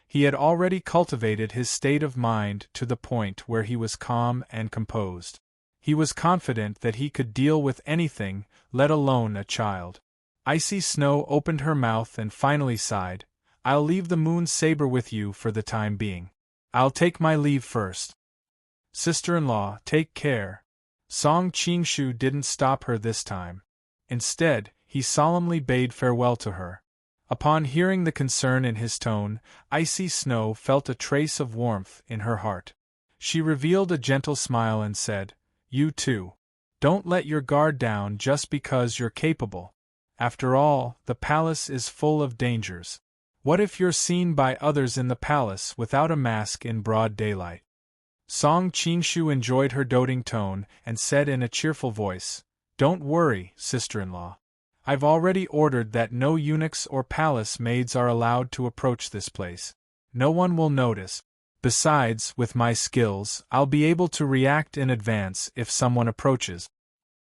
Speaker 1: He had already cultivated his state of mind to the point where he was calm and composed. He was confident that he could deal with anything, let alone a child. Icy Snow opened her mouth and finally sighed, "I'll leave the moon saber with you for the time being. I'll take my leave first. Sister-in-law, take care." Song Qingshu didn't stop her this time. Instead, he solemnly bade farewell to her. Upon hearing the concern in his tone, Icy Snow felt a trace of warmth in her heart. She revealed a gentle smile and said, "You too. Don't let your guard down just because you're capable. After all, the palace is full of dangers. What if you're seen by others in the palace without a mask in broad daylight?" Song Qingshu enjoyed her doting tone and said in a cheerful voice, "Don't worry, sister-in-law. I've already ordered that no eunuchs or palace maids are allowed to approach this place. No one will notice. Besides, with my skills, I'll be able to react in advance if someone approaches."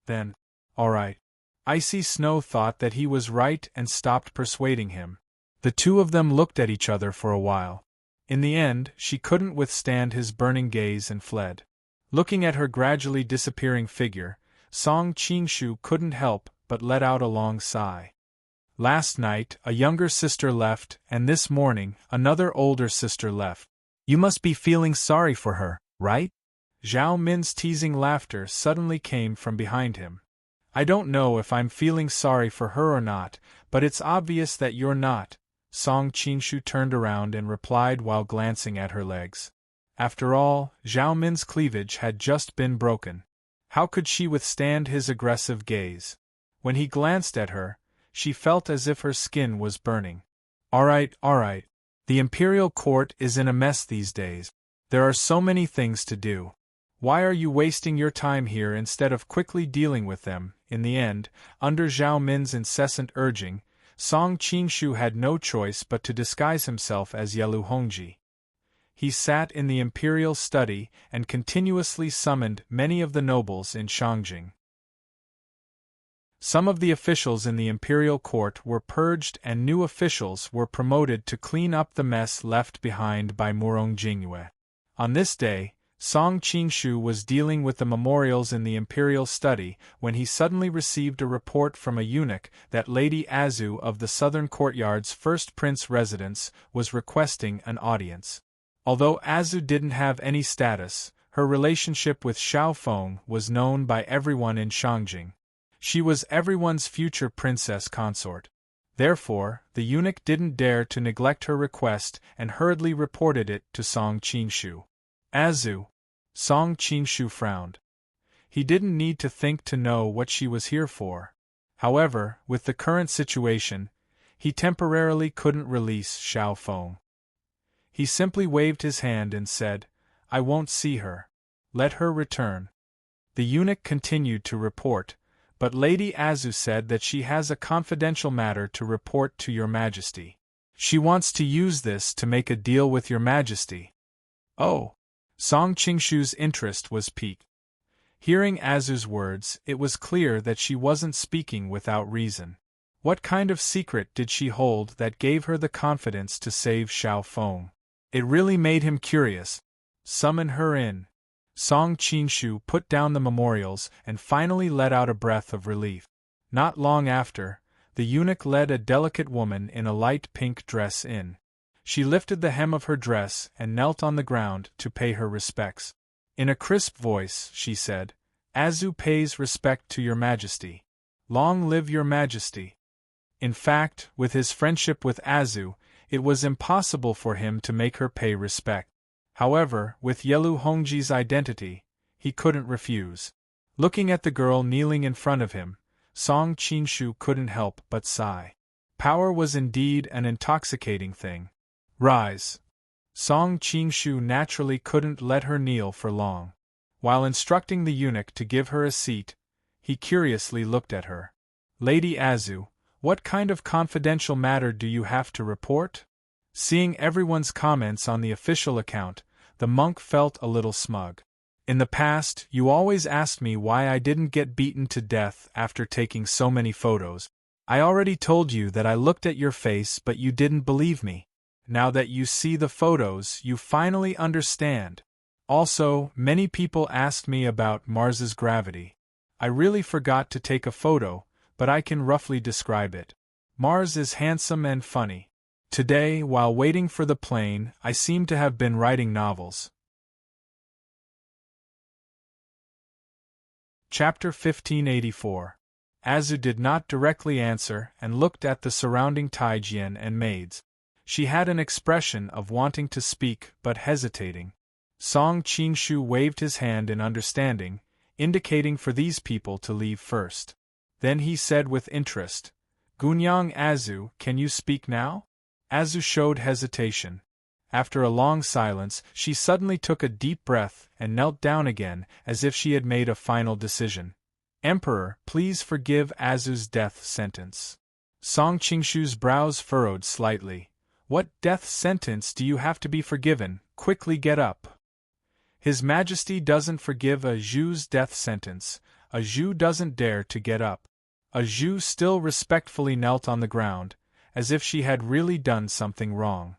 Speaker 1: Then, all right. Icy Snow thought that he was right and stopped persuading him. The two of them looked at each other for a while. In the end, she couldn't withstand his burning gaze and fled. Looking at her gradually disappearing figure, Song Qingshu couldn't help but let out a long sigh. Last night, a younger sister left, and this morning, another older sister left. You must be feeling sorry for her, right? Zhao Min's teasing laughter suddenly came from behind him. "I don't know if I'm feeling sorry for her or not, but it's obvious that you're not," Song Qingshu turned around and replied while glancing at her legs. After all, Zhao Min's cleavage had just been broken. How could she withstand his aggressive gaze? When he glanced at her, she felt as if her skin was burning. All right. The imperial court is in a mess these days. There are so many things to do. Why are you wasting your time here instead of quickly dealing with them?" In the end, under Zhao Min's incessant urging, Song Qingshu had no choice but to disguise himself as Yelu Hongji. He sat in the imperial study and continuously summoned many of the nobles in Shangjing. Some of the officials in the imperial court were purged and new officials were promoted to clean up the mess left behind by Murong Jingyue. On this day, Song Qingshu was dealing with the memorials in the imperial study when he suddenly received a report from a eunuch that Lady Azu of the southern courtyard's first prince residence was requesting an audience. Although Azu didn't have any status, her relationship with Xiao Feng was known by everyone in Shangjing. She was everyone's future princess consort. Therefore, the eunuch didn't dare to neglect her request and hurriedly reported it to Song Qingshu. "Azu." Song Qingshu frowned. He didn't need to think to know what she was here for. However, with the current situation, He temporarily couldn't release Xiao Feng. He simply waved his hand and said, "I won't see her. Let her return." The eunuch continued to report, "But Lady Azu said that she has a confidential matter to report to your majesty. She wants to use this to make a deal with your majesty." Oh! Song Qingshu's interest was piqued. Hearing Azu's words, it was clear that she wasn't speaking without reason. What kind of secret did she hold that gave her the confidence to save Xiao Feng? It really made him curious. Summon her in. Song Qingshu put down the memorials and finally let out a breath of relief. Not long after, the eunuch led a delicate woman in a light pink dress in. She lifted the hem of her dress and knelt on the ground to pay her respects. In a crisp voice, she said, "Azu pays respect to your majesty. Long live your majesty." In fact, with his friendship with Azu, it was impossible for him to make her pay respect. However, with Yelu Hongji's identity, he couldn't refuse. Looking at the girl kneeling in front of him, Song Qingshu couldn't help but sigh. Power was indeed an intoxicating thing. "Rise." Song Qingshu naturally couldn't let her kneel for long. While instructing the eunuch to give her a seat, he curiously looked at her. "Lady Azu, what kind of confidential matter do you have to report?" Seeing everyone's comments on the official account, the monk felt a little smug. "In the past, you always asked me why I didn't get beaten to death after taking so many photos. I already told you that I looked at your face, but you didn't believe me. Now that you see the photos, you finally understand. Also, many people asked me about Mars's gravity. I really forgot to take a photo, but I can roughly describe it. Mars is handsome and funny. Today, while waiting for the plane, I seem to have been writing novels." Chapter 1584. Azu did not directly answer and looked at the surrounding Taijian and maids. She had an expression of wanting to speak but hesitating. Song Qingshu waved his hand in understanding, indicating for these people to leave first. Then he said with interest, "Gunyang Azu, can you speak now?" Azu showed hesitation. After a long silence, she suddenly took a deep breath and knelt down again as if she had made a final decision. "Emperor, please forgive Azu's death sentence." Song Qingshu's brows furrowed slightly. "What death sentence do you have to be forgiven? Quickly get up." "His Majesty doesn't forgive a Zhu's death sentence. A Zhu doesn't dare to get up." A Zhu still respectfully knelt on the ground, as if she had really done something wrong.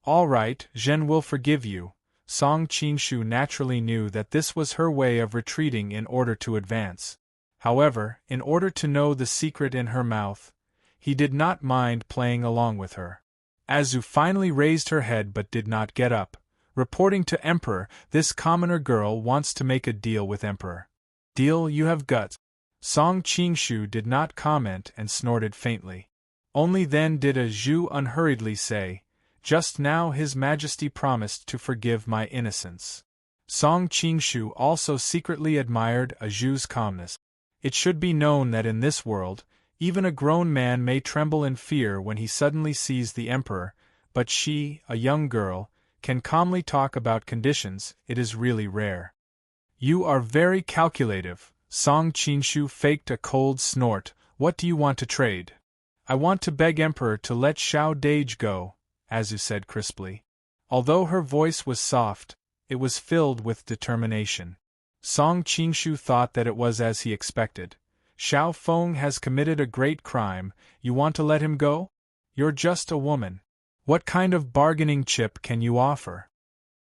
Speaker 1: "All right, Zhen will forgive you." Song Qingshu naturally knew that this was her way of retreating in order to advance. However, in order to know the secret in her mouth, he did not mind playing along with her. Azu finally raised her head but did not get up, reporting to Emperor, "This commoner girl wants to make a deal with Emperor." "Deal, you have guts." Song Qingshu did not comment and snorted faintly. Only then did a Zhu unhurriedly say, "Just now His Majesty promised to forgive my innocence." Song Qingshu also secretly admired a Zhu's calmness. It should be known that in this world, even a grown man may tremble in fear when he suddenly sees the Emperor, but she, a young girl, can calmly talk about conditions. It is really rare. "You are very calculative." Song Qingshu faked a cold snort. "What do you want to trade?" "I want to beg Emperor to let Xiao Dage go," Azu said crisply. Although her voice was soft, it was filled with determination. Song Qingshu thought that it was as he expected. "Xiao Feng has committed a great crime, you want to let him go? You're just a woman. What kind of bargaining chip can you offer?"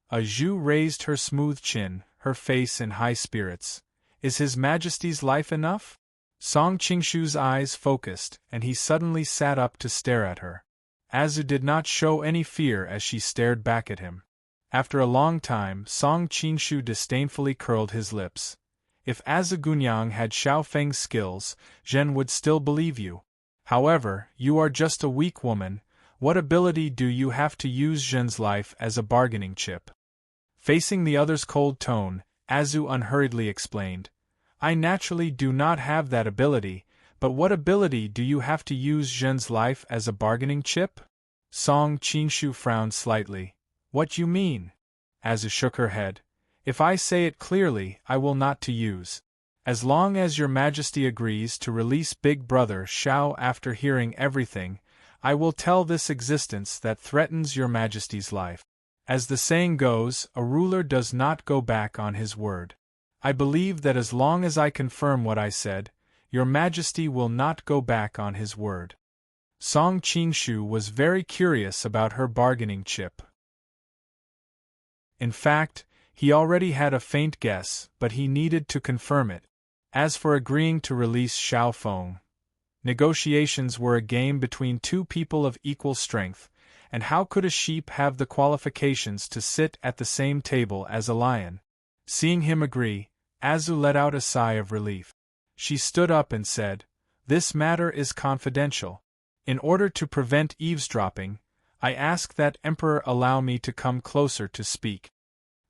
Speaker 1: A Zhu raised her smooth chin, her face in high spirits. "Is His Majesty's life enough?" Song Qingshu's eyes focused, and he suddenly sat up to stare at her. Azu did not show any fear as she stared back at him. After a long time, Song Qingshu disdainfully curled his lips. "If Azu Gunyang had Xiao Feng's skills, Zhen would still believe you. However, you are just a weak woman. What ability do you have to use Zhen's life as a bargaining chip?" Facing the other's cold tone, Azu unhurriedly explained, "I naturally do not have that ability, But what ability do you have to use Zhen's life as a bargaining chip? Song Qingshu frowned slightly. What you mean? Azu shook her head. If I say it clearly, I will not to use. As long as your majesty agrees to release Big Brother Shao after hearing everything, I will tell this existence that threatens your majesty's life. As the saying goes, a ruler does not go back on his word. I believe that as long as I confirm what I said, your majesty will not go back on his word. Song Qingshu was very curious about her bargaining chip. In fact, he already had a faint guess, but he needed to confirm it. As for agreeing to release Xiao Feng, negotiations were a game between two people of equal strength, and how could a sheep have the qualifications to sit at the same table as a lion? Seeing him agree, Azu let out a sigh of relief. She stood up and said, "This matter is confidential. In order to prevent eavesdropping, I ask that Emperor allow me to come closer to speak."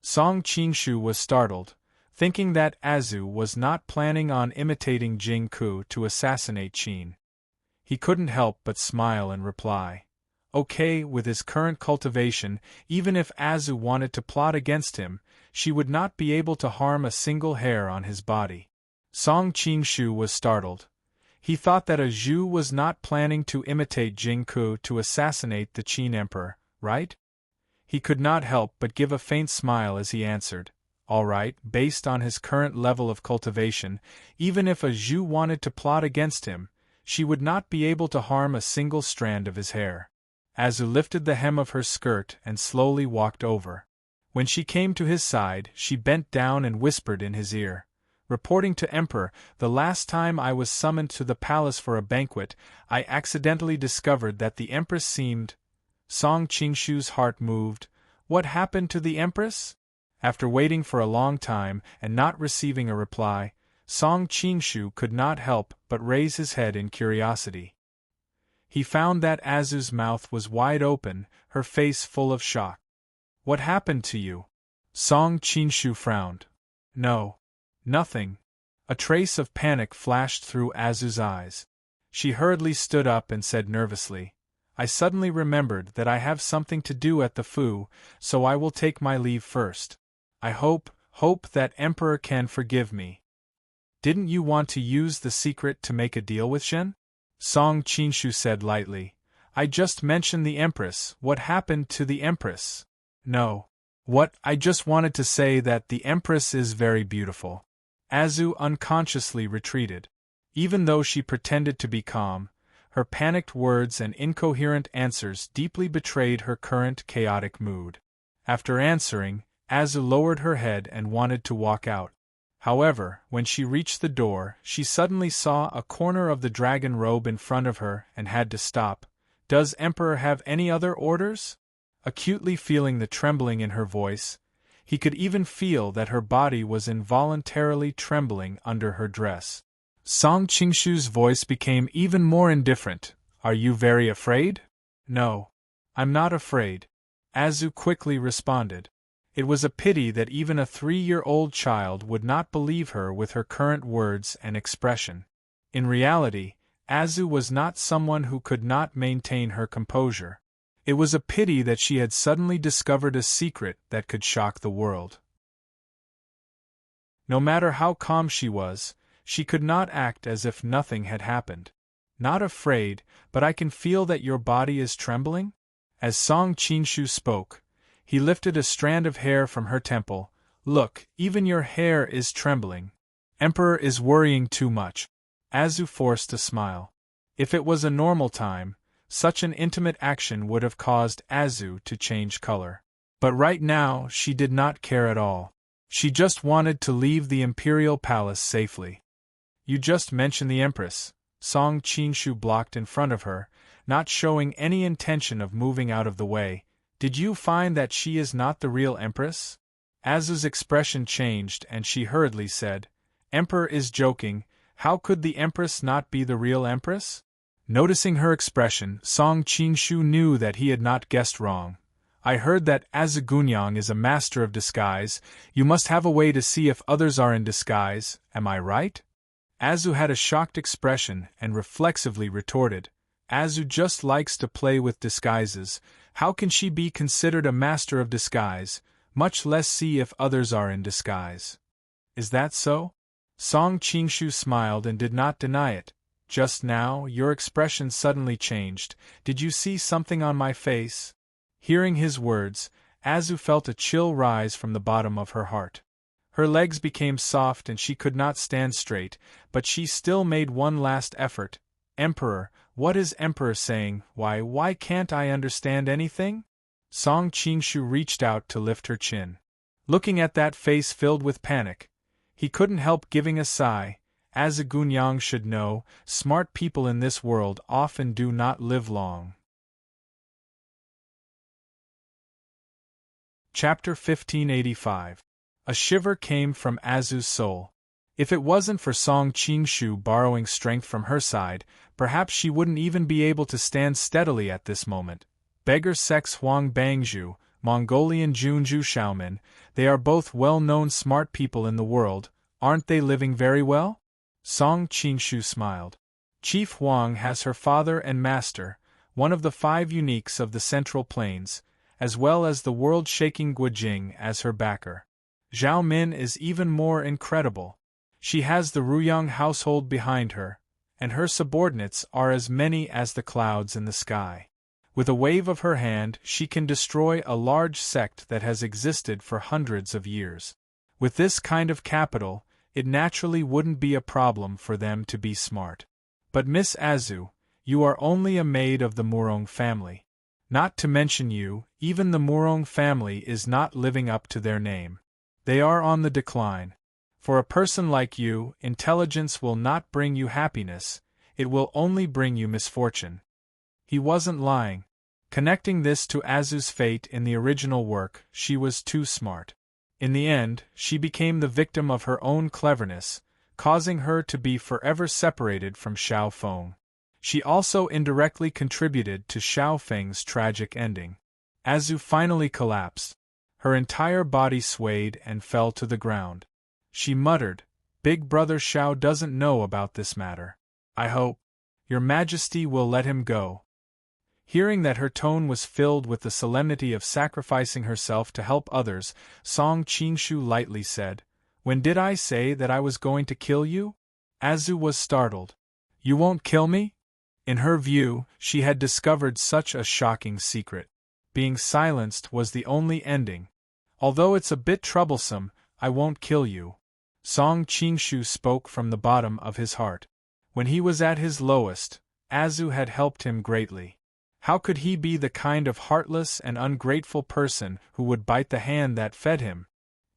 Speaker 1: Song Qingshu was startled, thinking that Azu was not planning on imitating Jing Ku to assassinate Qin. He couldn't help but smile and reply, "Okay, with his current cultivation, even if Azu wanted to plot against him, she would not be able to harm a single hair on his body." Song Qingshu was startled. He thought that Zhu was not planning to imitate Jing Ku to assassinate the Qin emperor, right? He could not help but give a faint smile as he answered, "All right, based on his current level of cultivation, even if Zhu wanted to plot against him, she would not be able to harm a single strand of his hair." Azu lifted the hem of her skirt and slowly walked over. When she came to his side, she bent down and whispered in his ear, "Reporting to Emperor, the last time I was summoned to the palace for a banquet, I accidentally discovered that the Empress seemed—" Song Qingshu's heart moved. What happened to the Empress? After waiting for a long time and not receiving a reply, Song Qingshu could not help but raise his head in curiosity. He found that Azu's mouth was wide open, her face full of shock. "What happened to you?" Song Qingshu frowned. "No. Nothing." A trace of panic flashed through Azu's eyes. She hurriedly stood up and said nervously, "I suddenly remembered that I have something to do at the Fu, so I will take my leave first. I hope that Emperor can forgive me." "Didn't you want to use the secret to make a deal with Shen?" Song Qingshu said lightly. "I just mentioned the Empress. What happened to the Empress?" "No. I just wanted to say that the Empress is very beautiful." Azu unconsciously retreated. Even though she pretended to be calm, her panicked words and incoherent answers deeply betrayed her current chaotic mood. After answering, Azu lowered her head and wanted to walk out. However, when she reached the door, she suddenly saw a corner of the dragon robe in front of her and had to stop. "Does Emperor have any other orders?" Acutely feeling the trembling in her voice, he could even feel that her body was involuntarily trembling under her dress. Song Qingshu's voice became even more indifferent. "Are you very afraid?" "No. I'm not afraid," Azu quickly responded. It was a pity that even a 3-year-old child would not believe her with her current words and expression. In reality, Azu was not someone who could not maintain her composure. It was a pity that she had suddenly discovered a secret that could shock the world. No matter how calm she was, she could not act as if nothing had happened. "Not afraid, but I can feel that your body is trembling?" As Song Qingshu spoke, he lifted a strand of hair from her temple. "Look, even your hair is trembling. Emperor is worrying too much." Azu forced a smile. If it was a normal time, such an intimate action would have caused Azu to change color. But right now she did not care at all. She just wanted to leave the imperial palace safely. "You just mentioned the Empress." Song Qingshu blocked in front of her, not showing any intention of moving out of the way. "Did you find that she is not the real Empress?" Azu's expression changed and she hurriedly said, "Emperor is joking. How could the Empress not be the real Empress?" Noticing her expression, Song Qingshu knew that he had not guessed wrong. "I heard that Azugunyang is a master of disguise. You must have a way to see if others are in disguise, am I right?" Azu had a shocked expression and reflexively retorted, Azu just likes to play with disguises. How can she be considered a master of disguise, much less see if others are in disguise? Is that so? Song Qingshu smiled and did not deny it. Just now, your expression suddenly changed. Did you see something on my face? Hearing his words, Azu felt a chill rise from the bottom of her heart. Her legs became soft and she could not stand straight, but she still made one last effort. Emperor, what is Emperor saying? Why can't I understand anything? Song Qingshu reached out to lift her chin. Looking at that face filled with panic, he couldn't help giving a sigh. As a Gunyang should know, smart people in this world often do not live long. Chapter 1585. A shiver came from Azu's soul. If it wasn't for Song Qingshu borrowing strength from her side, perhaps she wouldn't even be able to stand steadily at this moment. Beggar sex Huang Bangzhu, Mongolian Junju Xiaomin, they are both well-known smart people in the world, aren't they living very well? Song Qingshu smiled. Chief Huang has her father and master, one of the 5 uniques of the Central Plains, as well as the world-shaking Guojing as her backer. Zhao Min is even more incredible. She has the Ruyang household behind her, and her subordinates are as many as the clouds in the sky. With a wave of her hand, she can destroy a large sect that has existed for hundreds of years. With this kind of capital, it naturally wouldn't be a problem for them to be smart. But Miss Azu, you are only a maid of the Murong family. Not to mention you, even the Murong family is not living up to their name. They are on the decline. For a person like you, intelligence will not bring you happiness, it will only bring you misfortune. He wasn't lying. Connecting this to Azu's fate in the original work, she was too smart. In the end, she became the victim of her own cleverness, causing her to be forever separated from Xiao Feng. She also indirectly contributed to Xiao Feng's tragic ending. Azu finally collapsed. Her entire body swayed and fell to the ground. She muttered, Big Brother Xiao doesn't know about this matter. I hope Your Majesty will let him go. Hearing that her tone was filled with the solemnity of sacrificing herself to help others, Song Qingshu lightly said, When did I say that I was going to kill you? Azu was startled. You won't kill me? In her view, she had discovered such a shocking secret. Being silenced was the only ending. Although it's a bit troublesome, I won't kill you. Song Qingshu spoke from the bottom of his heart. When he was at his lowest, Azu had helped him greatly. How could he be the kind of heartless and ungrateful person who would bite the hand that fed him?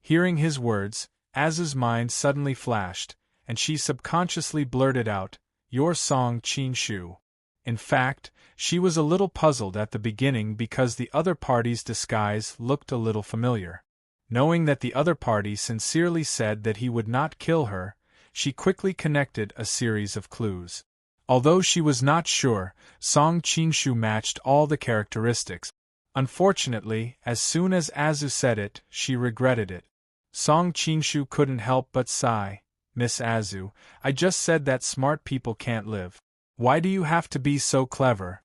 Speaker 1: Hearing his words, Azu's mind suddenly flashed, and she subconsciously blurted out, Your Song Qingshu. In fact, she was a little puzzled at the beginning because the other party's disguise looked a little familiar. Knowing that the other party sincerely said that he would not kill her, she quickly connected a series of clues. Although she was not sure, Song Qingshu matched all the characteristics. Unfortunately, as soon as Azu said it, she regretted it. Song Qingshu couldn't help but sigh. Miss Azu, I just said that smart people can't live. Why do you have to be so clever?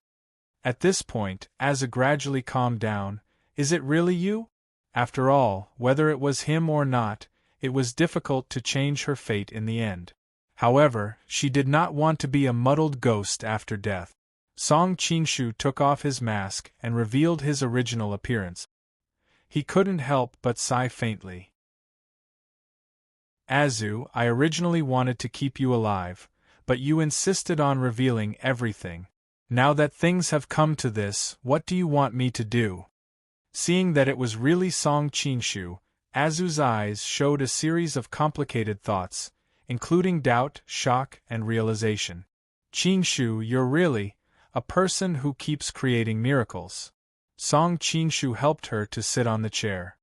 Speaker 1: At this point, Azu gradually calmed down. Is it really you? After all, whether it was him or not, it was difficult to change her fate in the end. However, she did not want to be a muddled ghost after death. Song Qingshu took off his mask and revealed his original appearance. He couldn't help but sigh faintly. Azu, I originally wanted to keep you alive, but you insisted on revealing everything. Now that things have come to this, what do you want me to do? Seeing that it was really Song Qingshu, Azu's eyes showed a series of complicated thoughts, including doubt, shock, and realization. Qingshu, you're really a person who keeps creating miracles. Song Qingshu helped her to sit on the chair.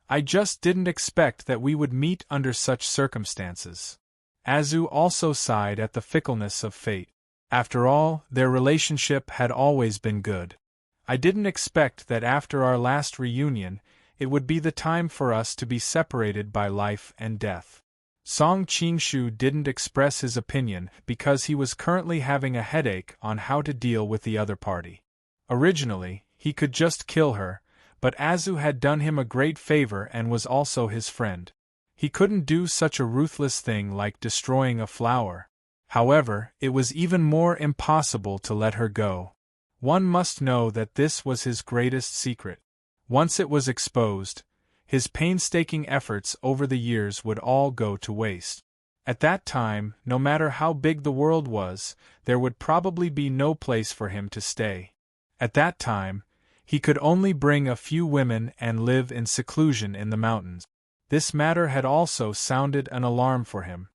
Speaker 1: I just didn't expect that we would meet under such circumstances. Azu also sighed at the fickleness of fate. After all, their relationship had always been good. I didn't expect that after our last reunion, it would be the time for us to be separated by life and death. Song Qingshu didn't express his opinion because he was currently having a headache on how to deal with the other party. Originally, he could just kill her, but Azu had done him a great favor and was also his friend. He couldn't do such a ruthless thing like destroying a flower. However, it was even more impossible to let her go. One must know that this was his greatest secret. Once it was exposed, his painstaking efforts over the years would all go to waste. At that time, no matter how big the world was, there would probably be no place for him to stay. At that time, he could only bring a few women and live in seclusion in the mountains. This matter had also sounded an alarm for him.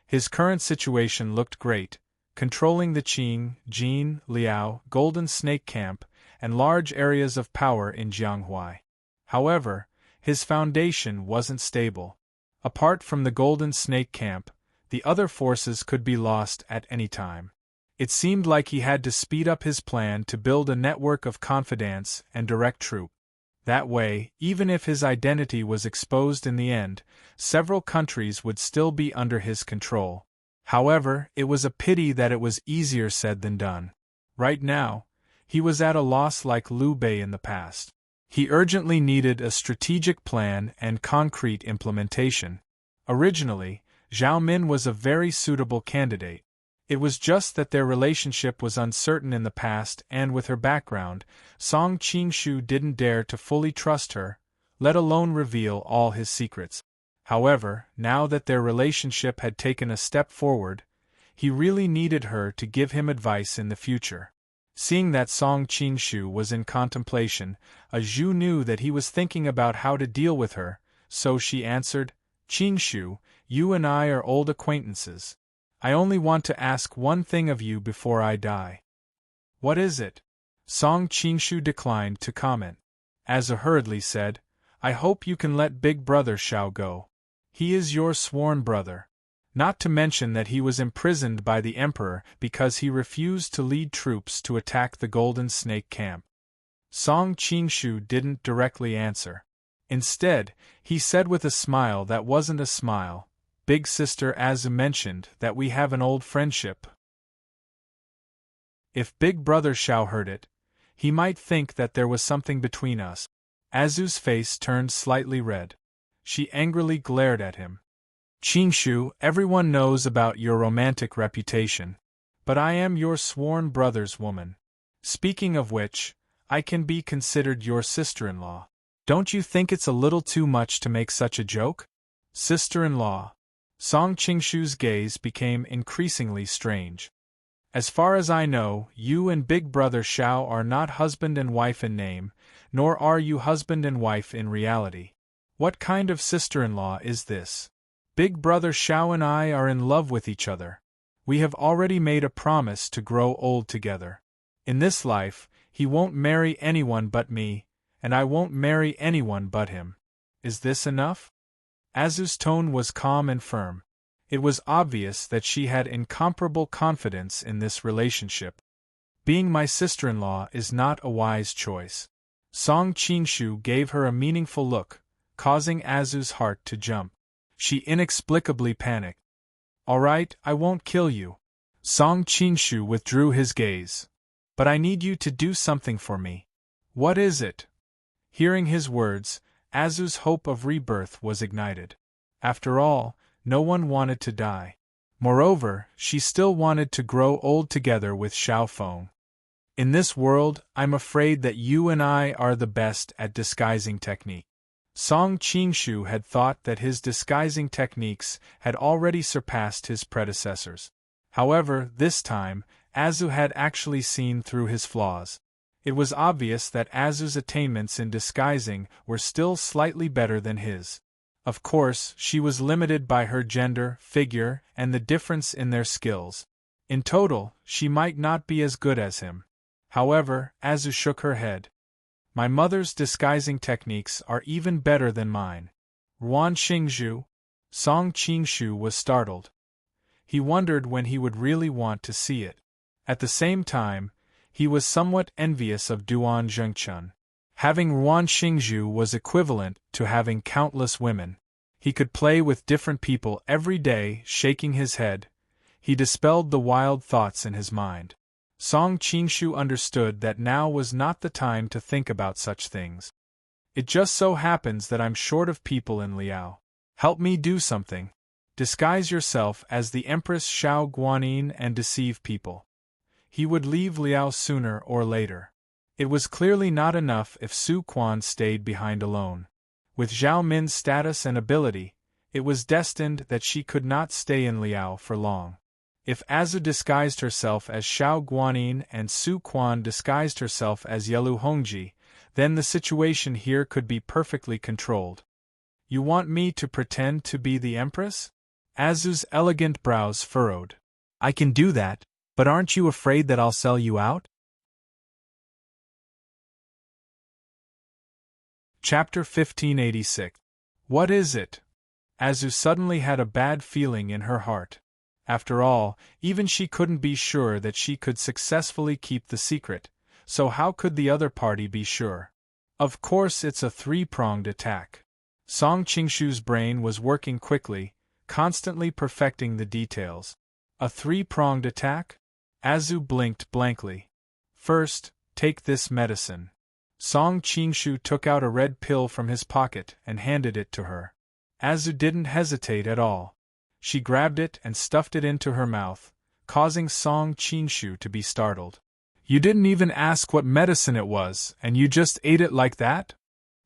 Speaker 1: His current situation looked great, controlling the Qing, Jin, Liao, Golden Snake Camp, and large areas of power in Jianghuai. However, his foundation wasn't stable. Apart from the Golden Snake Camp, the other forces could be lost at any time. It seemed like he had to speed up his plan to build a network of confidants and direct troops. That way, even if his identity was exposed in the end, several countries would still be under his control. However, it was a pity that it was easier said than done. Right now, he was at a loss like Liu Bei in the past. He urgently needed a strategic plan and concrete implementation. Originally, Zhao Min was a very suitable candidate. It was just that their relationship was uncertain in the past, and with her background, Song Qingshu didn't dare to fully trust her, let alone reveal all his secrets. However, now that their relationship had taken a step forward, he really needed her to give him advice in the future. Seeing that Song Qingshu was in contemplation, Zhu knew that he was thinking about how to deal with her, so she answered, "Qingshu, you and I are old acquaintances. I only want to ask one thing of you before I die." "What is it?" Song Qingshu declined to comment. Azu hurriedly said, "I hope you can let Big Brother Shao go. He is your sworn brother. Not to mention that he was imprisoned by the Emperor because he refused to lead troops to attack the Golden Snake Camp." Song Qingshu didn't directly answer. Instead, he said with a smile that wasn't a smile, "Big Sister Azu mentioned that we have an old friendship. If Big Brother Shao heard it, he might think that there was something between us." Azu's face turned slightly red. She angrily glared at him. "Qingshu, everyone knows about your romantic reputation. But I am your sworn brother's woman. Speaking of which, I can be considered your sister-in-law. Don't you think it's a little too much to make such a joke?" Sister-in-law. Song Qingshu's gaze became increasingly strange. "As far as I know, you and Big Brother Shao are not husband and wife in name, nor are you husband and wife in reality. What kind of sister-in-law is this? Big Brother Shao and I are in love with each other. We have already made a promise to grow old together. In this life, he won't marry anyone but me, and I won't marry anyone but him. Is this enough?" Azu's tone was calm and firm. It was obvious that she had incomparable confidence in this relationship. "Being my sister-in-law is not a wise choice." Song Qingshu gave her a meaningful look, causing Azu's heart to jump. She inexplicably panicked. "All right, I won't kill you." Song Qingshu withdrew his gaze. "But I need you to do something for me." "What is it?" Hearing his words, Azu's hope of rebirth was ignited. After all, no one wanted to die. Moreover, she still wanted to grow old together with Xiao Feng. "In this world, I'm afraid that you and I are the best at disguising technique." Song Qingshu had thought that his disguising techniques had already surpassed his predecessors. However, this time, Azu had actually seen through his flaws. It was obvious that Azu's attainments in disguising were still slightly better than his. Of course, she was limited by her gender, figure, and the difference in their skills. In total, she might not be as good as him. However, Azu shook her head. "My mother's disguising techniques are even better than mine." "Ruan Xingzhu?" Song Qingshu was startled. He wondered when he would really want to see it. At the same time, he was somewhat envious of Duan Zhengchun. Having Ruan Xingzhu was equivalent to having countless women. He could play with different people every day. Shaking his head, he dispelled the wild thoughts in his mind. Song Qingshu understood that now was not the time to think about such things. It just so happens that I'm short of people in Liao. Help me do something. Disguise yourself as the Empress Xiao Guanyin and deceive people. He would leave Liao sooner or later. It was clearly not enough if Su Quan stayed behind alone. With Zhao Min's status and ability, it was destined that she could not stay in Liao for long. If Azu disguised herself as Xiao Guanyin and Su Quan disguised herself as Yelu Hongji, then the situation here could be perfectly controlled. You want me to pretend to be the Empress? Azu's elegant brows furrowed. I can do that, but aren't you afraid that I'll sell you out? Chapter 1586. What is it? Azu suddenly had a bad feeling in her heart. After all, even she couldn't be sure that she could successfully keep the secret, so how could the other party be sure? Of course it's a three-pronged attack. Song Qingshu's brain was working quickly, constantly perfecting the details. A three-pronged attack? Azu blinked blankly. First, take this medicine. Song Qingshu took out a red pill from his pocket and handed it to her. Azu didn't hesitate at all. She grabbed it and stuffed it into her mouth, causing Song Qingshu to be startled. You didn't even ask what medicine it was, and you just ate it like that?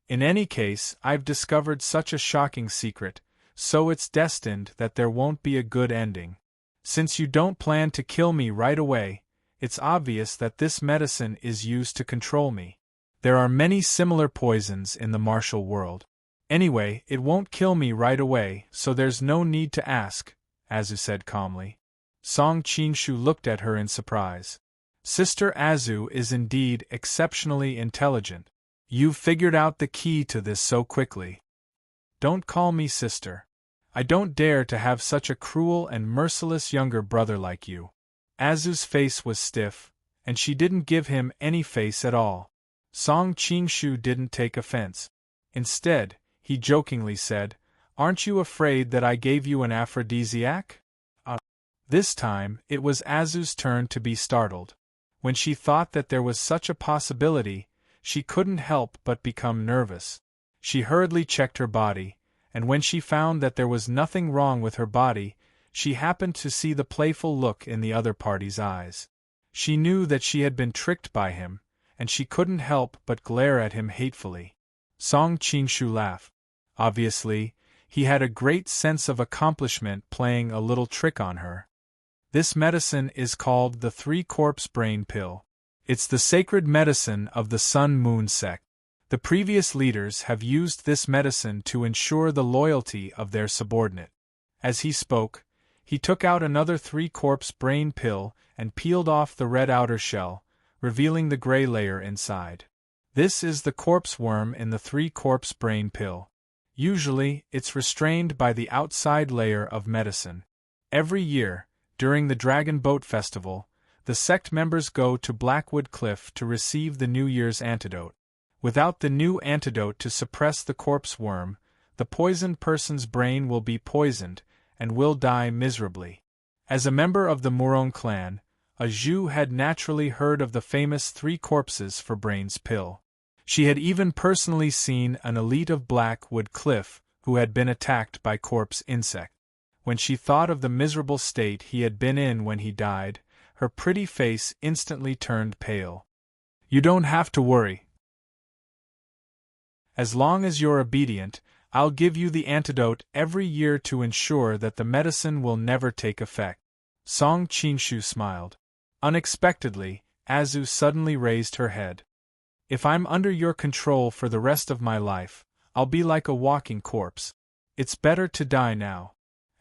Speaker 1: In any case, I've discovered such a shocking secret, so it's destined that there won't be a good ending. Since you don't plan to kill me right away, it's obvious that this medicine is used to control me. There are many similar poisons in the martial world. Anyway, it won't kill me right away, so there's no need to ask, Azu said calmly. Song Qingshu looked at her in surprise. Sister Azu is indeed exceptionally intelligent. You've figured out the key to this so quickly. Don't call me sister. I don't dare to have such a cruel and merciless younger brother like you. Azu's face was stiff, and she didn't give him any face at all. Song Qingshu didn't take offense. Instead, he jokingly said, Aren't you afraid that I gave you an aphrodisiac? This time, it was Azu's turn to be startled. When she thought that there was such a possibility, she couldn't help but become nervous. She hurriedly checked her body, and when she found that there was nothing wrong with her body, she happened to see the playful look in the other party's eyes. She knew that she had been tricked by him, and she couldn't help but glare at him hatefully. Song Qingshu laughed. Obviously, he had a great sense of accomplishment playing a little trick on her. This medicine is called the Three-Corpse Brain Pill. It's the sacred medicine of the Sun-Moon sect. The previous leaders have used this medicine to ensure the loyalty of their subordinate. As he spoke, he took out another three-corpse brain pill and peeled off the red outer shell, revealing the gray layer inside. This is the corpse worm in the three-corpse brain pill. Usually, it's restrained by the outside layer of medicine. Every year, during the Dragon Boat Festival, the sect members go to Blackwood Cliff to receive the New Year's antidote. Without the new antidote to suppress the corpse worm, the poisoned person's brain will be poisoned and will die miserably. As a member of the Murong clan, a Zhu had naturally heard of the famous Three Corpses for Brains pill. She had even personally seen an elite of Blackwood Cliff who had been attacked by corpse insect. When she thought of the miserable state he had been in when he died, her pretty face instantly turned pale. You don't have to worry. As long as you're obedient, I'll give you the antidote every year to ensure that the medicine will never take effect. Song Qingshu smiled. Unexpectedly, Azu suddenly raised her head. If I'm under your control for the rest of my life, I'll be like a walking corpse. It's better to die now.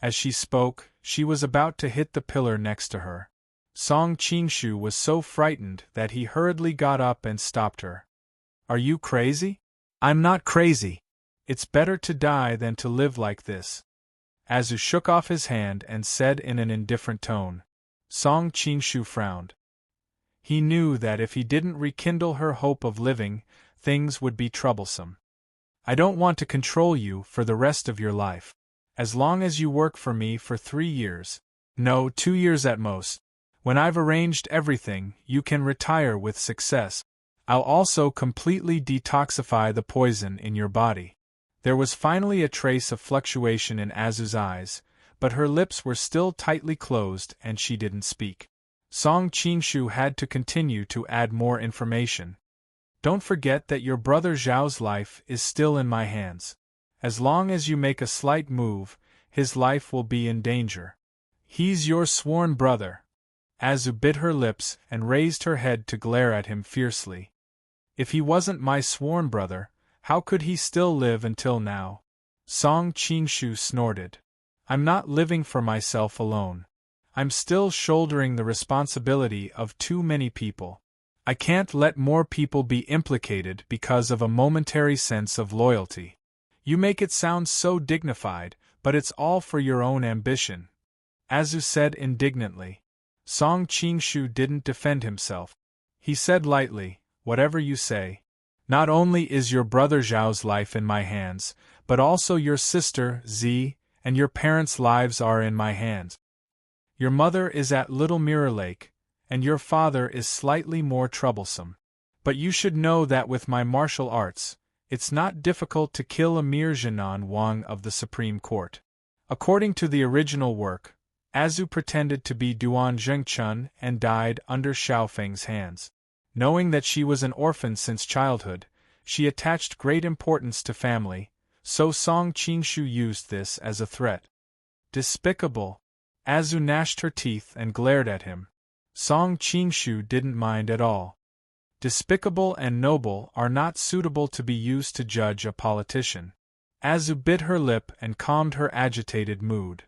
Speaker 1: As she spoke, she was about to hit the pillar next to her. Song Qingshu was so frightened that he hurriedly got up and stopped her. Are you crazy? I'm not crazy. It's better to die than to live like this. Azu shook off his hand and said in an indifferent tone. Song Qingshu frowned. He knew that if he didn't rekindle her hope of living, things would be troublesome. I don't want to control you for the rest of your life. As long as you work for me for 3 years. No, 2 years at most. When I've arranged everything, you can retire with success. I'll also completely detoxify the poison in your body. There was finally a trace of fluctuation in Azu's eyes, but her lips were still tightly closed and she didn't speak. Song Qingshu had to continue to add more information. Don't forget that your brother Zhao's life is still in my hands. As long as you make a slight move, his life will be in danger. He's your sworn brother. Azu bit her lips and raised her head to glare at him fiercely. If he wasn't my sworn brother, how could he still live until now? Song Qingshu snorted. I'm not living for myself alone. I'm still shouldering the responsibility of too many people. I can't let more people be implicated because of a momentary sense of loyalty. You make it sound so dignified, but it's all for your own ambition. Azu said indignantly. Song Qingshu didn't defend himself. He said lightly, whatever you say. Not only is your brother Zhao's life in my hands, but also your sister, Zi, and your parents' lives are in my hands. Your mother is at Little Mirror Lake, and your father is slightly more troublesome. But you should know that with my martial arts, it's not difficult to kill Emir Jinan Wang of the Supreme Court. According to the original work, Azu pretended to be Duan Zhengchun and died under Xiaofeng's hands. Knowing that she was an orphan since childhood, she attached great importance to family, so Song Qingshu used this as a threat. Despicable! Azu gnashed her teeth and glared at him. Song Qingshu didn't mind at all. Despicable and noble are not suitable to be used to judge a politician. Azu bit her lip and calmed her agitated mood.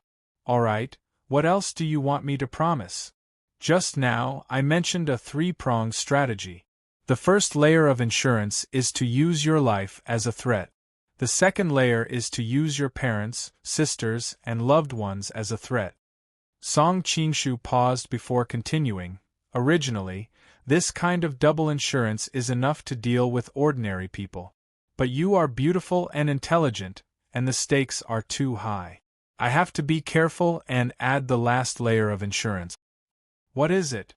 Speaker 1: All right, what else do you want me to promise? Just now, I mentioned a 3-pronged strategy. The first layer of insurance is to use your life as a threat. The second layer is to use your parents, sisters, and loved ones as a threat. Song Qingshu paused before continuing. Originally, this kind of double insurance is enough to deal with ordinary people. But you are beautiful and intelligent, and the stakes are too high. I have to be careful and add the last layer of insurance. What is it?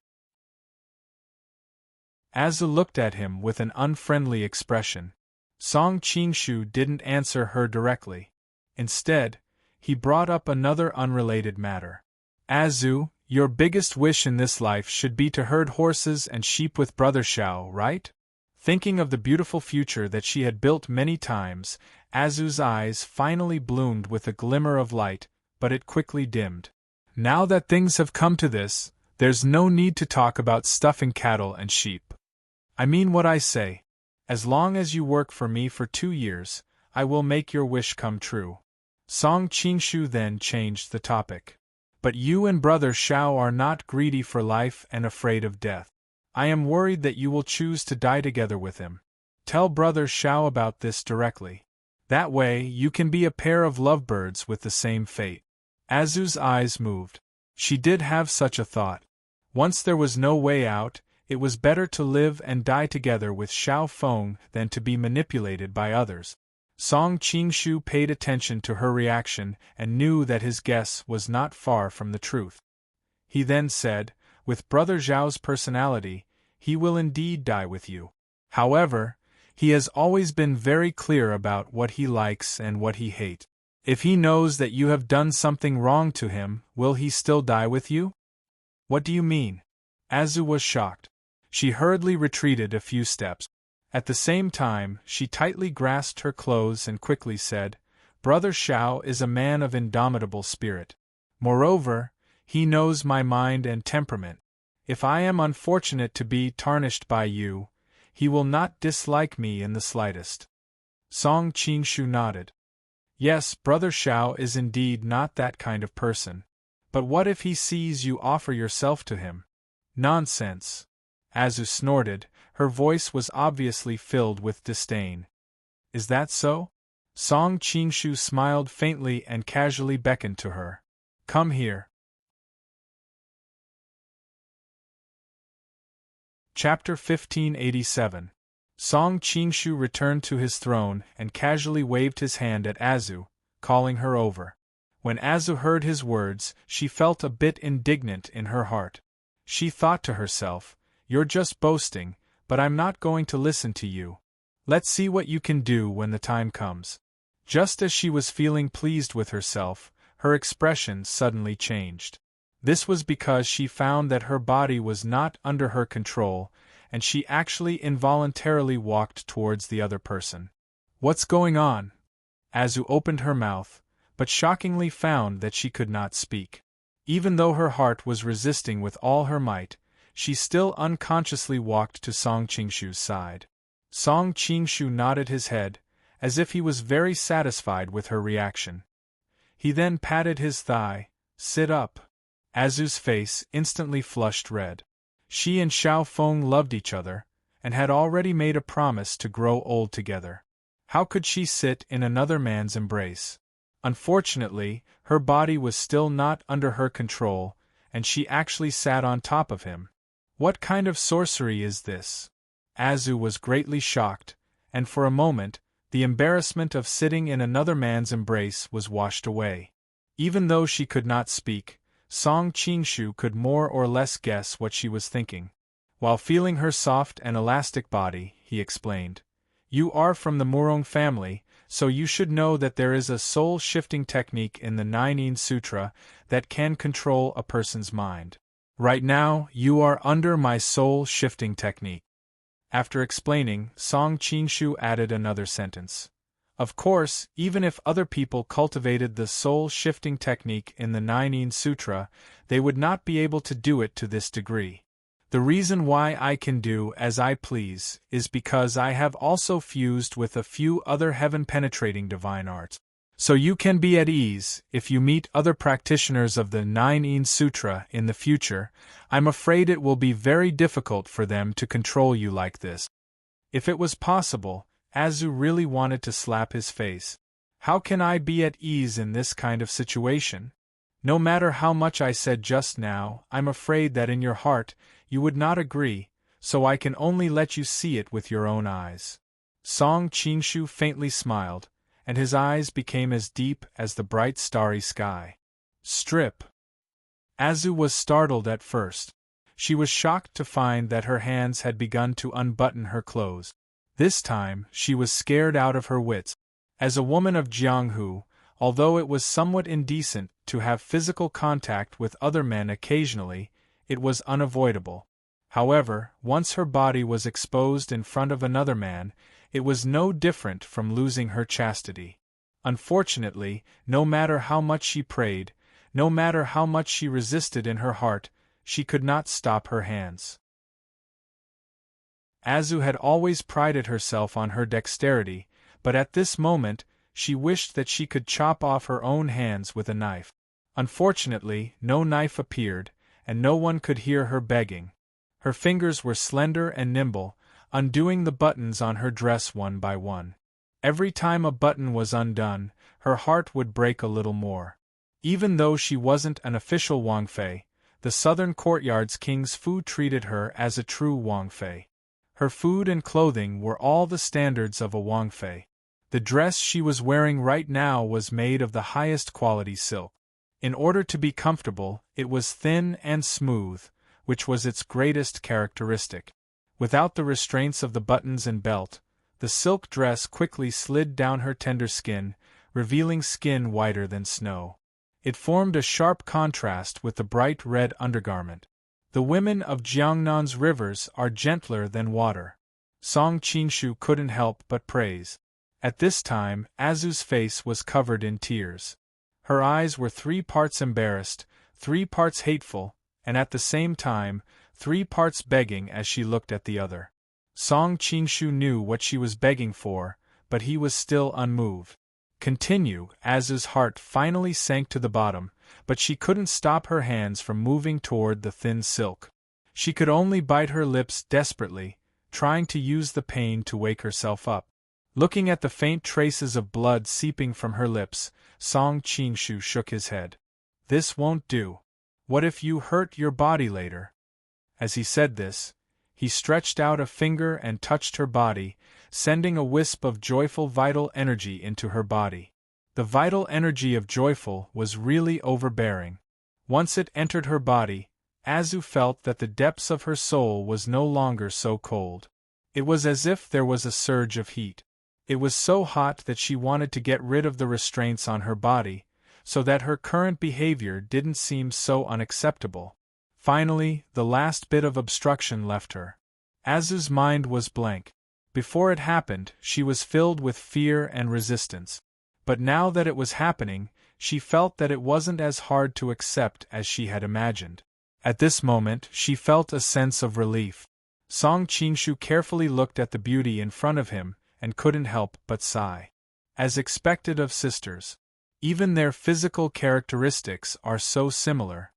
Speaker 1: Azu looked at him with an unfriendly expression. Song Qingshu didn't answer her directly. Instead, he brought up another unrelated matter. Azu, your biggest wish in this life should be to herd horses and sheep with Brother Xiao, right? Thinking of the beautiful future that she had built many times, Azu's eyes finally bloomed with a glimmer of light, but it quickly dimmed. Now that things have come to this, there's no need to talk about stuffing cattle and sheep. I mean what I say. As long as you work for me for 2 years, I will make your wish come true. Song Qingshu then changed the topic. But you and Brother Xiao are not greedy for life and afraid of death. I am worried that you will choose to die together with him. Tell Brother Xiao about this directly. That way, you can be a pair of lovebirds with the same fate. Azu's eyes moved. She did have such a thought. Once there was no way out, it was better to live and die together with Xiao Feng than to be manipulated by others. Song Qingshu paid attention to her reaction and knew that his guess was not far from the truth. He then said, with Brother Zhao's personality, he will indeed die with you. However, he has always been very clear about what he likes and what he hates. If he knows that you have done something wrong to him, will he still die with you? What do you mean? Azu was shocked. She hurriedly retreated a few steps. At the same time, she tightly grasped her clothes and quickly said, Brother Xiao is a man of indomitable spirit. Moreover, he knows my mind and temperament. If I am unfortunate to be tarnished by you, he will not dislike me in the slightest. Song Qingshu nodded. Yes, Brother Xiao is indeed not that kind of person. But what if he sees you offer yourself to him? Nonsense. Azu snorted, her voice was obviously filled with disdain. Is that so? Song Qingshu smiled faintly and casually beckoned to her. Come here. Chapter 1587. Song Qingshu returned to his throne and casually waved his hand at Azu, calling her over. When Azu heard his words, she felt a bit indignant in her heart. She thought to herself, "You're just boasting, but I'm not going to listen to you. Let's see what you can do when the time comes." Just as she was feeling pleased with herself, her expression suddenly changed. This was because she found that her body was not under her control, and she actually involuntarily walked towards the other person. "What's going on?" Azu opened her mouth, but shockingly found that she could not speak. Even though her heart was resisting with all her might, she still unconsciously walked to Song Qingshu's side. Song Qingshu nodded his head, as if he was very satisfied with her reaction. He then patted his thigh. "Sit up." Azu's face instantly flushed red. She and Xiao Feng loved each other, and had already made a promise to grow old together. How could she sit in another man's embrace? Unfortunately, her body was still not under her control, and she actually sat on top of him. What kind of sorcery is this? Azu was greatly shocked, and for a moment, the embarrassment of sitting in another man's embrace was washed away. Even though she could not speak, Song Qingshu could more or less guess what she was thinking. While feeling her soft and elastic body, he explained, "You are from the Murong family, so you should know that there is a soul-shifting technique in the Nine Sutra that can control a person's mind. Right now, you are under my soul-shifting technique." After explaining, Song Qingshu added another sentence. Of course, even if other people cultivated the soul-shifting technique in the Nine Sutra, they would not be able to do it to this degree. The reason why I can do as I please is because I have also fused with a few other heaven-penetrating divine arts. So you can be at ease if you meet other practitioners of the Nine Sutra in the future. I'm afraid it will be very difficult for them to control you like this. If it was possible, Azu really wanted to slap his face. How can I be at ease in this kind of situation? No matter how much I said just now, I'm afraid that in your heart, you would not agree, so I can only let you see it with your own eyes. Song Qingshu faintly smiled, and his eyes became as deep as the bright starry sky. Strip. Azu was startled at first. She was shocked to find that her hands had begun to unbutton her clothes. This time, she was scared out of her wits. As a woman of Jianghu, although it was somewhat indecent to have physical contact with other men occasionally, it was unavoidable. However, once her body was exposed in front of another man, it was no different from losing her chastity. Unfortunately, no matter how much she prayed, no matter how much she resisted in her heart, she could not stop her hands. Azu had always prided herself on her dexterity, but at this moment, she wished that she could chop off her own hands with a knife. Unfortunately, no knife appeared, and no one could hear her begging. Her fingers were slender and nimble, undoing the buttons on her dress one by one. Every time a button was undone, her heart would break a little more. Even though she wasn't an official Wangfei, the southern courtyard's King's Fu treated her as a true Wangfei. Her food and clothing were all the standards of a Wangfei. The dress she was wearing right now was made of the highest quality silk. In order to be comfortable, it was thin and smooth, which was its greatest characteristic. Without the restraints of the buttons and belt, the silk dress quickly slid down her tender skin, revealing skin whiter than snow. It formed a sharp contrast with the bright red undergarment. The women of Jiangnan's rivers are gentler than water. Song Qingshu couldn't help but praise. At this time, Azu's face was covered in tears. Her eyes were 3 parts embarrassed, 3 parts hateful, and at the same time, 3 parts begging as she looked at the other. Song Qingshu knew what she was begging for, but he was still unmoved. Continue. Azu's heart finally sank to the bottom, but she couldn't stop her hands from moving toward the thin silk. She could only bite her lips desperately, trying to use the pain to wake herself up. Looking at the faint traces of blood seeping from her lips, Song Qingshu shook his head. This won't do. What if you hurt your body later? As he said this, He stretched out a finger and touched her body, sending a wisp of joyful vital energy into her body. The vital energy of joyful was really overbearing. Once it entered her body, Azu felt that the depths of her soul was no longer so cold. It was as if there was a surge of heat. It was so hot that she wanted to get rid of the restraints on her body, so that her current behavior didn't seem so unacceptable. Finally, the last bit of obstruction left her. Azu's mind was blank. Before it happened, she was filled with fear and resistance. But now that it was happening, she felt that it wasn't as hard to accept as she had imagined. At this moment, she felt a sense of relief. Song Qingshu carefully looked at the beauty in front of him, and couldn't help but sigh. As expected of sisters, even their physical characteristics are so similar.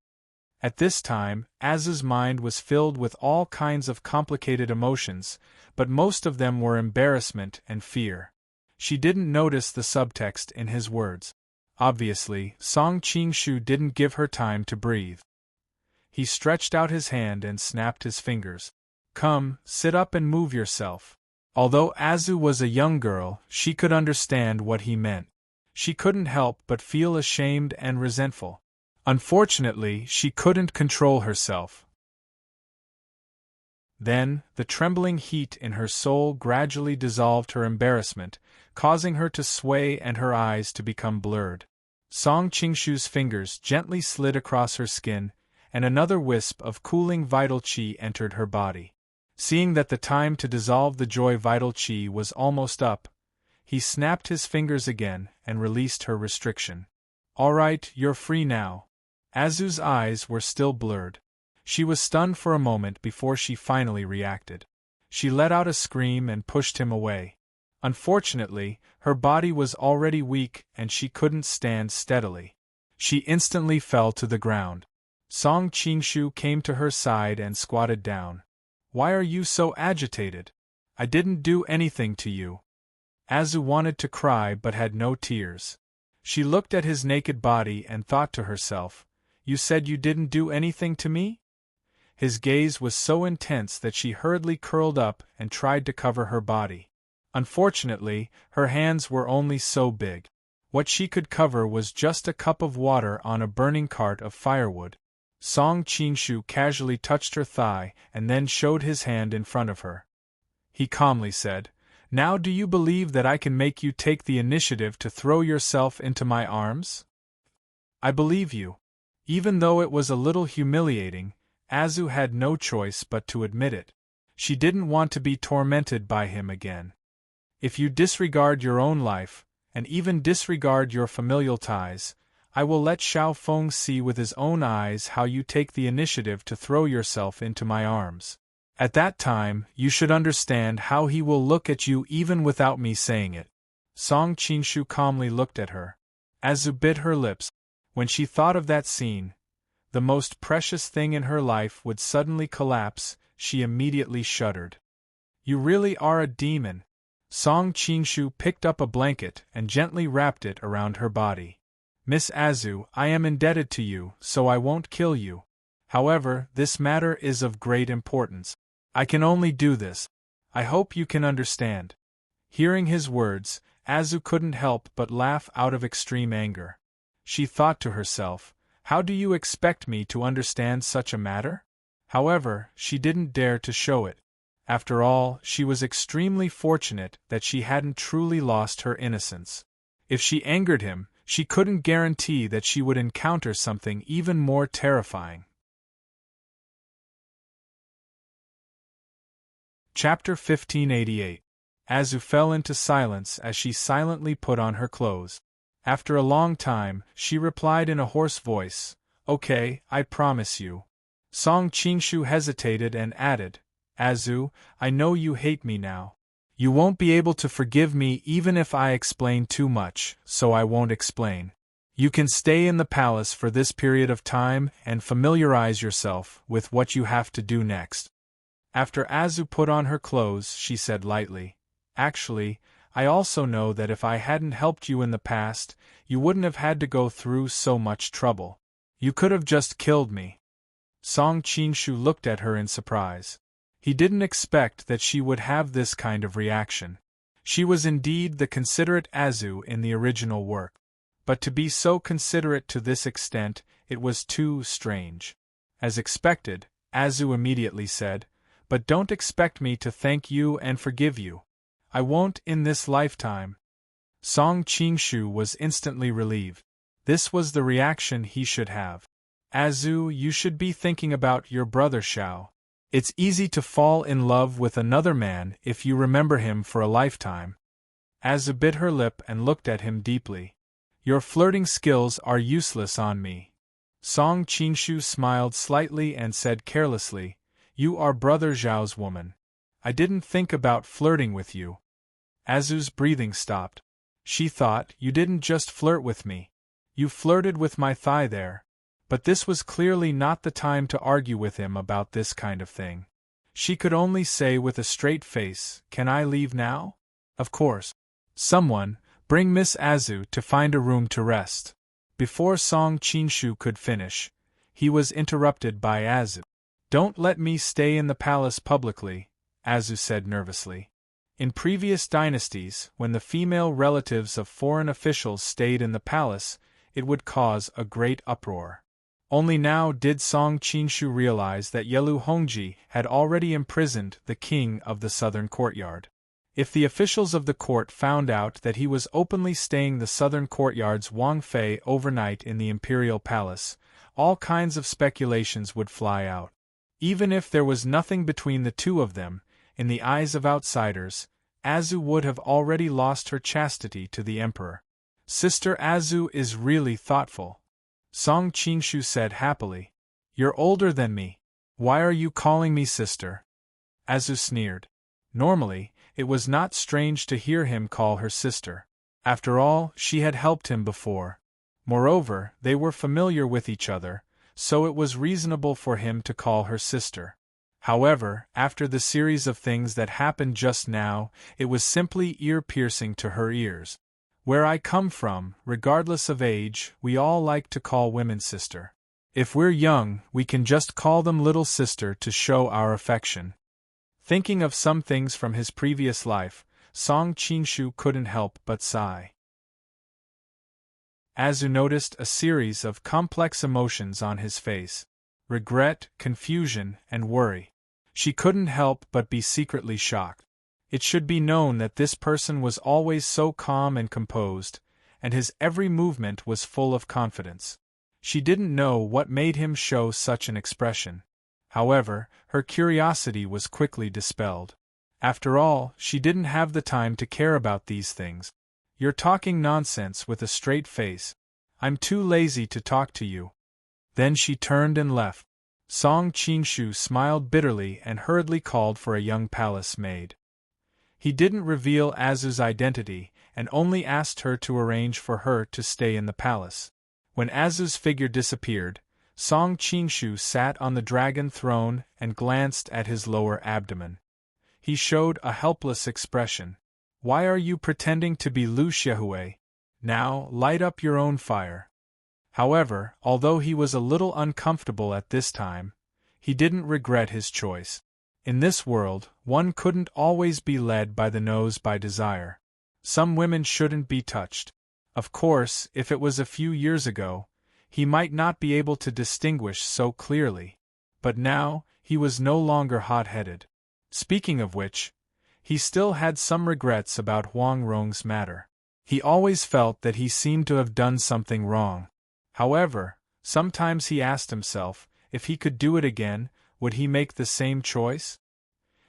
Speaker 1: At this time, Azu's mind was filled with all kinds of complicated emotions, but most of them were embarrassment and fear. She didn't notice the subtext in his words. Obviously, Song Qingshu didn't give her time to breathe. He stretched out his hand and snapped his fingers. Come, sit up and move yourself. Although Azu was a young girl, she could understand what he meant. She couldn't help but feel ashamed and resentful. Unfortunately, she couldn't control herself. Then, the trembling heat in her soul gradually dissolved her embarrassment, causing her to sway and her eyes to become blurred. Song Qingshu's fingers gently slid across her skin, and another wisp of cooling vital qi entered her body. Seeing that the time to dissolve the joy vital qi was almost up, he snapped his fingers again and released her restriction. All right, you're free now. Azu's eyes were still blurred. She was stunned for a moment before she finally reacted. She let out a scream and pushed him away. Unfortunately, her body was already weak and she couldn't stand steadily. She instantly fell to the ground. Song Qingshu came to her side and squatted down. Why are you so agitated? I didn't do anything to you. Azu wanted to cry but had no tears. She looked at his naked body and thought to herself, You said you didn't do anything to me? His gaze was so intense that she hurriedly curled up and tried to cover her body. Unfortunately, her hands were only so big. What she could cover was just a cup of water on a burning cart of firewood. Song Qingshu casually touched her thigh and then showed his hand in front of her. He calmly said, Now do you believe that I can make you take the initiative to throw yourself into my arms? I believe you. Even though it was a little humiliating, Azu had no choice but to admit it. She didn't want to be tormented by him again. If you disregard your own life, and even disregard your familial ties, I will let Xiao Feng see with his own eyes how you take the initiative to throw yourself into my arms. At that time, you should understand how he will look at you even without me saying it. Song Qingshu calmly looked at her. Azu bit her lips. When she thought of that scene, the most precious thing in her life would suddenly collapse. She immediately shuddered. You really are a demon. Song Qingshu picked up a blanket and gently wrapped it around her body. Miss Azu, I am indebted to you, so I won't kill you. However, this matter is of great importance. I can only do this. I hope you can understand. Hearing his words, Azu couldn't help but laugh out of extreme anger. She thought to herself, How do you expect me to understand such a matter? However, she didn't dare to show it. After all, she was extremely fortunate that she hadn't truly lost her innocence. If she angered him, she couldn't guarantee that she would encounter something even more terrifying. Chapter 1588. Azu fell into silence as she silently put on her clothes. After a long time, she replied in a hoarse voice, Okay, I promise you. Song Qingshu hesitated and added, Azu, I know you hate me now. You won't be able to forgive me even if I explain too much, so I won't explain. You can stay in the palace for this period of time and familiarize yourself with what you have to do next. After Azu put on her clothes, she said lightly, Actually, I also know that if I hadn't helped you in the past, you wouldn't have had to go through so much trouble. You could have just killed me. Song Qingshu looked at her in surprise. He didn't expect that she would have this kind of reaction. She was indeed the considerate Azu in the original work. But to be so considerate to this extent, it was too strange. As expected, Azu immediately said, "But don't expect me to thank you and forgive you. I won't in this lifetime." Song Qingshu was instantly relieved. This was the reaction he should have. "Azu, you should be thinking about your brother Xiao. It's easy to fall in love with another man if you remember him for a lifetime." Azu bit her lip and looked at him deeply. "Your flirting skills are useless on me." Song Qingshu smiled slightly and said carelessly, "You are brother Zhao's woman. I didn't think about flirting with you." Azu's breathing stopped. She thought, "You didn't just flirt with me. You flirted with my thigh there." But this was clearly not the time to argue with him about this kind of thing. She could only say with a straight face, "Can I leave now?" "Of course." "Someone, bring Miss Azu to find a room to rest." Before Song Qingshu could finish, he was interrupted by Azu. "Don't let me stay in the palace publicly," Azu said nervously. In previous dynasties, when the female relatives of foreign officials stayed in the palace, it would cause a great uproar. Only now did Song Qingshu realize that Yelu Hongji had already imprisoned the king of the southern courtyard. If the officials of the court found out that he was openly staying the southern courtyard's Wang Fei overnight in the imperial palace, all kinds of speculations would fly out. Even if there was nothing between the two of them, in the eyes of outsiders, Azu would have already lost her chastity to the emperor. "Sister Azu is really thoughtful," Song Qingshu said happily. "You're older than me. Why are you calling me sister?" Azu sneered. Normally, it was not strange to hear him call her sister. After all, she had helped him before. Moreover, they were familiar with each other, so it was reasonable for him to call her sister. However, after the series of things that happened just now, it was simply ear-piercing to her ears. "Where I come from, regardless of age, we all like to call women sister. If we're young, we can just call them little sister to show our affection." Thinking of some things from his previous life, Song Qingshu couldn't help but sigh. Azu noticed a series of complex emotions on his face: regret, confusion, and worry. She couldn't help but be secretly shocked. It should be known that this person was always so calm and composed, and his every movement was full of confidence. She didn't know what made him show such an expression. However, her curiosity was quickly dispelled. After all, she didn't have the time to care about these things. "You're talking nonsense with a straight face. I'm too lazy to talk to you." Then she turned and left. Song Qingshu smiled bitterly and hurriedly called for a young palace maid. He didn't reveal Azu's identity, and only asked her to arrange for her to stay in the palace. When Azu's figure disappeared, Song Qingshu sat on the dragon throne and glanced at his lower abdomen. He showed a helpless expression. "Why are you pretending to be Lu Xiaohui? Now, light up your own fire." However, although he was a little uncomfortable at this time, he didn't regret his choice. In this world, one couldn't always be led by the nose by desire. Some women shouldn't be touched. Of course, if it was a few years ago, he might not be able to distinguish so clearly. But now, he was no longer hot-headed. Speaking of which, he still had some regrets about Huang Rong's matter. He always felt that he seemed to have done something wrong. However, sometimes he asked himself, if he could do it again, would he make the same choice?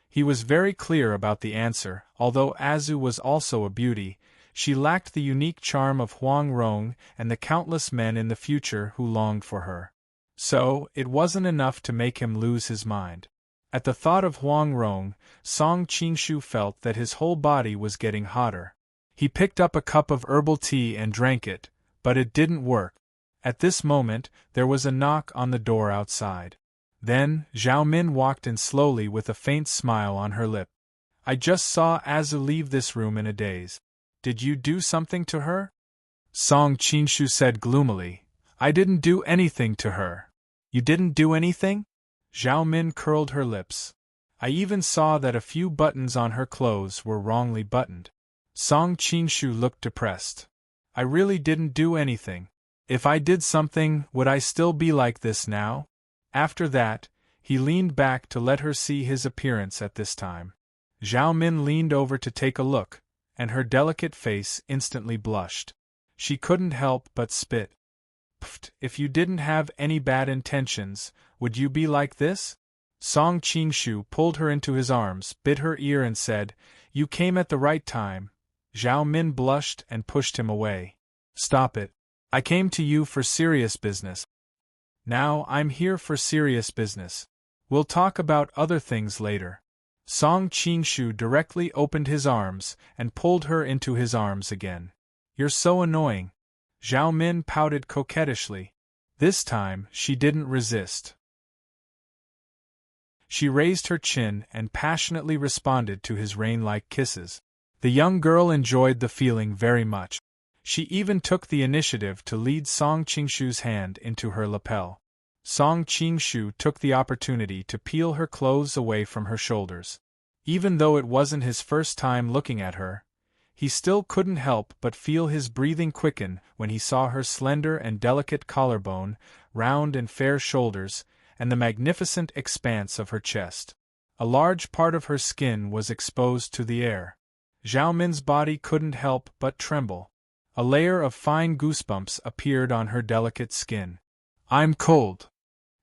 Speaker 1: He was very clear about the answer. Although Azu was also a beauty, she lacked the unique charm of Huang Rong and the countless men in the future who longed for her. So, it wasn't enough to make him lose his mind. At the thought of Huang Rong, Song Qingshu felt that his whole body was getting hotter. He picked up a cup of herbal tea and drank it, but it didn't work. At this moment, there was a knock on the door outside. Then, Zhao Min walked in slowly with a faint smile on her lip. "I just saw Azu leave this room in a daze. Did you do something to her?" Song Qingshu said gloomily, "I didn't do anything to her." "You didn't do anything?" Zhao Min curled her lips. I even saw that a few buttons on her clothes were wrongly buttoned. Song Qingshu looked depressed. I really didn't do anything. If I did something, would I still be like this now? After that, he leaned back to let her see his appearance at this time. Zhao Min leaned over to take a look, and her delicate face instantly blushed. She couldn't help but spit. Pfft, if you didn't have any bad intentions, would you be like this? Song Qingshu pulled her into his arms, bit her ear and said, "You came at the right time." Zhao Min blushed and pushed him away. "Stop it. I came to you for serious business. Now I'm here for serious business. We'll talk about other things later." Song Qingshu directly opened his arms and pulled her into his arms again. "You're so annoying." Zhao Min pouted coquettishly. This time, she didn't resist. She raised her chin and passionately responded to his rain-like kisses. The young girl enjoyed the feeling very much. She even took the initiative to lead Song Qingshu's hand into her lapel. Song Qingshu took the opportunity to peel her clothes away from her shoulders. Even though it wasn't his first time looking at her, he still couldn't help but feel his breathing quicken when he saw her slender and delicate collarbone, round and fair shoulders, and the magnificent expanse of her chest. A large part of her skin was exposed to the air. Zhao Min's body couldn't help but tremble. A layer of fine goosebumps appeared on her delicate skin. "I'm cold."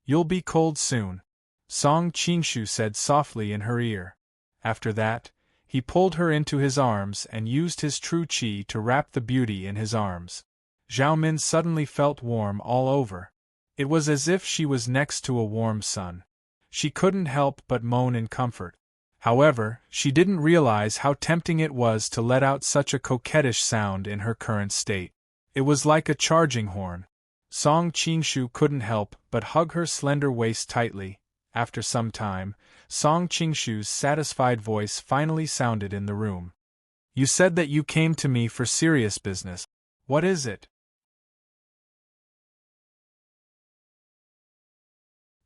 Speaker 1: "You'll be cold soon," Song Qingshu said softly in her ear. After that, he pulled her into his arms and used his true qi to wrap the beauty in his arms. Zhao Min suddenly felt warm all over. It was as if she was next to a warm sun. She couldn't help but moan in comfort. However, she didn't realize how tempting it was to let out such a coquettish sound in her current state. It was like a charging horn. Song Qingshu couldn't help but hug her slender waist tightly. After some time, Song Qingshu's satisfied voice finally sounded in the room. "You said that you came to me for serious business. What is it?"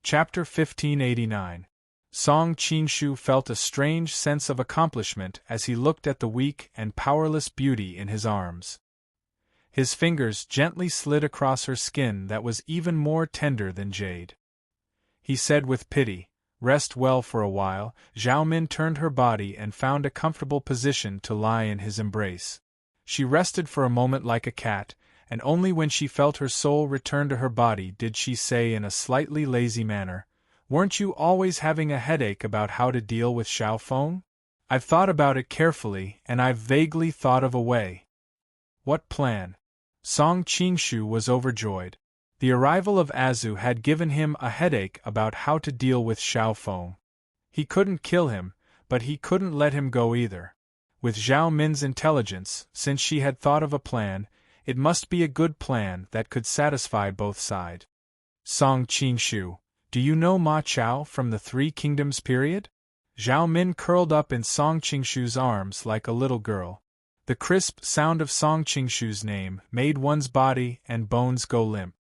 Speaker 1: Chapter 1589. Song Qingshu felt a strange sense of accomplishment as he looked at the weak and powerless beauty in his arms. His fingers gently slid across her skin that was even more tender than jade. He said with pity, "Rest well for a while." Zhao Min turned her body and found a comfortable position to lie in his embrace. She rested for a moment like a cat, and only when she felt her soul return to her body did she say in a slightly lazy manner, "Weren't you always having a headache about how to deal with Xiao Feng? I've thought about it carefully, and I've vaguely thought of a way." "What plan?" Song Qingshu was overjoyed. The arrival of Azu had given him a headache about how to deal with Xiao Feng. He couldn't kill him, but he couldn't let him go either. With Zhao Min's intelligence, since she had thought of a plan, it must be a good plan that could satisfy both sides. "Song Qingshu, do you know Ma Chao from the Three Kingdoms period?" Zhao Min curled up in Song Qingshu's arms like a little girl. The crisp sound of Song Qingshu's name made one's body and bones go limp.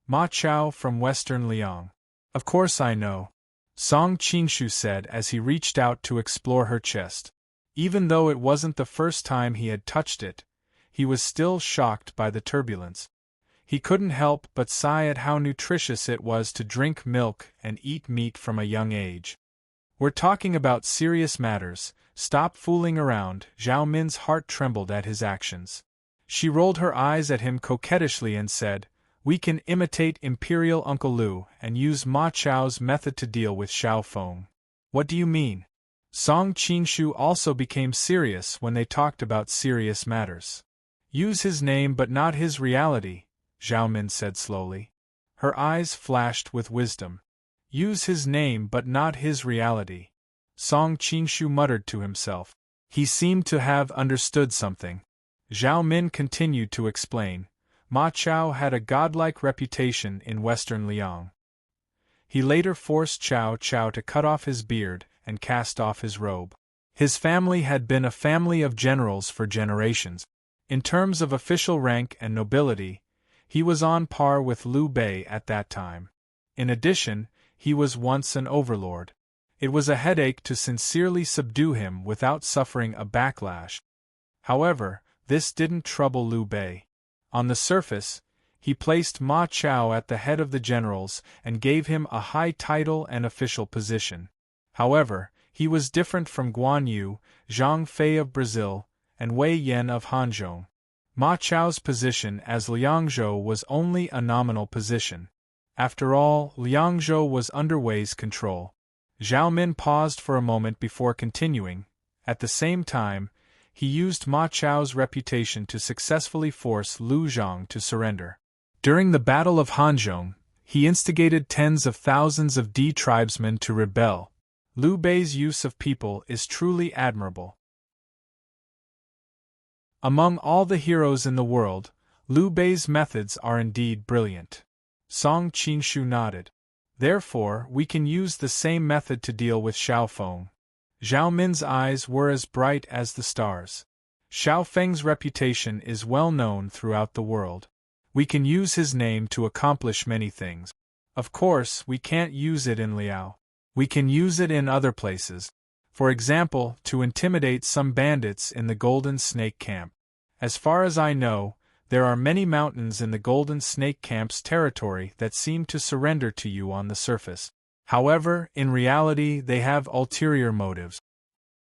Speaker 1: "Ma Chao from Western Liang. Of course I know," Song Qingshu said as he reached out to explore her chest. Even though it wasn't the first time he had touched it, he was still shocked by the turbulence. He couldn't help but sigh at how nutritious it was to drink milk and eat meat from a young age. "We're talking about serious matters, stop fooling around." Zhao Min's heart trembled at his actions. She rolled her eyes at him coquettishly and said, "We can imitate Imperial Uncle Lu and use Ma Chao's method to deal with Xiao Feng." "What do you mean?" Song Qingshu also became serious when they talked about serious matters. "Use his name but not his reality," Zhao Min said slowly. Her eyes flashed with wisdom. "Use his name but not his reality." Song Qingshu muttered to himself. He seemed to have understood something. Zhao Min continued to explain. Ma Chao had a godlike reputation in Western Liang. He later forced Cao Cao to cut off his beard and cast off his robe. His family had been a family of generals for generations. In terms of official rank and nobility, he was on par with Liu Bei at that time. In addition, he was once an overlord. It was a headache to sincerely subdue him without suffering a backlash. However, this didn't trouble Liu Bei. On the surface, he placed Ma Chao at the head of the generals and gave him a high title and official position. However, he was different from Guan Yu, Zhang Fei of Brazil, and Wei Yan of Hanzhong. Ma Chao's position as Liangzhou was only a nominal position. After all, Liangzhou was under Wei's control. Zhao Min paused for a moment before continuing. At the same time, he used Ma Chao's reputation to successfully force Lu Zhang to surrender. During the Battle of Hanzhong, he instigated tens of thousands of De tribesmen to rebel. Liu Bei's use of people is truly admirable. Among all the heroes in the world, Liu Bei's methods are indeed brilliant. Song Qinshu nodded. Therefore, we can use the same method to deal with Xiao Feng. Zhao Min's eyes were as bright as the stars. Xiao Feng's reputation is well known throughout the world. We can use his name to accomplish many things. Of course, we can't use it in Liao. We can use it in other places. For example, to intimidate some bandits in the Golden Snake Camp. As far as I know, there are many mountains in the Golden Snake Camp's territory that seem to surrender to you on the surface. However, in reality they have ulterior motives.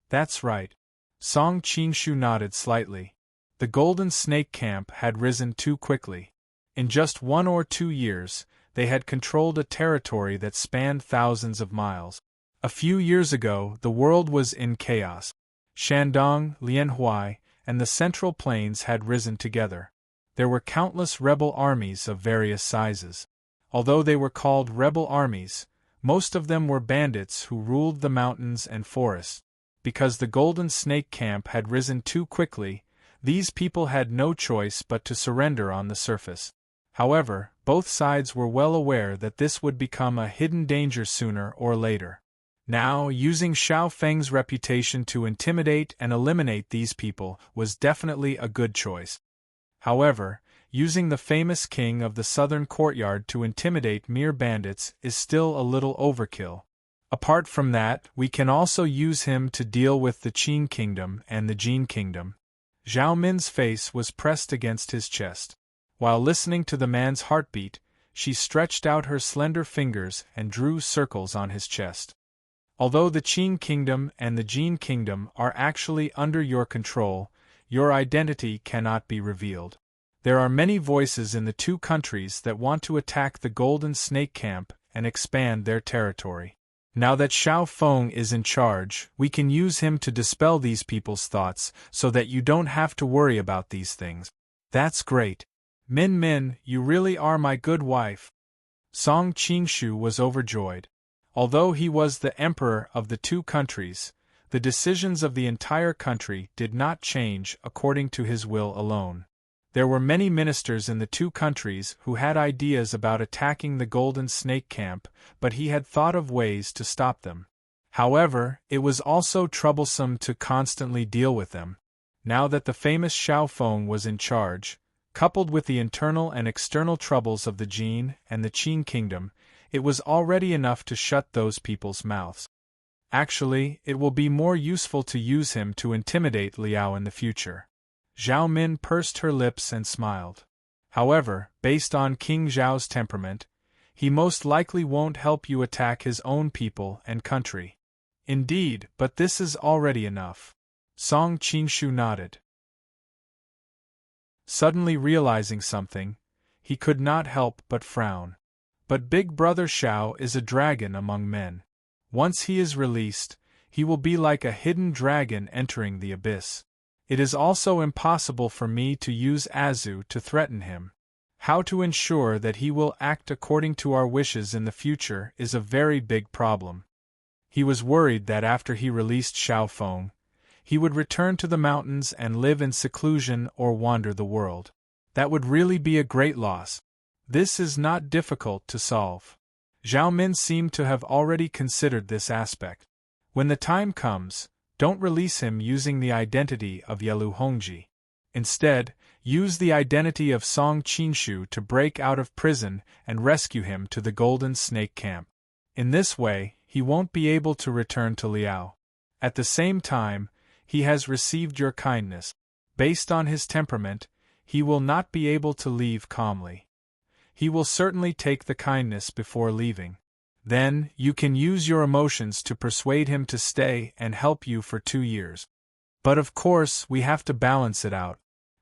Speaker 1: That's right. Song Qinshu nodded slightly. The Golden Snake Camp had risen too quickly. In just 1 or 2 years, they had controlled a territory that spanned thousands of miles. A few years ago, the world was in chaos. Shandong, Lianhuai, and the Central Plains had risen together. There were countless rebel armies of various sizes. Although they were called rebel armies, most of them were bandits who ruled the mountains and forests. Because the Golden Snake Camp had risen too quickly, these people had no choice but to surrender on the surface. However, both sides were well aware that this would become a hidden danger sooner or later. Now, using Xiao Feng's reputation to intimidate and eliminate these people was definitely a good choice. However, using the famous king of the southern courtyard to intimidate mere bandits is still a little overkill. Apart from that, we can also use him to deal with the Qin kingdom and the Jin kingdom. Zhao Min's face was pressed against his chest. While listening to the man's heartbeat, she stretched out her slender fingers and drew circles on his chest. Although the Qin kingdom and the Jin kingdom are actually under your control, your identity cannot be revealed. There are many voices in the 2 countries that want to attack the Golden Snake Camp and expand their territory. Now that Xiao Feng is in charge, we can use him to dispel these people's thoughts so that you don't have to worry about these things. That's great. Min Min, you really are my good wife. Song Qinshu was overjoyed. Although he was the emperor of the 2 countries, the decisions of the entire country did not change according to his will alone. There were many ministers in the 2 countries who had ideas about attacking the Golden Snake Camp, but he had thought of ways to stop them. However, it was also troublesome to constantly deal with them. Now that the famous Xiao Feng was in charge, coupled with the internal and external troubles of the Jin and the Qin kingdom, it was already enough to shut those people's mouths. Actually, it will be more useful to use him to intimidate Liao in the future. Zhao Min pursed her lips and smiled. However, based on King Zhao's temperament, he most likely won't help you attack his own people and country. Indeed, but this is already enough. Song Qinshu nodded. Suddenly realizing something, he could not help but frown. But Big Brother Xiao is a dragon among men. Once he is released, he will be like a hidden dragon entering the abyss. It is also impossible for me to use Azu to threaten him. How to ensure that he will act according to our wishes in the future is a very big problem. He was worried that after he released Xiao Feng, he would return to the mountains and live in seclusion or wander the world. That would really be a great loss. This is not difficult to solve. Zhao Min seemed to have already considered this aspect. When the time comes, don't release him using the identity of Yelu Hongji. Instead, use the identity of Song Qinshu to break out of prison and rescue him to the Golden Snake Camp. In this way, he won't be able to return to Liao. At the same time, he has received your kindness. Based on his temperament, he will not be able to leave calmly. He will certainly take the kindness before leaving. Then, you can use your emotions to persuade him to stay and help you for 2 years. But of course, we have to balance it out.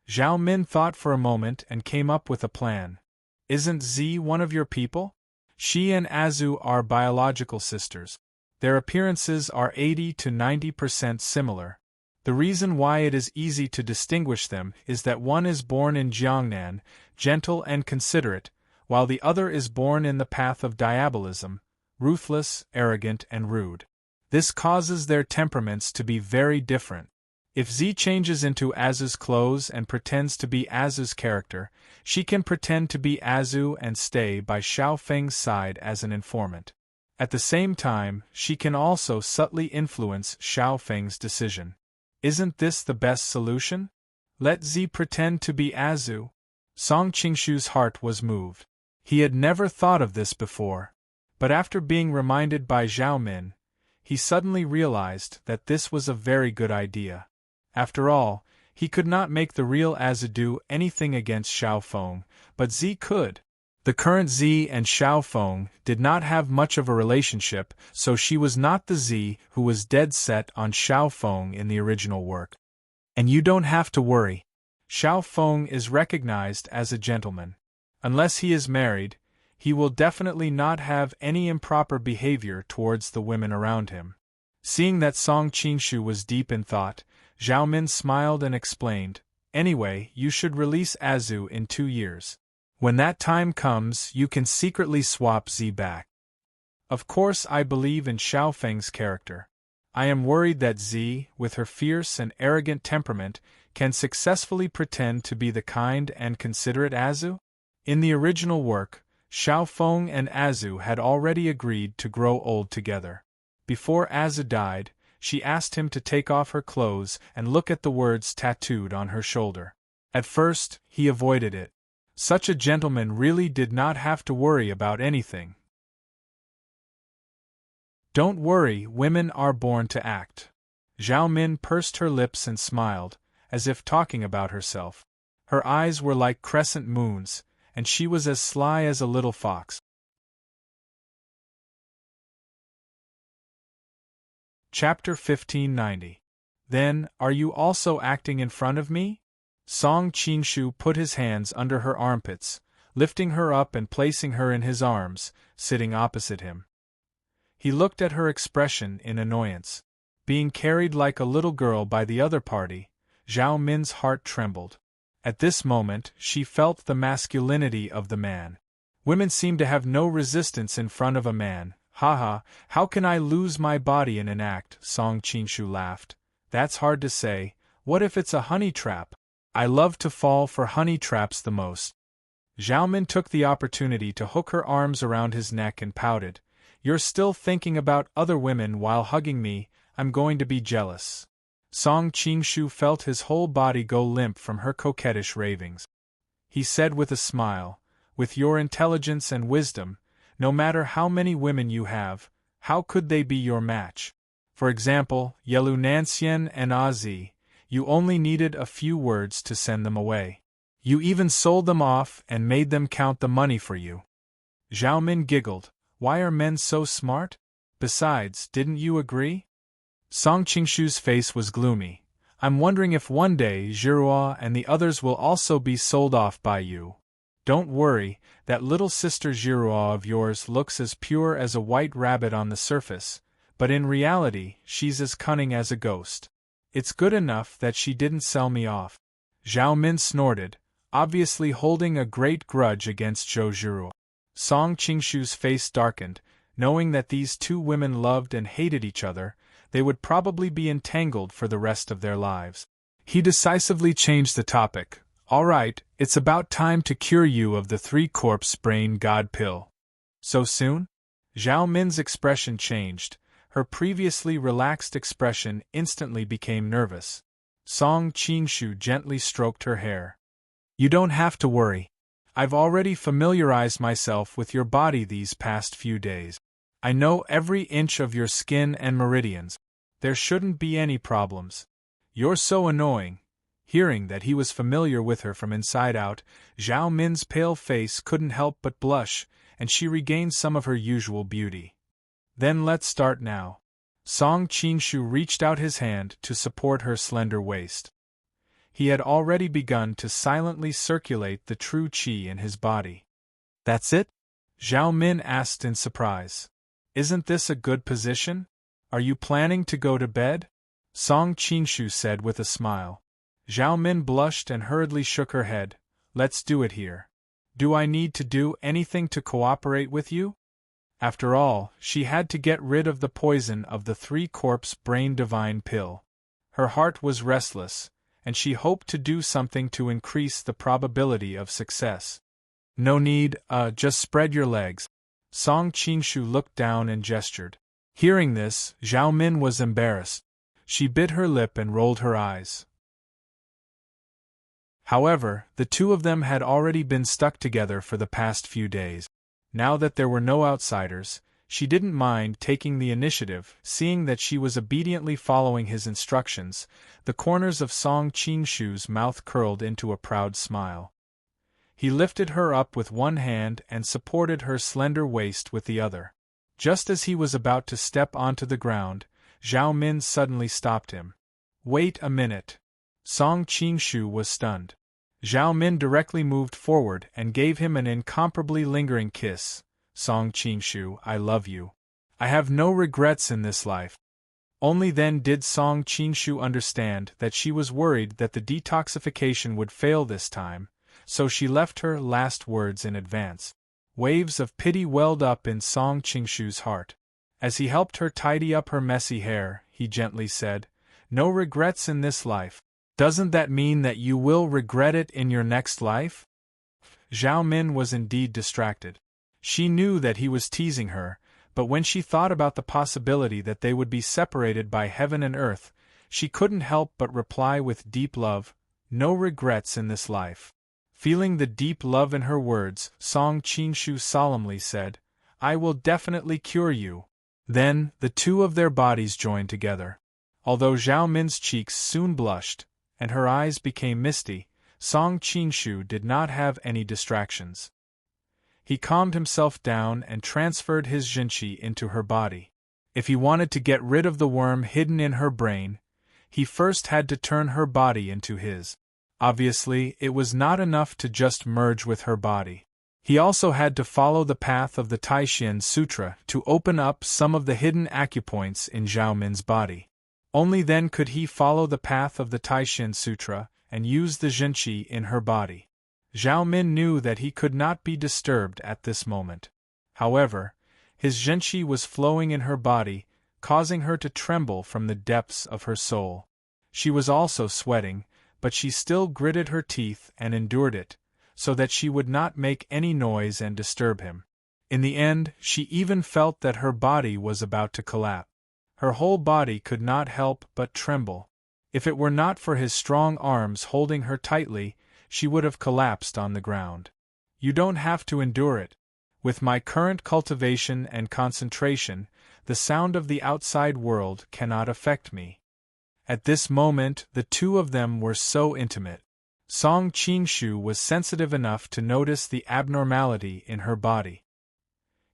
Speaker 1: Zhao Min thought for a moment and came up with a plan. Isn't Z one of your people? She and Azu are biological sisters. Their appearances are 80 to 90% similar. The reason why it is easy to distinguish them is that one is born in Jiangnan, gentle and considerate, while the other is born in the path of diabolism, ruthless, arrogant and rude. This causes their temperaments to be very different. If Z changes into Azu's clothes and pretends to be Azu's character, she can pretend to be Azu and stay by Xiao Feng's side as an informant. At the same time, she can also subtly influence Xiao Feng's decision. Isn't this the best solution? Let Z pretend to be Azu. Song Qingshu's heart was moved. He had never thought of this before. But after being reminded by Zhao Min, he suddenly realized that this was a very good idea. After all, he could not make the real Azu do anything against Xiao Feng, but Z could. The current Z and Xiao Feng did not have much of a relationship, so she was not the Z who was dead set on Xiao Feng in the original work. And you don't have to worry. Xiao Feng is recognized as a gentleman. Unless he is married, he will definitely not have any improper behavior towards the women around him. Seeing that Song Qingshu was deep in thought, Zhao Min smiled and explained, "Anyway, you should release Azu in 2 years. When that time comes, you can secretly swap Z back. Of course, I believe in Xiao Feng's character. I am worried that Z, with her fierce and arrogant temperament, can successfully pretend to be the kind and considerate Azu." In the original work, Xiao Feng and Azu had already agreed to grow old together. Before Azu died, she asked him to take off her clothes and look at the words tattooed on her shoulder. At first, he avoided it. Such a gentleman really did not have to worry about anything. Don't worry, women are born to act. Zhao Min pursed her lips and smiled, as if talking about herself. Her eyes were like crescent moons, and she was as sly as a little fox. Chapter 1590. Then, are you also acting in front of me? Song Qingshu put his hands under her armpits, lifting her up and placing her in his arms, sitting opposite him. He looked at her expression in annoyance. Being carried like a little girl by the other party, Zhao Min's heart trembled. At this moment, she felt the masculinity of the man. Women seem to have no resistance in front of a man. Haha, how can I lose my body in an act? Song Qingshu laughed. That's hard to say. What if it's a honey trap? I love to fall for honey traps the most. Zhao Min took the opportunity to hook her arms around his neck and pouted. You're still thinking about other women while hugging me. I'm going to be jealous. Song Qingshu felt his whole body go limp from her coquettish ravings. He said with a smile, with your intelligence and wisdom, no matter how many women you have, how could they be your match? For example, Yelu Nansien and Azi, you only needed a few words to send them away. You even sold them off and made them count the money for you. Zhao Min giggled. Why are men so smart? Besides, didn't you agree? Song Qingshu's face was gloomy. I'm wondering if one day Zhiruo and the others will also be sold off by you. Don't worry, that little sister Zhiruo of yours looks as pure as a white rabbit on the surface, but in reality, she's as cunning as a ghost. It's good enough that she didn't sell me off. Zhao Min snorted, obviously holding a great grudge against Zhou Zhiruo. Song Qingshu's face darkened, knowing that these two women loved and hated each other. They would probably be entangled for the rest of their lives. He decisively changed the topic. All right, it's about time to cure you of the 3-corpse brain god pill. So soon? Zhao Min's expression changed. Her previously relaxed expression instantly became nervous. Song Qingshu gently stroked her hair. You don't have to worry. I've already familiarized myself with your body these past few days. I know every inch of your skin and meridians. There shouldn't be any problems. You're so annoying. Hearing that he was familiar with her from inside out, Zhao Min's pale face couldn't help but blush, and she regained some of her usual beauty. Then let's start now. Song Qingshu reached out his hand to support her slender waist. He had already begun to silently circulate the true qi in his body. That's it? Zhao Min asked in surprise. Isn't this a good position? Are you planning to go to bed? Song Qingshu said with a smile. Zhao Min blushed and hurriedly shook her head. Let's do it here. Do I need to do anything to cooperate with you? After all, she had to get rid of the poison of the 3-corpse brain divine pill. Her heart was restless, and she hoped to do something to increase the probability of success. No need, just spread your legs. Song Qingshu looked down and gestured. Hearing this, Zhao Min was embarrassed. She bit her lip and rolled her eyes. However, the two of them had already been stuck together for the past few days. Now that there were no outsiders, she didn't mind taking the initiative, seeing that she was obediently following his instructions. The corners of Song Qingshu's mouth curled into a proud smile. He lifted her up with one hand and supported her slender waist with the other. Just as he was about to step onto the ground, Zhao Min suddenly stopped him. Wait a minute. Song Qingshu was stunned. Zhao Min directly moved forward and gave him an incomparably lingering kiss. Song Qingshu, I love you. I have no regrets in this life. Only then did Song Qingshu understand that she was worried that the detoxification would fail this time, so she left her last words in advance. Waves of pity welled up in Song Qingshu's heart. As he helped her tidy up her messy hair, he gently said, No regrets in this life. Doesn't that mean that you will regret it in your next life? Zhao Min was indeed distracted. She knew that he was teasing her, but when she thought about the possibility that they would be separated by heaven and earth, she couldn't help but reply with deep love, No regrets in this life. Feeling the deep love in her words, Song Qingshu solemnly said, I will definitely cure you. Then, the two of their bodies joined together. Although Zhao Min's cheeks soon blushed, and her eyes became misty, Song Qingshu did not have any distractions. He calmed himself down and transferred his jinqi into her body. If he wanted to get rid of the worm hidden in her brain, he first had to turn her body into his. Obviously, it was not enough to just merge with her body. He also had to follow the path of the Taishan Sutra to open up some of the hidden acupoints in Zhao Min's body. Only then could he follow the path of the Taishan Sutra and use the jinqi in her body. Zhao Min knew that he could not be disturbed at this moment. However, his jinqi was flowing in her body, causing her to tremble from the depths of her soul. She was also sweating, but she still gritted her teeth and endured it, so that she would not make any noise and disturb him. In the end, she even felt that her body was about to collapse. Her whole body could not help but tremble. If it were not for his strong arms holding her tightly, she would have collapsed on the ground. You don't have to endure it. With my current cultivation and concentration, the sound of the outside world cannot affect me. At this moment, the two of them were so intimate. Song Qingshu was sensitive enough to notice the abnormality in her body.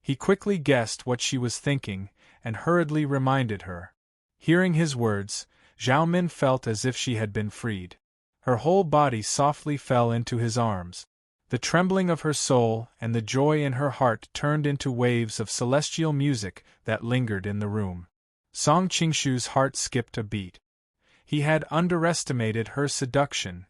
Speaker 1: He quickly guessed what she was thinking, and hurriedly reminded her. Hearing his words, Zhao Min felt as if she had been freed. Her whole body softly fell into his arms. The trembling of her soul and the joy in her heart turned into waves of celestial music that lingered in the room. Song Qingshu's heart skipped a beat. He had underestimated her seduction.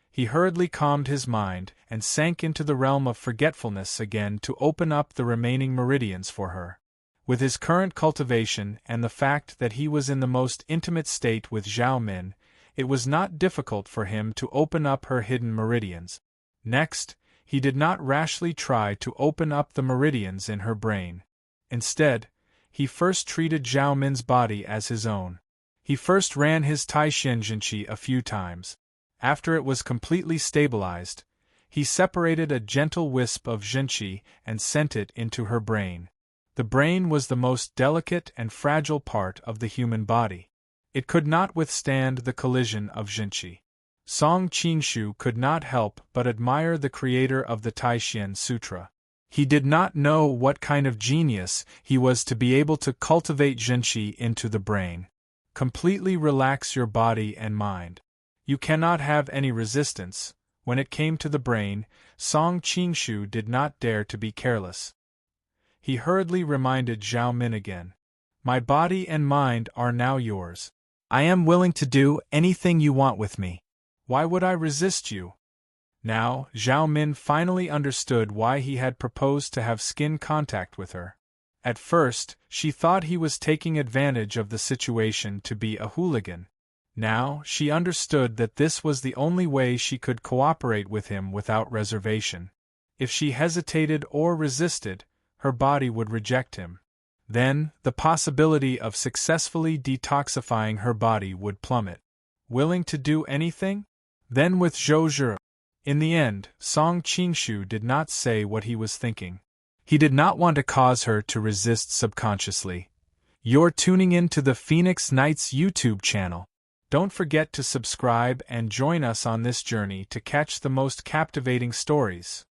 Speaker 1: He hurriedly calmed his mind and sank into the realm of forgetfulness again to open up the remaining meridians for her. With his current cultivation and the fact that he was in the most intimate state with Zhao Min, it was not difficult for him to open up her hidden meridians. Next, he did not rashly try to open up the meridians in her brain. Instead, he first treated Zhao Min's body as his own. He first ran his Taishan Jinqi a few times. After it was completely stabilized, He separated a gentle wisp of Jinchi and sent it into her brain. The brain was the most delicate and fragile part of the human body. It could not withstand the collision of Jinchi. Song Qingshu could not help but admire the creator of the Taishan Sutra. He did not know what kind of genius he was to be able to cultivate Jinchi into the brain. Completely relax your body and mind. You cannot have any resistance. When it came to the brain, Song Qingshu did not dare to be careless. He hurriedly reminded Zhao Min again. My body and mind are now yours. I am willing to do anything you want with me. Why would I resist you? Now, Zhao Min finally understood why he had proposed to have skin contact with her. At first, she thought he was taking advantage of the situation to be a hooligan. Now, she understood that this was the only way she could cooperate with him without reservation. If she hesitated or resisted, her body would reject him. Then, the possibility of successfully detoxifying her body would plummet. Willing to do anything? Then with Zhou Zhi. In the end, Song Qingshu did not say what he was thinking. He did not want to cause her to resist subconsciously. You're tuning in to the Phoenix Nights YouTube channel. Don't forget to subscribe and join us on this journey to catch the most captivating stories.